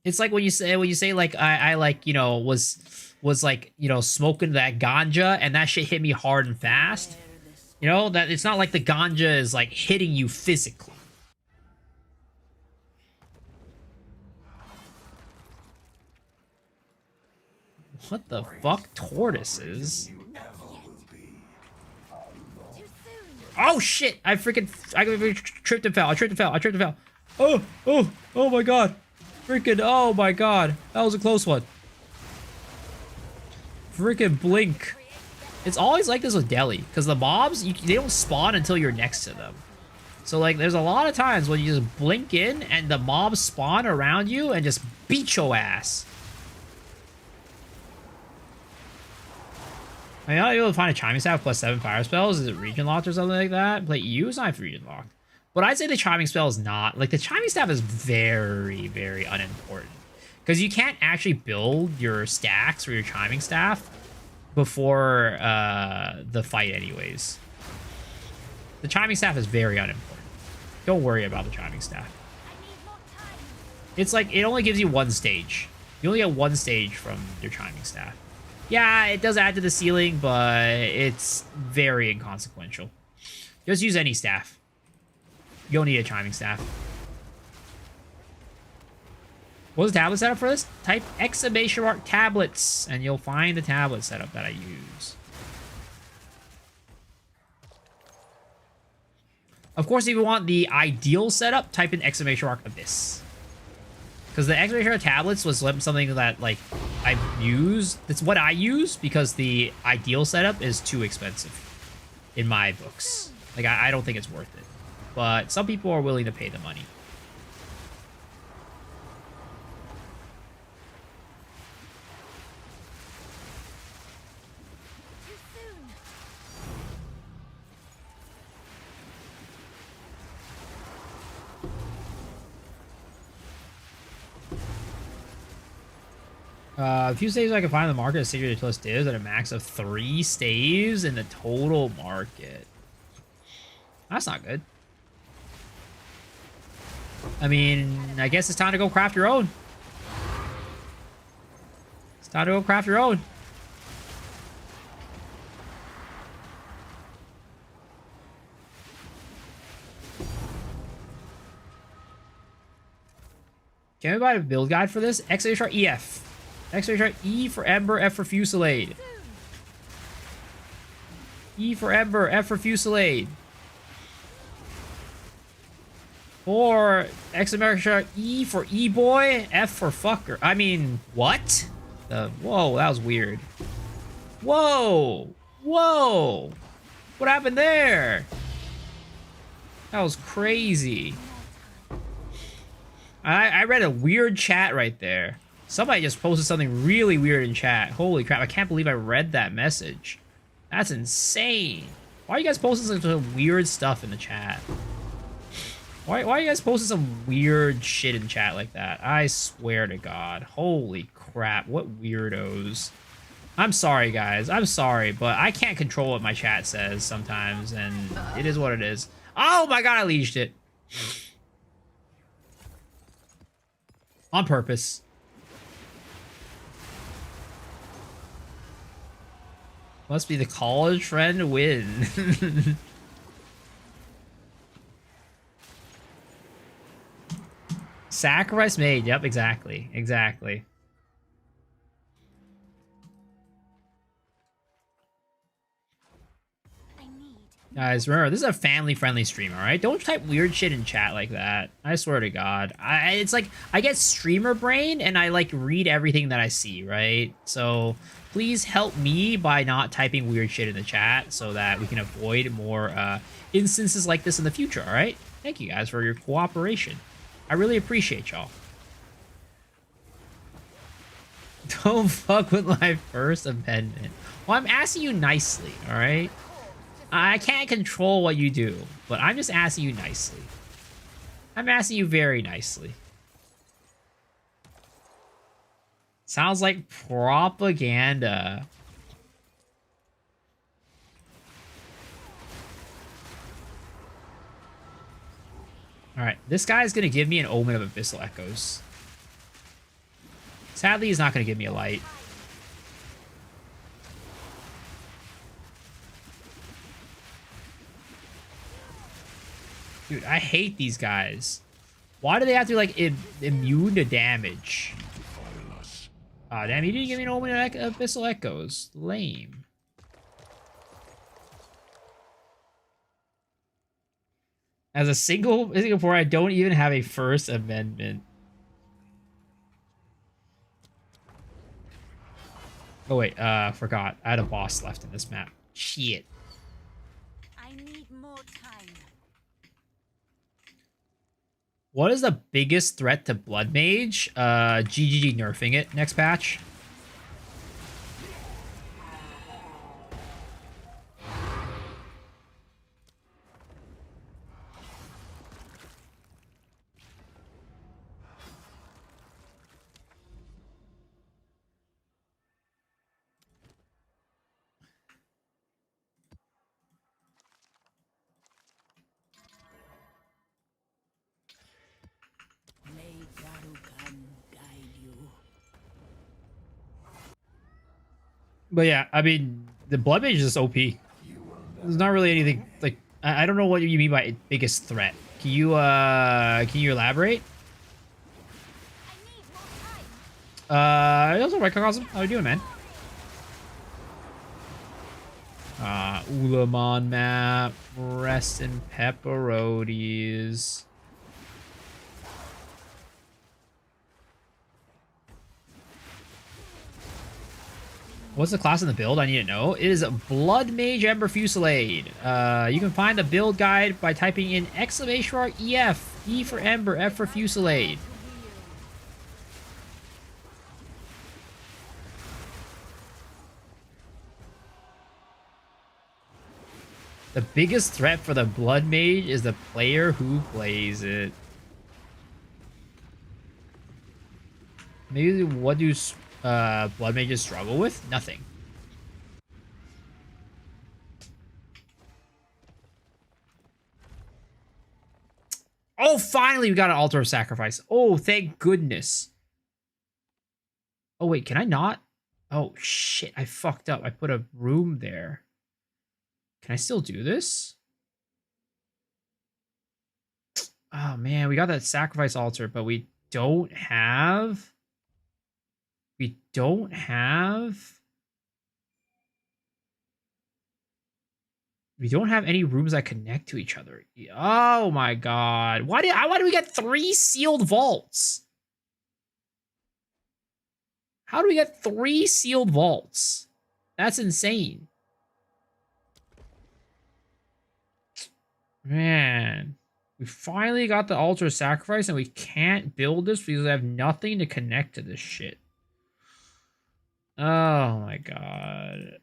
It's like when you say like I like, you know, was like, you know, smoking that ganja and that shit hit me hard and fast. You know, that it's not like the ganja is like hitting you physically. What the fuck? Tortoises? Oh shit! I tripped and fell. I tripped and fell. Oh my god. Freaking, oh my god. That was a close one. Freaking blink. It's always like this with Delhi, because the mobs, they don't spawn until you're next to them. So like, there's a lot of times when you just blink in and the mobs spawn around you and just beat your ass. I mean, I'll be able to find a chiming staff plus 7 fire spells. Is it region locked or something like that? Play EU is not region locked. But I'd say the chiming spell is not. Like, the chiming staff is very, very unimportant. Because you can't actually build your stacks for your chiming staff before the fight anyways. The chiming staff is very unimportant. Don't worry about the chiming staff. It's like, it only gives you one stage. You only get one stage from your chiming staff. Yeah, it does add to the ceiling, but it's very inconsequential. Just use any staff. You don't need a chiming staff. What's the tablet setup for this? Type exclamation mark tablets, and you'll find the tablet setup that I use. Of course, if you want the ideal setup, type in exclamation mark abyss. Because the exclamation mark tablets was something that, like, I use. That's what I use because the ideal setup is too expensive in my books. Like, I don't think it's worth it. But some people are willing to pay the money. A few staves I can find in the market is 60 plus divs at a max of 3 staves in the total market. That's not good. I mean, I guess it's time to go craft your own. It's time to go craft your own. Can we buy a build guide for this? XHR EF. XHR E for Ember, F for Fusillade. E for Ember, F for Fusillade. Or exclamation E for E-boy, F for fucker. I mean, what? Whoa, that was weird. Whoa! Whoa! What happened there? That was crazy. I read a weird chat right there. Somebody just posted something really weird in chat. Holy crap, I can't believe I read that message. That's insane. Why are you guys posting such weird stuff in the chat? Why are you guys posting some weird shit in chat like that? I swear to God. Holy crap, what weirdos. I'm sorry, guys. I'm sorry, but I can't control what my chat says sometimes, and it is what it is. Oh my God, I leashed it. On purpose. Must be the college friend win. Sacrifice made. Yep, exactly. Exactly. Guys, remember, this is a family-friendly stream, alright? Don't type weird shit in chat like that. I swear to God. It's like, I get streamer brain, and I, like, read everything that I see, right? So, please help me by not typing weird shit in the chat so that we can avoid more instances like this in the future, alright? Thank you guys for your cooperation. I really appreciate y'all. Don't fuck with my first amendment. Well, I'm asking you nicely, alright? I can't control what you do, but I'm just asking you nicely. I'm asking you very nicely. Sounds like propaganda. Alright, this guy's gonna give me an Omen of Abyssal Echoes. Sadly, he's not going to give me a light. Dude, I hate these guys. Why do they have to be, like, immune to damage? Ah, damn, he didn't give me an Omen Abyssal Echoes. Lame. As a single Singapore, I don't even have a First Amendment. Oh, wait, forgot. I had a boss left in this map. Shit. I need more time. What is the biggest threat to Blood Mage? GGG nerfing it next patch. May Garukan guide you. But yeah, I mean, the Blood Mage is just OP. There's not really anything, like, I don't know what you mean by biggest threat. Can you elaborate? I need more time. Also Microcosm, how you doing, man? Ulamon map, rest in pepperonis. What's the class in the build? I need to know. It is Blood Mage Ember Fusillade. You can find the build guide by typing in !EF, E for Ember, F for Fusillade. The biggest threat for the Blood Mage is the player who plays it. Maybe what do Blood Mages struggle with? Nothing. Oh, finally we got an Altar of Sacrifice. Oh, thank goodness. Oh, wait, can I not? Oh, shit, I fucked up. I put a room there. Can I still do this? Oh, man, we got that Sacrifice Altar, but we don't have... We don't have any rooms that connect to each other. Oh my god. Why do we get 3 sealed vaults? How do we get 3 sealed vaults? That's insane. Man. We finally got the Altar of Sacrifice and we can't build this because I have nothing to connect to this shit. Oh my god.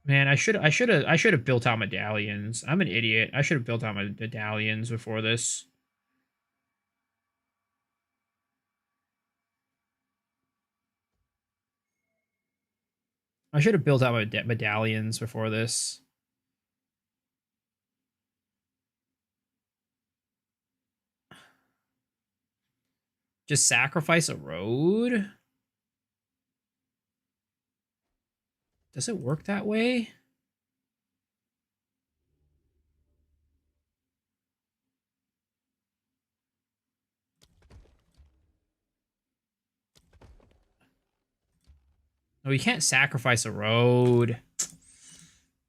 Man, I should have built out medallions. I'm an idiot. I should have built out my medallions before this. I should have built out my medallions before this. Just sacrifice a road? Does it work that way? No, you can't sacrifice a road.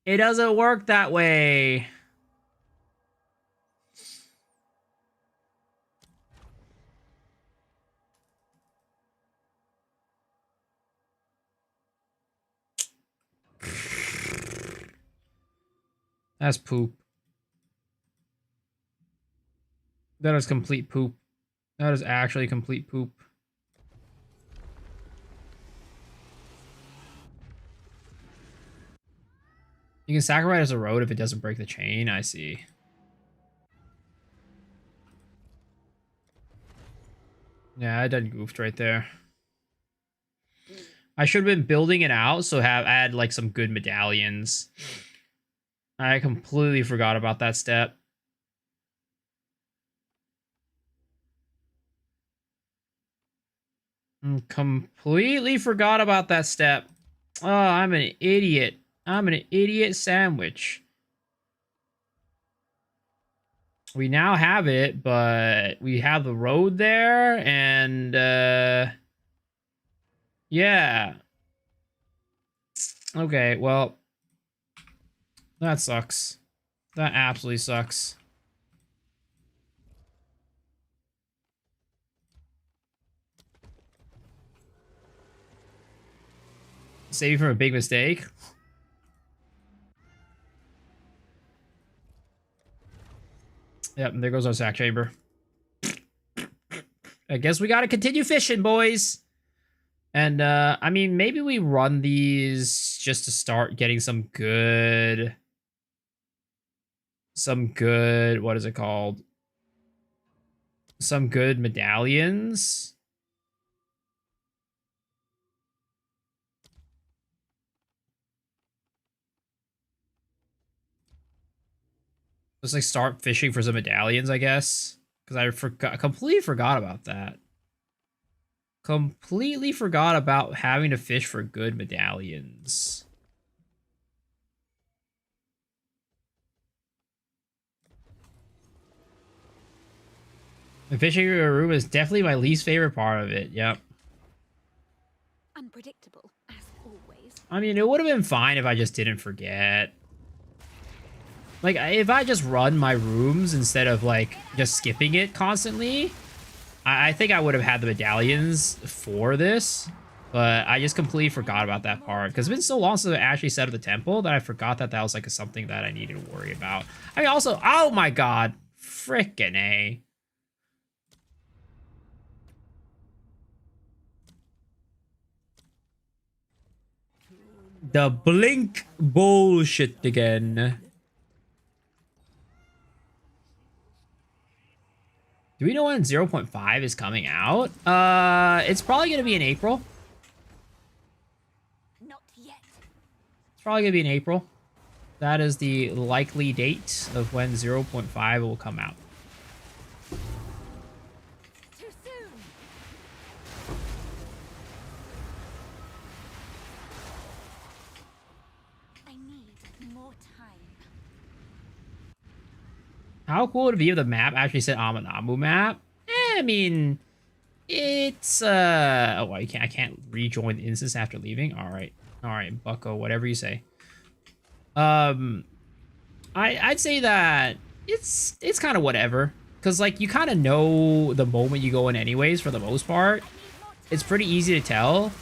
It doesn't work that way. That's poop. That is complete poop. That is actually complete poop. You can sacrifice a road if it doesn't break the chain. I see. Yeah, I done goofed right there. I should have been building it out, so add like some good medallions. I completely forgot about that step. Completely forgot about that step. Oh, I'm an idiot. I'm an idiot sandwich. We now have it, but we have the road there, and yeah. Okay, well, that sucks. That absolutely sucks. Save you from a big mistake. Yep, and there goes our sack chamber. I guess we gotta continue fishing, boys. And I mean, maybe we run these just to start getting some good, what is it called? Some good medallions. Just like start fishing for some medallions, I guess. Because completely forgot about that. Completely forgot about having to fish for good medallions. The fishing room is definitely my least favorite part of it. Yep. Unpredictable, as always. I mean, it would have been fine if I just didn't forget. Like, if I just run my rooms instead of, like, just skipping it constantly, I think I would have had the medallions for this. But I just completely forgot about that part. Because it's been so long since I actually set up the temple that I forgot that that was, like, something that I needed to worry about. I mean, also, oh my god. Frickin' A. The blink bullshit again. Do we know when 0.5 is coming out? It's probably going to be in April. Not yet. It's probably going to be in April. That is the likely date of when 0.5 will come out. Too soon. I need more time. How cool would it be if the map actually said Amanamu map? I mean, it's oh, I can't rejoin the instance after leaving. All right, Bucko, whatever you say. I'd say that it's kind of whatever, because like you kind of know the moment you go in anyways for the most part. It's pretty easy to tell,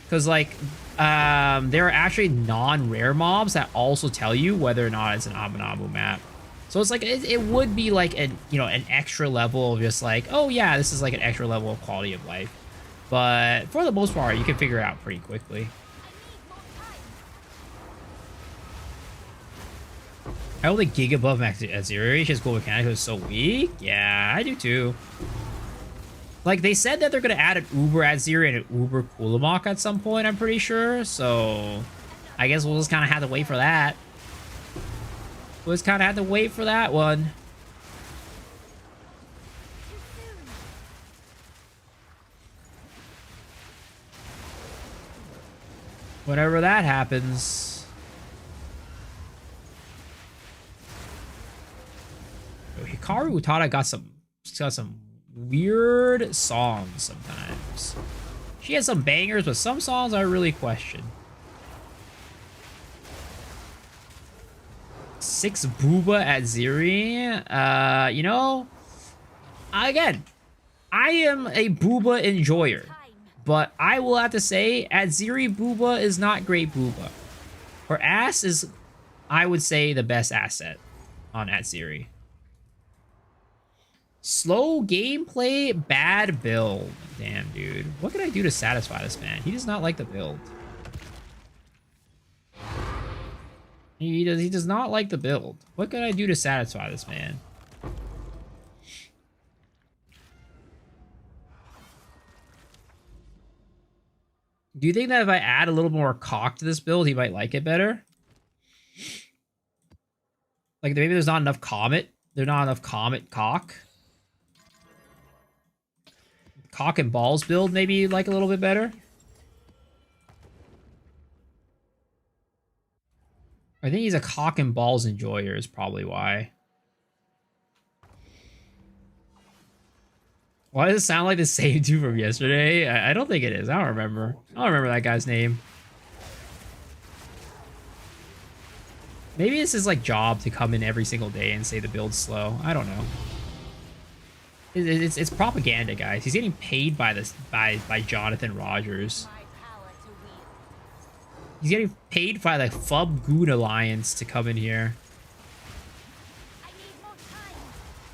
because like there are actually non-rare mobs that also tell you whether or not it's an Amanamu map. So it's like it would be like an an extra level of just like, oh yeah, this is like an extra level of quality of life. But for the most part, you can figure it out pretty quickly. I hold a gig above max at zero. His cool mechanic is so weak. Yeah, I do too. Like they said that they're gonna add an Uber at zero and an Uber Kulamok at some point. I'm pretty sure. So I guess we'll just kind of have to wait for that. We'll just kind of have to wait for that one. Whenever that happens. Hikaru Utada got some weird songs sometimes. She has some bangers, but some songs I really question. 6 Booba at Ziri. Again, I am a Booba enjoyer, but I will have to say, at Ziri, Booba is not great Booba. Her ass is, I would say, the best asset on at Ziri. Slow gameplay, bad build. Damn, dude. What can I do to satisfy this man? He does not like the build. He does not like the build. What can I do to satisfy this man? Do you think that if I add a little more cock to this build, he might like it better? Like maybe there's not enough comet. There's not enough comet cock. cock and balls build maybe like a little bit better. I think he's a cock and balls enjoyer is probably why. Why does it sound like the same dude from yesterday? I don't think it is. I don't remember. I don't remember that guy's name. Maybe it's his like job to come in every single day and say the build's slow. I don't know. It's propaganda, guys. He's getting paid by this by Jonathan Rogers. My power to wield. He's getting paid by the Fub Goon Alliance to come in here. I need more time.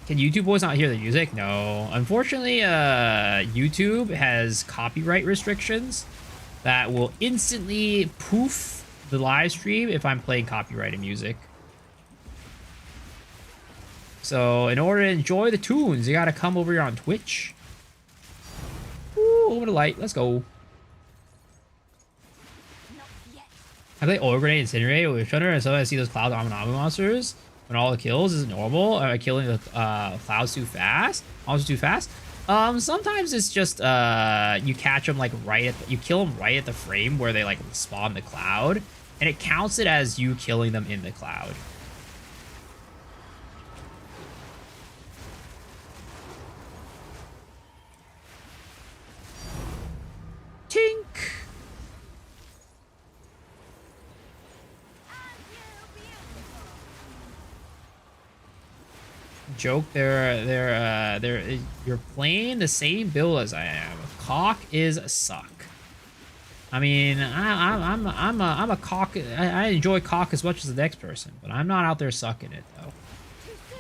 Can YouTube boys not hear the music? No. Unfortunately, YouTube has copyright restrictions that will instantly poof the live stream if I'm playing copyrighted music. So in order to enjoy the tunes, you gotta come over here on Twitch. Ooh, over the light. Let's go. Not yet. I play Oil Grenade Incinerate with Shunner, and sometimes I see those Cloud Amanamu monsters. When all the kills is normal, killing the clouds too fast. Also too fast. Sometimes it's just you catch them like right at you kill them right at the frame where they like spawn the cloud, and it counts it as you killing them in the cloud. Tink. Joke, you're playing the same build as I am. Cock is a suck. I mean, I'm a cock. I enjoy cock as much as the next person, but I'm not out there sucking it though. Too soon. Too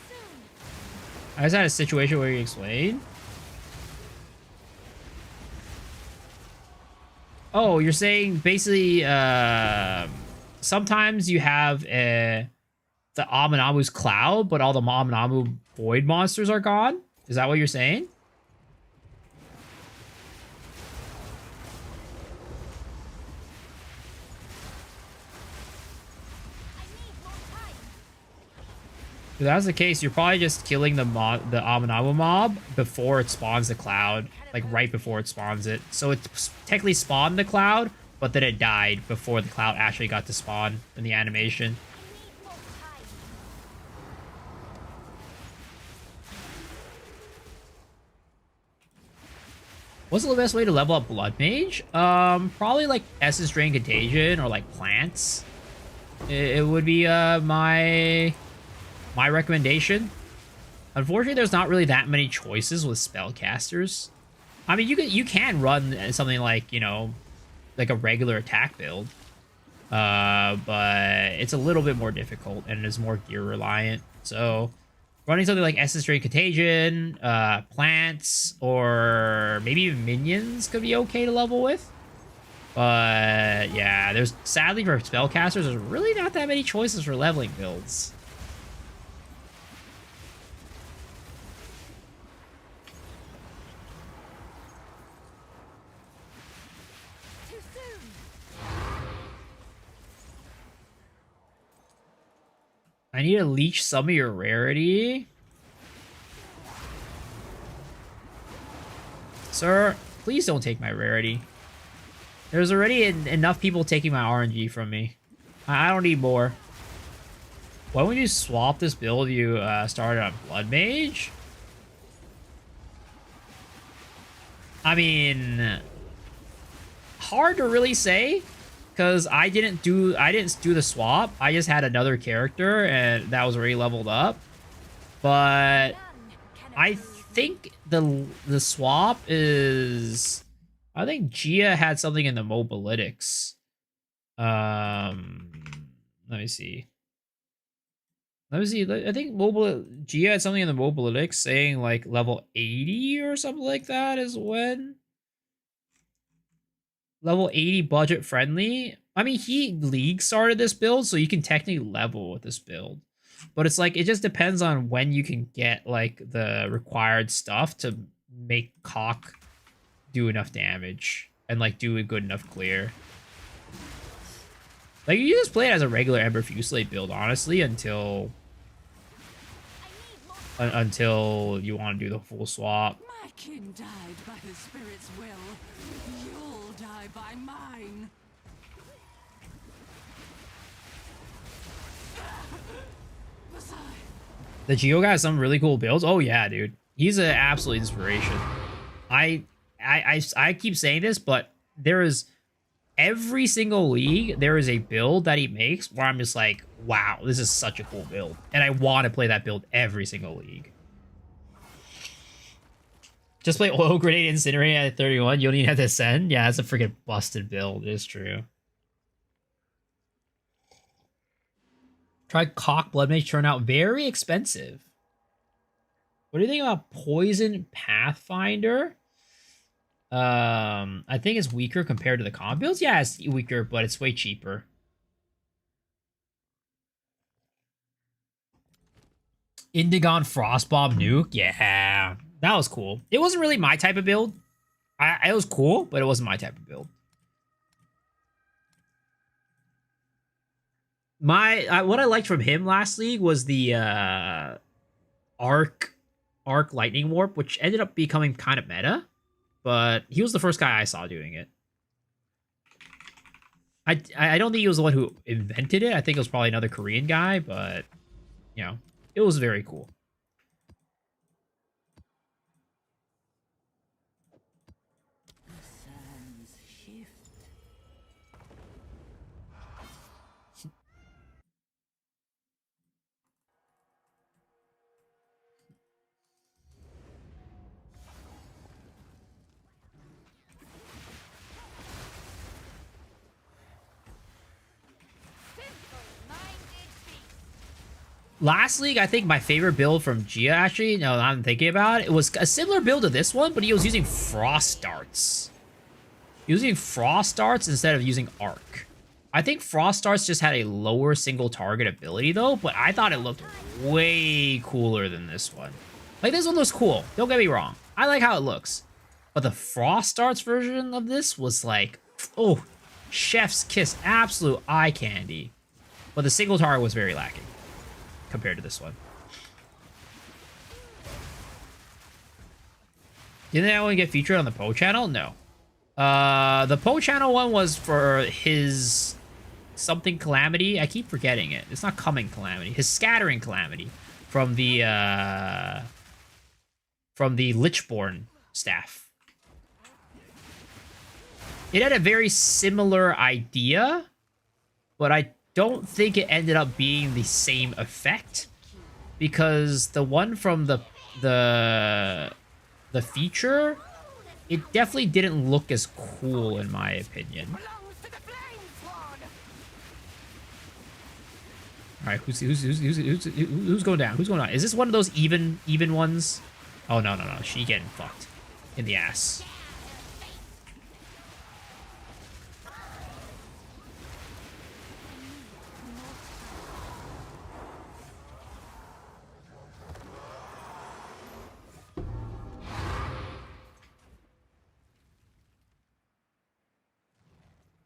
soon. I just had a situation where you explain. Oh, you're saying basically sometimes you have the Amanamu's cloud, but all the Amanamu void monsters are gone? Is that what you're saying? I need more time. If that's the case, you're probably just killing the Amanamu mob before it spawns the cloud, like right before it spawns it. So it technically spawned the cloud, but then it died before the cloud actually got to spawn in the animation. I need more time. What's the best way to level up Blood Mage? Probably like Essence Drain Contagion or like plants. It would be my recommendation. Unfortunately, there's not really that many choices with spellcasters. I mean, you can run something like, you know, like a regular attack build, but it's a little bit more difficult and it is more gear reliant. So running something like Essence Drain Contagion, plants, or maybe even minions could be okay to level with. But yeah, there's sadly for spellcasters, there's really not that many choices for leveling builds. Too soon. I need to leech some of your rarity. Sir, please don't take my rarity. There's already enough people taking my RNG from me. I don't need more. Why would you swap this build you started on Blood Mage? I mean, hard to really say, because I didn't do the swap. I just had another character and that was already leveled up. But None can I oppose think the swap is, I think Gia had something in the mobilytics. Let me see. I think Gia had something in the mobilytics saying like level 80 or something like that is when. Level 80 budget friendly. I mean, he League started this build, so you can technically level with this build. But it's like, it just depends on when you can get like the required stuff to make Cock do enough damage and like do a good enough clear. Like, you just play it as a regular Ember Fusillade build, honestly, until you want to do the full swap. My kin died by the spirit's will. You'll die by mine. The Geo guy has some really cool builds. Oh yeah, dude. He's an absolute inspiration. I keep saying this, but there is every single league, there is a build that he makes where I'm just like, wow, this is such a cool build. And I want to play that build every single league. Just play Oil Grenade Incinerate at 31. You don't even have to send. Yeah, that's a freaking busted build. It is true. Try Cock Blood Mage, turn out very expensive. What do you think about Poison Pathfinder? I think it's weaker compared to the common builds. Yeah, it's weaker, but it's way cheaper. Indigon Frostbomb Nuke. Yeah, that was cool. It wasn't really my type of build. It was cool, but it wasn't my type of build. What I liked from him last league was the arc lightning warp, which ended up becoming kind of meta, but he was the first guy I saw doing it. I don't think he was the one who invented it. I think it was probably another Korean guy, but you know, it was very cool. Last league, I think my favorite build from Gia, actually, now that I'm thinking about it, it was a similar build to this one, but he was using Frost Darts. Using Frost Darts instead of using Arc. I think Frost Darts just had a lower single target ability, though, but I thought it looked way cooler than this one. Like, this one looks cool. Don't get me wrong. I like how it looks. But the Frost Darts version of this was like, oh, chef's kiss, absolute eye candy. But the single target was very lacking compared to this one. Didn't that one get featured on the Poe channel? No. The Poe channel one was for his something calamity. I keep forgetting it. It's not coming calamity. His scattering calamity from the Lichborn staff. It had a very similar idea, but I don't think it ended up being the same effect, because the one from the feature, it definitely didn't look as cool in my opinion. All right, who's going down? Who's going on? Is this one of those even ones? Oh no, she getting fucked in the ass.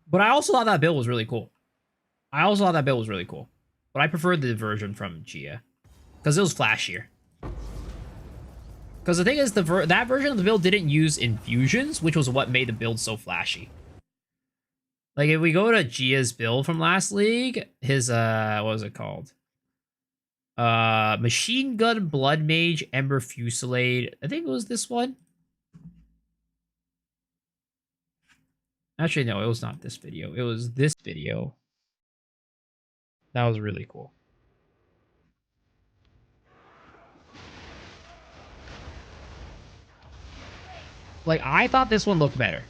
But I also thought that build was really cool. But I preferred the version from Gia, because it was flashier. Because the thing is, that version of the build didn't use infusions, which was what made the build so flashy. Like, if we go to Gia's build from last league, his, what was it called? Machine Gun, Blood Mage, Ember Fusillade. I think it was this one. Actually, no, it was not this video. It was this video. That was really cool. Like, I thought this one looked better.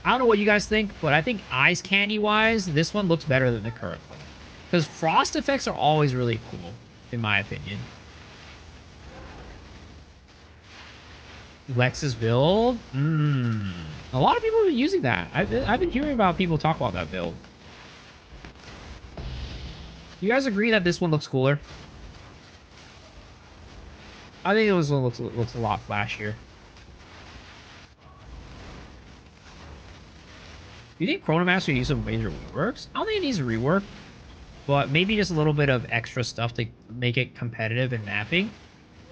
I don't know what you guys think, but I think eyes candy-wise, this one looks better than the current one. Because frost effects are always really cool, in my opinion. Lex's build? A lot of people have been using that. I've been hearing about people talk about that build. You guys agree that this one looks cooler? I think this one looks a lot flashier. Do you think Chronomaster needs some major reworks? I don't think it needs a rework, but maybe just a little bit of extra stuff to make it competitive in mapping.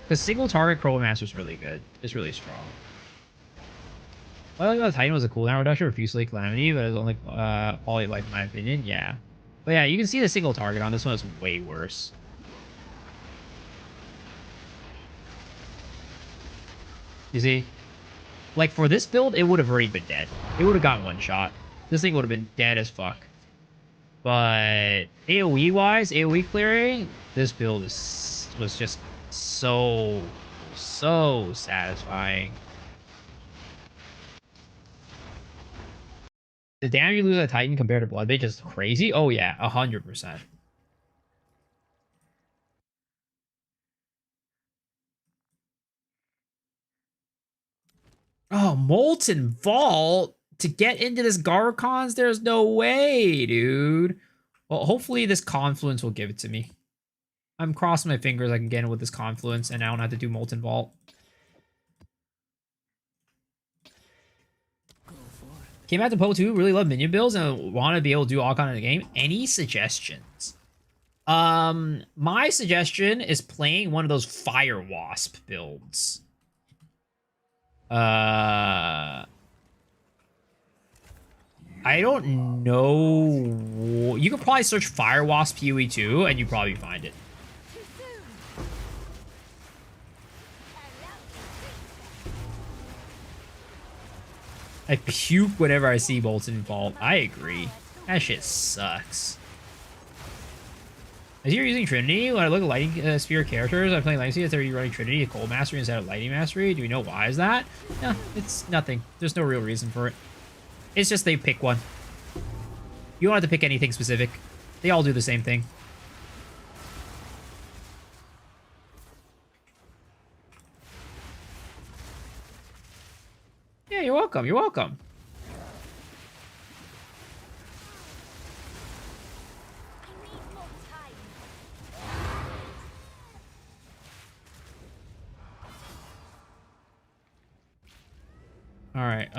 Because single target Chronomaster is really good. It's really strong. Well, I think the Titan was a cooldown reduction for Fusillade Calamity, but it's only quality of life in my opinion. Yeah. But yeah, you can see the single target on this one is way worse. You see? Like, for this build, it would have already been dead. It would have gotten one shot. This thing would have been dead as fuck. But AoE-wise, AoE clearing, this build was just so satisfying. The damage you lose at Titan compared to Bloodbait is crazy. Oh yeah, 100%. Oh, Molten Vault to get into this Garcons? There's no way, dude. Well, hopefully this Confluence will give it to me. I'm crossing my fingers I can get in with this Confluence and I don't have to do Molten Vault. Came out to Poe 2, really love minion builds and want to be able to do all kind of the game. Any suggestions? My suggestion is playing one of those Fire Wasp builds. I don't know. You could probably search Fire Wasp PoE 2 and you probably find it. I puke whenever I see Molten Vault. I agree. That shit sucks. As you're using Trinity, when I look at Lighting Sphere characters, I'm playing Legacy instead of running Trinity, Cold Mastery instead of Lighting Mastery. Do we know why is that? No, it's nothing. There's no real reason for it. It's just they pick one. You don't have to pick anything specific. They all do the same thing. Yeah, you're welcome. You're welcome. All right.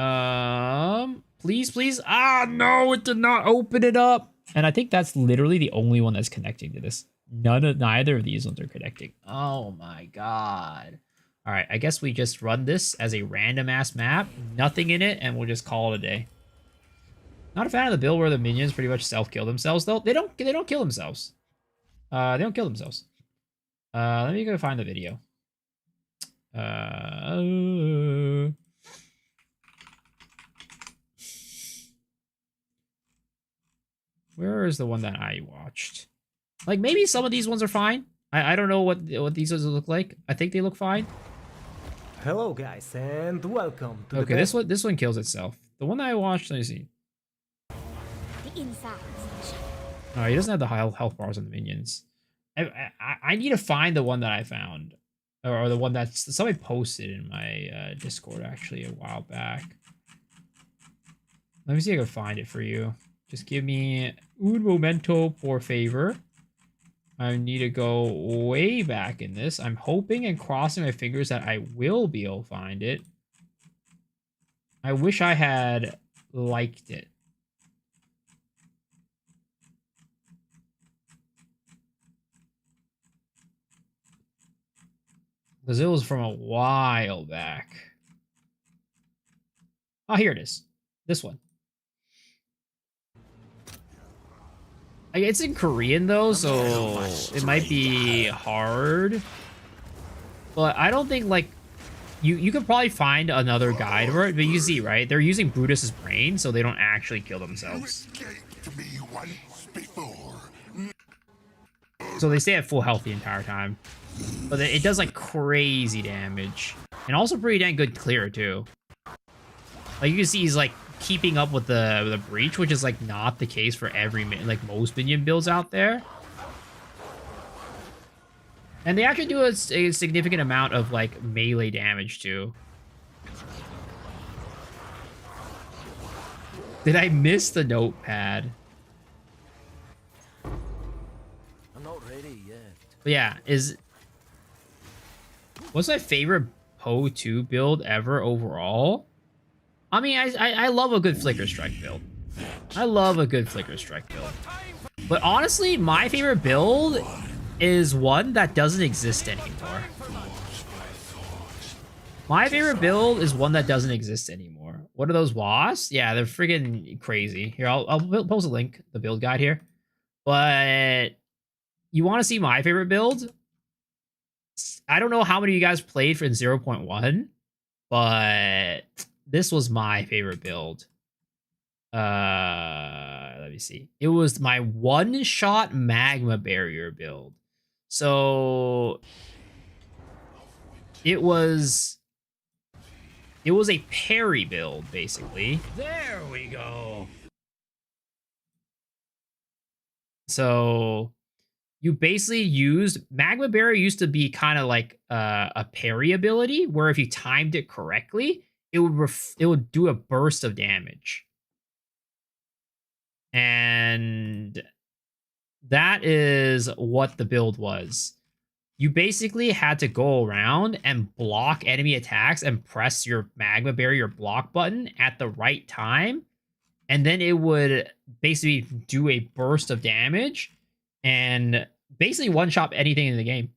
Please. Ah, no, it did not open it up. And I think that's literally the only one that's connecting to this. Neither of these ones are connecting. Oh my god. All right, I guess we just run this as a random ass map, nothing in it, and we'll just call it a day. Not a fan of the build where the minions pretty much self-kill themselves though. They don't kill themselves. They don't kill themselves. Let me go find the video. Where is the one that I watched? Like, maybe some of these ones are fine. I don't know what these ones look like. I think they look fine. Hello guys and welcome to okay, this one kills itself. The one that I watched, let me see. The inside section. Oh, he doesn't have the high health bars on the minions. I need to find the one that I found. Or the one that somebody posted in my Discord actually a while back. Let me see if I can find it for you. Just give me un momento, por favor. I need to go way back in this. I'm hoping and crossing my fingers that I will be able to find it. I wish I had liked it. Because it was from a while back. Oh, here it is. This one. It's in Korean though, so it might be hard. But I don't think like you could probably find another guide for it, but you see, right? They're using Brutus's brain, so they don't actually kill themselves. So they stay at full health the entire time. But it does like crazy damage. And also pretty dang good clear too. Like you can see he's like keeping up with the breach, which is like not the case for like most minion builds out there. And they actually do a significant amount of like melee damage too. Did I miss the notepad? I'm not ready yet. But yeah, what's my favorite Poe 2 build ever overall? I mean, I love a good Flicker Strike build. I love a good Flicker Strike build. But honestly, my favorite build is one that doesn't exist anymore. My favorite build is one that doesn't exist anymore. What are those wasps? Yeah, they're friggin' crazy. Here, I'll post a link, the build guide here. But you want to see my favorite build? I don't know how many of you guys played for 0.1, but this was my favorite build. Let me see. It was my one-shot magma barrier build. So it was a parry build, basically. There we go. So you basically used magma barrier used to be kind of like a parry ability where if you timed it correctly, it would do a burst of damage. And that is what the build was. You basically had to go around and block enemy attacks and press your magma barrier block button at the right time. And then it would basically do a burst of damage and basically one-shot anything in the game.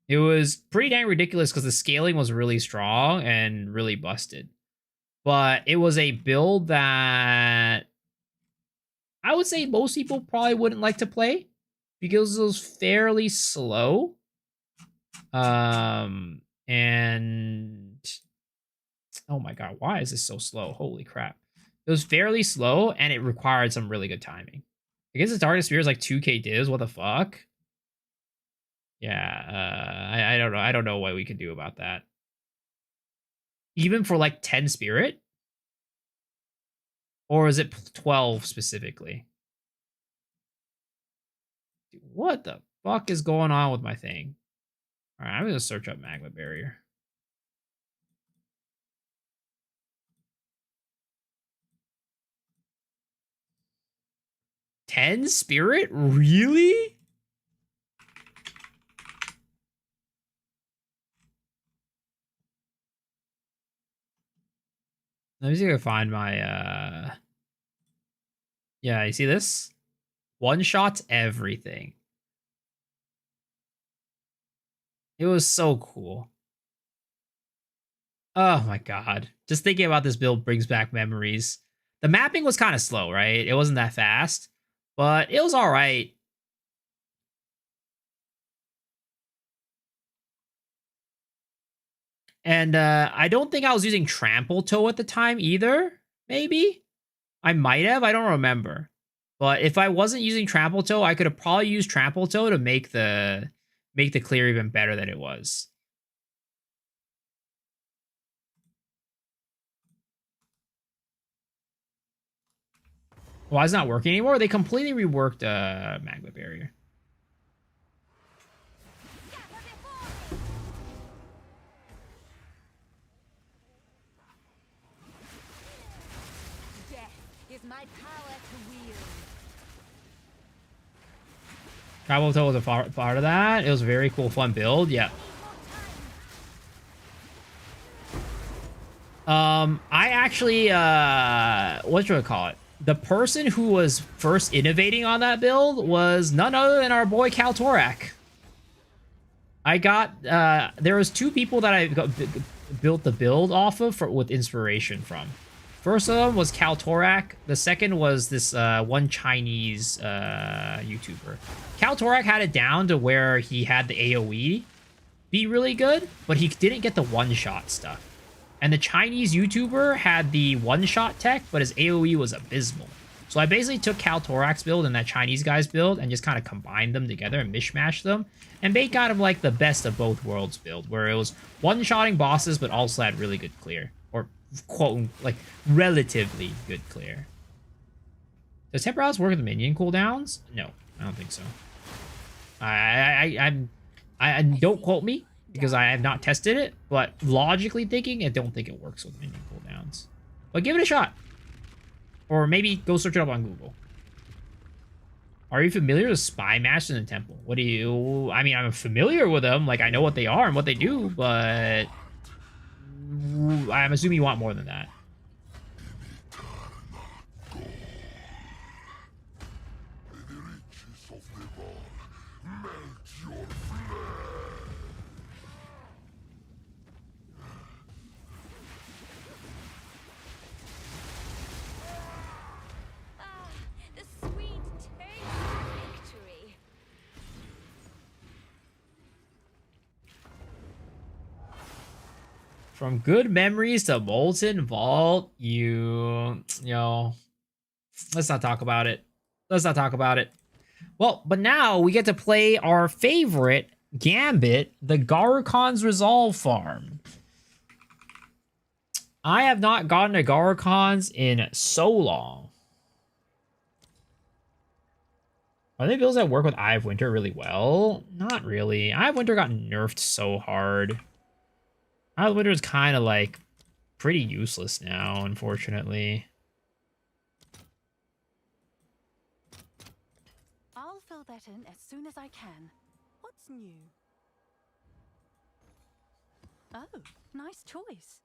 It was pretty dang ridiculous because the scaling was really strong and really busted. But it was a build that I would say most people probably wouldn't like to play because it was fairly slow. And oh my god, why is this so slow? Holy crap. It was fairly slow and it required some really good timing. I guess the Darkness Sphere is like 2k divs, what the fuck? Yeah, I don't know. I don't know what we could do about that. Even for like 10 spirit? Or is it 12 specifically? Dude, what the fuck is going on with my thing? Alright, I'm gonna search up magma barrier. $10 spirit? Really? Let me see if I can find my yeah, you see this? One shots everything. It was so cool. Oh my god. Just thinking about this build brings back memories. The mapping was kind of slow, right? It wasn't that fast, but it was alright. And I don't think I was using Trample Toe at the time either. Maybe? I might have. I don't remember. But if I wasn't using Trample Toe, I could have probably used Trample Toe to make the clear even better than it was. Why is it not working anymore? They completely reworked Magma Barrier. My power to wield. Travel Toe was a part of that. It was a very cool, fun build. Yeah. I actually, what should I call it? The person who was first innovating on that build was none other than our boy Kaltorak. I got, there was two people that I built the build off of with inspiration from. First of them was Kaltorak. The second was this one Chinese YouTuber. Kaltorak had it down to where he had the AoE be really good, but he didn't get the one-shot stuff. And the Chinese YouTuber had the one-shot tech, but his AoE was abysmal. So I basically took Kaltorak's build and that Chinese guy's build and just kind of combined them together and mishmashed them and made kind of like the best of both worlds build, where it was one-shotting bosses, but also had really good clear. Or quote, like, relatively good clear. Does Temporalis work with the minion cooldowns? No, I don't think so. I don't quote me, because I have not tested it, but logically thinking, I don't think it works with minion cooldowns. But give it a shot. Or maybe go search it up on Google. Are you familiar with spy masters in the temple? What do you... I mean, I'm familiar with them. Like, I know what they are and what they do, but... I'm assuming you want more than that. Ah, the sweet taste of victory. From good memories to molten vault, you know, let's not talk about it. Let's not talk about it. Well, but now we get to play our favorite gambit, the Garukon's Resolve farm. I have not gotten a Garukon's in so long. Are they builds that work with Eye of Winter really well? Not really. Eye of Winter got nerfed so hard. Eye of Winter is kind of like pretty useless now, unfortunately. I'll fill that in as soon as I can. What's new? Oh, nice choice.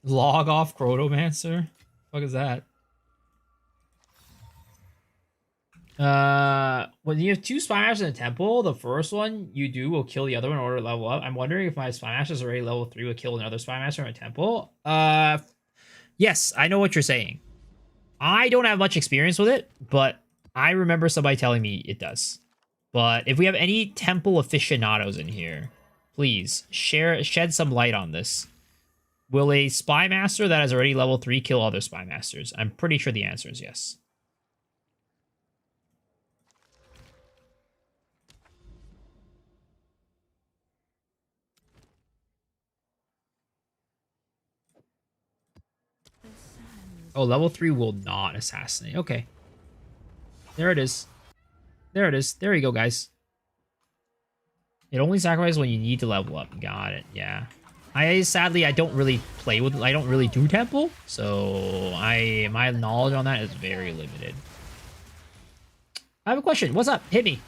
Log off Chronomancer? Fuck is that? When you have two Spy Masters in a temple, the first one you do will kill the other one in order to level up. I'm wondering if my Spy Master is already level 3 would kill another Spy Master in a temple. Yes, I know what you're saying. I don't have much experience with it, but I remember somebody telling me it does. But if we have any temple aficionados in here, please shed some light on this. Will a Spy Master that is already level 3 kill other Spy Masters? I'm pretty sure the answer is yes. Oh, level 3 will not assassinate. Okay. There it is. There it is. There you go, guys. It only sacrifices when you need to level up. Got it. Yeah. Sadly, I don't really play with... I don't really do temple. So, my knowledge on that is very limited. I have a question. What's up? Hit me.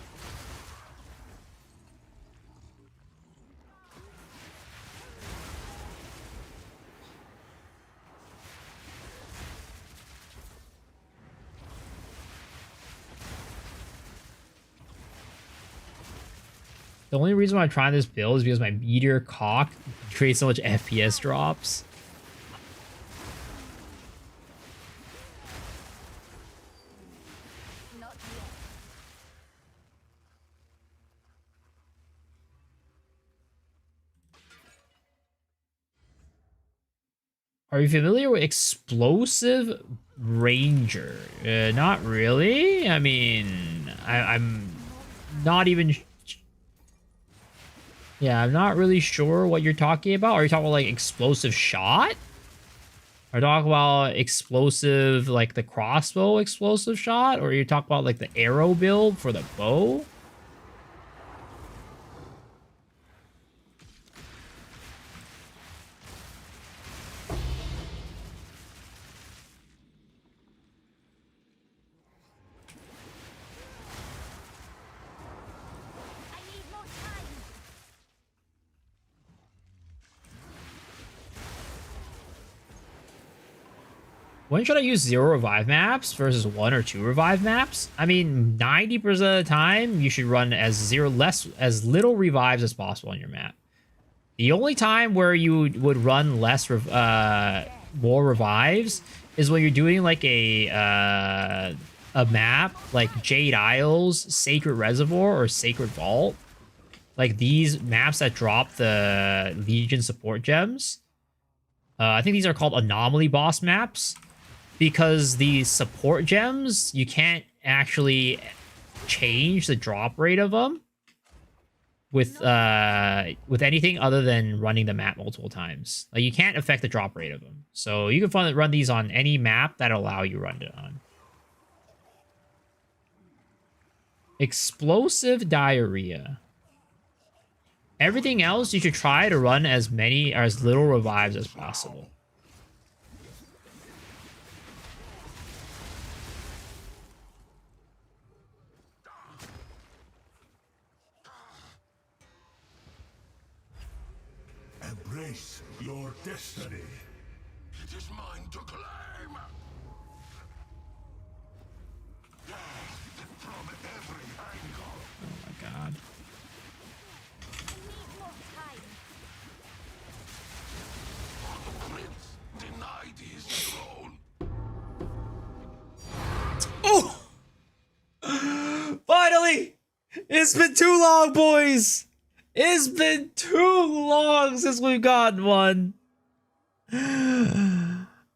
The only reason why I'm trying this build is because my meteor cock creates so much FPS drops. Not yet. Are you familiar with Explosive Ranger? Not really. I mean, I'm not even... Yeah, I'm not really sure what you're talking about. Are you talking about, like, Explosive Shot? Are you talking about explosive, like, the crossbow explosive shot? Or are you talking about, like, the arrow build for the bow? I need more time. When should I use 0 revive maps versus 1 or 2 revive maps? I mean, 90% of the time, you should run as little revives as possible on your map. The only time where you would run more revives is when you're doing like a map like Jade Isles, Sacred Reservoir, or Sacred Vault. Like these maps that drop the Legion support gems. I think these are called anomaly boss maps. Because the support gems, you can't actually change the drop rate of them with anything other than running the map multiple times. Like you can't affect the drop rate of them. So you can run these on any map that allow you to run it on. Explosive Diarrhea. Everything else, you should try to run as many or as little revives as possible. Embrace your destiny. It is mine to claim. Death from every angle. Oh my god. I need more time. Prince denied his throne. Oh! Finally! It's been too long, boys! It's been too long since we've gotten one.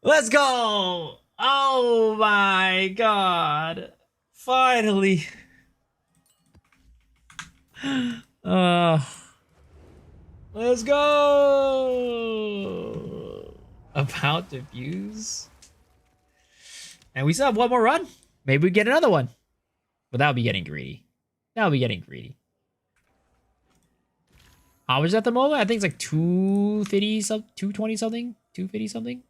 Let's go! Oh my god. Finally. Let's go! About to fuse. And we still have one more run. Maybe we get another one. But that'll be getting greedy. That'll be getting greedy. How much is at the moment? I think it's like 250 something, 220 something, 250 something.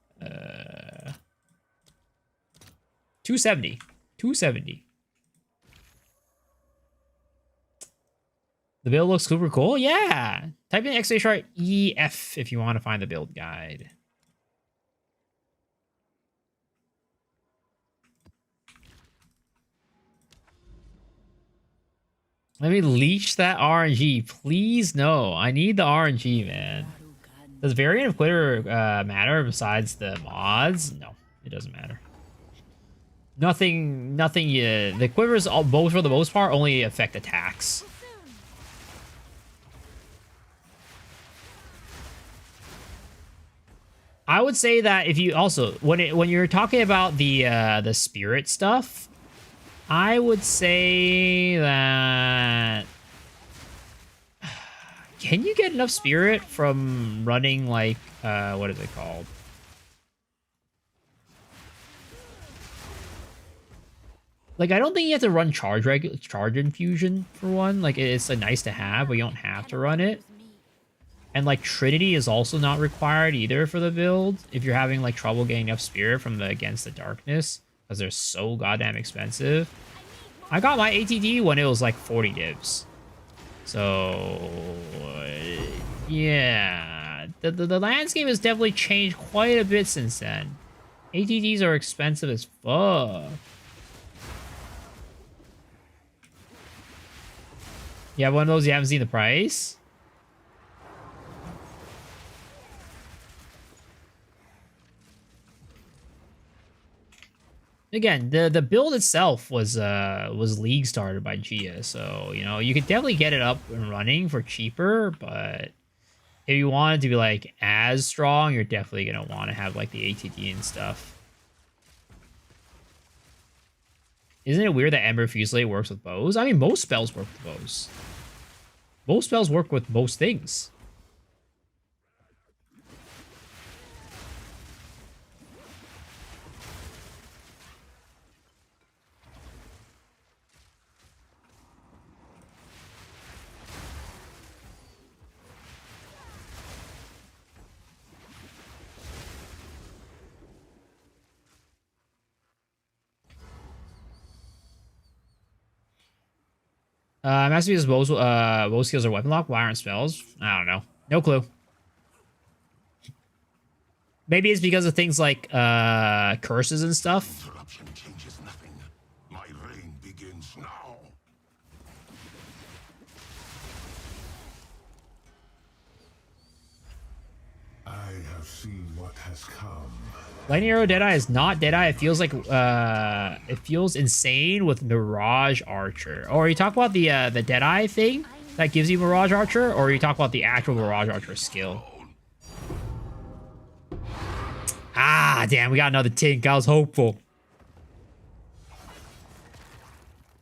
270. 270. The build looks super cool. Yeah. Type in !EF if you want to find the build guide. Let me leech that RNG. Please, no. I need the RNG, man. Does variant of quitter matter besides the mods? No, it doesn't matter. Nothing. The quivers, both for the most part, only affect attacks. I would say that if you also when you're talking about the spirit stuff, I would say that can you get enough spirit from running like what is it called? Like I don't think you have to run charge infusion for one. Like it's a nice to have, but you don't have to run it. And like Trinity is also not required either for the build if you're having like trouble getting enough spirit from the Against the Darkness because they're so goddamn expensive. I got my ATD when it was like 40 divs. So yeah, the landscape has definitely changed quite a bit since then. ATDs are expensive as fuck. You have one of those, you haven't seen the price? Again, the build itself was league started by Gia, so you know you could definitely get it up and running for cheaper. But if you wanted to be like as strong, you're definitely gonna want to have like the ATD and stuff. Isn't it weird that Ember Fusillade works with bows? I mean, most spells work with bows. Most spells work with most things. Masterpiece's bow skills are weapon lock, wire, and spells. I don't know. No clue. Maybe it's because of things like curses and stuff. Interruption changes nothing. My reign begins now. I have seen what has come. Lightning Arrow Deadeye is not Deadeye. It feels like it feels insane with Mirage Archer. Or are you talking about the Deadeye thing that gives you Mirage Archer, or are you talking about the actual Mirage Archer skill? Ah, damn, we got another tink. I was hopeful.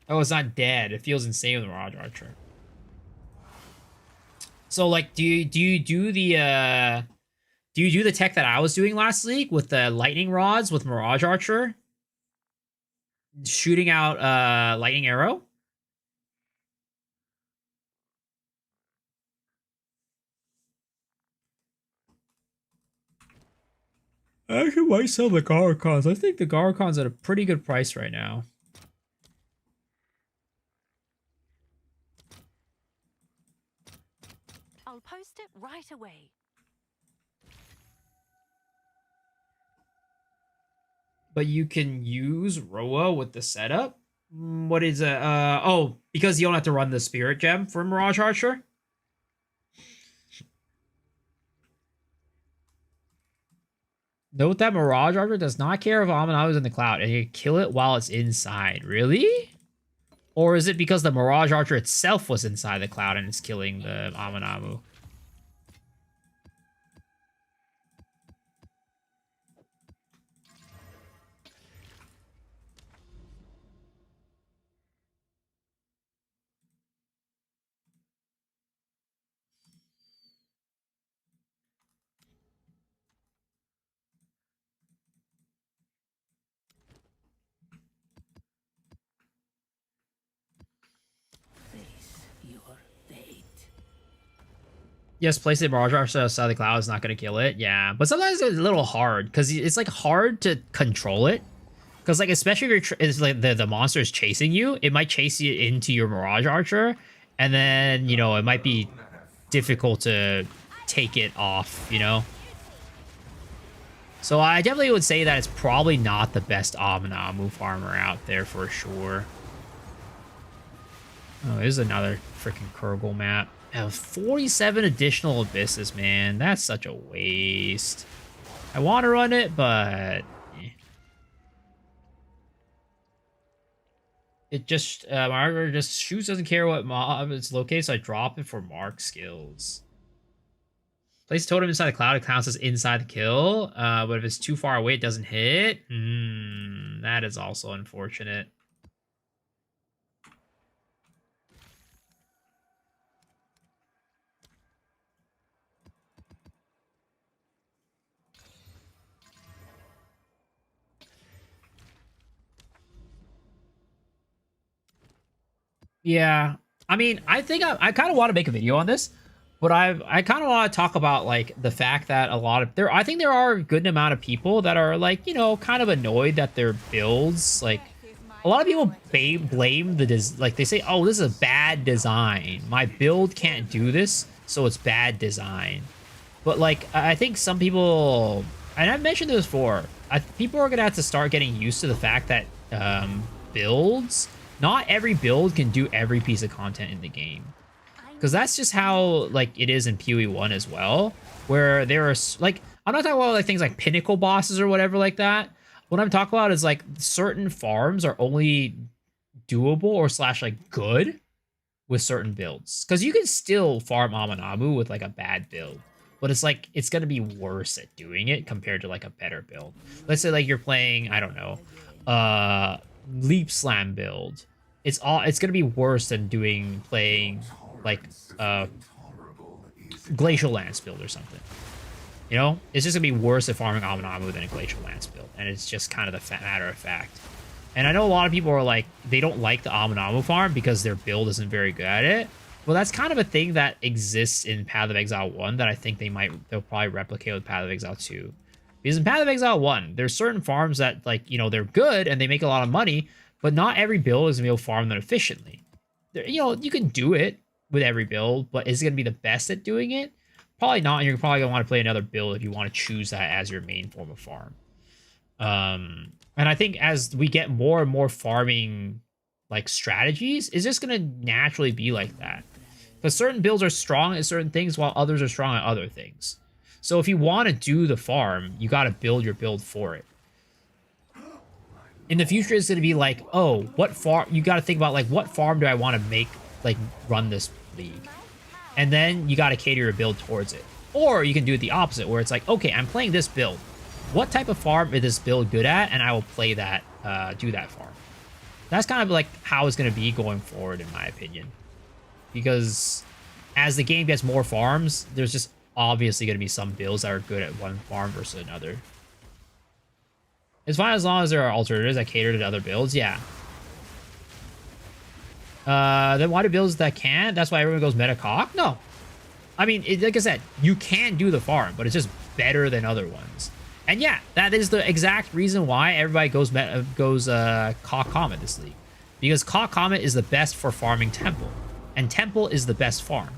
Oh, it's not dead. It feels insane with Mirage Archer. So, like, do you do the tech that I was doing last week with the lightning rods with Mirage Archer? Shooting out lightning arrow? I actually might sell the Garcons. I think the Garcon's at a pretty good price right now. I'll post it right away. But you can use Roa with the setup? What is it? Oh, because you don't have to run the Spirit Gem for Mirage Archer? Note that Mirage Archer does not care if Aminamu is in the cloud, and you can kill it while it's inside. Really? Or is it because the Mirage Archer itself was inside the cloud and it's killing the Aminamu? Yes, place it Mirage Archer outside the cloud is not going to kill it. Yeah, but sometimes it's a little hard because it's like hard to control it. Because like especially if it's like the monster is chasing you, it might chase you into your Mirage Archer, and then you know it might be difficult to take it off. You know. So I definitely would say that it's probably not the best Aminamu farmer out there for sure. Oh, there's another freaking Kurgle map. 47 additional abysses, man. That's such a waste. I want to run it, but it just Margaret just shoots, doesn't care what mob it's located, so I drop it for mark skills. Place a totem inside the cloud, it counts as inside the kill. But if it's too far away, it doesn't hit. That is also unfortunate. Yeah, I mean, I think I kind of want to make a video on this, but I kind of want to talk about like the fact that a lot of I think there are a good amount of people that are like, you know, kind of annoyed that their builds, like a lot of people blame the like they say, oh, this is a bad design. My build can't do this, so it's bad design. But like I think some people, and I've mentioned this before, people are gonna have to start getting used to the fact that builds. Not every build can do every piece of content in the game. Because that's just how, like, it is in PoE 1 as well. Where there are, like, I'm not talking about, like, things like pinnacle bosses or whatever like that. What I'm talking about is, like, certain farms are only doable or slash, like, good with certain builds. Because you can still farm Aminamu with, like, a bad build. But it's, like, it's going to be worse at doing it compared to, like, a better build. Let's say, like, you're playing, I don't know, Leap Slam build. It's gonna be worse than playing like Glacial Lance build or something. You know, it's just gonna be worse at farming Aminamu than a Glacial Lance build, and it's just kind of the matter of fact. And I know a lot of people are like, they don't like the Aminamu farm because their build isn't very good at it. Well, that's kind of a thing that exists in Path of Exile 1 that I think they'll probably replicate with Path of Exile 2. Because in Path of Exile 1, there's certain farms that, like, you know, they're good and they make a lot of money, but not every build is going to be able to farm them efficiently. You know, you can do it with every build, but is it going to be the best at doing it? Probably not, and you're probably going to want to play another build if you want to choose that as your main form of farm. And I think as we get more and more farming, like, strategies, it's just going to naturally be like that. Because certain builds are strong at certain things while others are strong at other things. So if you want to do the farm, you got to build your build for it. In the future, it's going to be like, oh, what farm? You got to think about, like, what farm do I want to make, like, run this league? And then you got to cater your build towards it. Or you can do it the opposite, where it's like, okay, I'm playing this build. What type of farm is this build good at? And I will play that, do that farm. That's kind of like how it's going to be going forward, in my opinion. Because as the game gets more farms, there's just obviously going to be some builds that are good at one farm versus another. It's fine as long as there are alternatives that cater to other builds, yeah. Then why do builds that can't? That's why everyone goes meta-cock? No. I mean, like I said, you can do the farm, but it's just better than other ones. And yeah, that is the exact reason why everybody goes Comet this league. Because Comet is the best for farming Temple. And Temple is the best farm.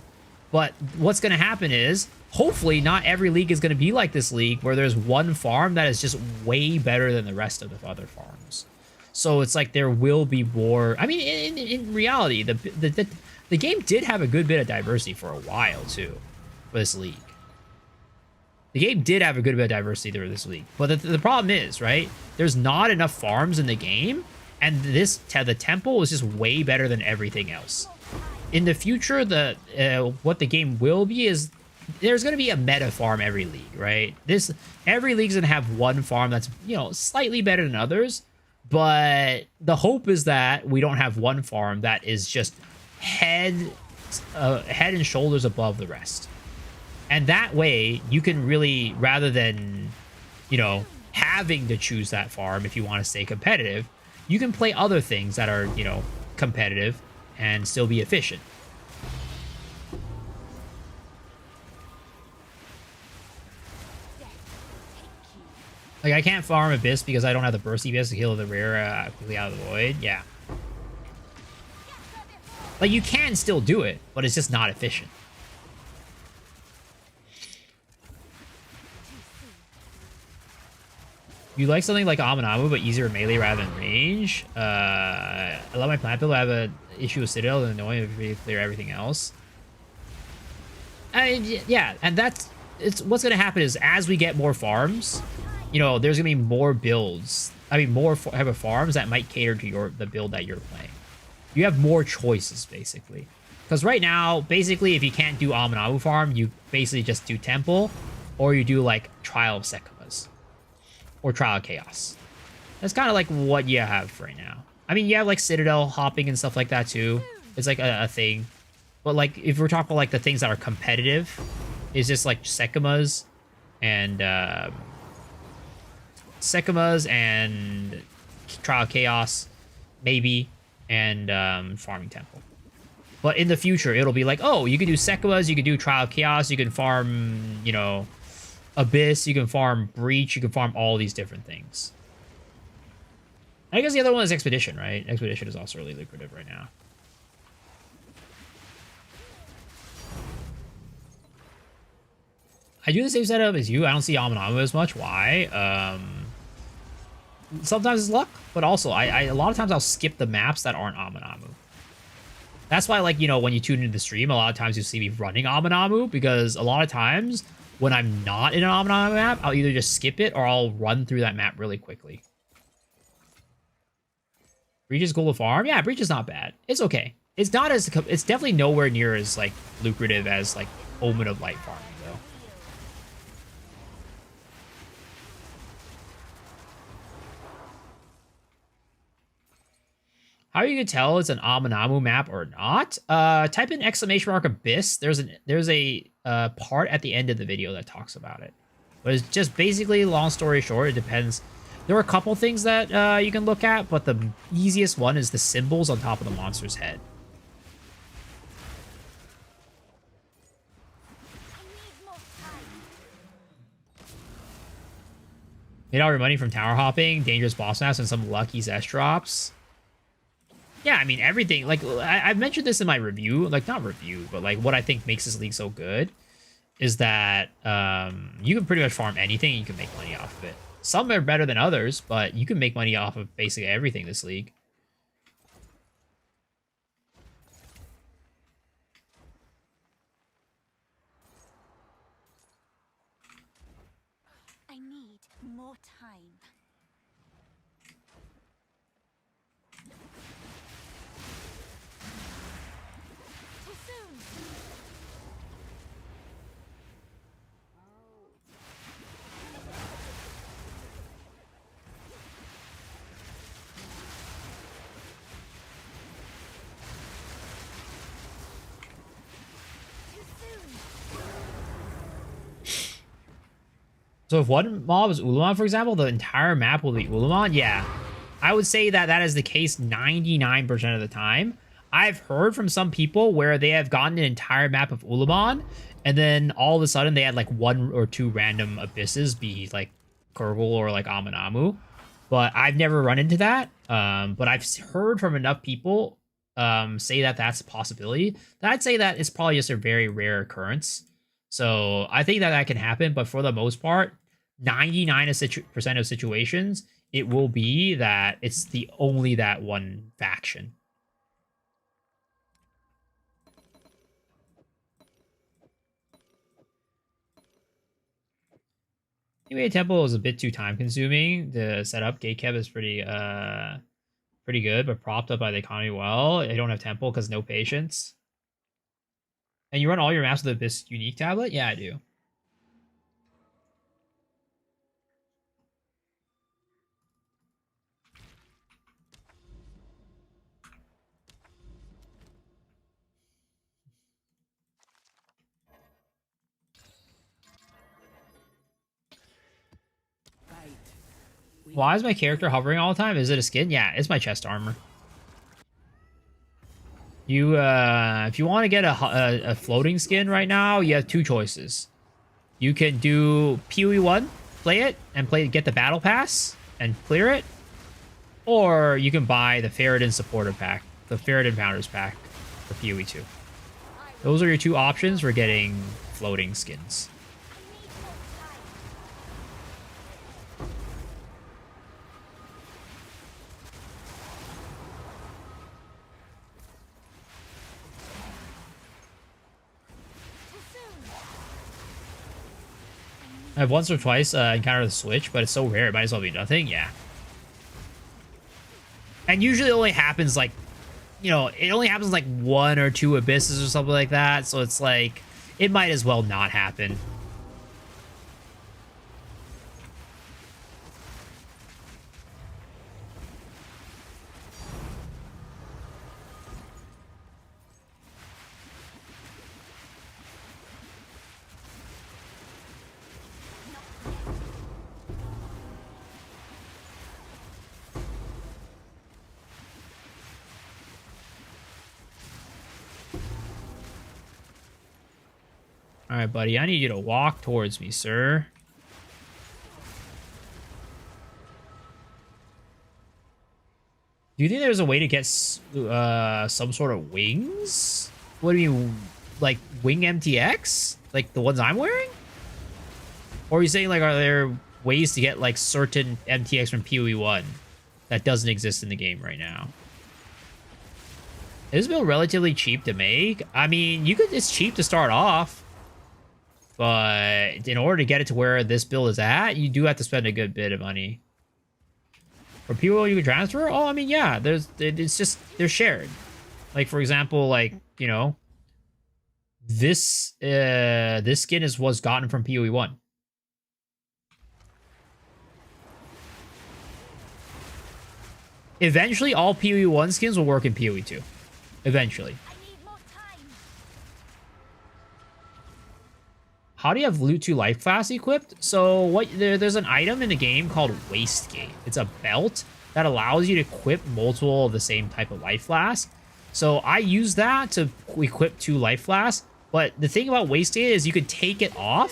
But what's going to happen is, hopefully not every league is going to be like this league where there's one farm that is just way better than the rest of the other farms. So it's like there will be more. I mean, in reality, the game did have a good bit of diversity for a while too, for this league. The game did have a good bit of diversity through this league, but the problem is, right? There's not enough farms in the game, and the temple is just way better than everything else. In the future, what the game will be is there's going to be a meta farm every league, right? Every league's going to have one farm that's, you know, slightly better than others, but the hope is that we don't have one farm that is just head and shoulders above the rest. And that way, you can really, rather than, you know, having to choose that farm if you want to stay competitive, you can play other things that are, you know, competitive and still be efficient. Like, I can't farm Abyss because I don't have the Burst Abyss to heal the rare quickly out of the void. Yeah. Like, you can still do it, but it's just not efficient. You like something like Aminamu, but easier melee rather than range? I love my plant build. I have an issue with Citadel and annoying if we clear everything else. Yeah, and it's what's going to happen is as we get more farms, you know, there's going to be more builds. I mean, more type of farms that might cater to the build that you're playing. You have more choices, basically. Because right now, basically, if you can't do Aminamu farm, you basically just do Temple, or you do, like, Trial of Sekimas. Or Trial of Chaos. That's kind of like what you have right now. I mean, you have like Citadel hopping and stuff like that too. It's like a thing. But like, if we're talking about like the things that are competitive, it's just like Sekimas and Trial of Chaos, maybe, and Farming Temple. But in the future, it'll be like, oh, you can do Sekimas, you can do Trial of Chaos, you can farm, you know, Abyss, you can farm Breach, you can farm all these different things. I guess the other one is Expedition, right? Expedition is also really lucrative right now. I do the same setup as you. I don't see Aminamu as much. Why? Sometimes it's luck, but also a lot of times I'll skip the maps that aren't Aminamu. That's why, like, you know, when you tune into the stream, a lot of times you see me running Aminamu, because a lot of times when I'm not in an Aminamu map, I'll either just skip it or I'll run through that map really quickly. Breach is cool to farm? Yeah, Breach is not bad. It's okay. It's not as, it's definitely nowhere near as, like, lucrative as, like, Omen of Light farming, though. How you can tell it's an Aminamu map or not? Type in exclamation mark Abyss. There's a part at the end of the video that talks about it. But it's just basically, long story short, it depends. There are a couple things that you can look at, but the easiest one is the symbols on top of the monster's head. Made all your money from tower hopping, dangerous boss maps, and some lucky Zest drops. Yeah, I mean, everything. Like, I mentioned this in my review. Like, not review, but, like, what I think makes this league so good is that you can pretty much farm anything and you can make money off of it. Some are better than others, but you can make money off of basically everything this league. I need more time. Too soon. So if one mob is Ulamon, for example, the entire map will be Ulamon? Yeah. I would say that that is the case 99% of the time. I've heard from some people where they have gotten an entire map of Ulamon, and then all of a sudden they had like 1 or 2 random abysses be like Kurgle or like Aminamu, but I've never run into that. But I've heard from enough people say that that's a possibility. That I'd say that it's probably just a very rare occurrence. So I think that that can happen, but for the most part, 99% of situations, it will be that it's the only that one faction. Anyway, Temple is a bit too time consuming to set up. Gatekeep is pretty good, but propped up by the economy well. I don't have Temple because no patience. And you run all your maps with this unique tablet? Yeah, I do. Why is my character hovering all the time? Is it a skin? Yeah, it's my chest armor. You, if you want to get a floating skin right now, you have two choices. You can do PoE1, play it, and get the battle pass and clear it, or you can buy the Ferrodin supporter pack, the Ferrodin founders pack for PoE2. Those are your two options for getting floating skins. I've once or twice encountered the Switch, but it's so rare, it might as well be nothing. Yeah. And usually it only happens like, you know, it only happens like 1 or 2 abysses or something like that. So it's like, it might as well not happen. All right, buddy. I need you to walk towards me, sir. Do you think there's a way to get some sort of wings? What do you mean, like wing MTX? Like the ones I'm wearing? Or are you saying, like, are there ways to get, like, certain MTX from PoE1 that doesn't exist in the game right now? Is this build relatively cheap to make? I mean, it's cheap to start off. But in order to get it to where this build is at, you do have to spend a good bit of money. For people you can transfer? Oh, I mean, yeah, it's just, they're shared. Like, for example, like, you know, this skin was gotten from PoE1. Eventually, all PoE1 skins will work in PoE2. Eventually. How do you have Loot 2 Life Flask equipped? So there's an item in the game called Wastegate. It's a belt that allows you to equip multiple of the same type of Life Flask. So I use that to equip 2 Life Flasks. But the thing about Wastegate is you can take it off.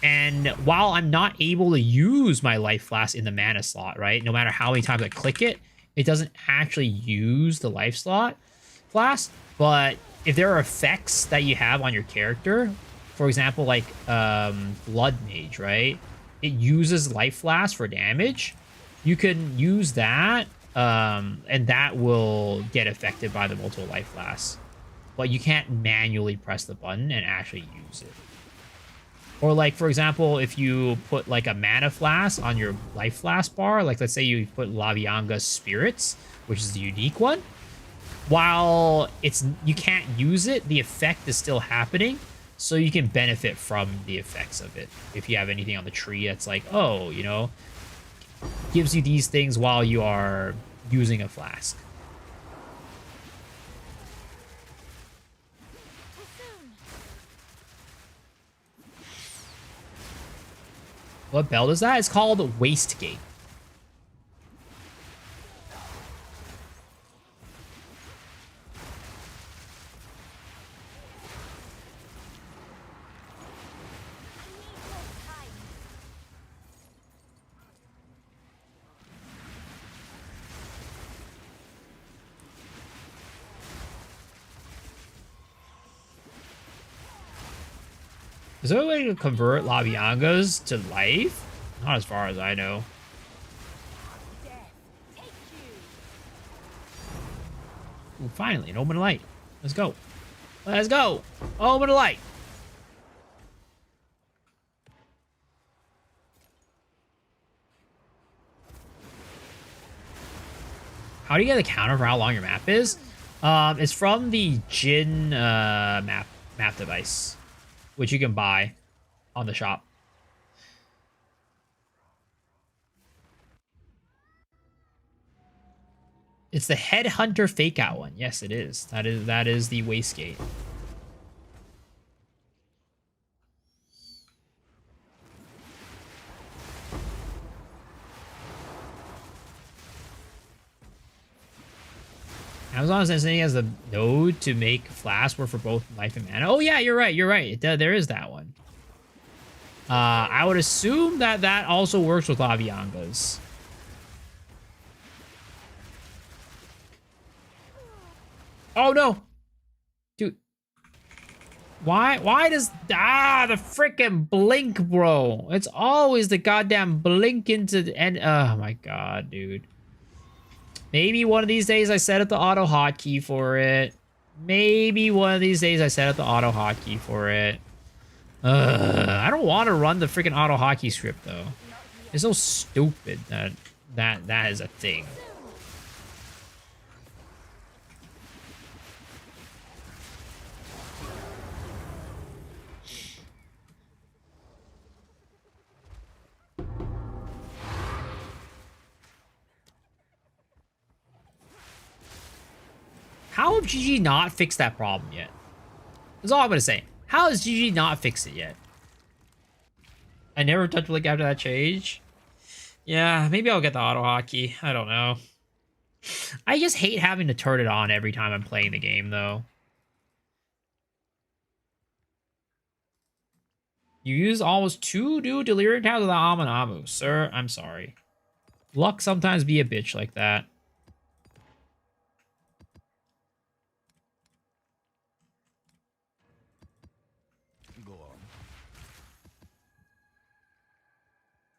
And while I'm not able to use my Life Flask in the mana slot, right? No matter how many times I click it, it doesn't actually use the Life Flask. But if there are effects that you have on your character, for example, like Blood Mage, right? It uses Life Flask for damage. You can use that, and that will get affected by the multiple Life Flasks. But you can't manually press the button and actually use it. Or like, for example, if you put like a Mana Flask on your Life Flask bar, like let's say you put Lavianga's Spirits, which is the unique one, while you can't use it, the effect is still happening. So you can benefit from the effects of it. If you have anything on the tree that's like, oh, you know, gives you these things while you are using a flask. What belt is that? It's called Wastegate. Is there a way to convert Labiangas to life? Not as far as I know. Death, take you. Ooh, finally, an Omen of Light. Let's go. Let's go. Omen of Light. How do you get the counter for how long your map is? It's from the Jin map device, which you can buy on the shop. It's the Headhunter fake out one. Yes, it is. That is the Wastegate. Amazon is saying has the node to make flasks work for both life and mana. Oh yeah, you're right. You're right. There is that one. I would assume that that also works with Laviangas. Oh no, dude. Why does the freaking blink, bro? It's always the goddamn blink into the end. Oh my god, dude. Maybe one of these days I set up the auto hotkey for it. Maybe one of these days I set up the auto hotkey for it. I don't want to run the freaking auto hotkey script though. It's so stupid that is a thing. How have GG not fixed that problem yet? That's all I'm gonna say. How has GG not fixed it yet? I never touched Blink after that change. Yeah, maybe I'll get the auto hotkey. I don't know. I just hate having to turn it on every time I'm playing the game, though. You use almost 2 new Delirium Towers without Amu. Sir, I'm sorry. Luck sometimes be a bitch like that.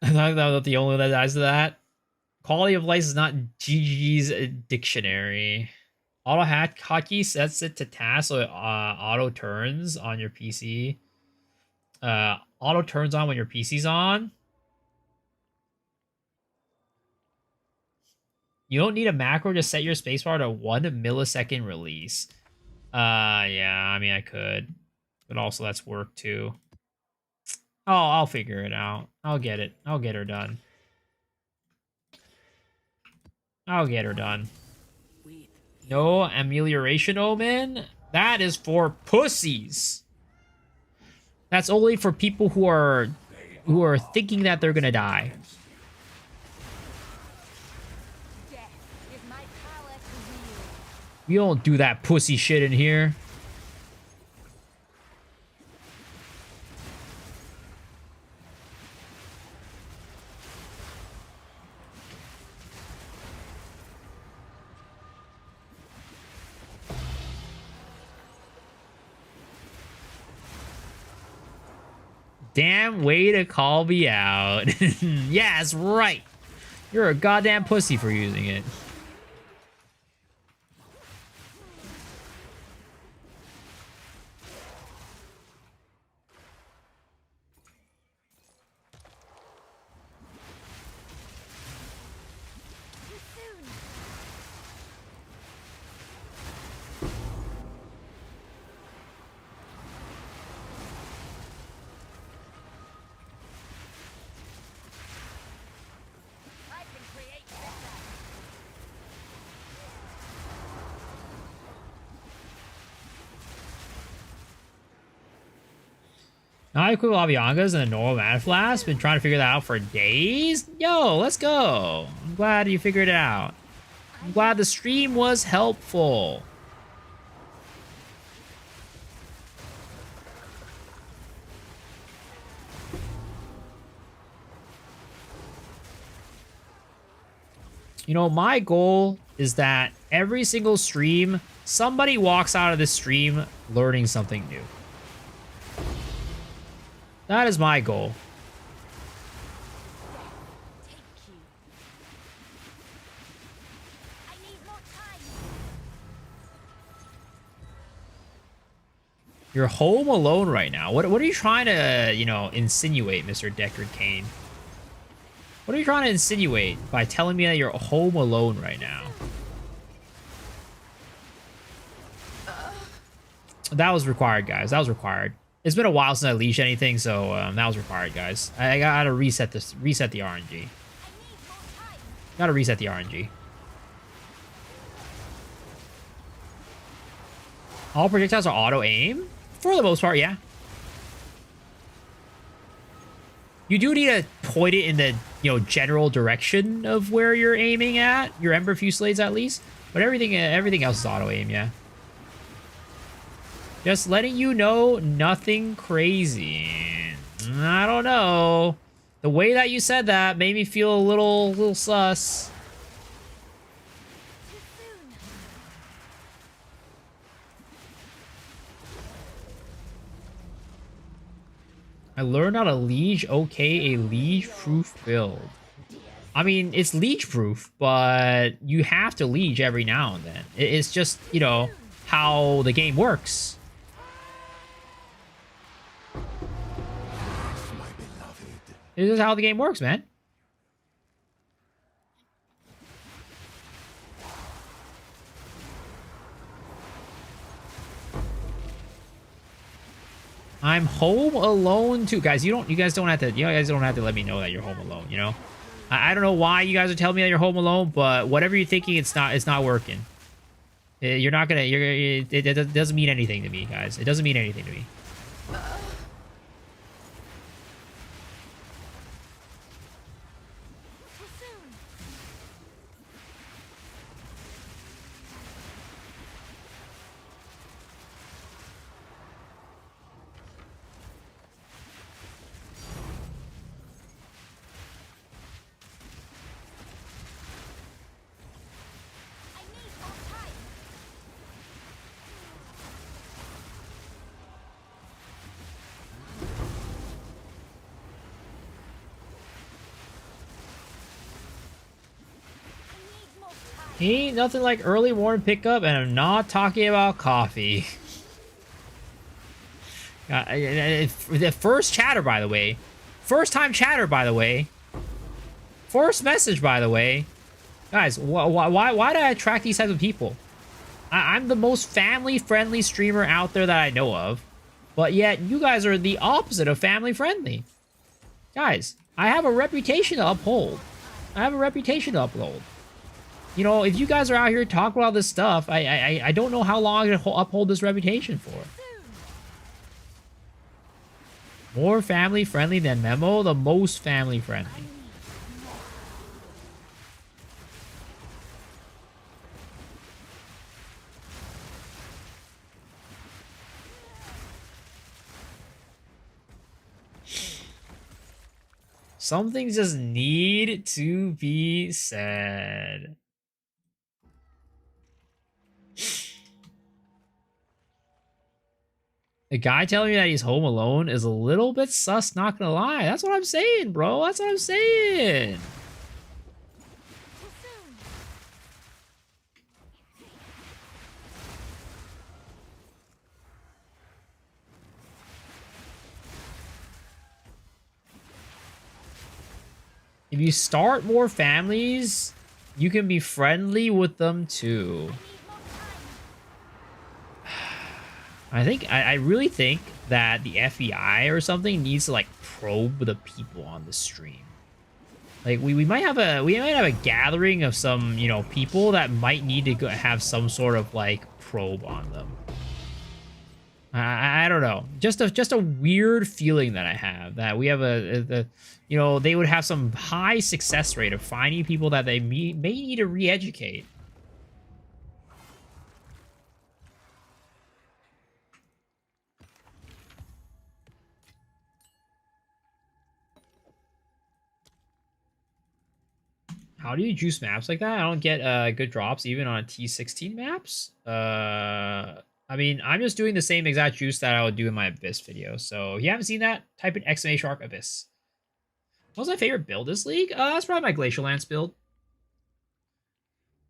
I thought that was the only one that dies to that. Quality of life is not GG's dictionary. Auto hotkey sets it to task so it auto turns on your PC. Auto turns on when your PC's on. You don't need a macro to set your spacebar to 1 millisecond release. Yeah, I mean I could, but also that's work too. Oh, I'll figure it out. I'll get it. I'll get her done. I'll get her done. No amelioration omen? That is for pussies. That's only for people who are thinking that they're gonna die. Death is my power to wield. We don't do that pussy shit in here. Damn way to call me out. Yeah, that's right. You're a goddamn pussy for using it. I can create better. Now I equip Laviangas and a normal mana flask. Been trying to figure that out for days. Yo, let's go. I'm glad you figured it out. I'm glad the stream was helpful. You know, my goal is that every single stream, somebody walks out of this stream learning something new. That is my goal. Take you. I need more time. You're home alone right now. What are you trying to, you know, insinuate, Mr. Deckard Cain? What are you trying to insinuate by telling me that you're home alone right now? That was required, guys. That was required. It's been a while since I leashed anything, so that was required, guys. I gotta reset the RNG. Gotta reset the RNG. All projectiles are auto aim for the most part, yeah. You do need to point it in the, you know, general direction of where you're aiming at, your Ember Fusillades at least. But everything else is auto aim, yeah. Just letting you know, nothing crazy. I don't know. The way that you said that made me feel a little sus. I learned how to liege. Okay, a liege-proof build. I mean, it's liege-proof, but you have to liege every now and then. It's just, you know, how the game works. This is how the game works, man. I'm home alone too, guys. You guys don't have to let me know that you're home alone. You know, I don't know why you guys are telling me that you're home alone, but whatever you're thinking, it's not working. You're not gonna. It doesn't mean anything to me, guys. It doesn't mean anything to me. Ain't nothing like early morning pickup, and I'm not talking about coffee. The first chatter, by the way. First time chatter, by the way. First message, by the way. Guys, why do I attract these types of people? I'm the most family-friendly streamer out there that I know of. But yet, you guys are the opposite of family-friendly. Guys, I have a reputation to uphold. I have a reputation to uphold. You know, if you guys are out here talking about this stuff, I don't know how long I can uphold this reputation for. More family-friendly than Memo? The most family-friendly. Some things just need to be said. A guy telling me that he's home alone is a little bit sus, not gonna lie. That's what I'm saying, bro. That's what I'm saying. If you start more families, you can be friendly with them too. I really think that the FEI or something needs to like probe the people on the stream. Like we might have a gathering of some, you know, people that might need to have some sort of like probe on them. I don't know. Just a weird feeling that I have that we have you know, they would have some high success rate of finding people that they may need to re-educate. How do you juice maps like that? I don't get good drops even on T16 maps. I mean, I'm just doing the same exact juice that I would do in my Abyss video. So if you haven't seen that, type in !Shark Abyss. What's my favorite build this league? That's probably my Glacial Lance build.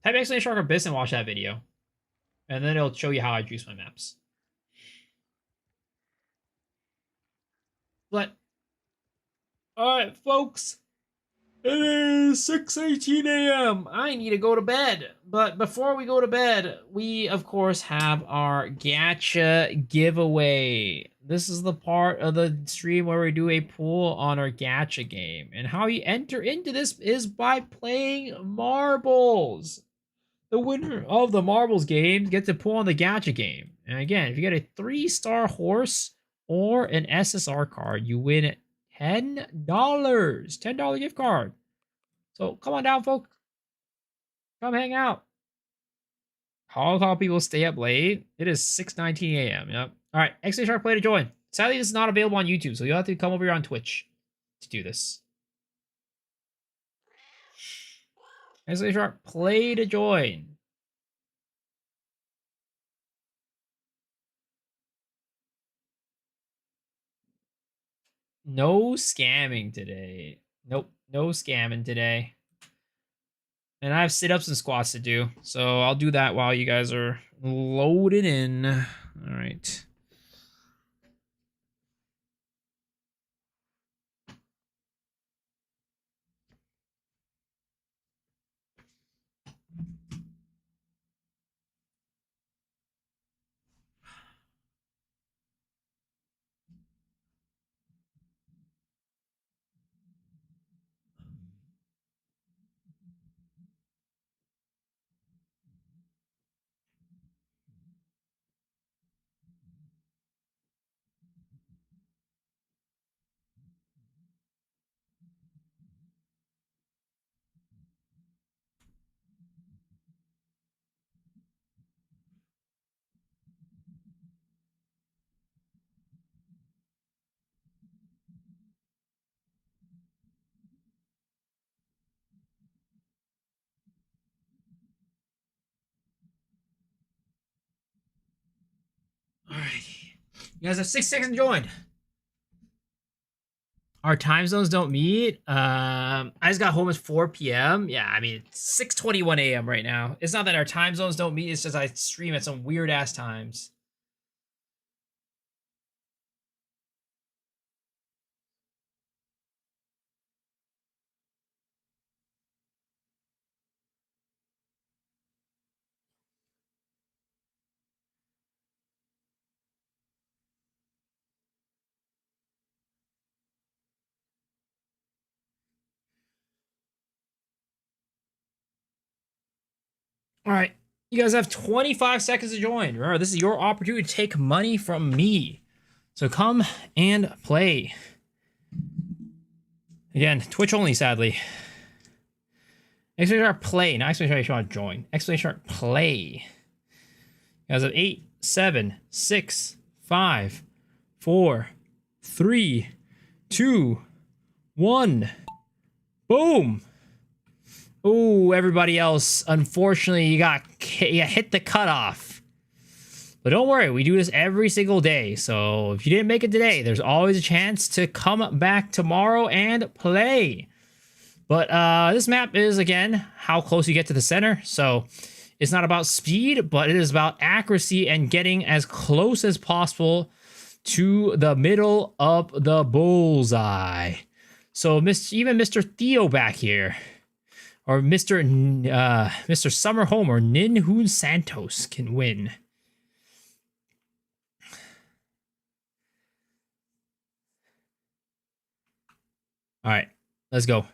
Type !Shark Abyss and watch that video. And then it'll show you how I juice my maps. But, alright, folks. It is 6:18 a.m. I need to go to bed. But before we go to bed, we, of course, have our gacha giveaway. This is the part of the stream where we do a pool on our gacha game. And how you enter into this is by playing marbles. The winner of the marbles game gets to pull on the gacha game. And again, if you get a 3-star horse or an SSR card, you win $10. $10 gift card. So come on down, folks. Come hang out. How people stay up late? It is 6:19 a.m. Yep. All right, !Shark play to join. Sadly, this is not available on YouTube, so you'll have to come over here on Twitch to do this. !Shark play to join. No scamming today. Nope, no scamming today. And I have sit-ups and squats to do, so I'll do that while you guys are loaded in. All right. All right. You guys have 6 seconds joined. Our time zones don't meet. I just got home at 4 p.m. Yeah, I mean, it's 6:21 a.m. right now. It's not that our time zones don't meet. It's just I stream at some weird-ass times. All right. You guys have 25 seconds to join. Remember, this is your opportunity to take money from me. So come and play. Again, Twitch only, sadly. !Shark play. Not !Shark join. !Shark play. You guys have 8, 7, 6, 5, 4, 3, 2, 1. Boom. Oh, everybody else, unfortunately, you hit the cutoff. But don't worry, we do this every single day. So if you didn't make it today, there's always a chance to come back tomorrow and play. But this map is, again, how close you get to the center. So it's not about speed, but it is about accuracy and getting as close as possible to the middle of the bullseye. So even Mr. Theo back here, or Mr. Summer Home or Ninhoon Santos can win. All right, let's go.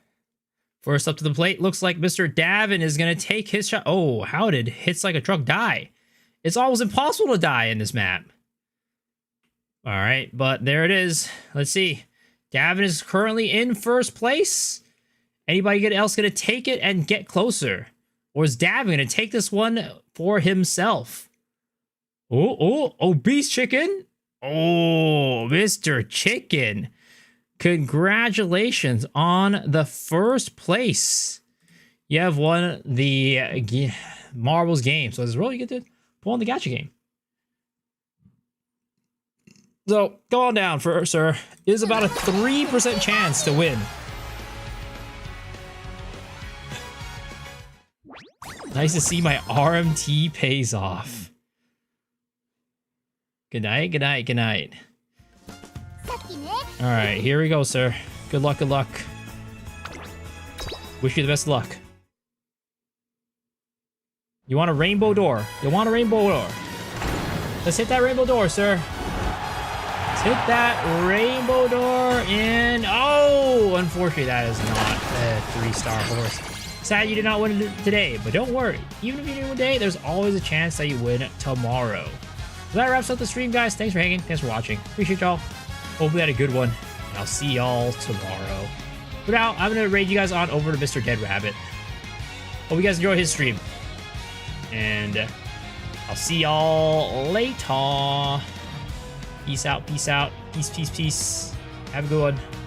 First up to the plate, looks like Mr. Davin is going to take his shot. Oh, how did Hits Like a Truck die? It's almost impossible to die in this map. All right, but there it is. Let's see. Davin is currently in first place. Anybody else going to take it and get closer? Or is Davin going to take this one for himself? Oh, obese chicken. Oh, Mr. Chicken. Congratulations on the first place. You have won the Marbles game. So this is really good to pull on the gacha game. So, go on down, sir. It is about a 3% chance to win. Nice to see my RMT pays off. Good night, good night, good night. Alright, here we go, sir. Good luck, good luck. Wish you the best of luck. You want a rainbow door? You want a rainbow door? Let's hit that rainbow door, sir. Let's hit that rainbow door and... Oh! Unfortunately, that is not a 3-star horse. Sad you did not win today, but don't worry. Even if you didn't win today, there's always a chance that you win tomorrow. So that wraps up the stream, guys. Thanks for hanging. Thanks for watching. Appreciate y'all. Hope we had a good one. And I'll see y'all tomorrow. For now, I'm going to raid you guys on over to Mr. Dead Rabbit. Hope you guys enjoy his stream. And I'll see y'all later. Peace out, peace out. Peace, peace, peace. Have a good one.